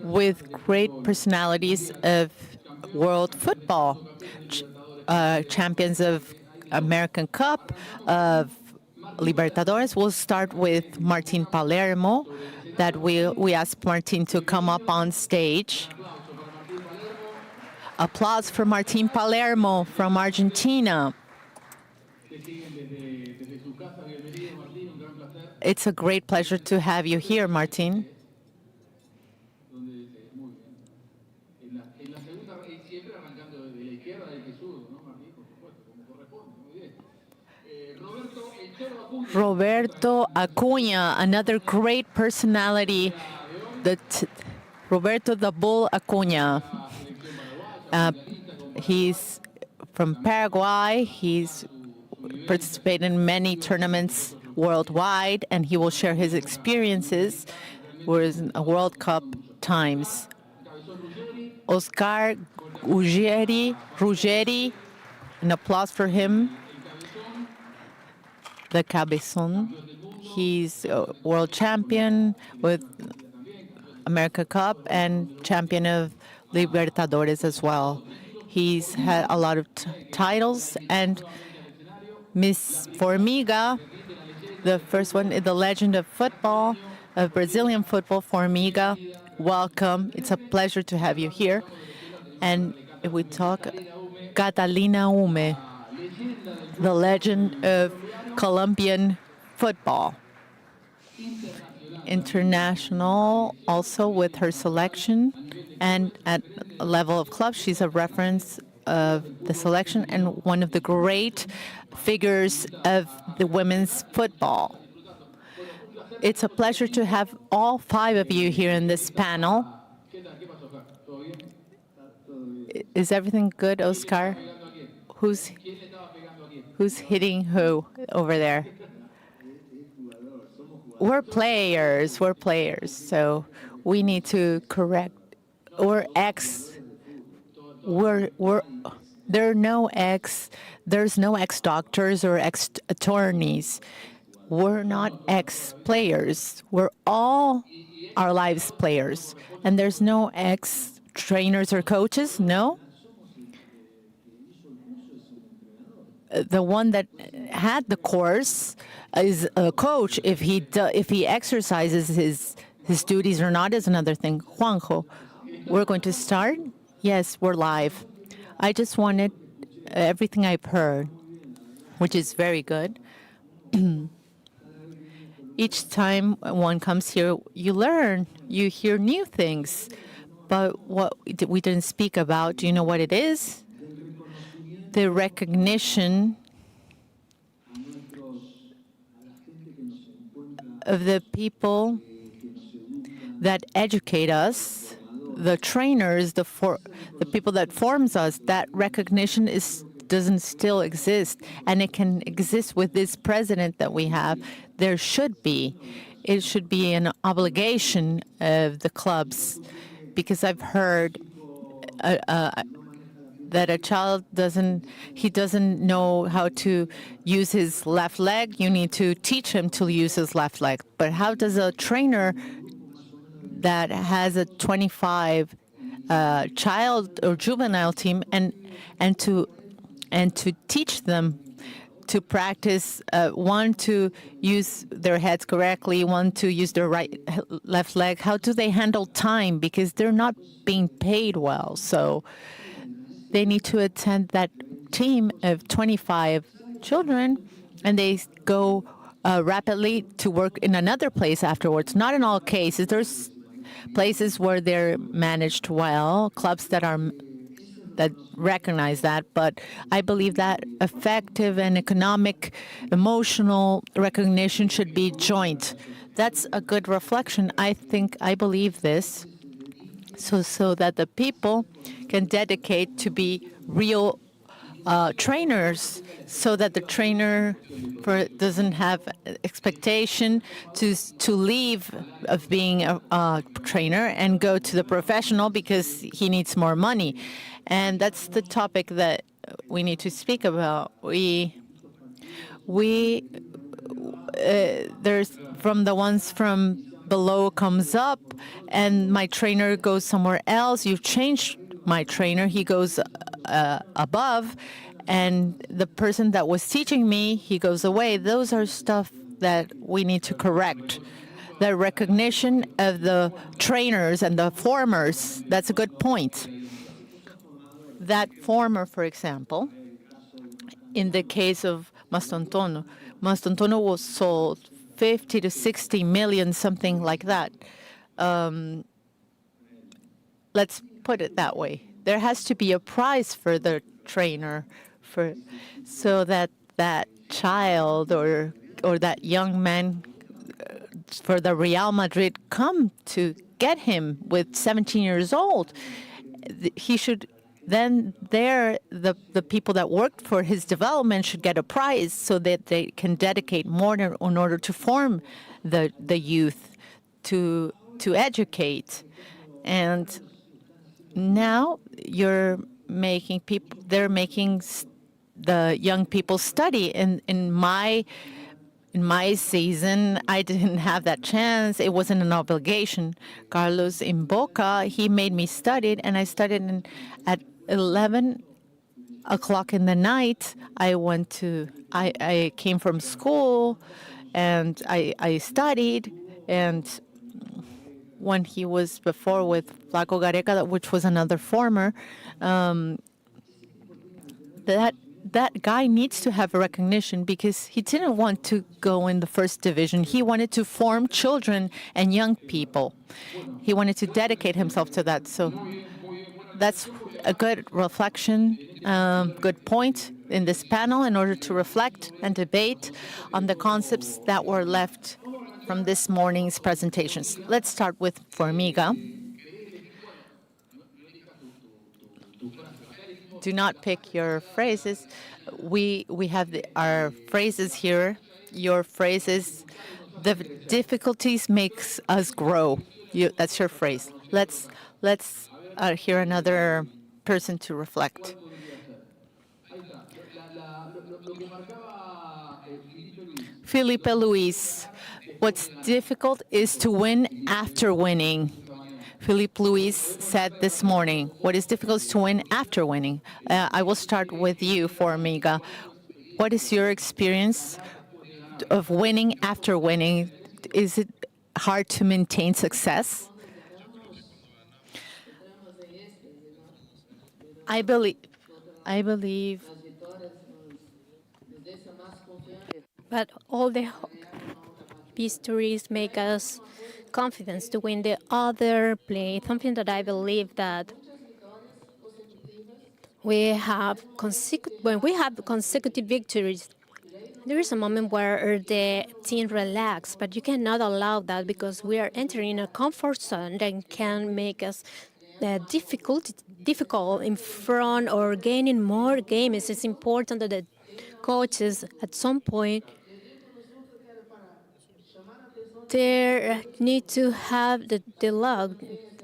with great personalities of world football, champions of American Cup, of Libertadores. We'll start with Martin Palermo, that we asked Martin to come up on stage. Applause for Martin Palermo from Argentina. It's a great pleasure to have you here, Martin. Roberto Acuña, another great personality, Roberto the Bull Acuña. He's from Paraguay. He's participated in many tournaments worldwide, and he will share his experiences with World Cup times. Oscar Ruggeri, an applause for him. The Cabezon. He's a world champion with America Cup and champion of Libertadores as well. He's had a lot of titles. And Miss Formiga, the first one, the legend of football, of Brazilian football, Formiga. Welcome. It's a pleasure to have you here. And if we talk, Catalina Ume, the legend of Colombian football. International also with her selection, and at a level of club, she's a reference of the selection and one of the great figures of the women's football. It's a pleasure to have all five of you here in this panel. Is everything good, Oscar? Who's hitting who over there? We're players, so we need to correct. There's no ex-doctors or ex-attorneys. We're not ex-players. We're all our lives players. And there's no ex-trainers or coaches, no? the one that had the course is a coach. If he exercises his duties or not is another thing. Juanjo, we're going to start? Yes, we're live. I just wanted everything I've heard, which is very good. Each time one comes here, you learn, you hear new things. But what we didn't speak about, do you know what it is? The recognition of the people that educate us, the trainers, the people that forms us. That recognition doesn't still exist, and it can exist with this president that we have. There should be. It should be an obligation of the clubs, because I've heard that a child doesn't know how to use his left leg. You need to teach him to use his left leg. But how does a trainer that has a 25 child or juvenile team and to teach them to practice, one to use their heads correctly, one to use their left leg? How do they handle time? Because they're not being paid well. So they need to attend that team of 25 children, and they go rapidly to work in another place afterwards. Not in all cases. There's places where they're managed well, clubs that recognize that, but I believe that effective and economic, emotional recognition should be joint. That's a good reflection. I believe this, so that the people can dedicate to be real trainers, so that the trainer doesn't have expectation to leave of being a trainer and go to the professional because he needs more money. And that's the topic that we need to speak about. There's from the ones from below comes up, and my trainer goes somewhere else. You've changed my trainer. He goes above, and the person that was teaching me, he goes away. Those are stuff that we need to correct. The recognition of the trainers and the formers, that's a good point. That former, for example, in the case of Mastontono was sold 50 to 60 million, something like that. Let's put it that way. There has to be a prize for the trainer, so that that child or that young man for the Real Madrid come to get him with 17 years old. He should. Then the people that worked for his development should get a prize so that they can dedicate more in order to form the youth, to educate. And now they're making the young people study. In my season, I didn't have that chance. It wasn't an obligation. Carlos in Boca, he made me study, and I studied at 11 o'clock in the night. I came from school, and I studied. And when he was before with Flaco Gareca, which was another former, that guy needs to have a recognition, because he didn't want to go in the first division. He wanted to form children and young people. He wanted to dedicate himself to that. So that's a good reflection, good point in this panel in order to reflect and debate on the concepts that were left from this morning's presentations. Let's start with Formiga. Do not pick your phrases. We have our phrases here. Your phrases. The difficulties makes us grow. That's your phrase. Let's hear another person to reflect. Filipe Luis. What's difficult is to win after winning. Filipe Luis said this morning, what is difficult is to win after winning. I will start with you, Formiga. What is your experience of winning after winning? Is it hard to maintain success? I believe, I believe, But all the histories make us confidence to win the other play. Something that I believe that when we have consecutive victories, there is a moment where the team relax, but you cannot allow that because we are entering a comfort zone that can make us difficult in front or gaining more games. It's important that the coaches at some point they need to have the luck.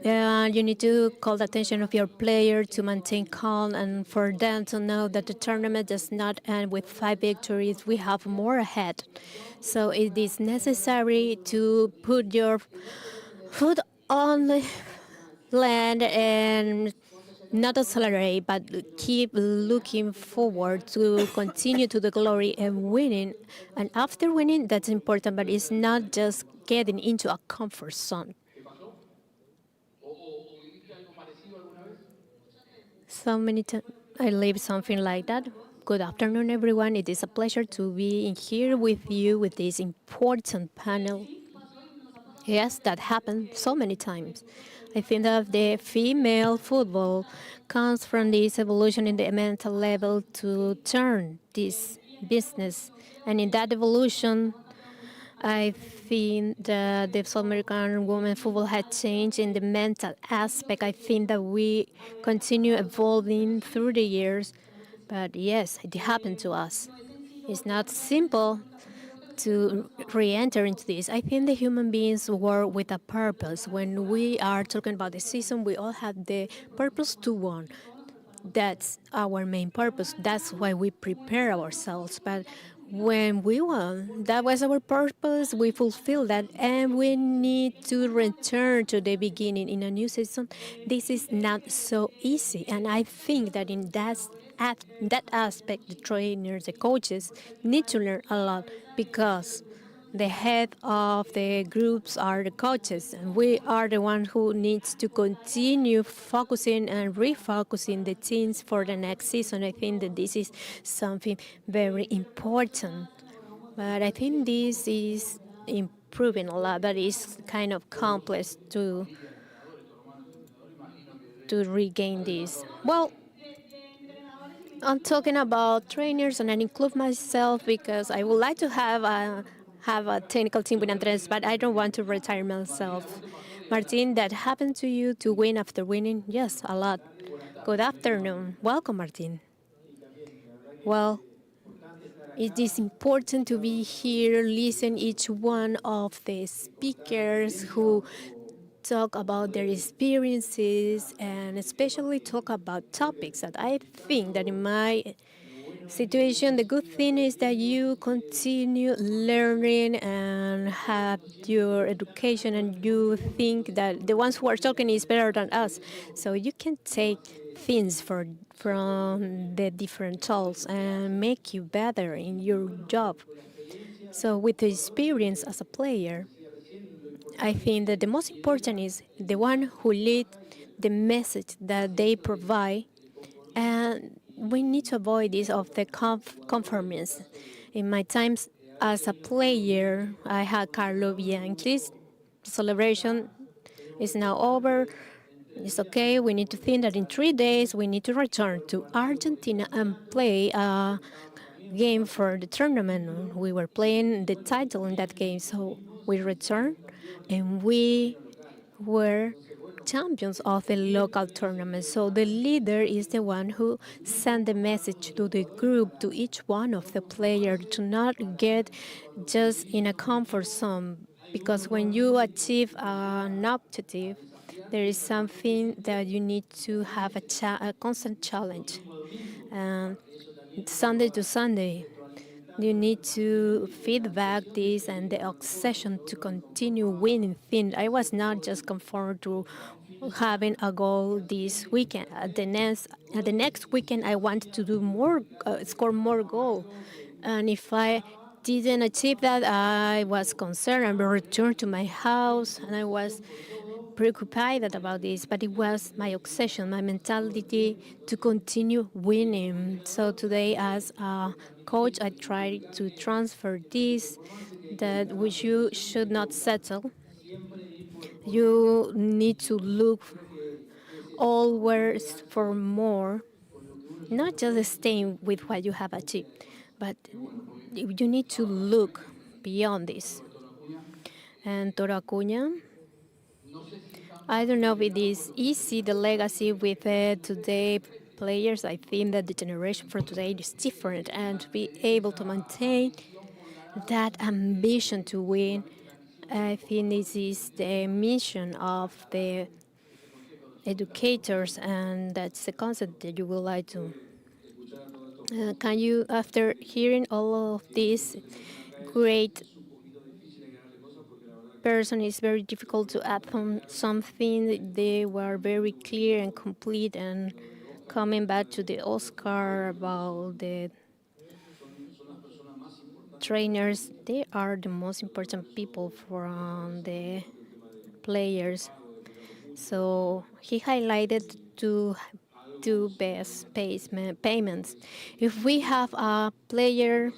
You need to call the attention of your player to maintain calm and for them to know that the tournament does not end with 5 victories. We have more ahead. So it is necessary to put your foot on the land and not accelerate, but keep looking forward to continue to the glory and winning. And after winning, that's important, but it's not just getting into a comfort zone. So many times I live something like that. Good afternoon, everyone. It is a pleasure to be in here with you with this important panel. Yes, that happened so many times. I think that the female football comes from this evolution in the mental level to turn this business. And in that evolution, I think that the South American women football had changed in the mental aspect. I think that we continue evolving through the years. But yes, it happened to us. It's not simple to re-enter into this. I think the human beings work with a purpose. When we are talking about the season, we all have the purpose to win. That's our main purpose. That's why we prepare ourselves. But when we won, that was our purpose. We fulfilled that, and we need to return to the beginning in a new season. This is not so easy, and I think that in that aspect, the trainers, the coaches need to learn a lot because the head of the groups are the coaches, and we are the one who needs to continue focusing and refocusing the teams for the next season. I think that this is something very important. But I think this is improving a lot, but it's kind of complex to regain this. Well, I'm talking about trainers, and I include myself because I would like to have a technical team with Andres, but I don't want to retire myself. Martin, that happened to you to win after winning? Yes, a lot. Good afternoon. Welcome, Martin. Well, it is important to be here, listen each one of the speakers who talk about their experiences and especially talk about topics that I think that in my situation, the good thing is that you continue learning and have your education and you think that the ones who are talking is better than us. So you can take things from the different tools and make you better in your job. So with the experience as a player, I think that the most important is the one who lead the message that they provide, and we need to avoid this of the conformance. In my times as a player, I had Carlo Bianchi's celebration is now over. It's okay. We need to think that in 3 days we need to return to Argentina and play a game for the tournament. We were playing the title in that game, so we returned and we were champions of the local tournament. So the leader is the one who sent the message to the group, to each one of the players, to not get just in a comfort zone. Because when you achieve an objective, there is something that you need to have a constant challenge. Sunday to Sunday, You need to feed back this and the obsession to continue winning thing. I was not just conformed to having a goal this weekend. At the next weekend, I wanted to do more, score more goal. And if I didn't achieve that, I was concerned. I returned to my house, and I was preoccupied about this, but it was my obsession, my mentality to continue winning. So today, as a coach, I try to transfer this, that which you should not settle. You need to look always for more, not just staying with what you have achieved, but you need to look beyond this. And Toro Acuña, I don't know if it is easy, the legacy with today players. I think that the generation for today is different, and to be able to maintain that ambition to win, I think this is the mission of the educators, and that's the concept that you would like to. Can you, after hearing all of this great person, it's very difficult to add on something. They were very clear and complete, and coming back to the Oscar about the trainers, they are the most important people from the players. So he highlighted two best payments. If we have a player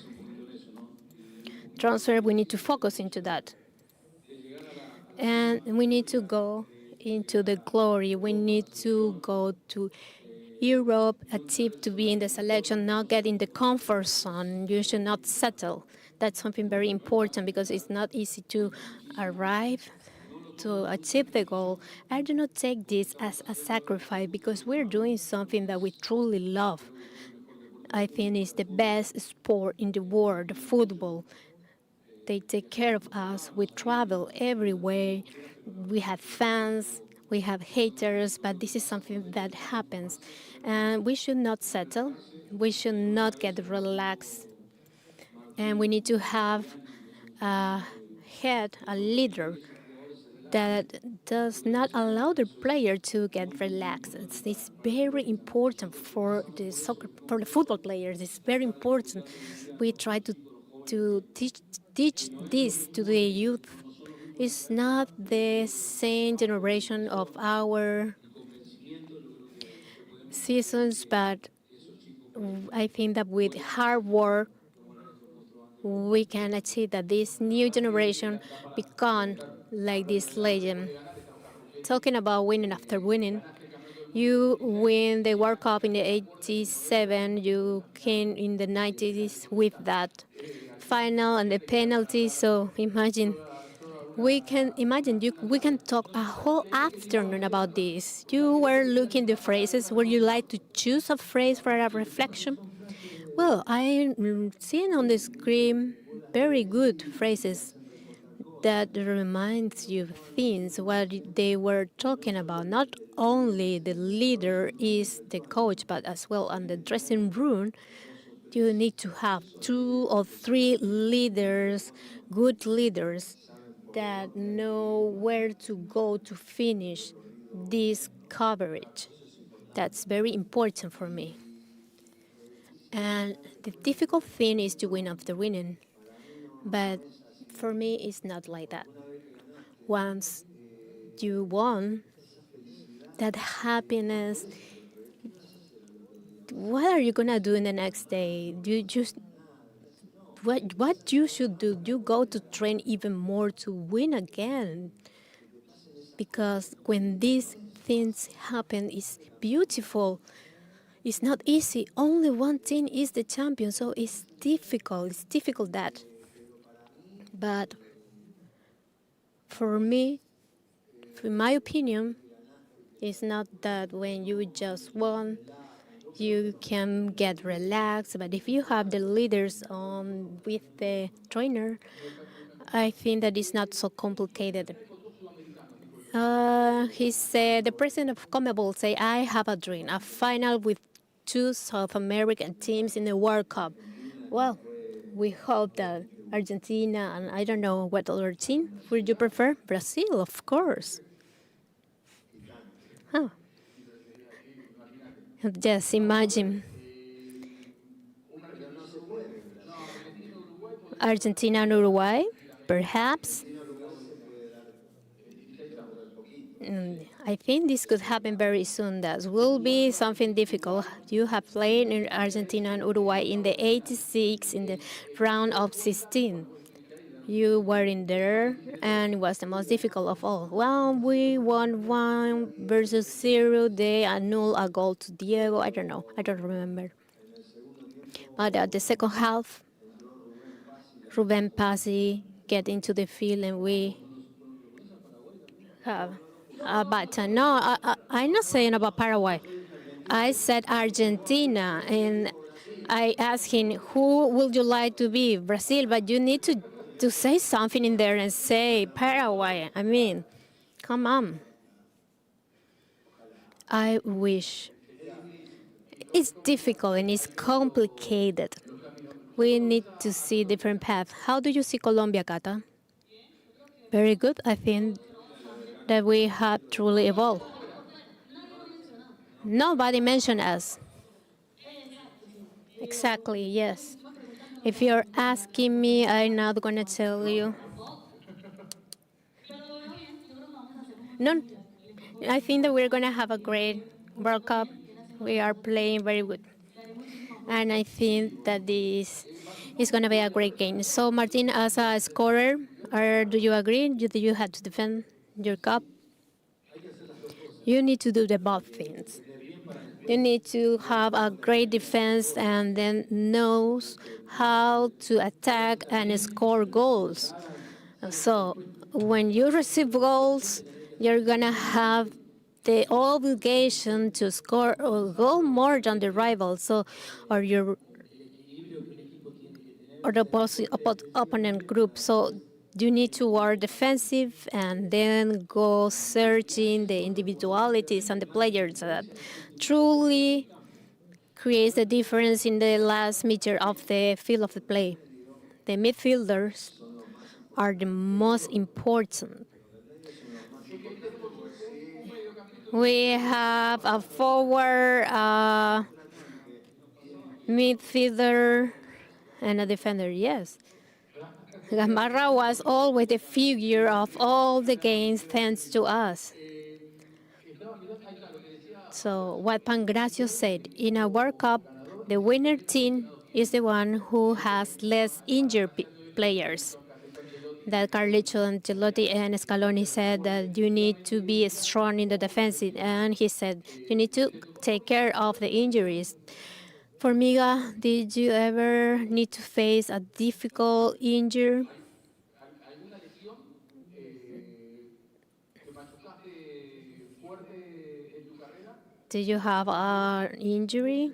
transfer, we need to focus into that. And we need to go into the glory. We need to go to Europe, achieve to be in the selection, not get in the comfort zone. You should not settle. That's something very important because it's not easy to arrive to achieve the goal. I do not take this as a sacrifice because we're doing something that we truly love. I think it's the best sport in the world, football. They take care of us. We travel everywhere. We have fans, we have haters, but this is something that happens. And we should not settle. We should not get relaxed. And we need to have a head, a leader that does not allow the player to get relaxed. It's very important for the football players. It's very important. We try to teach this to the youth. It's not the same generation of our seasons, but I think that with hard work, we can achieve that this new generation become like this legend. Talking about winning after winning, you win the World Cup in the 87, you came in the 90s with that final and the penalty, so we can talk a whole afternoon about this. You were looking the phrases. Would you like to choose a phrase for a reflection? Well, I'm seeing on the screen very good phrases that reminds you of things, what they were talking about. Not only the leader is the coach, but as well on the dressing room, you need to have 2 or 3 leaders, good leaders, that know where to go to finish this coverage. That's very important for me. And the difficult thing is to win after winning. But for me, it's not like that. Once you won, that happiness, what are you going to do in the next day? You just what you should do, you go to train even more to win again. Because when these things happen, it's beautiful. It's not easy. Only one team is the champion, so it's difficult. It's difficult that. But for me, in my opinion, it's not that when you just won, you can get relaxed. But if you have the leaders on with the trainer, I think that it's not so complicated. He said, the president of CONMEBOL say, I have a dream, a final with 2 South American teams in the World Cup. Well, we hope that Argentina and I don't know what other team would you prefer? Brazil, of course. Huh. Just imagine Argentina and Uruguay, perhaps. I think this could happen very soon. That will be something difficult. You have played in Argentina and Uruguay in the 86 in the round of 16. You were in there, and it was the most difficult of all. Well, we won 1-0. They annulled a goal to Diego. I don't know. I don't remember. But at the second half, Ruben Pasi get into the field, and we have a bad time. No, I'm not saying about Paraguay. I said Argentina, and I asked him, who would you like to be? Brazil, but you need to say something in there and say Paraguay. I mean, come on. I wish. It's difficult and it's complicated. We need to see different paths. How do you see Colombia, Cata? Very good. I think that we have truly evolved. Nobody mentioned us. Exactly, yes. If you're asking me, I'm not going to tell you. No, I think that we're going to have a great World Cup. We are playing very good. And I think that this is going to be a great game. So, Martin, as a scorer, do you agree? Do you have to defend your cup? You need to do the both things. You need to have a great defense and then knows how to attack and score goals. So when you receive goals, you're going to have the obligation to score a goal more than the rival. So, or your or the opponent group. So you need to work defensive and then go searching the individualities and the players that truly creates the difference in the last meter of the field of the play. The midfielders are the most important. We have a forward, midfielder, and a defender, yes. Gamarra was always the figure of all the games thanks to us. So what Pangrasio said, in a World Cup, the winner team is the one who has less injured players. That Carlicho Ancelotti and Scaloni said that you need to be strong in the defensive, and he said you need to take care of the injuries. Formiga, did you ever need to face a difficult injury? Did you have an injury?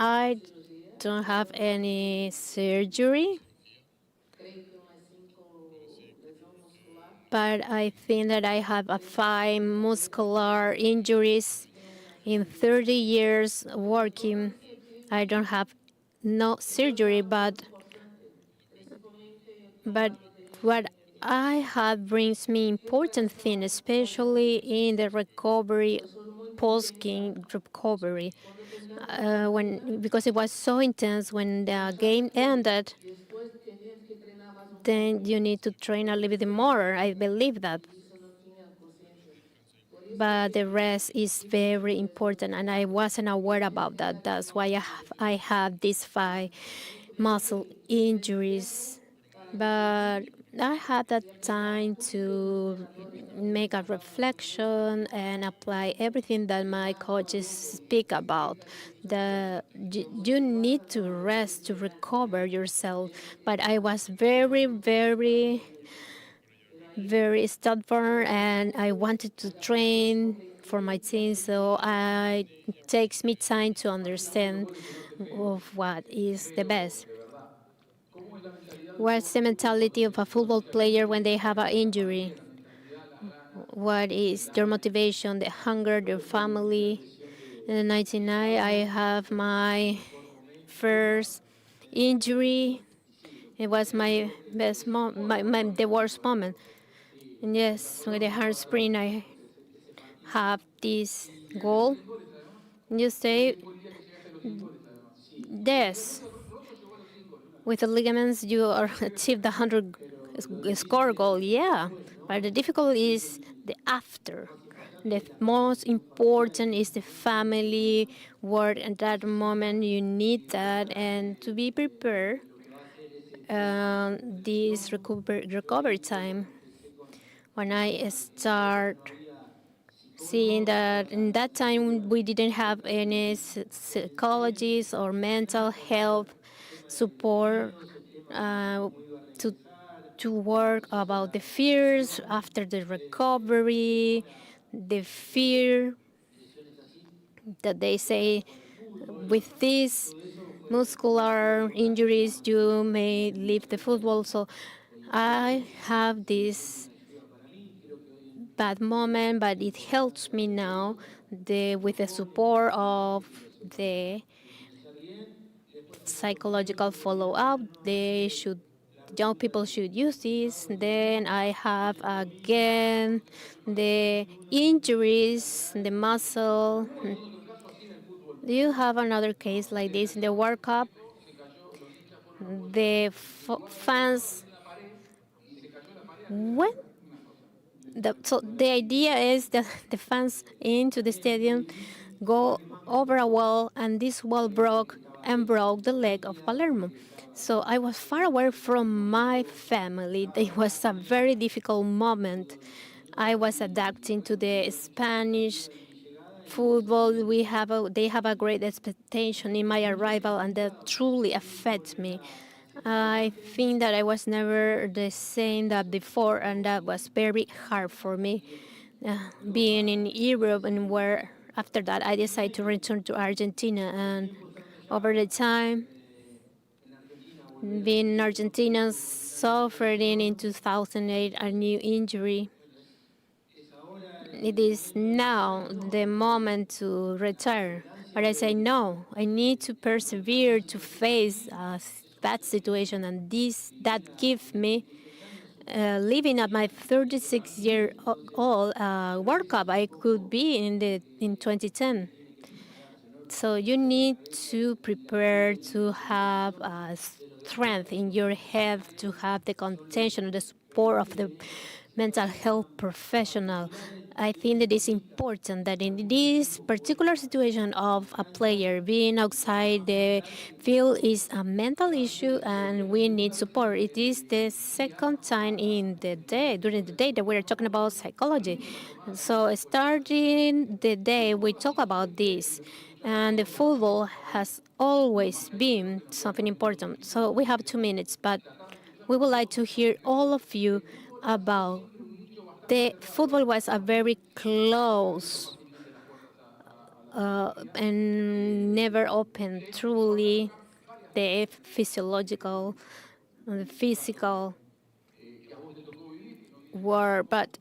I don't have any surgery, but I think that I have 5 muscular injuries in 30 years working. I don't have no surgery, but what I have brings me important things, especially in the recovery, post-game recovery. Because it was so intense when the game ended, then you need to train a little bit more. I believe that. But the rest is very important, and I wasn't aware about that. That's why I have these 5 muscle injuries. But I had that time to make a reflection and apply everything that my coaches speak about. You need to rest to recover yourself. But I was very, very, very stubborn, and I wanted to train for my team. So it takes me time to understand of what is the best. What's the mentality of a football player when they have an injury? What is their motivation, the hunger, their family, In 1999, I have my first injury. It was my best the worst moment. And yes, with the hard sprint, I have this goal. You say, this. With the ligaments, you are achieve the 100 score goal, yeah. But the difficulty is the after. The most important is the family work at that moment. You need that, and to be prepared, this recovery time. When I start seeing that in that time we didn't have any psychologists or mental health support to work about the fears after the recovery, the fear that they say with these muscular injuries you may leave the football. So I have this bad moment, but it helps me now with the support of the psychological follow-up. Young people should use this. Then I have again the injuries, the muscle. Do you have another case like this in the World Cup? The fans when so the idea is that the fans into the stadium go over a wall, and this wall broke the leg of Palermo. So I was far away from my family. It was a very difficult moment. I was adapting to the Spanish football. They have a great expectation in my arrival, and that truly affects me. I think that I was never the same that before, and that was very hard for me. Being in Europe, and where after that I decided to return to Argentina, and over the time, being in Argentina, suffering in 2008 a new injury. It is now the moment to retire. But I say no, I need to persevere to face that situation, and that gives me living at my 36-year-old World Cup. I could be in 2010. So you need to prepare to have strength in your head, to have the contention, the support of the mental health professional. I think that it's important that in this particular situation of a player being outside the field is a mental issue, and we need support. It is the second time during the day that we're talking about psychology. So starting the day, we talk about this. And the football has always been something important. So we have 2 minutes, but we would like to hear all of you about the football was a very close and never open truly the physiological, the physical war, but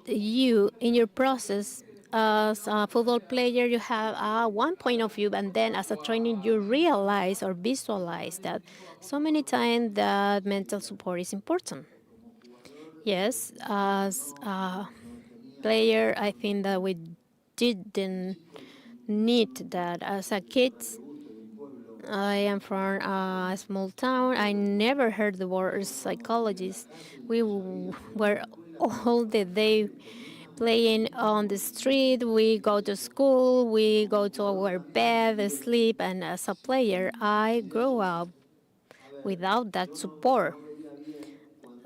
you, in your process, as a football player, you have one point of view, and then as a trainer, you realize or visualize that so many times that mental support is important. Yes, as a player, I think that we didn't need that. As a kid, I am from a small town. I never heard the word psychologist. We were all the day playing on the street. We go to school, we go to our bed, sleep, and as a player, I grew up without that support.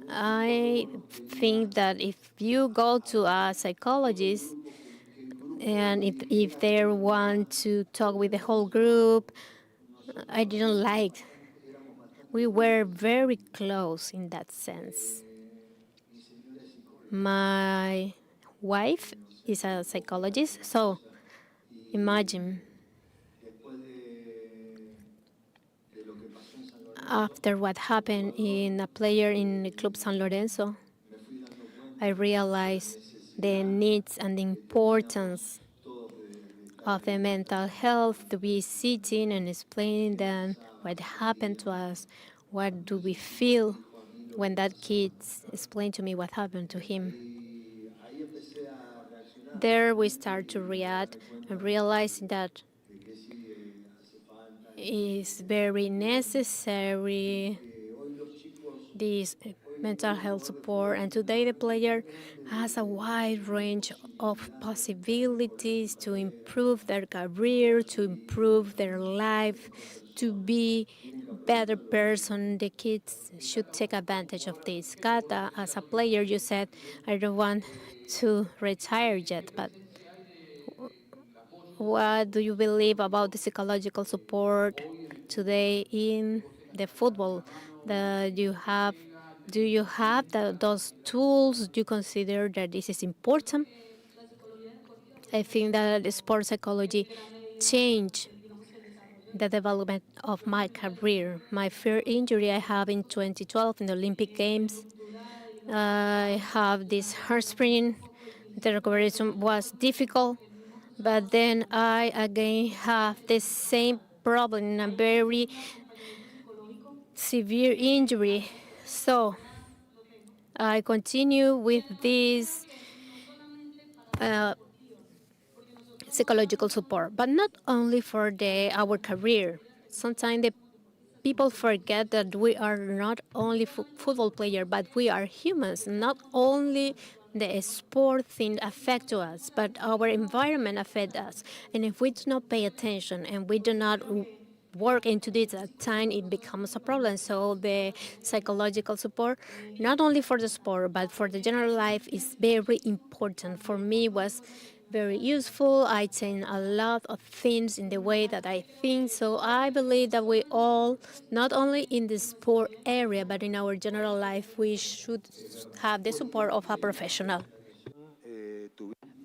I think that if you go to a psychologist, and if they want to talk with the whole group, I didn't like. We were very close in that sense. My wife is a psychologist, so imagine after what happened in a player in the Club San Lorenzo, I realized the needs and the importance of the mental health, to be sitting and explaining them what happened to us, what do we feel when that kid explained to me what happened to him. There we start to react and realize that it's very necessary, this mental health support. And today the player has a wide range of possibilities to improve their career, to improve their life, to be a better person. The kids should take advantage of this. Kata, as a player, you said, I don't want to retire yet, but what do you believe about the psychological support today in the football that you have? Do you have those tools? Do you consider that this is important? I think that the sports psychology changed the development of my career. My first injury I have in 2012 in the Olympic Games. I have this hairspring. The recovery was difficult, but then I again have the same problem, a very severe injury. So I continue with this psychological support, but not only for our career. Sometimes the people forget that we are not only football players, but we are humans. Not only the sport thing affects us, but our environment affects us. And if we do not pay attention and we do not work into this at time, it becomes a problem. So the psychological support, not only for the sport, but for the general life, is very important. For me, it was very useful. I change a lot of things in the way that I think. So I believe that we all, not only in the sport area, but in our general life, we should have the support of a professional.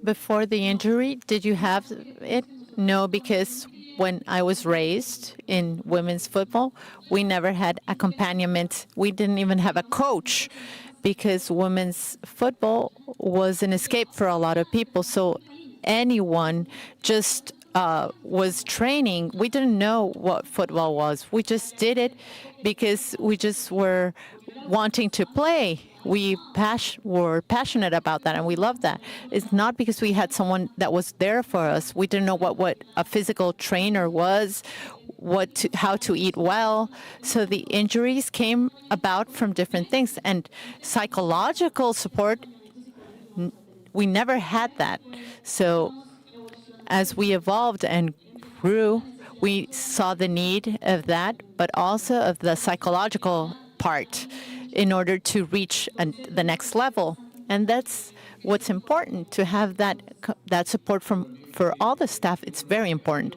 Before the injury, did you have it? No, because when I was raised in women's football, we never had accompaniment. We didn't even have a coach because women's football was an escape for a lot of people. So anyone just was training. We didn't know what football was. We just did it because we just were wanting to play. We were passionate about that, and we loved that. It's not because we had someone that was there for us. We didn't know what a physical trainer was, how to eat well. So the injuries came about from different things. And psychological support, we never had that. So as we evolved and grew, we saw the need of that, but also of the psychological part in order to reach the next level. And that's what's important, to have that support for all the staff. It's very important.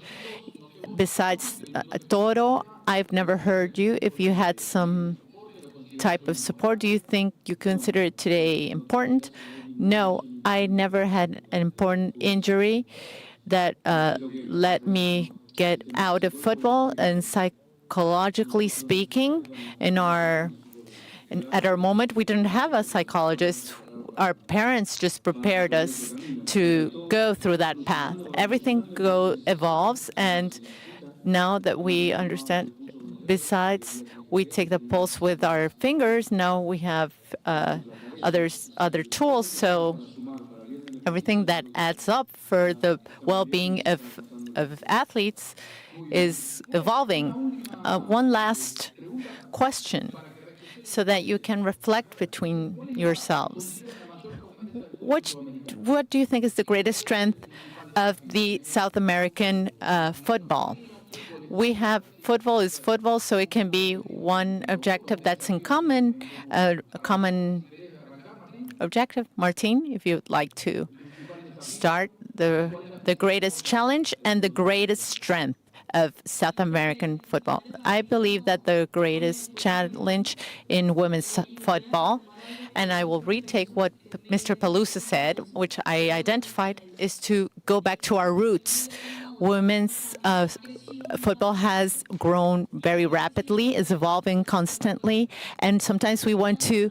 Besides Toro, I've never heard you if you had some type of support. Do you think you consider it today important? No, I never had an important injury that let me get out of football. And psychologically speaking, at our moment, we didn't have a psychologist. Our parents just prepared us to go through that path. Everything evolves, and now that we understand, besides we take the pulse with our fingers, now we have other tools. So everything that adds up for the well-being of athletes is evolving. One last question, so that you can reflect between yourselves. What do you think is the greatest strength of the South American football? We have football is football, so it can be one objective that's in common, a common objective. Martin, if you'd like to start the greatest challenge and the greatest strength of South American football. I believe that the greatest challenge in women's football, and I will retake what Mr. Peluso said, which I identified, is to go back to our roots. Women's football has grown very rapidly, is evolving constantly, and sometimes we want to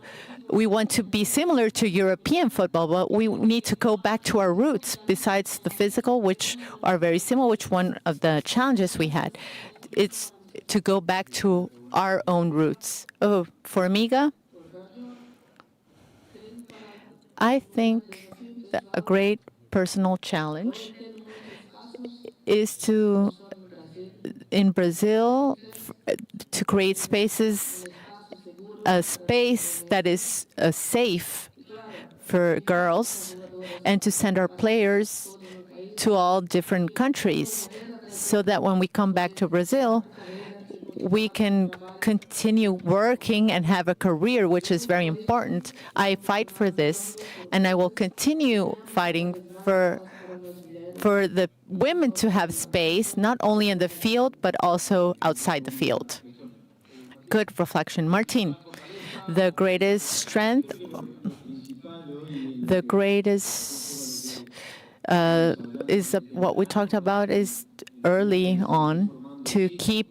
we want to be similar to European football, but we need to go back to our roots. Besides the physical, which are very similar, which one of the challenges we had, it's to go back to our own roots. Oh, Formiga, I think that a great personal challenge is to, in Brazil, to create spaces, a space that is safe for girls, and to send our players to all different countries, so that when we come back to Brazil, we can continue working and have a career, which is very important. I fight for this, and I will continue fighting for the women to have space, not only in the field, but also outside the field. Good reflection. Martin, the greatest strength, the greatest is what we talked about is early on to keep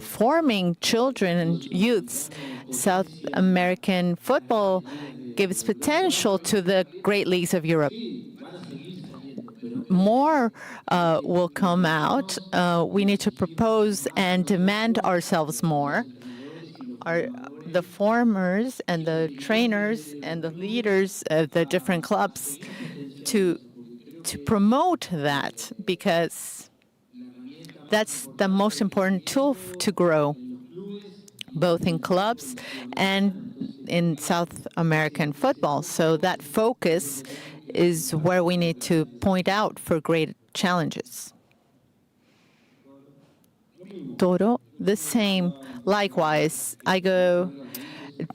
forming children and youths. South American football gives potential to the great leagues of Europe. More will come out. We need to propose and demand ourselves more. The formers and the trainers and the leaders of the different clubs to promote that, because that's the most important tool to grow, both in clubs and in South American football. So that focus is where we need to point out for great challenges. Toro, the same. Likewise, I go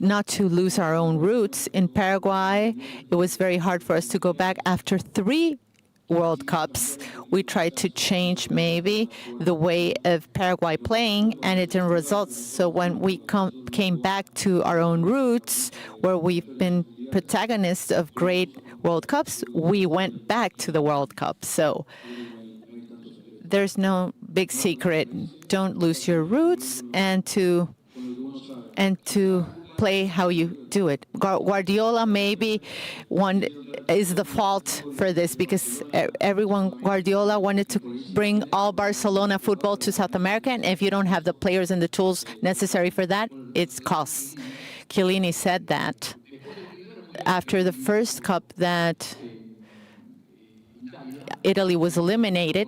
not to lose our own roots. In Paraguay, it was very hard for us to go back after 3 World Cups. We tried to change maybe the way of Paraguay playing, and it didn't result. So when we came back to our own roots, where we've been protagonists of great World Cups, we went back to the World Cup. So there's no big secret. Don't lose your roots, and to play how you do it. Guardiola maybe is the fault for this, because Guardiola wanted to bring all Barcelona football to South America, and if you don't have the players and the tools necessary for that, it costs. Chiellini said that after the first cup that Italy was eliminated.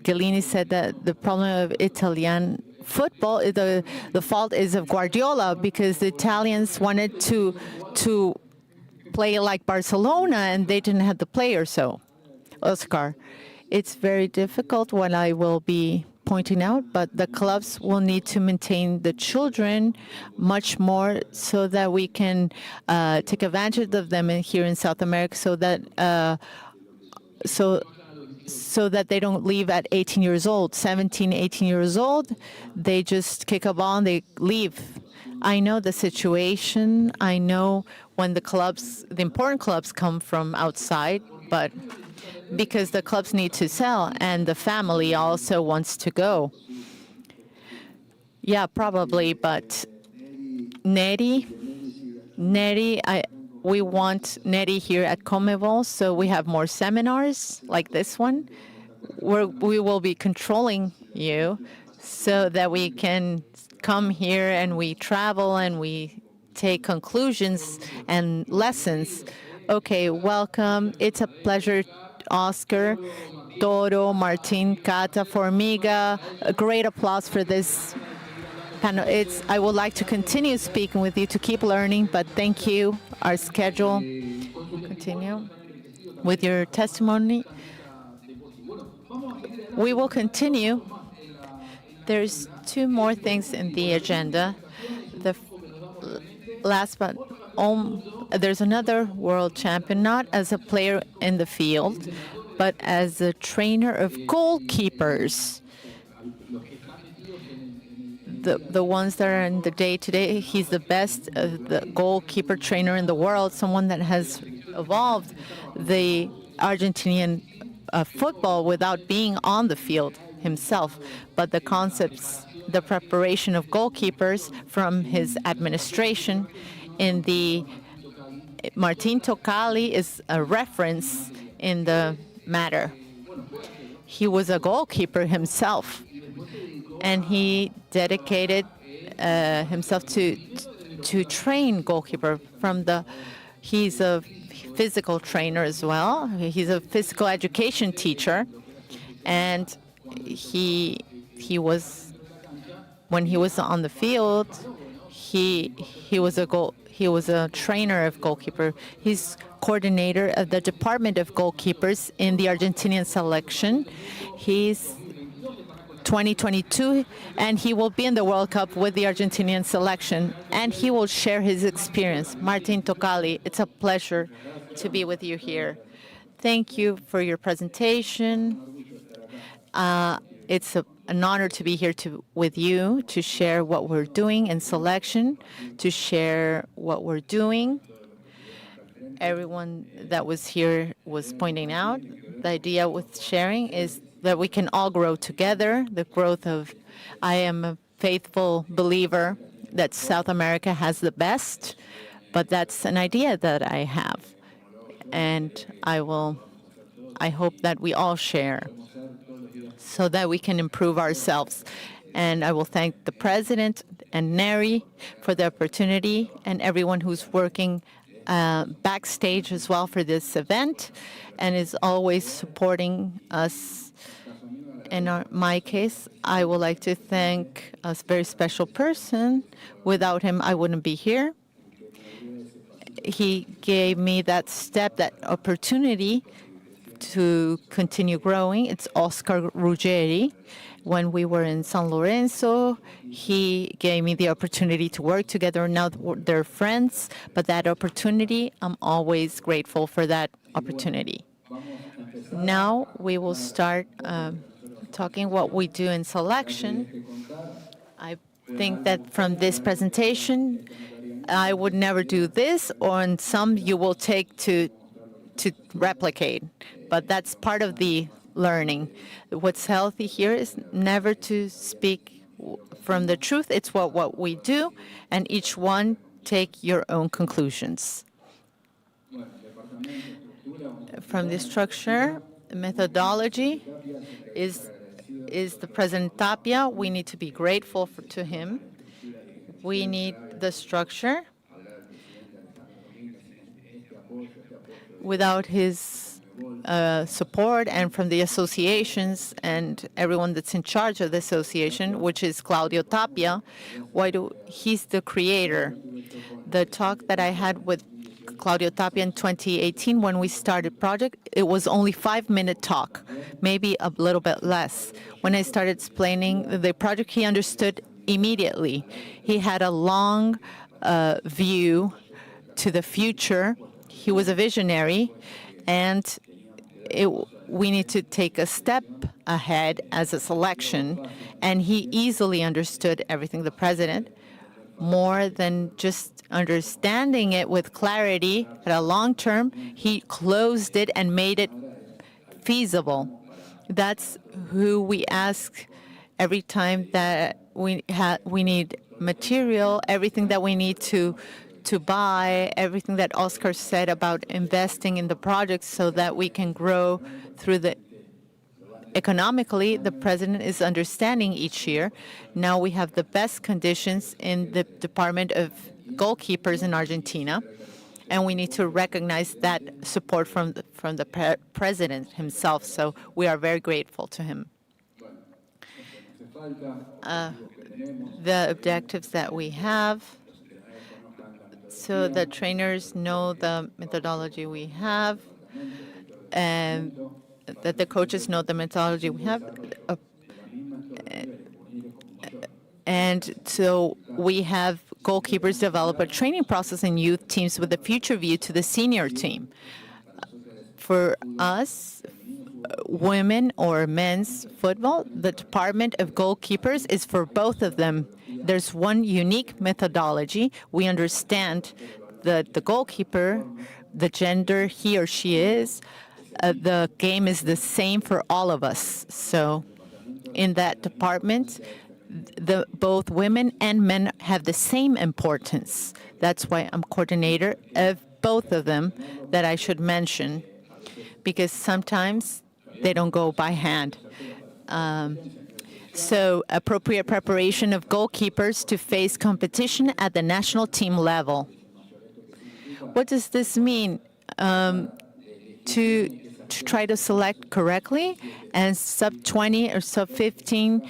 Chiellini said that the problem of Italian football, the fault is of Guardiola, because the Italians wanted to play like Barcelona and they didn't have the players. So, Oscar, it's very difficult what I will be pointing out, but the clubs will need to maintain the children much more so that we can take advantage of them here in South America, so that they don't leave at 18 years old, 17, 18 years old. They just kick a ball and they leave. I know the situation. I know when the important clubs come from outside, but because the clubs need to sell and the family also wants to go. Yeah, probably, but Neri, we want Neri here at CONMEBOL, so we have more seminars like this one, where we will be controlling you so that we can come here and we travel and we take conclusions and lessons. Okay, welcome. It's a pleasure, Oscar, Toro, Martin, Cata, Formiga. A great applause for this panel. I would like to continue speaking with you to keep learning, but thank you. Our schedule. Continue with your testimony. We will continue. There's 2 more things in the agenda. The last but there's another world champion, not as a player in the field, but as a trainer of goalkeepers. The ones that are in the day-to-day, he's the best the goalkeeper trainer in the world, someone that has evolved the Argentinian football without being on the field himself. But the concepts, the preparation of goalkeepers from his administration in the Martin Tocali is a reference in the matter. He was a goalkeeper himself, and he dedicated himself to train goalkeeper he's a physical trainer as well. He's a physical education teacher, and he was, when he was on the field, he was a trainer of goalkeeper. He's coordinator of the Department of Goalkeepers in the Argentinian selection. He's 2022, and he will be in the World Cup with the Argentinian selection, and he will share his experience. Martin Tocali, it's a pleasure to be with you here. Thank you for your presentation. It's an honor to be here with you to share what we're doing in selection, to share what we're doing. Everyone that was here was pointing out the idea with sharing is that we can all grow together. I am a faithful believer that South America has the best, but that's an idea that I have. And I hope that we all share so that we can improve ourselves. And I will thank the President and Neri for the opportunity, and everyone who's working backstage as well for this event and is always supporting us. In my case, I would like to thank a very special person. Without him, I wouldn't be here. He gave me that opportunity to continue growing. It's Oscar Ruggeri. When we were in San Lorenzo, he gave me the opportunity to work together. Now they're friends, but that opportunity, I'm always grateful for that opportunity. Now we will start talking what we do in selection. I think that from this presentation, I would never do this, or in some you will take to replicate, but that's part of the learning. What's healthy here is never to speak from the truth. It's what we do, and each one take your own conclusions. From the structure, the methodology is the President Tapia. We need to be grateful to him. We need the structure. Without his support and from the associations and everyone that's in charge of the association, which is Claudio Tapia, he's the creator. The talk that I had with Claudio Tapia in 2018 when we started project, it was only 5-minute talk, maybe a little bit less. When I started explaining the project, he understood immediately. He had a long view to the future. He was a visionary, and we need to take a step ahead as a selection, and he easily understood everything, the President, more than just understanding it with clarity at a long term. He closed it and made it feasible. That's who we ask every time that we need material, everything that we need to buy, everything that Oscar said about investing in the project so that we can grow through economically. The President is understanding each year. Now we have the best conditions in the Department of Goalkeepers in Argentina, and we need to recognize that support from the President himself. So we are very grateful to him. The objectives that we have, so the trainers know the methodology we have, and that the coaches know the methodology we have. And so we have goalkeepers develop a training process in youth teams with a future view to the senior team. For us, women or men's football, the Department of Goalkeepers is for both of them. There's one unique methodology. We understand that the goalkeeper, the gender he or she is, the game is the same for all of us. So in that department, both women and men have the same importance. That's why I'm coordinator of both of them that I should mention, because sometimes they don't go by hand. So appropriate preparation of goalkeepers to face competition at the national team level. What does this mean? To try to select correctly, and sub-20 or sub-15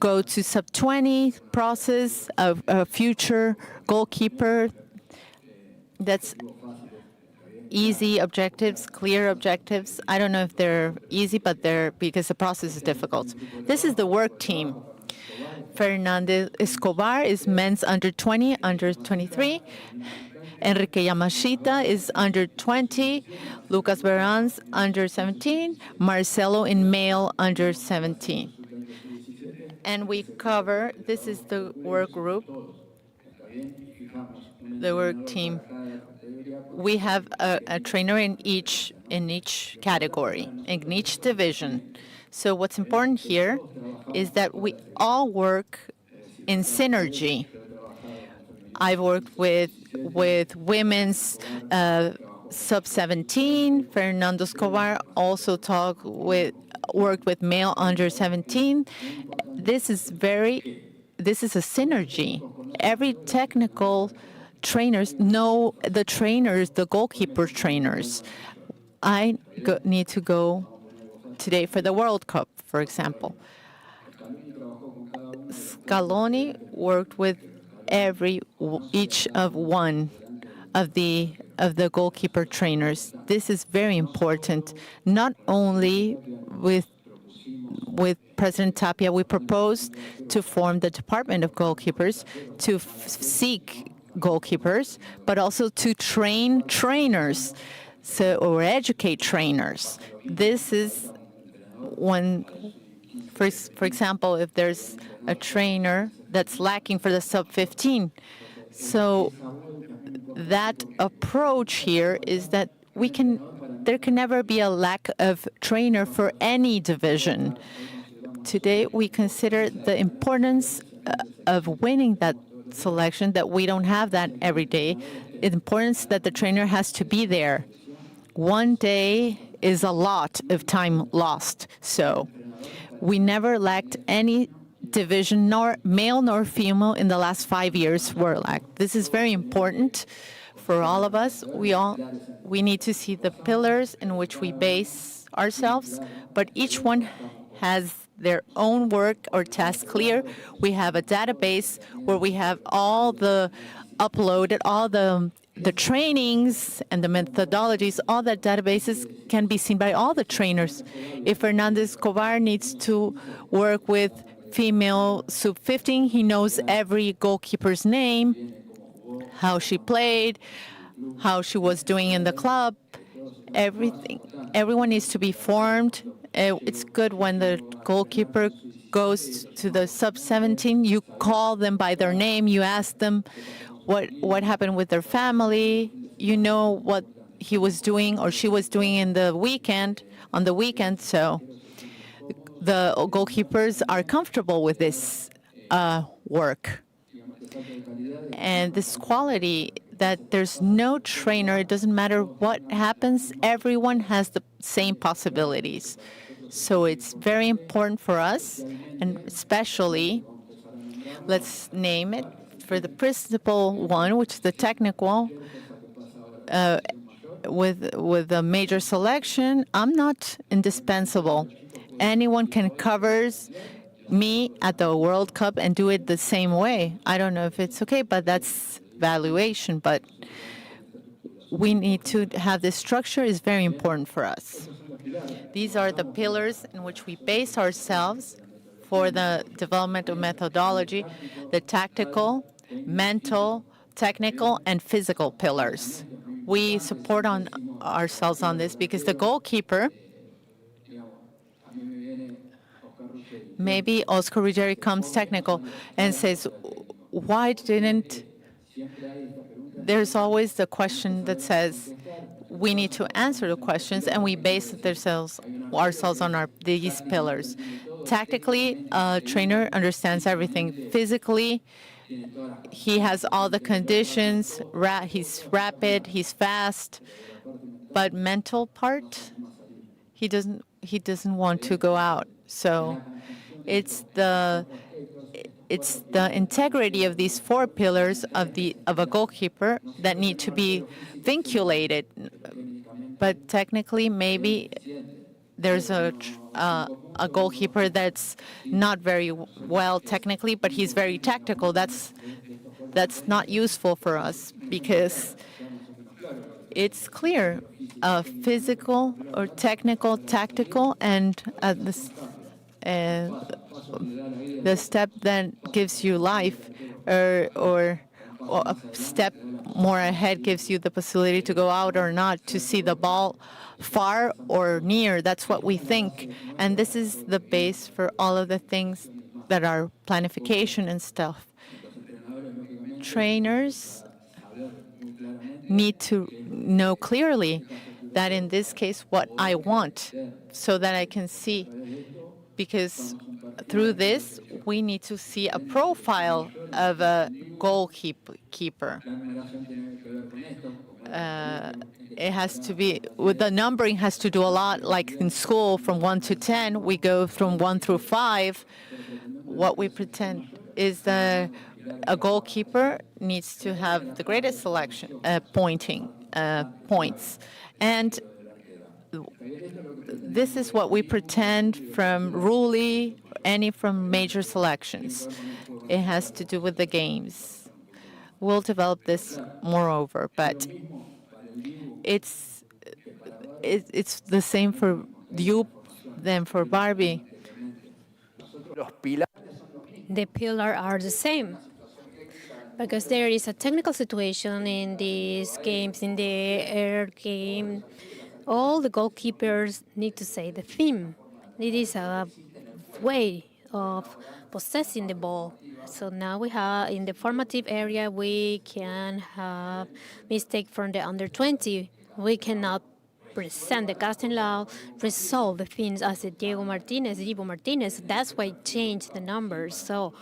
go to sub-20 process of a future goalkeeper. That's easy objectives, clear objectives. I don't know if they're easy, but they're because the process is difficult. This is the work team. Fernandez Escobar is men's under 20, under 23. Enrique Yamashita is under 20. Lucas Beran's under 17. Marcelo in male under 17. And we cover, this is the work group, the work team. We have a trainer in each category, in each division. So what's important here is that we all work in synergy. I've worked with women's sub-17. Fernando Escobar also worked with male under 17. This is a synergy. Every technical trainers know the goalkeeper trainers. I need to go today for the World Cup, for example. Scaloni worked with each of one of the goalkeeper trainers. This is very important. Not only with President Tapia, we proposed to form the Department of Goalkeepers to seek goalkeepers, but also to train trainers, or educate trainers. This is one. For example, if there's a trainer that's lacking for the sub-15. So that approach here is that there can never be a lack of trainer for any division. Today, we consider the importance of winning that selection, that we don't have that every day. The importance that the trainer has to be there. One day is a lot of time lost. So we never lacked any division, nor male nor female, in the last 5 years were lacked. This is very important for all of us. We need to see the pillars in which we base ourselves, but each one has their own work or task clear. We have a database where we have all the uploaded, all the trainings and the methodologies. All that databases can be seen by all the trainers. If Fernandez Escobar needs to work with female sub-15, he knows every goalkeeper's name, how she played, how she was doing in the club, everything. Everyone needs to be formed. It's good when the goalkeeper goes to the sub-17, you call them by their name, you ask them what happened with their family, you know what he was doing or she was doing on the weekend, so the goalkeepers are comfortable with this work. And this quality that there's no trainer, it doesn't matter what happens, everyone has the same possibilities. So it's very important for us, and especially, let's name it, for the principal one, which is the technical, with a major selection, I'm not indispensable. Anyone can cover me at the World Cup and do it the same way. I don't know if it's okay, but that's valuation. But we need to have this structure is very important for us. These are the pillars in which we base ourselves for the development of methodology, the tactical, mental, technical, and physical pillars. We support ourselves on this because the goalkeeper, maybe Oscar Ruggeri comes technical and says, why didn't... There's always the question that says, we need to answer the questions, and we base ourselves on these pillars. tactically, a trainer understands everything. Physically, he has all the conditions. He's rapid, he's fast. But mental part, he doesn't want to go out. So it's the integrity of these four pillars of a goalkeeper that need to be vinculated. But technically, maybe there's a goalkeeper that's not very well technically, but he's very tactical. That's not useful for us because it's clear, physical or technical, tactical, and the step that gives you life, or a step more ahead gives you the possibility to go out or not, to see the ball far or near. That's what we think. And this is the base for all of the things that are planification and stuff. Trainers need to know clearly that in this case what I want, so that I can see, because through this we need to see a profile of a goalkeeper. It has to be, with the numbering has to do a lot, like in school from 1 to 10, we go from 1 through 5. What we pretend is that a goalkeeper needs to have the greatest selection, points. And this is what we pretend from Broli, any from major selections. It has to do with the games. We'll develop this moreover, but it's the same for you than for Barbie. The pillars are the same, because there is a technical situation in these games, in the air game. All the goalkeepers need to say the theme. It is a way of possessing the ball. So now we have, in the formative area, we can have mistake from the under 20. We cannot present the casting law, resolve the things as Diego Martinez. That's why it changed the numbers. So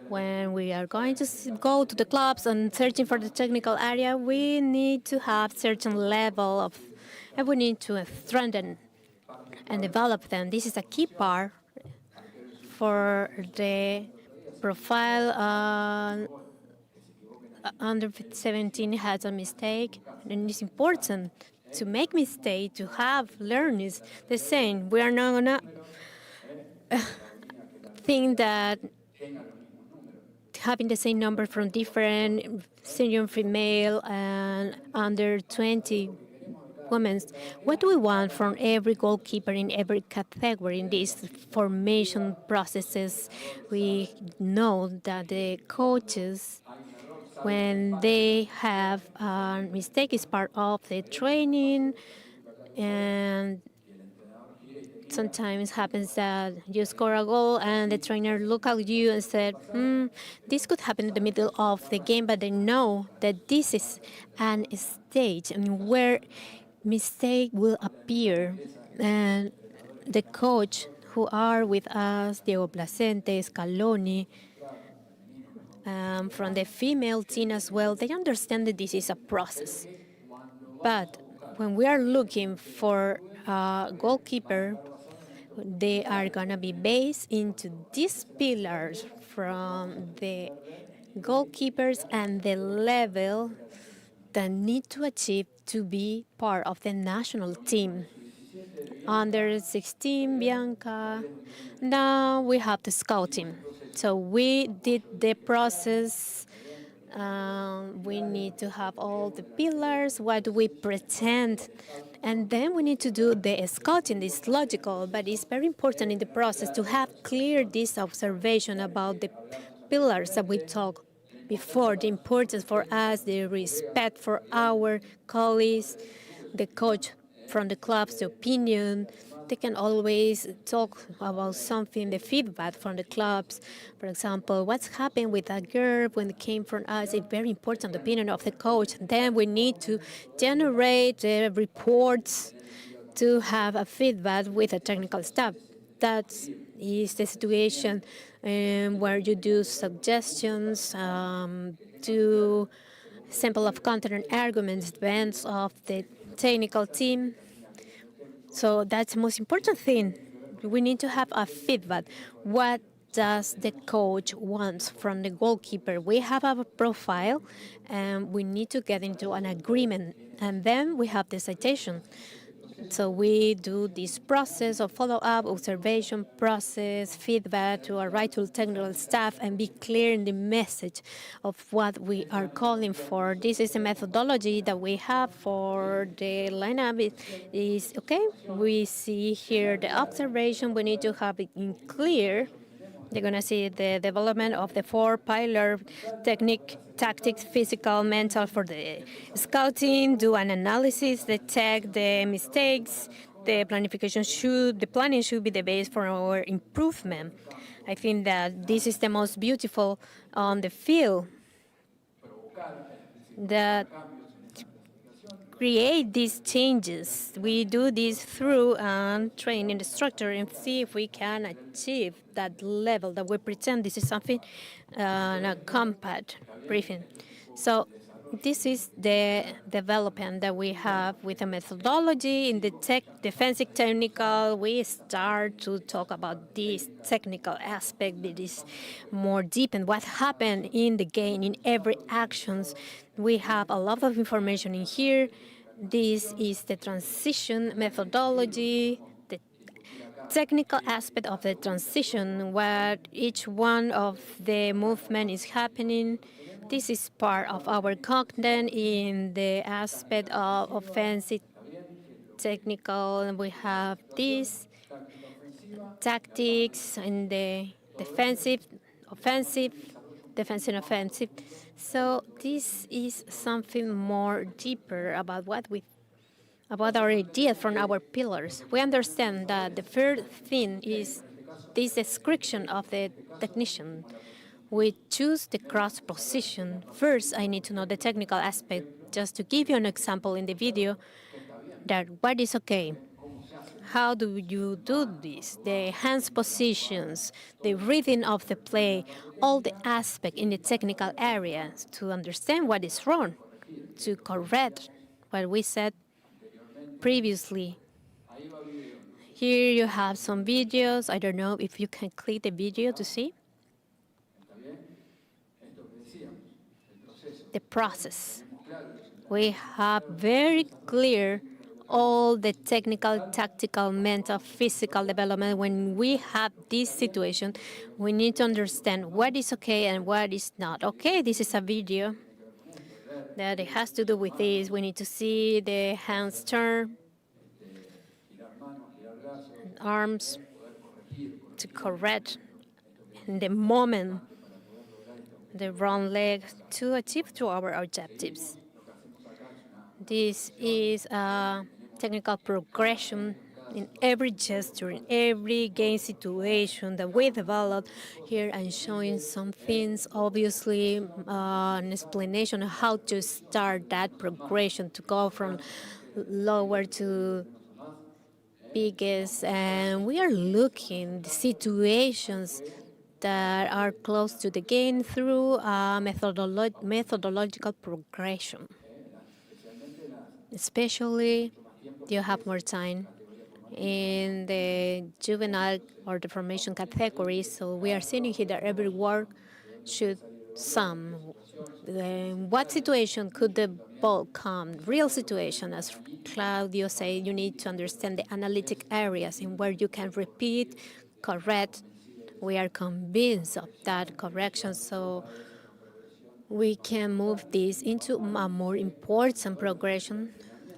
when we are going to go to the clubs and searching for the technical area, we need to have certain level of, and we need to strengthen and develop them. This is a key part for the profile. Under 17 has a mistake, and it's important to make mistake, to have learners. The same. We are not gonna think that having the same number from different senior female and under 20 women. What do we want from every goalkeeper in every category in these formation processes? We know that the coaches, when they have a mistake, is part of the training, and sometimes happens that you score a goal and the trainer look at you and said, this could happen in the middle of the game, but they know that this is an stage and where mistake will appear. And the coach who are with us, Diego Placente, Scaloni, from the female team as well, they understand that this is a process. But when we are looking for a goalkeeper, they are going to be based into these pillars from the goalkeepers and the level that need to achieve to be part of the national team. Under 16, Bianca, now we have the scouting. So we did the process. We need to have all the pillars. What do we pretend? And then we need to do the scouting. It's logical, but it's very important in the process to have clear this observation about the pillars that we talked before, the importance for us, the respect for our colleagues, the coach from the club's opinion. They can always talk about something, the feedback from the clubs. For example, what's happened with a girl when it came from us, a very important opinion of the coach. Then we need to generate reports to have a feedback with the technical staff. That's is the situation where you do suggestions, do sample of content and arguments, depends of the technical team. So that's the most important thing. We need to have a feedback. What does the coach want from the goalkeeper? We have a profile, and we need to get into an agreement, and then we have the citation. So we do this process of follow-up, observation process, feedback to our right to technical staff, and be clear in the message of what we are calling for. This is a methodology that we have for the lineup. It is okay. We see here the observation. We need to have it in clear. You're going to see the development of the 4-pillar technique, tactics, physical, mental for the scouting, do an analysis, detect the mistakes. The planning should be the base for our improvement. I think that this is the most beautiful on the field, that create these changes. We do this through training the structure and see if we can achieve that level that we pretend this is something a compact briefing. So this is the development that we have with a methodology in the defensive technical. We start to talk about this technical aspect that is more deep and what happened in the game, in every actions. We have a lot of information in here. This is the transition methodology, the technical aspect of the transition, where each one of the movement is happening. This is part of our content in the aspect of offensive, technical, and we have this tactics in the defensive, offensive. So this is something more deeper about about our ideas from our pillars. We understand that the first thing is this description of the technician. We choose the cross position. First, I need to know the technical aspect. Just to give you an example in the video, that what is okay. How do you do this? The hands positions, the reading of the play, all the aspect in the technical areas to understand what is wrong, to correct what we said previously. Here you have some videos. I don't know if you can click the video to see. The process. We have very clear all the technical, tactical, mental, physical development. When we have this situation, we need to understand what is okay and what is not okay. This is a video that it has to do with this. We need to see the hands turn, arms to correct in the moment the wrong leg to achieve to our objectives. This is a technical progression in every gesture, in every game situation that we develop. Here I'm showing some things, obviously an explanation of how to start that progression to go from lower to biggest. And we are looking at situations that are close to the game through a methodological progression. Especially, you have more time in the juvenile or the formation category. So we are seeing here that every work should sum. What situation could the ball come? Real situation, as Claudio said, you need to understand the analytic areas in where you can repeat, correct. We are convinced of that correction, so we can move this into a more important progression.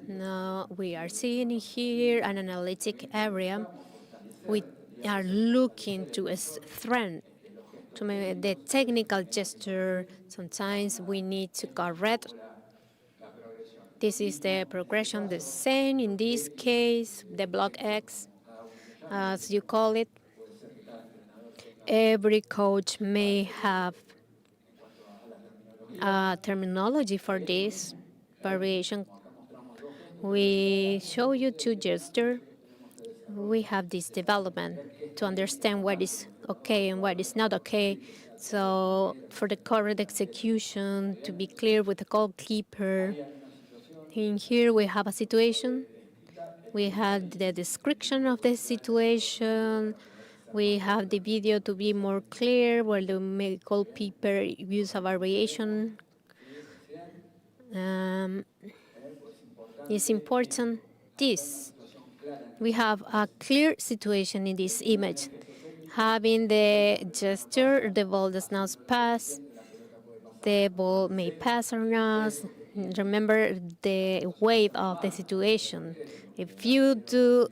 Now we are seeing here an analytic area. We are looking to strengthen to the technical gesture. Sometimes we need to correct. This is the progression, the same in this case, the block X, as you call it. Every coach may have a terminology for this variation. We show you two gestures. we have this development to understand what is okay and what is not okay. So for the correct execution, to be clear with the goalkeeper. In here we have a situation. We have the description of the situation. We have the video to be more clear, where the goalkeeper use a variation. It's important this. We have a clear situation in this image. Having the gesture, the ball does not pass, the ball may pass or not. Remember the weight of the situation. If you do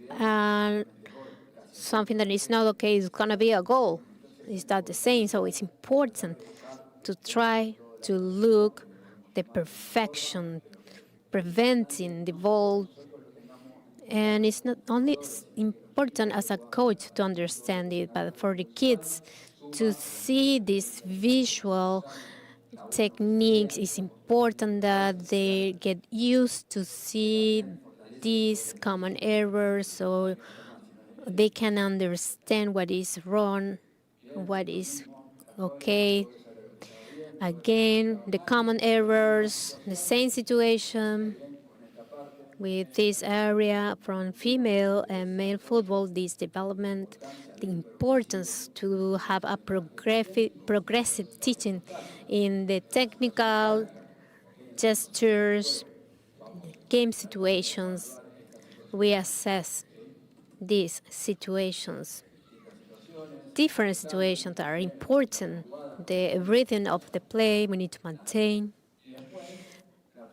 something that is not okay, it's going to be a goal. It's not the same, so it's important to try to look the perfection, preventing the ball. And it's not only important as a coach to understand it, but for the kids to see this visual techniques. It's important that they get used to see these common errors so they can understand what is wrong, what is okay. Again, the common errors, the same situation with this area from female and male football, this development, the importance to have a progressive teaching in the technical gestures, game situations. We assess these situations. Different situations are important. The rhythm of the play we need to maintain.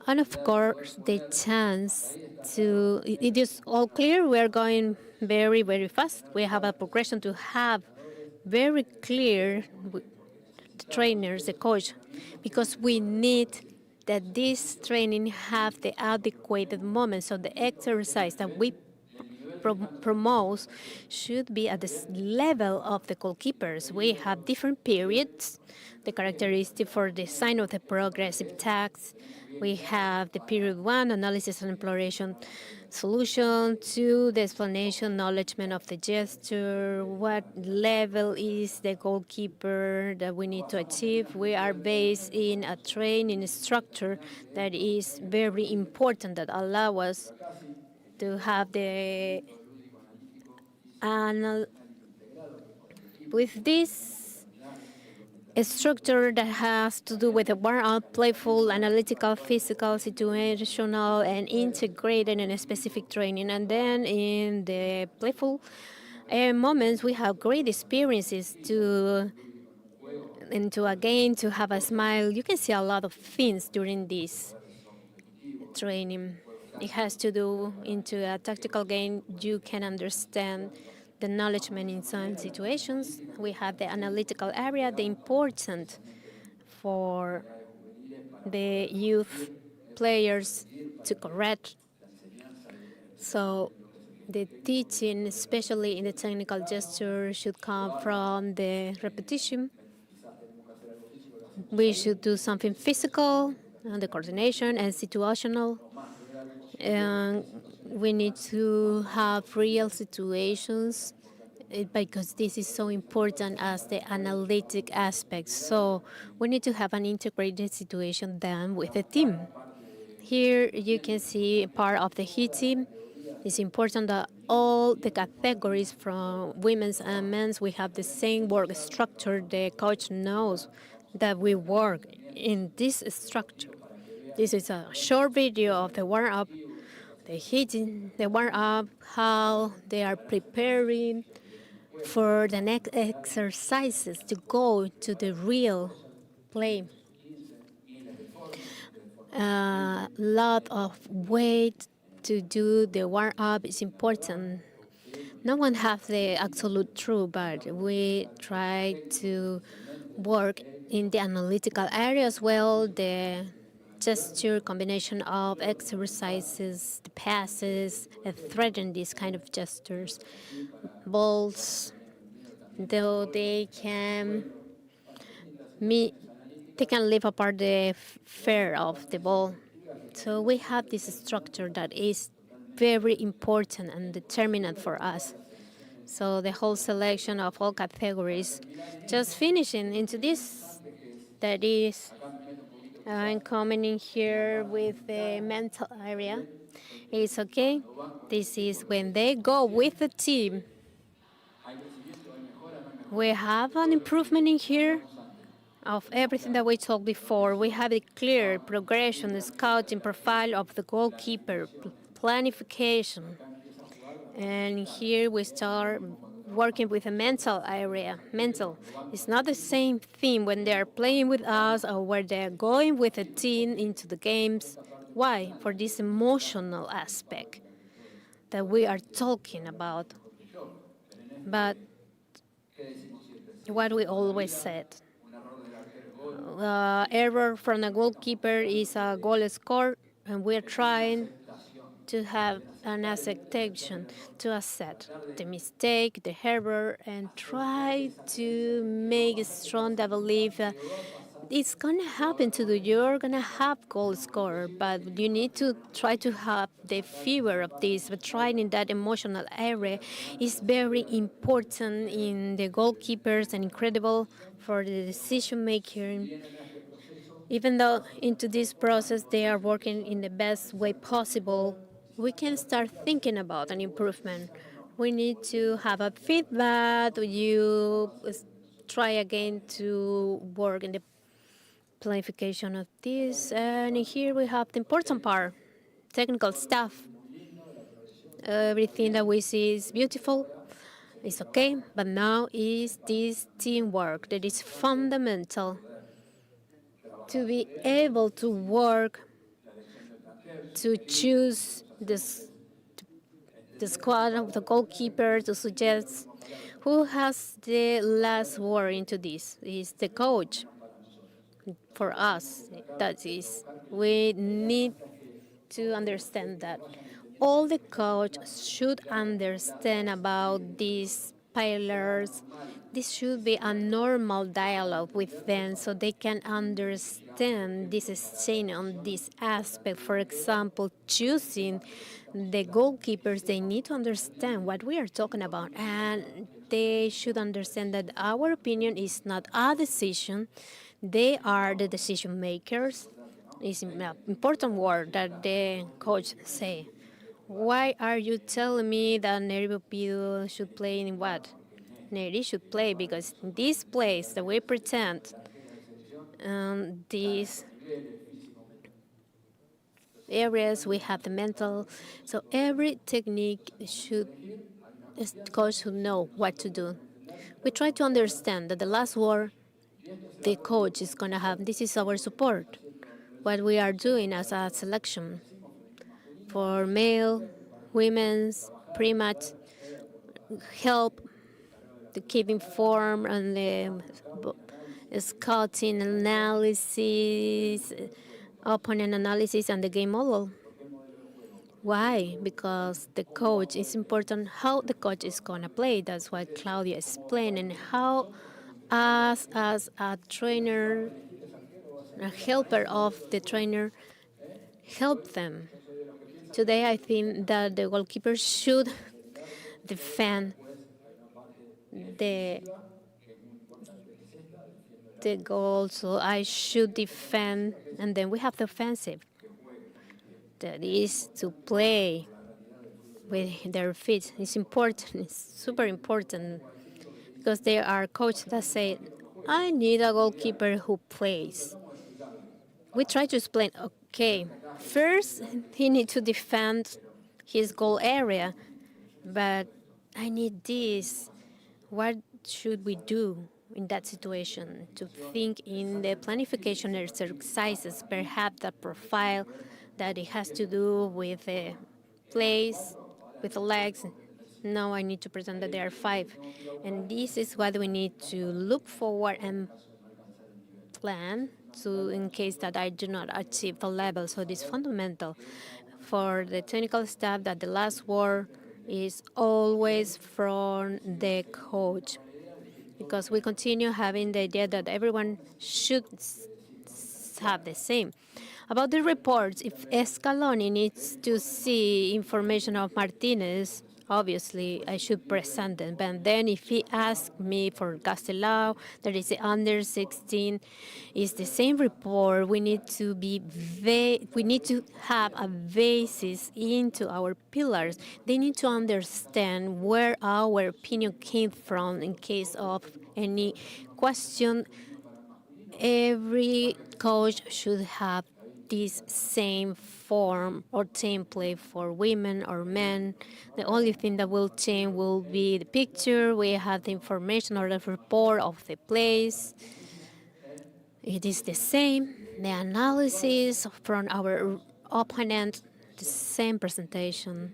And of course, the chance to, it is all clear, we are going very, very fast. We have a progression to have very clear the trainers, the coach, because we need that this training have the adequate moment. So the exercise that we promote should be at the level of the goalkeepers. We have different periods, the characteristic for the sign of the progressive task. We have the period 1, analysis and exploration solution, 2, the explanation, acknowledgement of the gesture, what level is the goalkeeper that we need to achieve. We are based in a training structure that is very important, that allow us to have the with this structure that has to do with the warm-up, playful, analytical, physical, situational, and integrated in a specific training. And then in the playful moments, we have great experiences to again to have a smile. You can see a lot of things during this training. It has to do into a tactical game. You can understand the acknowledgement in some situations. We have the analytical area, the important for the youth players to correct. So the teaching, especially in the technical gesture, should come from the repetition. We should do something physical, the coordination and situational. And we need to have real situations because this is so important as the analytic aspect. So we need to have an integrated situation done with the team. Here you can see part of the HE team. It's important that all the categories from women's and men's, we have the same work structure. The coach knows that we work in this structure. This is a short video of the warm-up, the hitting, the warm-up, how they are preparing for the next exercises to go to the real play. A lot of weight to do the warm-up is important. No one has the absolute truth, but we try to work in the analytical area as well, the gesture, combination of exercises, the passes, and threaten these kind of gestures. Balls, though they can live apart the fear of the ball. So we have this structure that is very important and determinant for us. So the whole selection of all categories, just finishing into this, that is, I'm coming in here with the mental area. It's okay. This is when they go with the team. We have an improvement in here of everything that we talked before. We have a clear progression, the scouting profile of the goalkeeper, planification. And here we start working with a mental area. Mental. It's not the same thing when they're playing with us or when they're going with a team into the games. Why? For this emotional aspect that we are talking about. But what we always said, error from a goalkeeper is a goal score, and we're trying to have an acceptation, to accept the mistake, the error, and try to make it strong that belief that it's going to happen to you. You're going to have goal scorer, but you need to try to have the fever of this. But trying in that emotional area is very important in the goalkeepers and incredible for the decision making. Even though into this process they are working in the best way possible, we can start thinking about an improvement. We need to have a feedback. You try again to work in the planification of this. And here we have the important part, technical stuff. Everything that we see is beautiful, it's okay, but now is this teamwork that is fundamental to be able to work, to choose the squad of the goalkeeper, to suggest who has the last word into this. Is the coach. For us, that is, we need to understand that all the coach should understand about these pillars. This should be a normal dialogue with them so they can understand this exchange on this aspect. For example, choosing the goalkeepers, they need to understand what we are talking about, and they should understand that our opinion is not a decision. They are the decision makers. It's an important word that the coach say. Why are you telling me that Neri Pupilo should play in what? Neri should play because in this place that we pretend these areas we have the mental. So every technique the coach should know what to do. We try to understand that the last word the coach is going to have. This is our support. What we are doing as a selection for male, women's, pre-match, help to keep informed on the scouting analysis, opponent analysis, and the game model. Why? Because the coach is important how the coach is going to play. That's what Claudia explained, and how us as a trainer, a helper of the trainer, help them. Today, I think that the goalkeeper should defend the goal, so I should defend, and then we have the offensive. That is to play with their feet. It's important, it's super important, because there are coaches that say, I need a goalkeeper who plays. We try to explain, okay, first he needs to defend his goal area, but I need this. What should we do in that situation? To think in the planification exercises, perhaps the profile that it has to do with the place, with the legs. Now I need to pretend that there are 5. And this is what we need to look forward and plan to in case that I do not achieve the level. So this is fundamental for the technical staff that the last word is always from the coach, because we continue having the idea that everyone should have the same. About the reports, if Scaloni needs to see information of Martinez, obviously I should present them. But then if he asks me for Castelao, that is the under 16, it's the same report. We need to have a basis into our pillars. They need to understand where our opinion came from in case of any question. Every coach should have this same form or template for women or men. The only thing that will change will be the picture. We have the information or the report of the place. It is the same. The analysis from our opponent, the same presentation.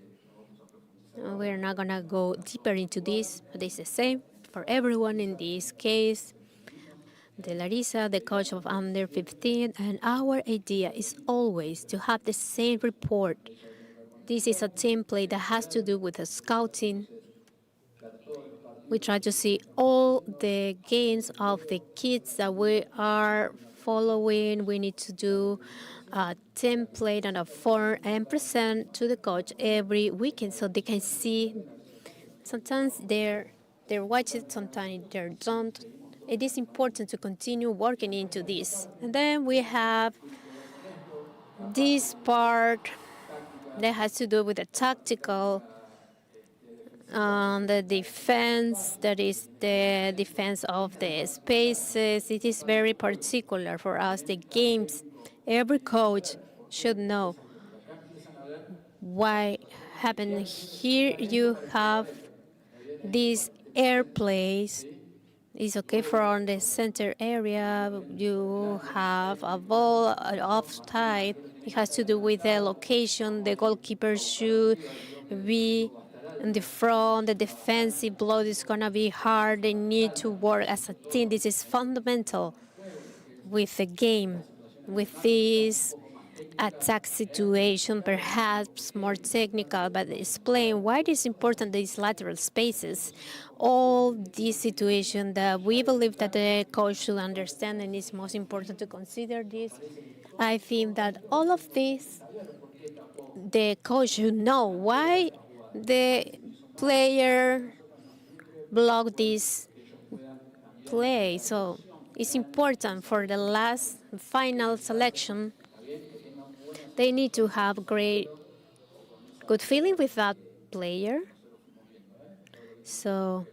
We're not going to go deeper into this, but it's the same for everyone in this case. De Larissa, the coach of under 15, and our idea is always to have the same report. This is a template that has to do with the scouting. We try to see all the games of the kids that we are following. We need to do a template and a form and present to the coach every weekend so they can see. Sometimes they're watch it, sometimes they don't. It is important to continue working into this. And then we have this part that has to do with the tactical, the defense, that is the defense of the spaces. It is very particular for us, the games. Every coach should know why happened. Here you have these airplays. It's okay for on the center area. You have a ball offside. It has to do with the location. The goalkeeper should be in the front. The defensive block is going to be hard. They need to work as a team. This is fundamental with the game. With this attack situation, perhaps more technical, but explain why it is important, these lateral spaces. All these situations that we believe that the coach should understand, and it's most important to consider this. I think that all of this, the coach should know why the player blocked this play. So it's important for the last final selection. They need to have good feeling with that player. So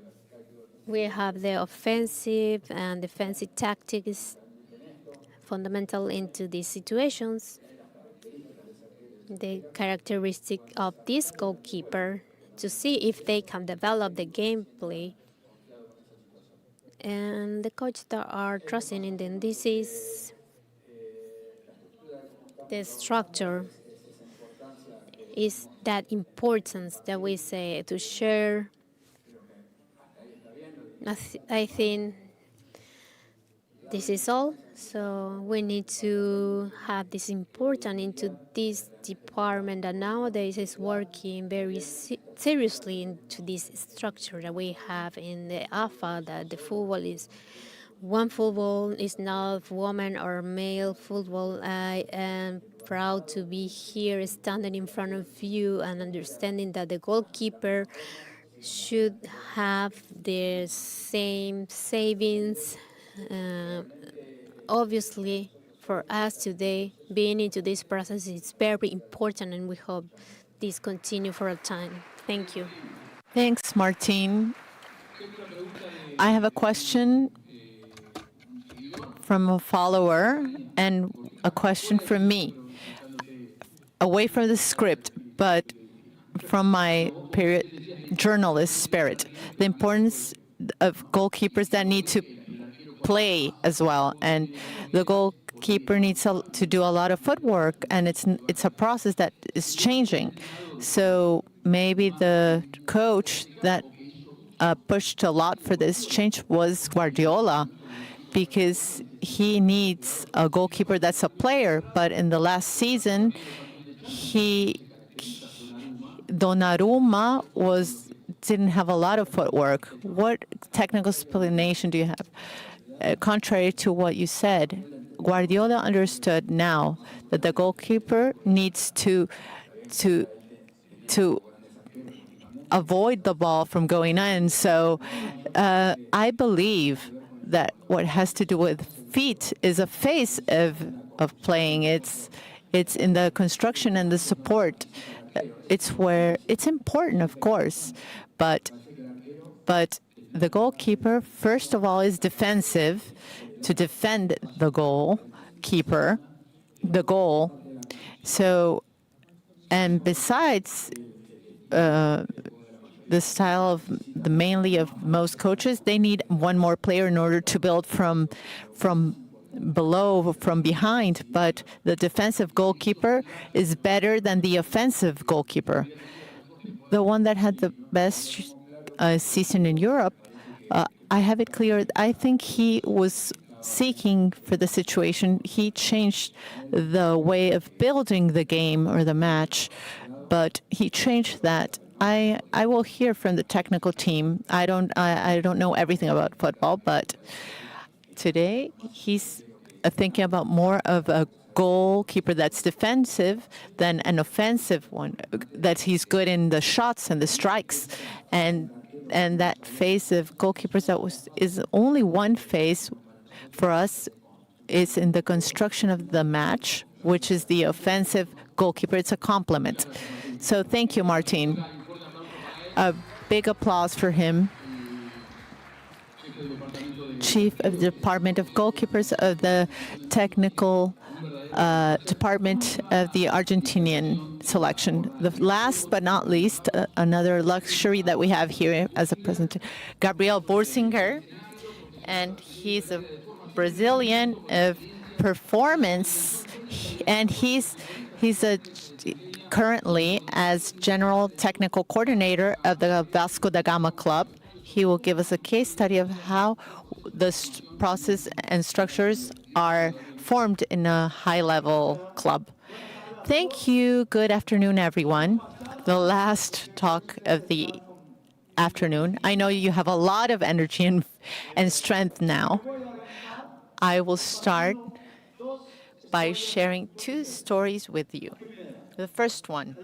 we have the offensive and defensive tactics fundamental into these situations. The characteristic of this goalkeeper to see if they can develop the gameplay. And the coach that are trusting in them. This is the structure. Is that importance that we say to share. I think this is all. So we need to have this important into this department that nowadays is working very seriously into this structure that we have in the AFA, that the football is one football, is not woman or male football. I am proud to be here standing in front of you and understanding that the goalkeeper should have the same savings. Obviously, for us today, being into this process is very important, and we hope this continue for a time. Thank you. Thanks, Martin. I have a question from a follower and a question from me. Away from the script, but from my journalist spirit, the importance of goalkeepers that need to play as well, and the goalkeeper needs to do a lot of footwork, and it's a process that is changing. So maybe the coach that pushed a lot for this change was Guardiola, because he needs a goalkeeper that's a player. But in the last season, Donnarumma didn't have a lot of footwork. What technical explanation do you have? Contrary to what you said, Guardiola understood now that the goalkeeper needs to avoid the ball from going in. So I believe that what has to do with feet is a phase of playing. It's in the construction and the support. It's where it's important, of course, but the goalkeeper, first of all, is defensive, to defend the goalkeeper, the goal. So, and besides the style of mainly of most coaches, they need one more player in order to build from below, from behind. But the defensive goalkeeper is better than the offensive goalkeeper. The one that had the best season in Europe, I have it clear. I think he was seeking for the situation. He changed the way of building the game or the match, but he changed that. I will hear from the technical team. I don't know everything about football, but today he's thinking about more of a goalkeeper that's defensive than an offensive one, that he's good in the shots and the strikes. And that phase of goalkeepers is only one phase for us, is in the construction of the match, which is the offensive goalkeeper. It's a compliment. So thank you, Martin. A big applause for him. Chief of the Department of Goalkeepers of the Technical Department of the Argentinian selection. The last but not least, another luxury that we have here as a presenter, Gabrielle Borsinger, and he's a Brazilian of performance, and he's currently as General Technical Coordinator of the Vasco da Gama Club. He will give us a case study of how the process and structures are formed in a high-level club. Thank you. Good afternoon, everyone. The last talk of the afternoon. I know you have a lot of energy and strength now. I will start by sharing two stories with you. The first one,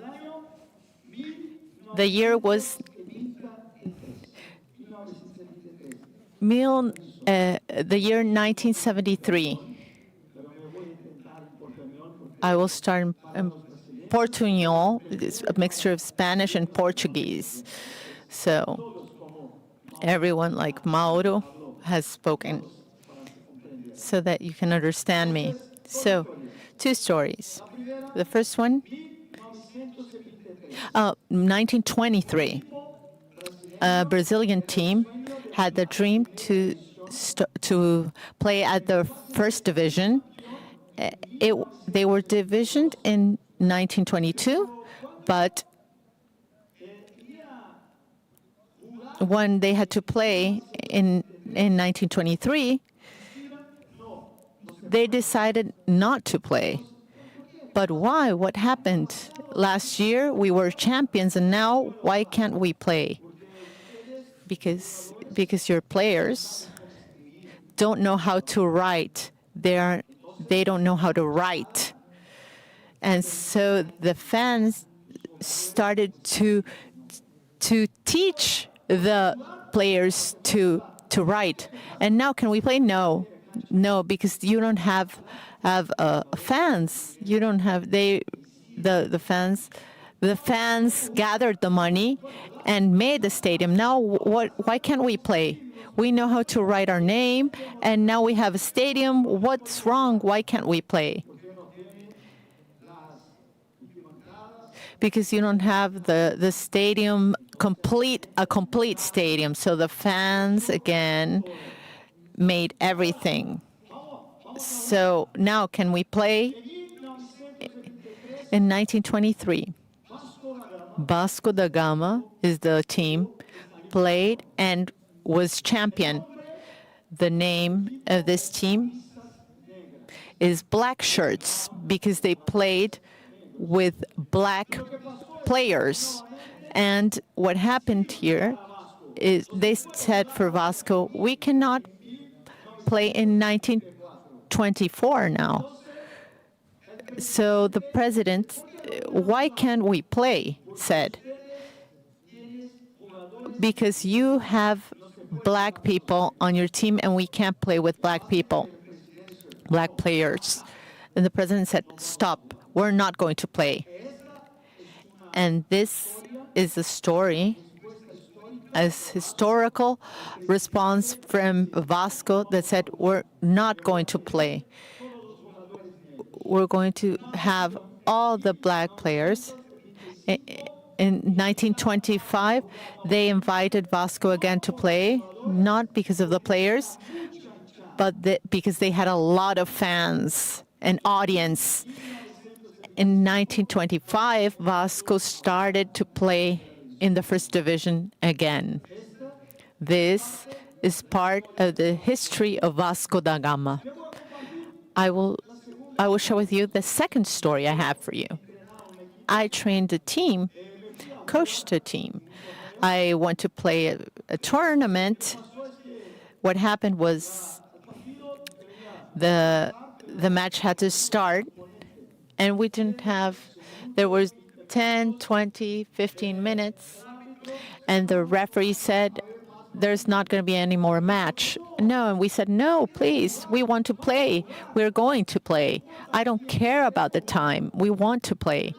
the year was the year 1973. I will start in Portuñol. It's a mixture of Spanish and Portuguese. So everyone like Mauro has spoken so that you can understand me. So two stories. The first one, 1923. A Brazilian team had the dream to play at the first division. They were divisioned in 1922, but when they had to play in 1923, they decided not to play. But why? What happened? Last year we were champions, and now why can't we play? Because your players don't know how to write. They don't know how to write. And so the fans started to teach the players to write. And now can we play? No, because you don't have fans. You don't have the fans. The fans gathered the money and made the stadium. Now, why can't we play? We know how to write our name, and now we have a stadium. What's wrong? Why can't we play? Because you don't have the stadium a complete stadium. So the fans, again, made everything. So now can we play? In 1923, Vasco da Gama is the team, played and was champion. The name of this team is Black Shirts because they played with black players. And what happened here is they said for Vasco, we cannot play in 24 now. So the president, why can't we play, said, because you have black people on your team and we can't play with black people, black players. And the president said, stop, we're not going to play. And this is a story, a historical response from Vasco that said, we're not going to play. We're going to have all the black players. In 1925, they invited Vasco again to play, not because of the players, but because they had a lot of fans, an audience. In 1925, Vasco started to play in the first division again. This is part of the history of Vasco da Gama. I will share with you the second story I have for you. I trained a team, coached a team. I went to play a tournament. What happened was the match had to start, and we didn't have, there was 10, 20, 15 minutes, and the referee said, there's not going to be any more match. No, and we said, no, please, we want to play. We're going to play. I don't care about the time. We want to play.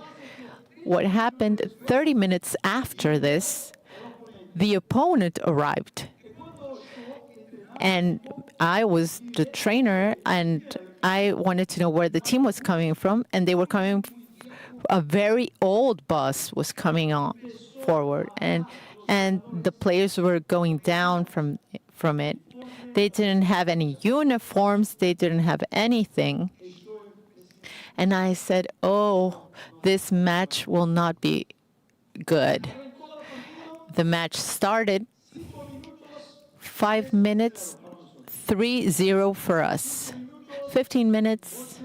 What happened 30 minutes after this, the opponent arrived. And I was the trainer, and I wanted to know where the team was coming from, and they were coming, a very old bus was coming on forward, and the players were going down from it. They didn't have any uniforms, they didn't have anything. And I said, oh, this match will not be good. The match started, 5 minutes, 3-0 for us. 15 minutes,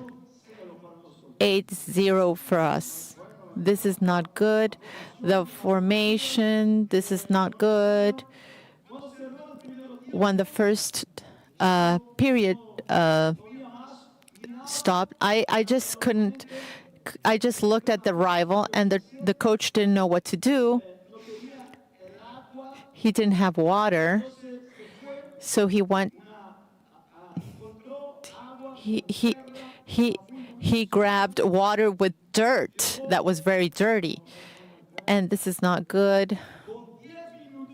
8-0 for us. This is not good. The formation, this is not good. When the first period stopped, I just couldn't, I just looked at the rival, and the coach didn't know what to do. He didn't have water, so he went, he grabbed water with dirt that was very dirty. And this is not good.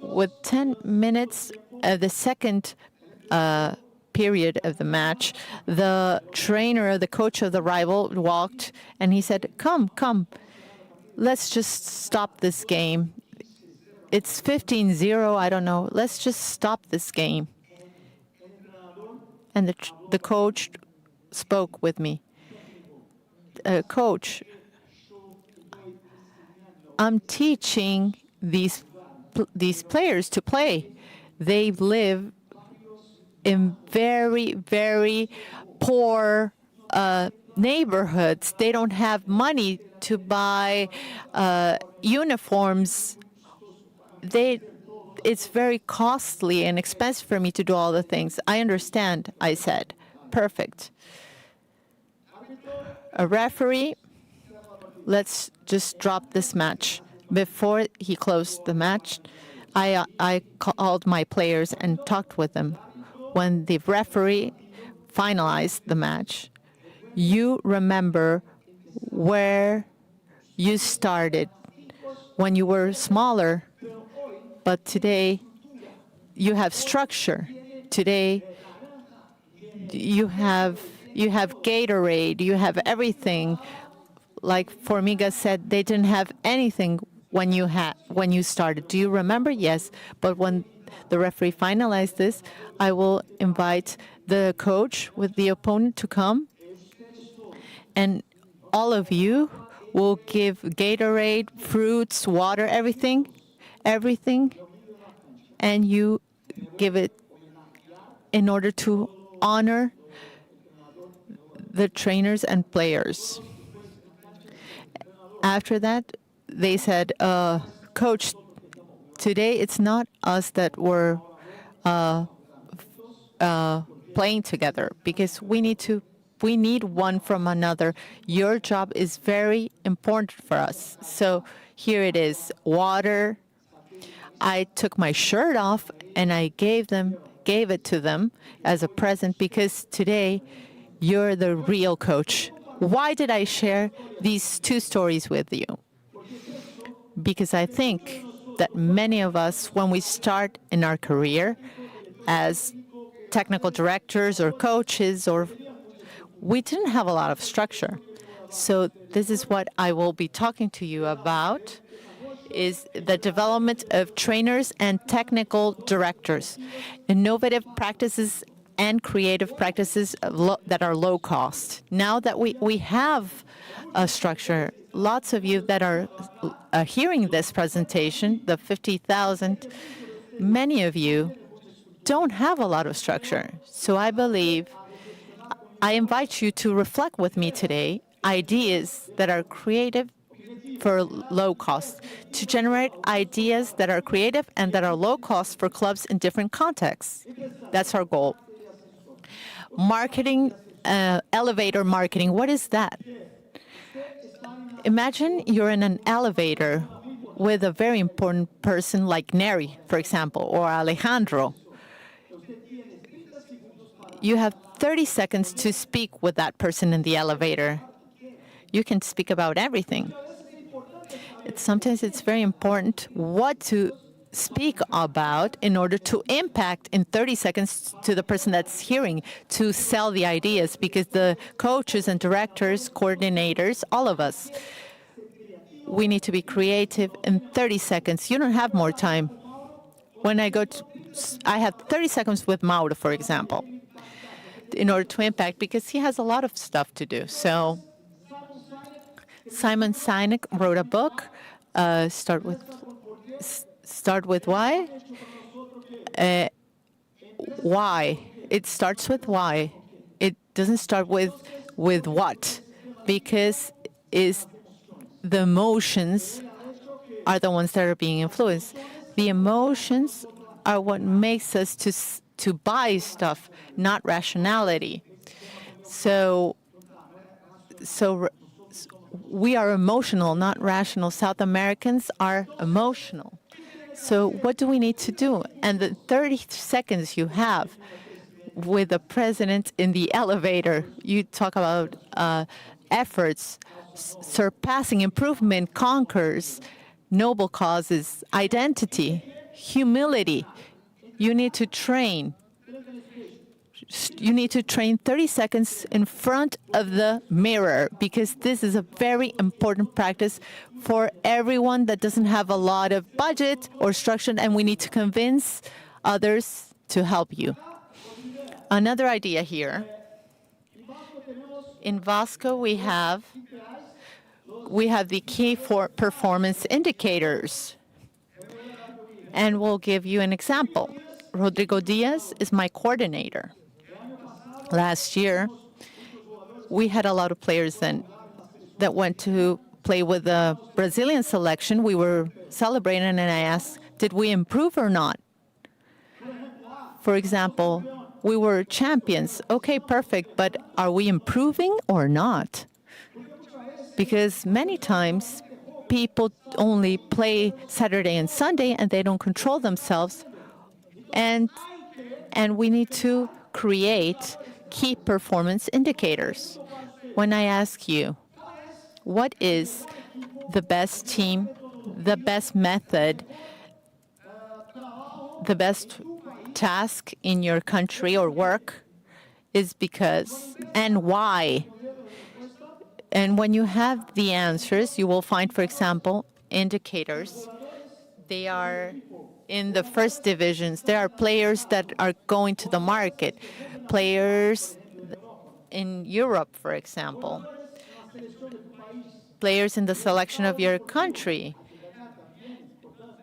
With 10 minutes of the second period of the match, the trainer, the coach of the rival walked, and he said, come, let's just stop this game. It's 15-0, I don't know. Let's just stop this game. And the coach spoke with me. Coach, I'm teaching these players to play. They live in very, very poor neighborhoods. They don't have money to buy uniforms. It's very costly and expensive for me to do all the things. I understand, I said. Perfect. A referee, let's just drop this match. Before he closed the match, I called my players and talked with them. When the referee finalized the match, you remember where you started when you were smaller, but today you have structure. Today you have Gatorade, you have everything. Like Formiga said, they didn't have anything when you started. Do you remember? Yes. But when the referee finalized this, I will invite the coach with the opponent to come, and all of you will give Gatorade, fruits, water, everything, and you give it in order to honor the trainers and players. After that, they said, Coach, today it's not us that were playing together because we need one from another. Your job is very important for us. So here it is, water. I took my shirt off and I gave it to them as a present because today you're the real coach. Why did I share these two stories with you? Because I think that many of us, when we start in our career as technical directors or coaches, we didn't have a lot of structure. So this is what I will be talking to you about, is the development of trainers and technical directors, innovative practices and creative practices that are low cost. Now that we have a structure, lots of you that are hearing this presentation, the 50,000, many of you don't have a lot of structure. So I invite you to reflect with me today ideas that are creative for low cost, to generate ideas that are creative and that are low cost for clubs in different contexts. That's our goal. Marketing, elevator marketing, what is that? Imagine you're in an elevator with a very important person like Neri, for example, or Alejandro. You have 30 seconds to speak with that person in the elevator. You can speak about everything. Sometimes it's very important what to speak about in order to impact in 30 seconds to the person that's hearing, to sell the ideas, because the coaches and directors, coordinators, all of us, we need to be creative in 30 seconds. You don't have more time. When I have 30 seconds with Mauro, for example, in order to impact, because he has a lot of stuff to do. So Simon Sinek wrote a book, Start with Why. Why? It starts with why. It doesn't start with what, because the emotions are the ones that are being influenced. The emotions are what makes us to buy stuff, not rationality. So we are emotional, not rational. South Americans are emotional. So what do we need to do? And the 30 seconds you have with the president in the elevator, you talk about efforts, surpassing, improvement, conquers, noble causes, identity, humility. You need to train. You need to train 30 seconds in front of the mirror, because this is a very important practice for everyone that doesn't have a lot of budget or structure, and we need to convince others to help you. Another idea here. In Vasco, we have the key for performance indicators. And we'll give you an example. Rodrigo Diaz is my coordinator. Last year, we had a lot of players that went to play with the Brazilian selection. We were celebrating, and I asked, did we improve or not? For example, we were champions. Okay, perfect, but are we improving or not? Because many times, people only play Saturday and Sunday, and they don't control themselves. And we need to create key performance indicators. When I ask you, what is the best team, the best method, the best task in your country or work, is because, and why? And when you have the answers, you will find, for example, indicators. They are in the first divisions. There are players that are going to the market, players in Europe, for example, players in the selection of your country.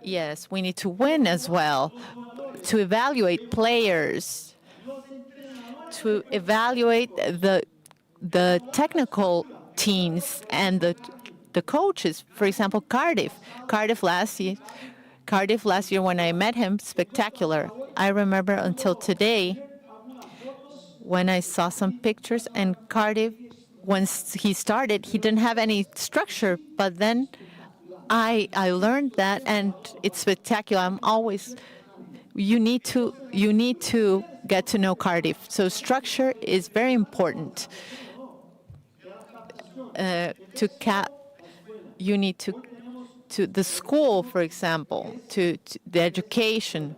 Yes, we need to win as well, to evaluate players, to evaluate the technical teams and the coaches. For example, Cardiff last year when I met him, spectacular. I remember until today, when I saw some pictures, and Cardiff, once he started, he didn't have any structure, but then I learned that, and it's spectacular. I'm always, you need to get to know Cardiff. So structure is very important. You need to the school, for example, to the education.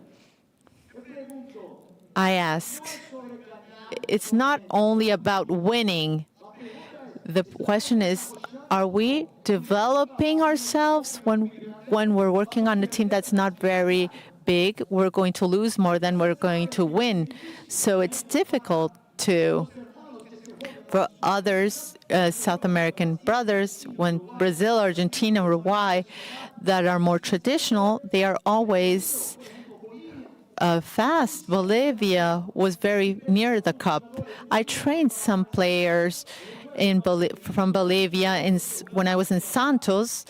I ask, it's not only about winning. The question is, are we developing ourselves? When we're working on a team that's not very big, we're going to lose more than we're going to win. So it's difficult for others, South American brothers, when Brazil, Argentina, Uruguay, that are more traditional, they are always fast. Bolivia was very near the Cup. I trained some players from Bolivia when I was in Santos.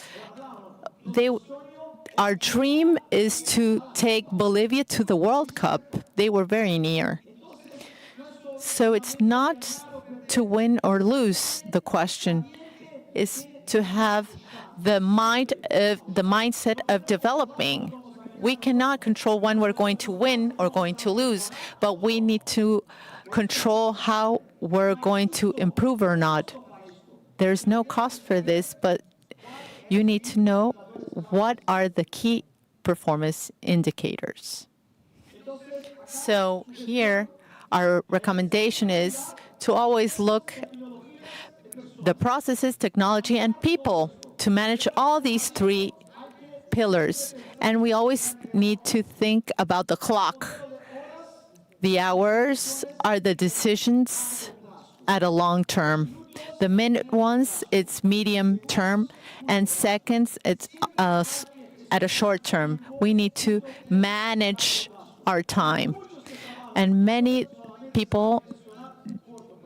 Our dream is to take Bolivia to the World Cup. They were very near. So it's not to win or lose. The question is to have the mindset of developing. We cannot control when we're going to win or going to lose, but we need to control how we're going to improve or not. There's no cost for this, but you need to know what are the key performance indicators. So here, our recommendation is to always look the processes, technology, and people to manage all these three pillars. And we always need to think about the clock. The hours are the decisions at a long term. The minute ones, it's medium term, and seconds, it's at a short term. We need to manage our time. And many people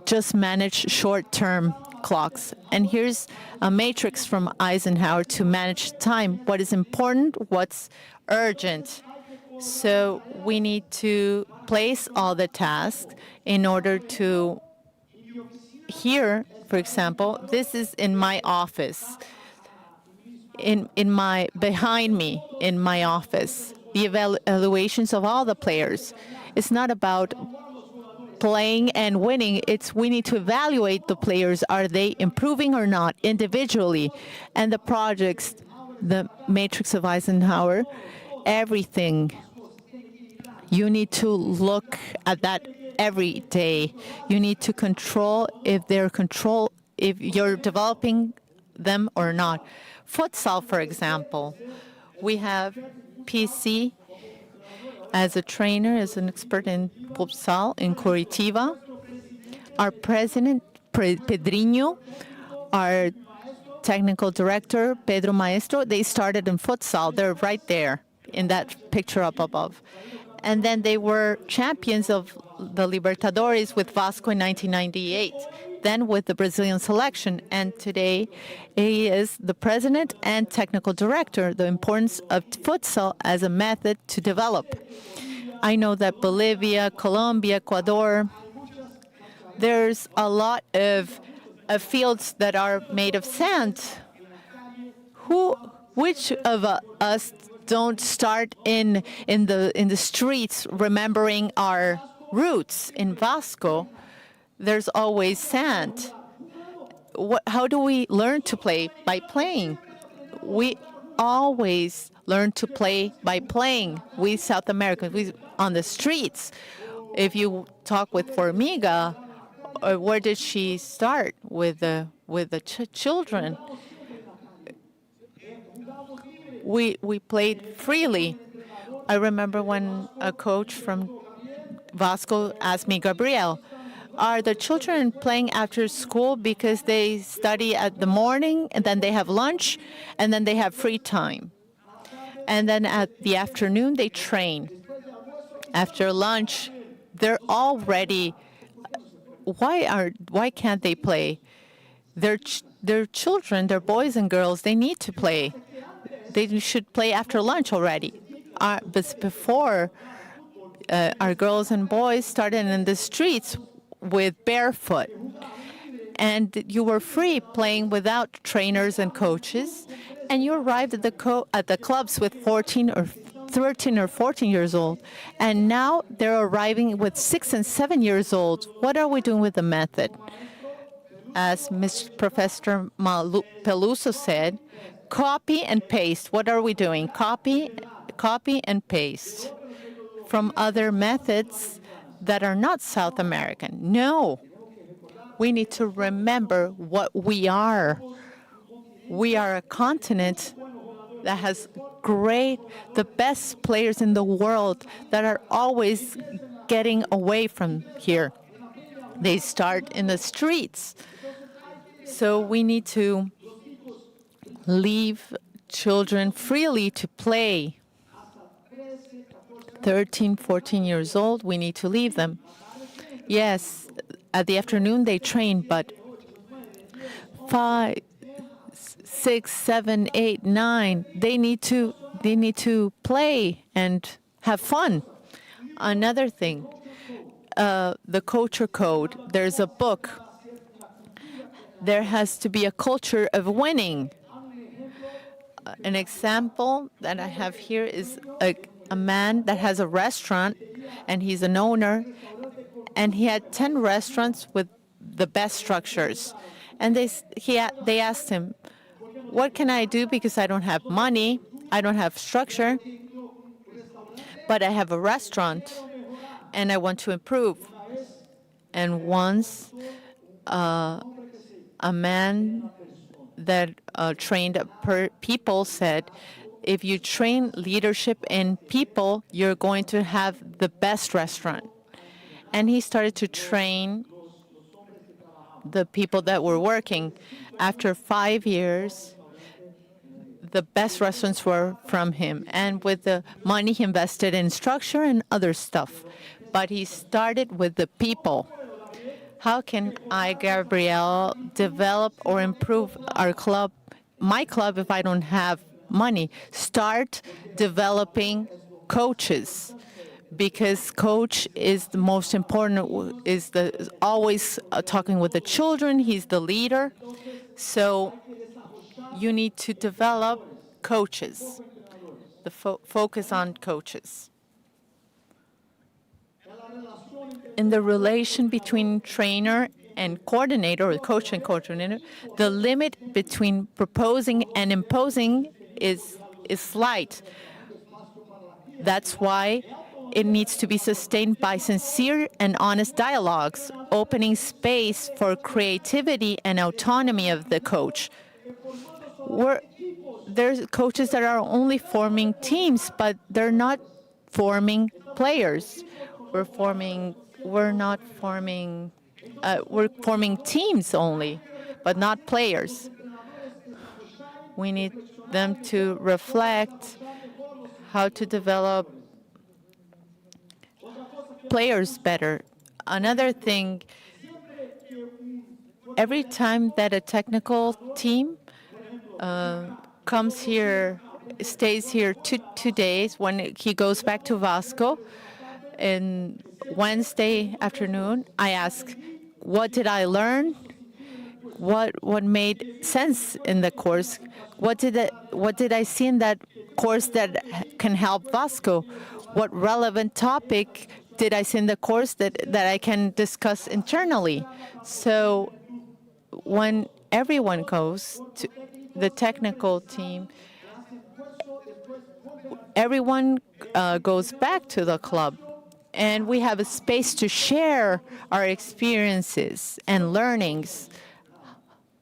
just manage short-term clocks. And here's a matrix from Eisenhower to manage time. What is important, what's urgent. So we need to place all the tasks in order to, here, for example, this is in my office, behind me in my office, the evaluations of all the players. It's not about playing and winning. We need to evaluate the players. Are they improving or not individually? And the projects, the matrix of Eisenhower, everything. You need to look at that every day. You need to control if you're developing them or not. Futsal, for example, we have PC as a trainer, as an expert in futsal in Curitiba. Our president, Pedrinho, our technical director, Pedro Maestro, they started in futsal. They're right there in that picture up above. And then they were champions of the Libertadores with Vasco in 1998, then with the Brazilian selection. And today, he is the president and technical director, the importance of futsal as a method to develop. I know that Bolivia, Colombia, Ecuador, there's a lot of fields that are made of sand. Which of us don't start in the streets remembering our roots? In Vasco, there's always sand. How do we learn to play? By playing. We always learn to play by playing. We South Americans, on the streets. If you talk with Formiga, where did she start? With the children. We played freely. I remember when a coach from Vasco asked me, Gabrielle, are the children playing after school because they study at the morning and then they have lunch and then they have free time? And then at the afternoon, they train. After lunch, they're all ready. Why can't they play? They're children, they're boys and girls, they need to play. They should play after lunch already. But before our girls and boys started in the streets, with barefoot. And you were free playing without trainers and coaches. And you arrived at the clubs with 13 or 14 years old. And now they're arriving with 6 and 7 years old. What are we doing with the method? As Professor Peluso said, copy and paste. What are we doing? Copy and paste from other methods that are not South American. No. We need to remember what we are. We are a continent that has the best players in the world that are always getting away from here. They start in the streets. So we need to leave children freely to play. 13, 14 years old, we need to leave them. Yes, at the afternoon they train, but 5, 6, 7, 8, 9, they need to play and have fun. Another thing, the culture code. There's a book. There has to be a culture of winning. An example that I have here is a man that has a restaurant, and he's an owner, and he had 10 restaurants with the best structures. And they asked him, what can I do because I don't have money, I don't have structure, but I have a restaurant, and I want to improve. And once a man that trained people said, if you train leadership in people, you're going to have the best restaurant. And he started to train the people that were working. After 5 years, the best restaurants were from him. And with the money he invested in structure and other stuff. But he started with the people. How can I, Gabrielle, develop or improve our club, my club, if I don't have money? Start developing coaches, because coach is the most important, is always talking with the children. He's the leader. So you need to develop coaches, the focus on coaches. In the relation between trainer and coordinator, or coach and coordinator, the limit between proposing and imposing is slight. That's why it needs to be sustained by sincere and honest dialogues, opening space for creativity and autonomy of the coach. There's coaches that are only forming teams, but they're not forming players. We're forming teams only, but not players. We need them to reflect how to develop players better. Another thing, every time that a technical team comes here, stays here 2 days, when he goes back to Vasco, and Wednesday afternoon, I ask, what did I learn? What made sense in the course? What did I see in that course that can help Vasco? What relevant topic did I see in the course that I can discuss internally? So when everyone goes to the technical team, everyone goes back to the club. And we have a space to share our experiences and learnings.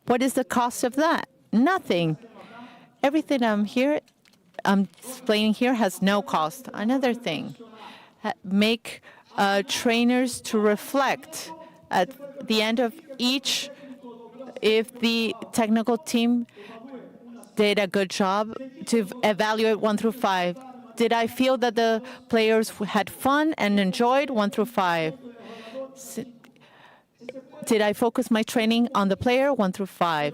What is the cost of that? Nothing. Everything I'm explaining here has no cost. Another thing, make trainers to reflect at the end of each, if the technical team did a good job, to evaluate 1 through 5. Did I feel that the players had fun and enjoyed 1 through 5? Did I focus my training on the player 1 through 5?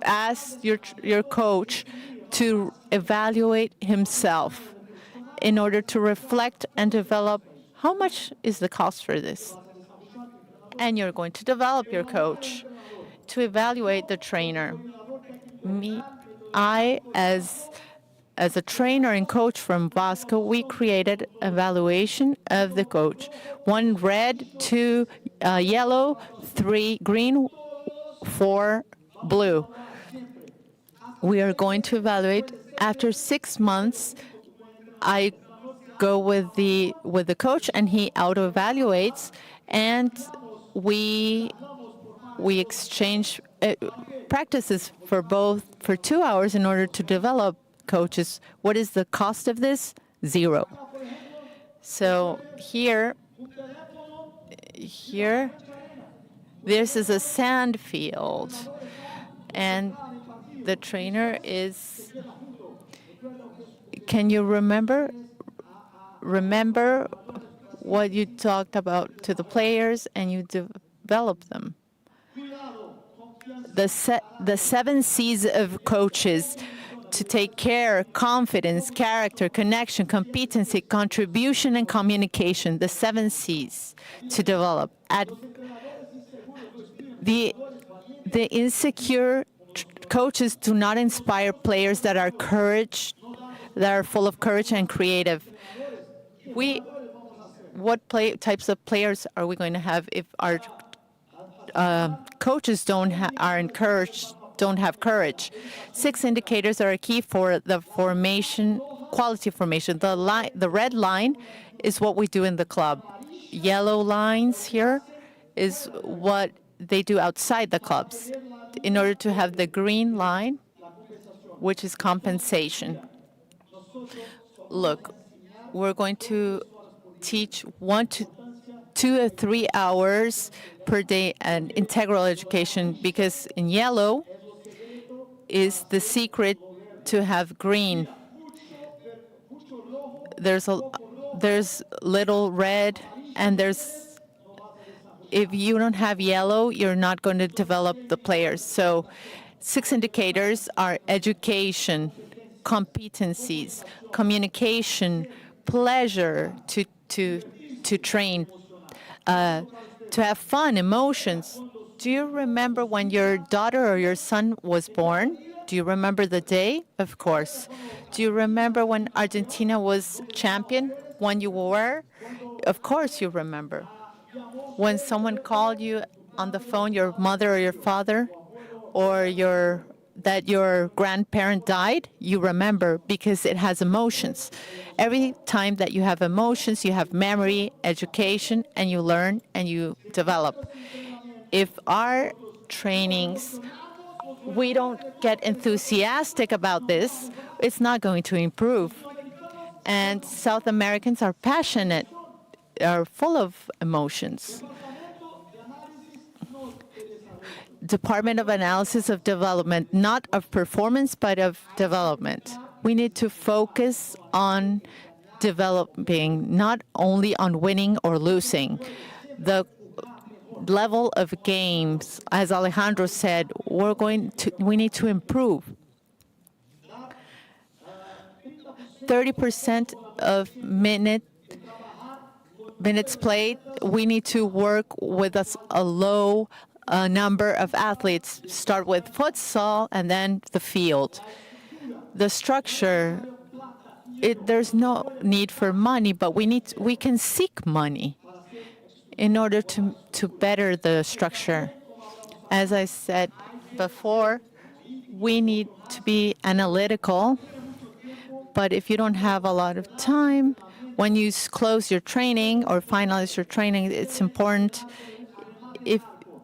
Ask your coach to evaluate himself in order to reflect and develop How much is the cost for this? And you're going to develop your coach to evaluate the trainer. I, as a trainer and coach from Vasco, we created evaluation of the coach. 1 red, 2 yellow, 3 green, 4 blue. We are going to evaluate. After 6 months, I go with the coach, and he auto-evaluates, and we exchange practices for 2 hours in order to develop coaches. What is the cost of this? 0. So here, this is a sand field, and the trainer is. Can you remember what you talked about to the players, and you develop them? The 7 C's of coaches: to take care, confidence, character, connection, competency, contribution, and communication. The 7 C's to develop. The insecure coaches do not inspire players that are full of courage and creative. What types of players are we going to have if our coaches don't have courage? 6 indicators are key for the quality formation. The red line is what we do in the club. Yellow lines here is what they do outside the clubs. In order to have the green line, which is compensation. Look, we're going to teach 1 to 2 or 3 hours per day and integral education, because in yellow is the secret to have green. There's little red, and if you don't have yellow, you're not going to develop the players. So 6 indicators are education, competencies, communication, pleasure to train, to have fun, emotions. Do you remember when your daughter or your son was born? Do you remember the day? Of course. Do you remember when Argentina was champion, when you were? Of course you remember. When someone called you on the phone, your mother or your father, or that your grandparent died, you remember, because it has emotions. Every time that you have emotions, you have memory, education, and you learn and you develop. If our trainings, we don't get enthusiastic about this, it's not going to improve. And South Americans are passionate, are full of emotions. Department of Analysis of Development, not of performance, but of development. We need to focus on developing, not only on winning or losing. The level of games, as Alejandro said, we need to improve. 30% of minutes played, we need to work with a low number of athletes. Start with futsal and then the field. The structure, there's no need for money, but we can seek money in order to better the structure. As I said before, we need to be analytical, but if you don't have a lot of time, when you close your training or finalize your training, it's important.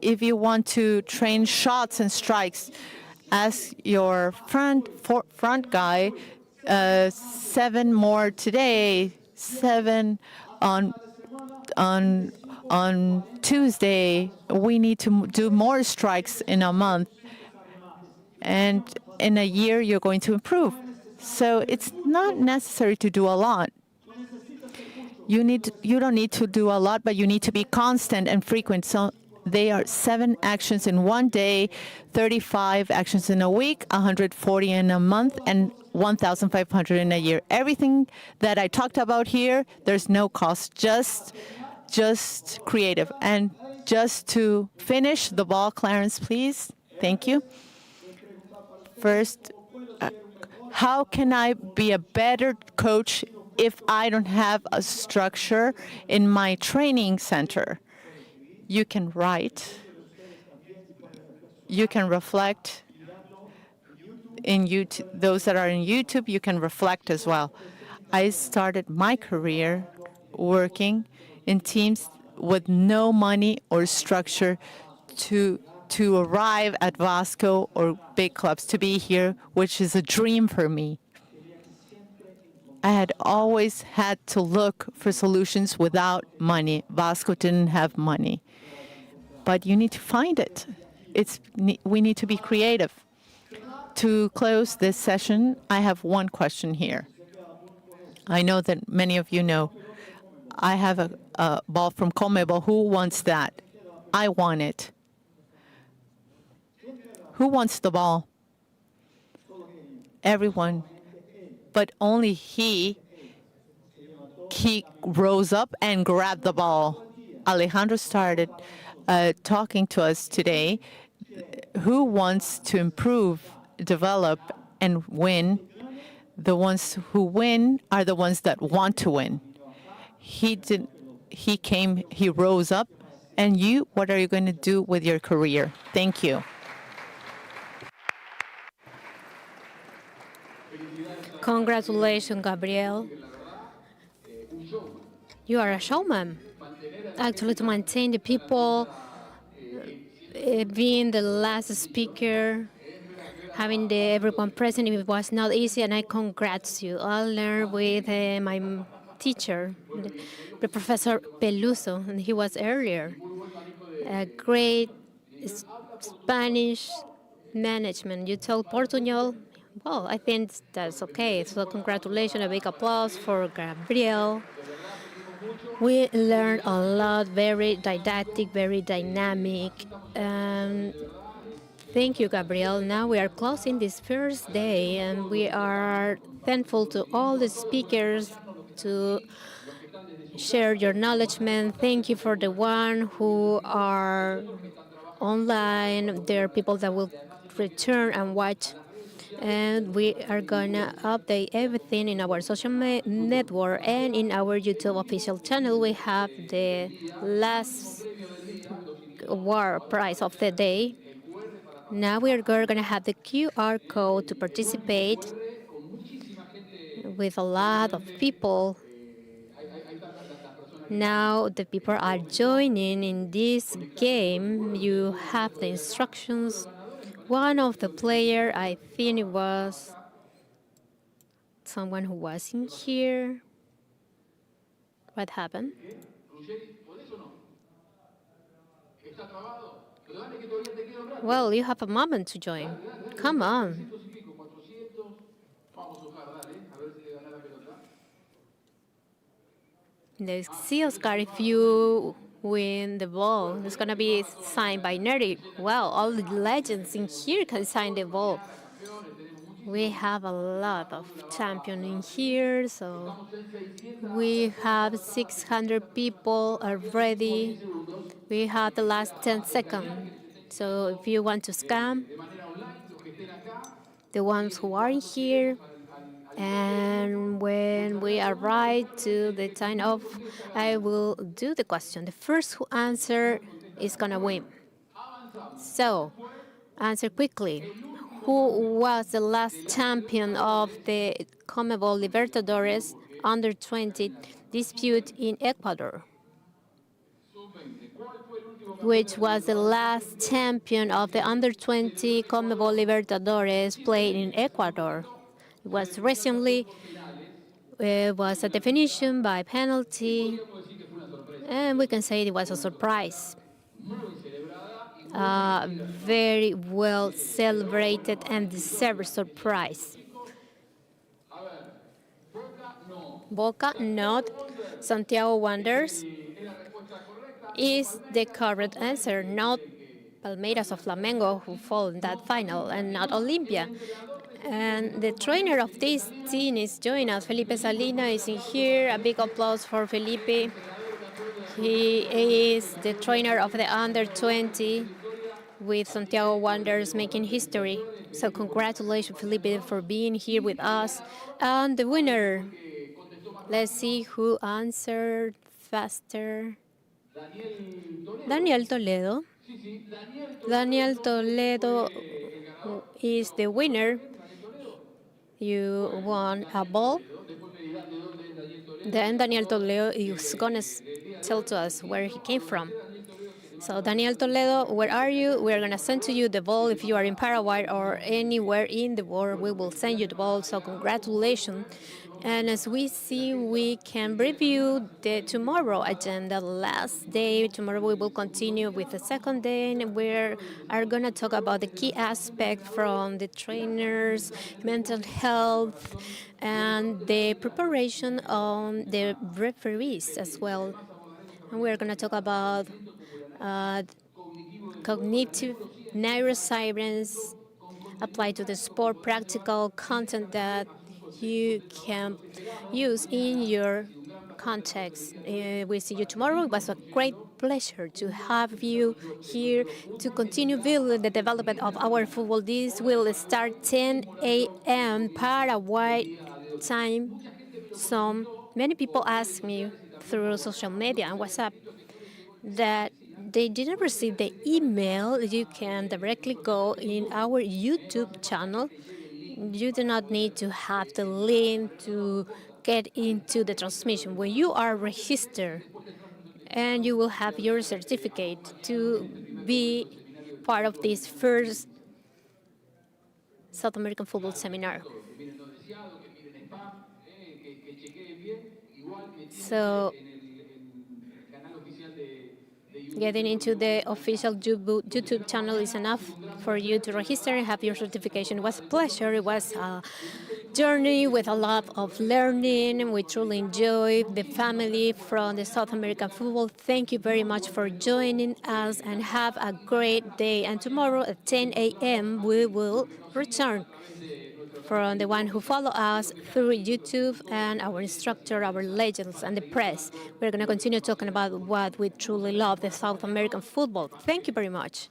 If you want to train shots and strikes, ask your front guy, 7 more today, 7 on Tuesday. We need to do more strikes in a month, and in a year you're going to improve. So it's not necessary to do a lot. You don't need to do a lot, but you need to be constant and frequent. So They are 7 actions in one day, 35 actions in a week, 140 in a month, and 1,500 in a year. Everything that I talked about here, there's no cost, just creative. And just to finish the ball, Clarence, please. Thank you. First, how can I be a better coach if I don't have a structure in my training center? You can write, you can reflect. In YouTube, those that are in YouTube, you can reflect as well. I started my career working in teams with no money or structure to arrive at Vasco or big clubs, to be here, which is a dream for me. I had always had to look for solutions without money. Vasco didn't have money. But you need to find it. We need to be creative. To close this session, I have one question here. I know that many of you know I have a ball from CONMEBOL. Who wants that? I want it. Who wants the ball? Everyone. But only he rose up and grabbed the ball. Alejandro started talking to us today. Who wants to improve, develop, and win? The ones who win are the ones that want to win. He rose up. And you, what are you going to do with your career? Thank you. Congratulations, Gabrielle. You are a showman. Actually, to maintain the people, being the last speaker, having everyone present, it was not easy, and I congrats you. I learned with my teacher, the Professor Peluso, and he was earlier. A great Spanish management. You told Portugal. Well, I think that's okay. So congratulations, a big applause for Gabrielle. We learned a lot, very didactic, very dynamic. Thank you, Gabrielle. Now we are closing this first day, and we are thankful to all the speakers to share your acknowledgement. Thank you for the one who are online. There are people that will return and watch. And we are gonna update everything in our social network and in our YouTube official channel. We have the last award prize of the day. Now we are gonna have the QR code to participate with a lot of people. Now the people are joining in this game. You have the instructions. One of the players, I think it was someone who was in here. What happened? Well, you have a moment to join. Come on. Let's see, Oscar, if you win the ball. It's going to be signed by Nerdy. Well, all the legends in here can sign the ball. We have a lot of champions in here, so we have 600 people already. We have the last 10 seconds. So if you want to scam, the ones who are in here, and when we arrive to the time off, I will do the question. The first who answer is going to win. So, answer quickly. Who was the last champion of the CONMEBOL Libertadores Under-20 dispute in Ecuador? Which was the last champion of the Under-20 CONMEBOL Libertadores played in Ecuador? It was recently. It was a definition by penalty, and we can say it was a surprise. Very well celebrated and deserved surprise. Boca, not. Santiago Wanderers. is the correct answer, not Palmeiras or Flamengo who fall in that final, and not Olimpia. And the trainer of this team is joining us. Felipe Salina is in here. A big applause for Felipe. He is the trainer of the under-20 with Santiago Wanderers making history. So congratulations, Felipe, for being here with us. And the winner, let's see who answered faster. Daniel Toledo. Daniel Toledo is the winner. You won a ball. Then Daniel Toledo is going to tell to us where he came from. So Daniel Toledo, where are you? We're going to send to you the ball. If you are in Paraguay or anywhere in the world, we will send you the ball. So congratulations. And as we see, we can review the tomorrow agenda, last day. Tomorrow we will continue with the second day, and we are going to talk about the key aspect from the trainers, mental health, and the preparation on the referees as well. And we're going to talk about cognitive neuroscience applied to the sport, practical content that you can use in your context. We see you tomorrow. It was a great pleasure to have you here to continue building the development of our football. This will start 10 a.m. Paraguay time. Many people ask me through social media and WhatsApp that they didn't receive the email. You can directly go in our YouTube channel. You do not need to have the link to get into the transmission. When you are registered, and you will have your certificate to be part of this first South American football seminar. So getting into the official YouTube channel is enough for you to register and have your certification. It was a pleasure. It was a journey with a lot of learning. We truly enjoyed the family from the South American football. Thank you very much for joining us, and have a great day. And tomorrow at 10 a.m. we will return. For the one who follow us through YouTube and our instructor, our legends, and the press, we're going to continue talking about what we truly love, the South American football. Thank you very much.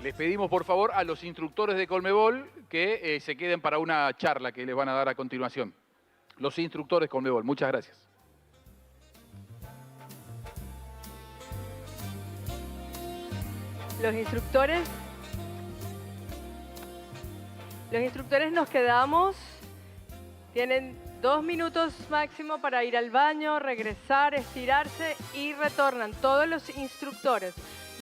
Les pedimos, por favor, a los instructores de CONMEBOL que se queden para una charla que les van a dar a continuación. Los instructores CONMEBOL, muchas gracias. Los instructores nos quedamos. Tienen 2 minutos máximo para ir al baño, regresar, estirarse y retornan. Todos los instructores.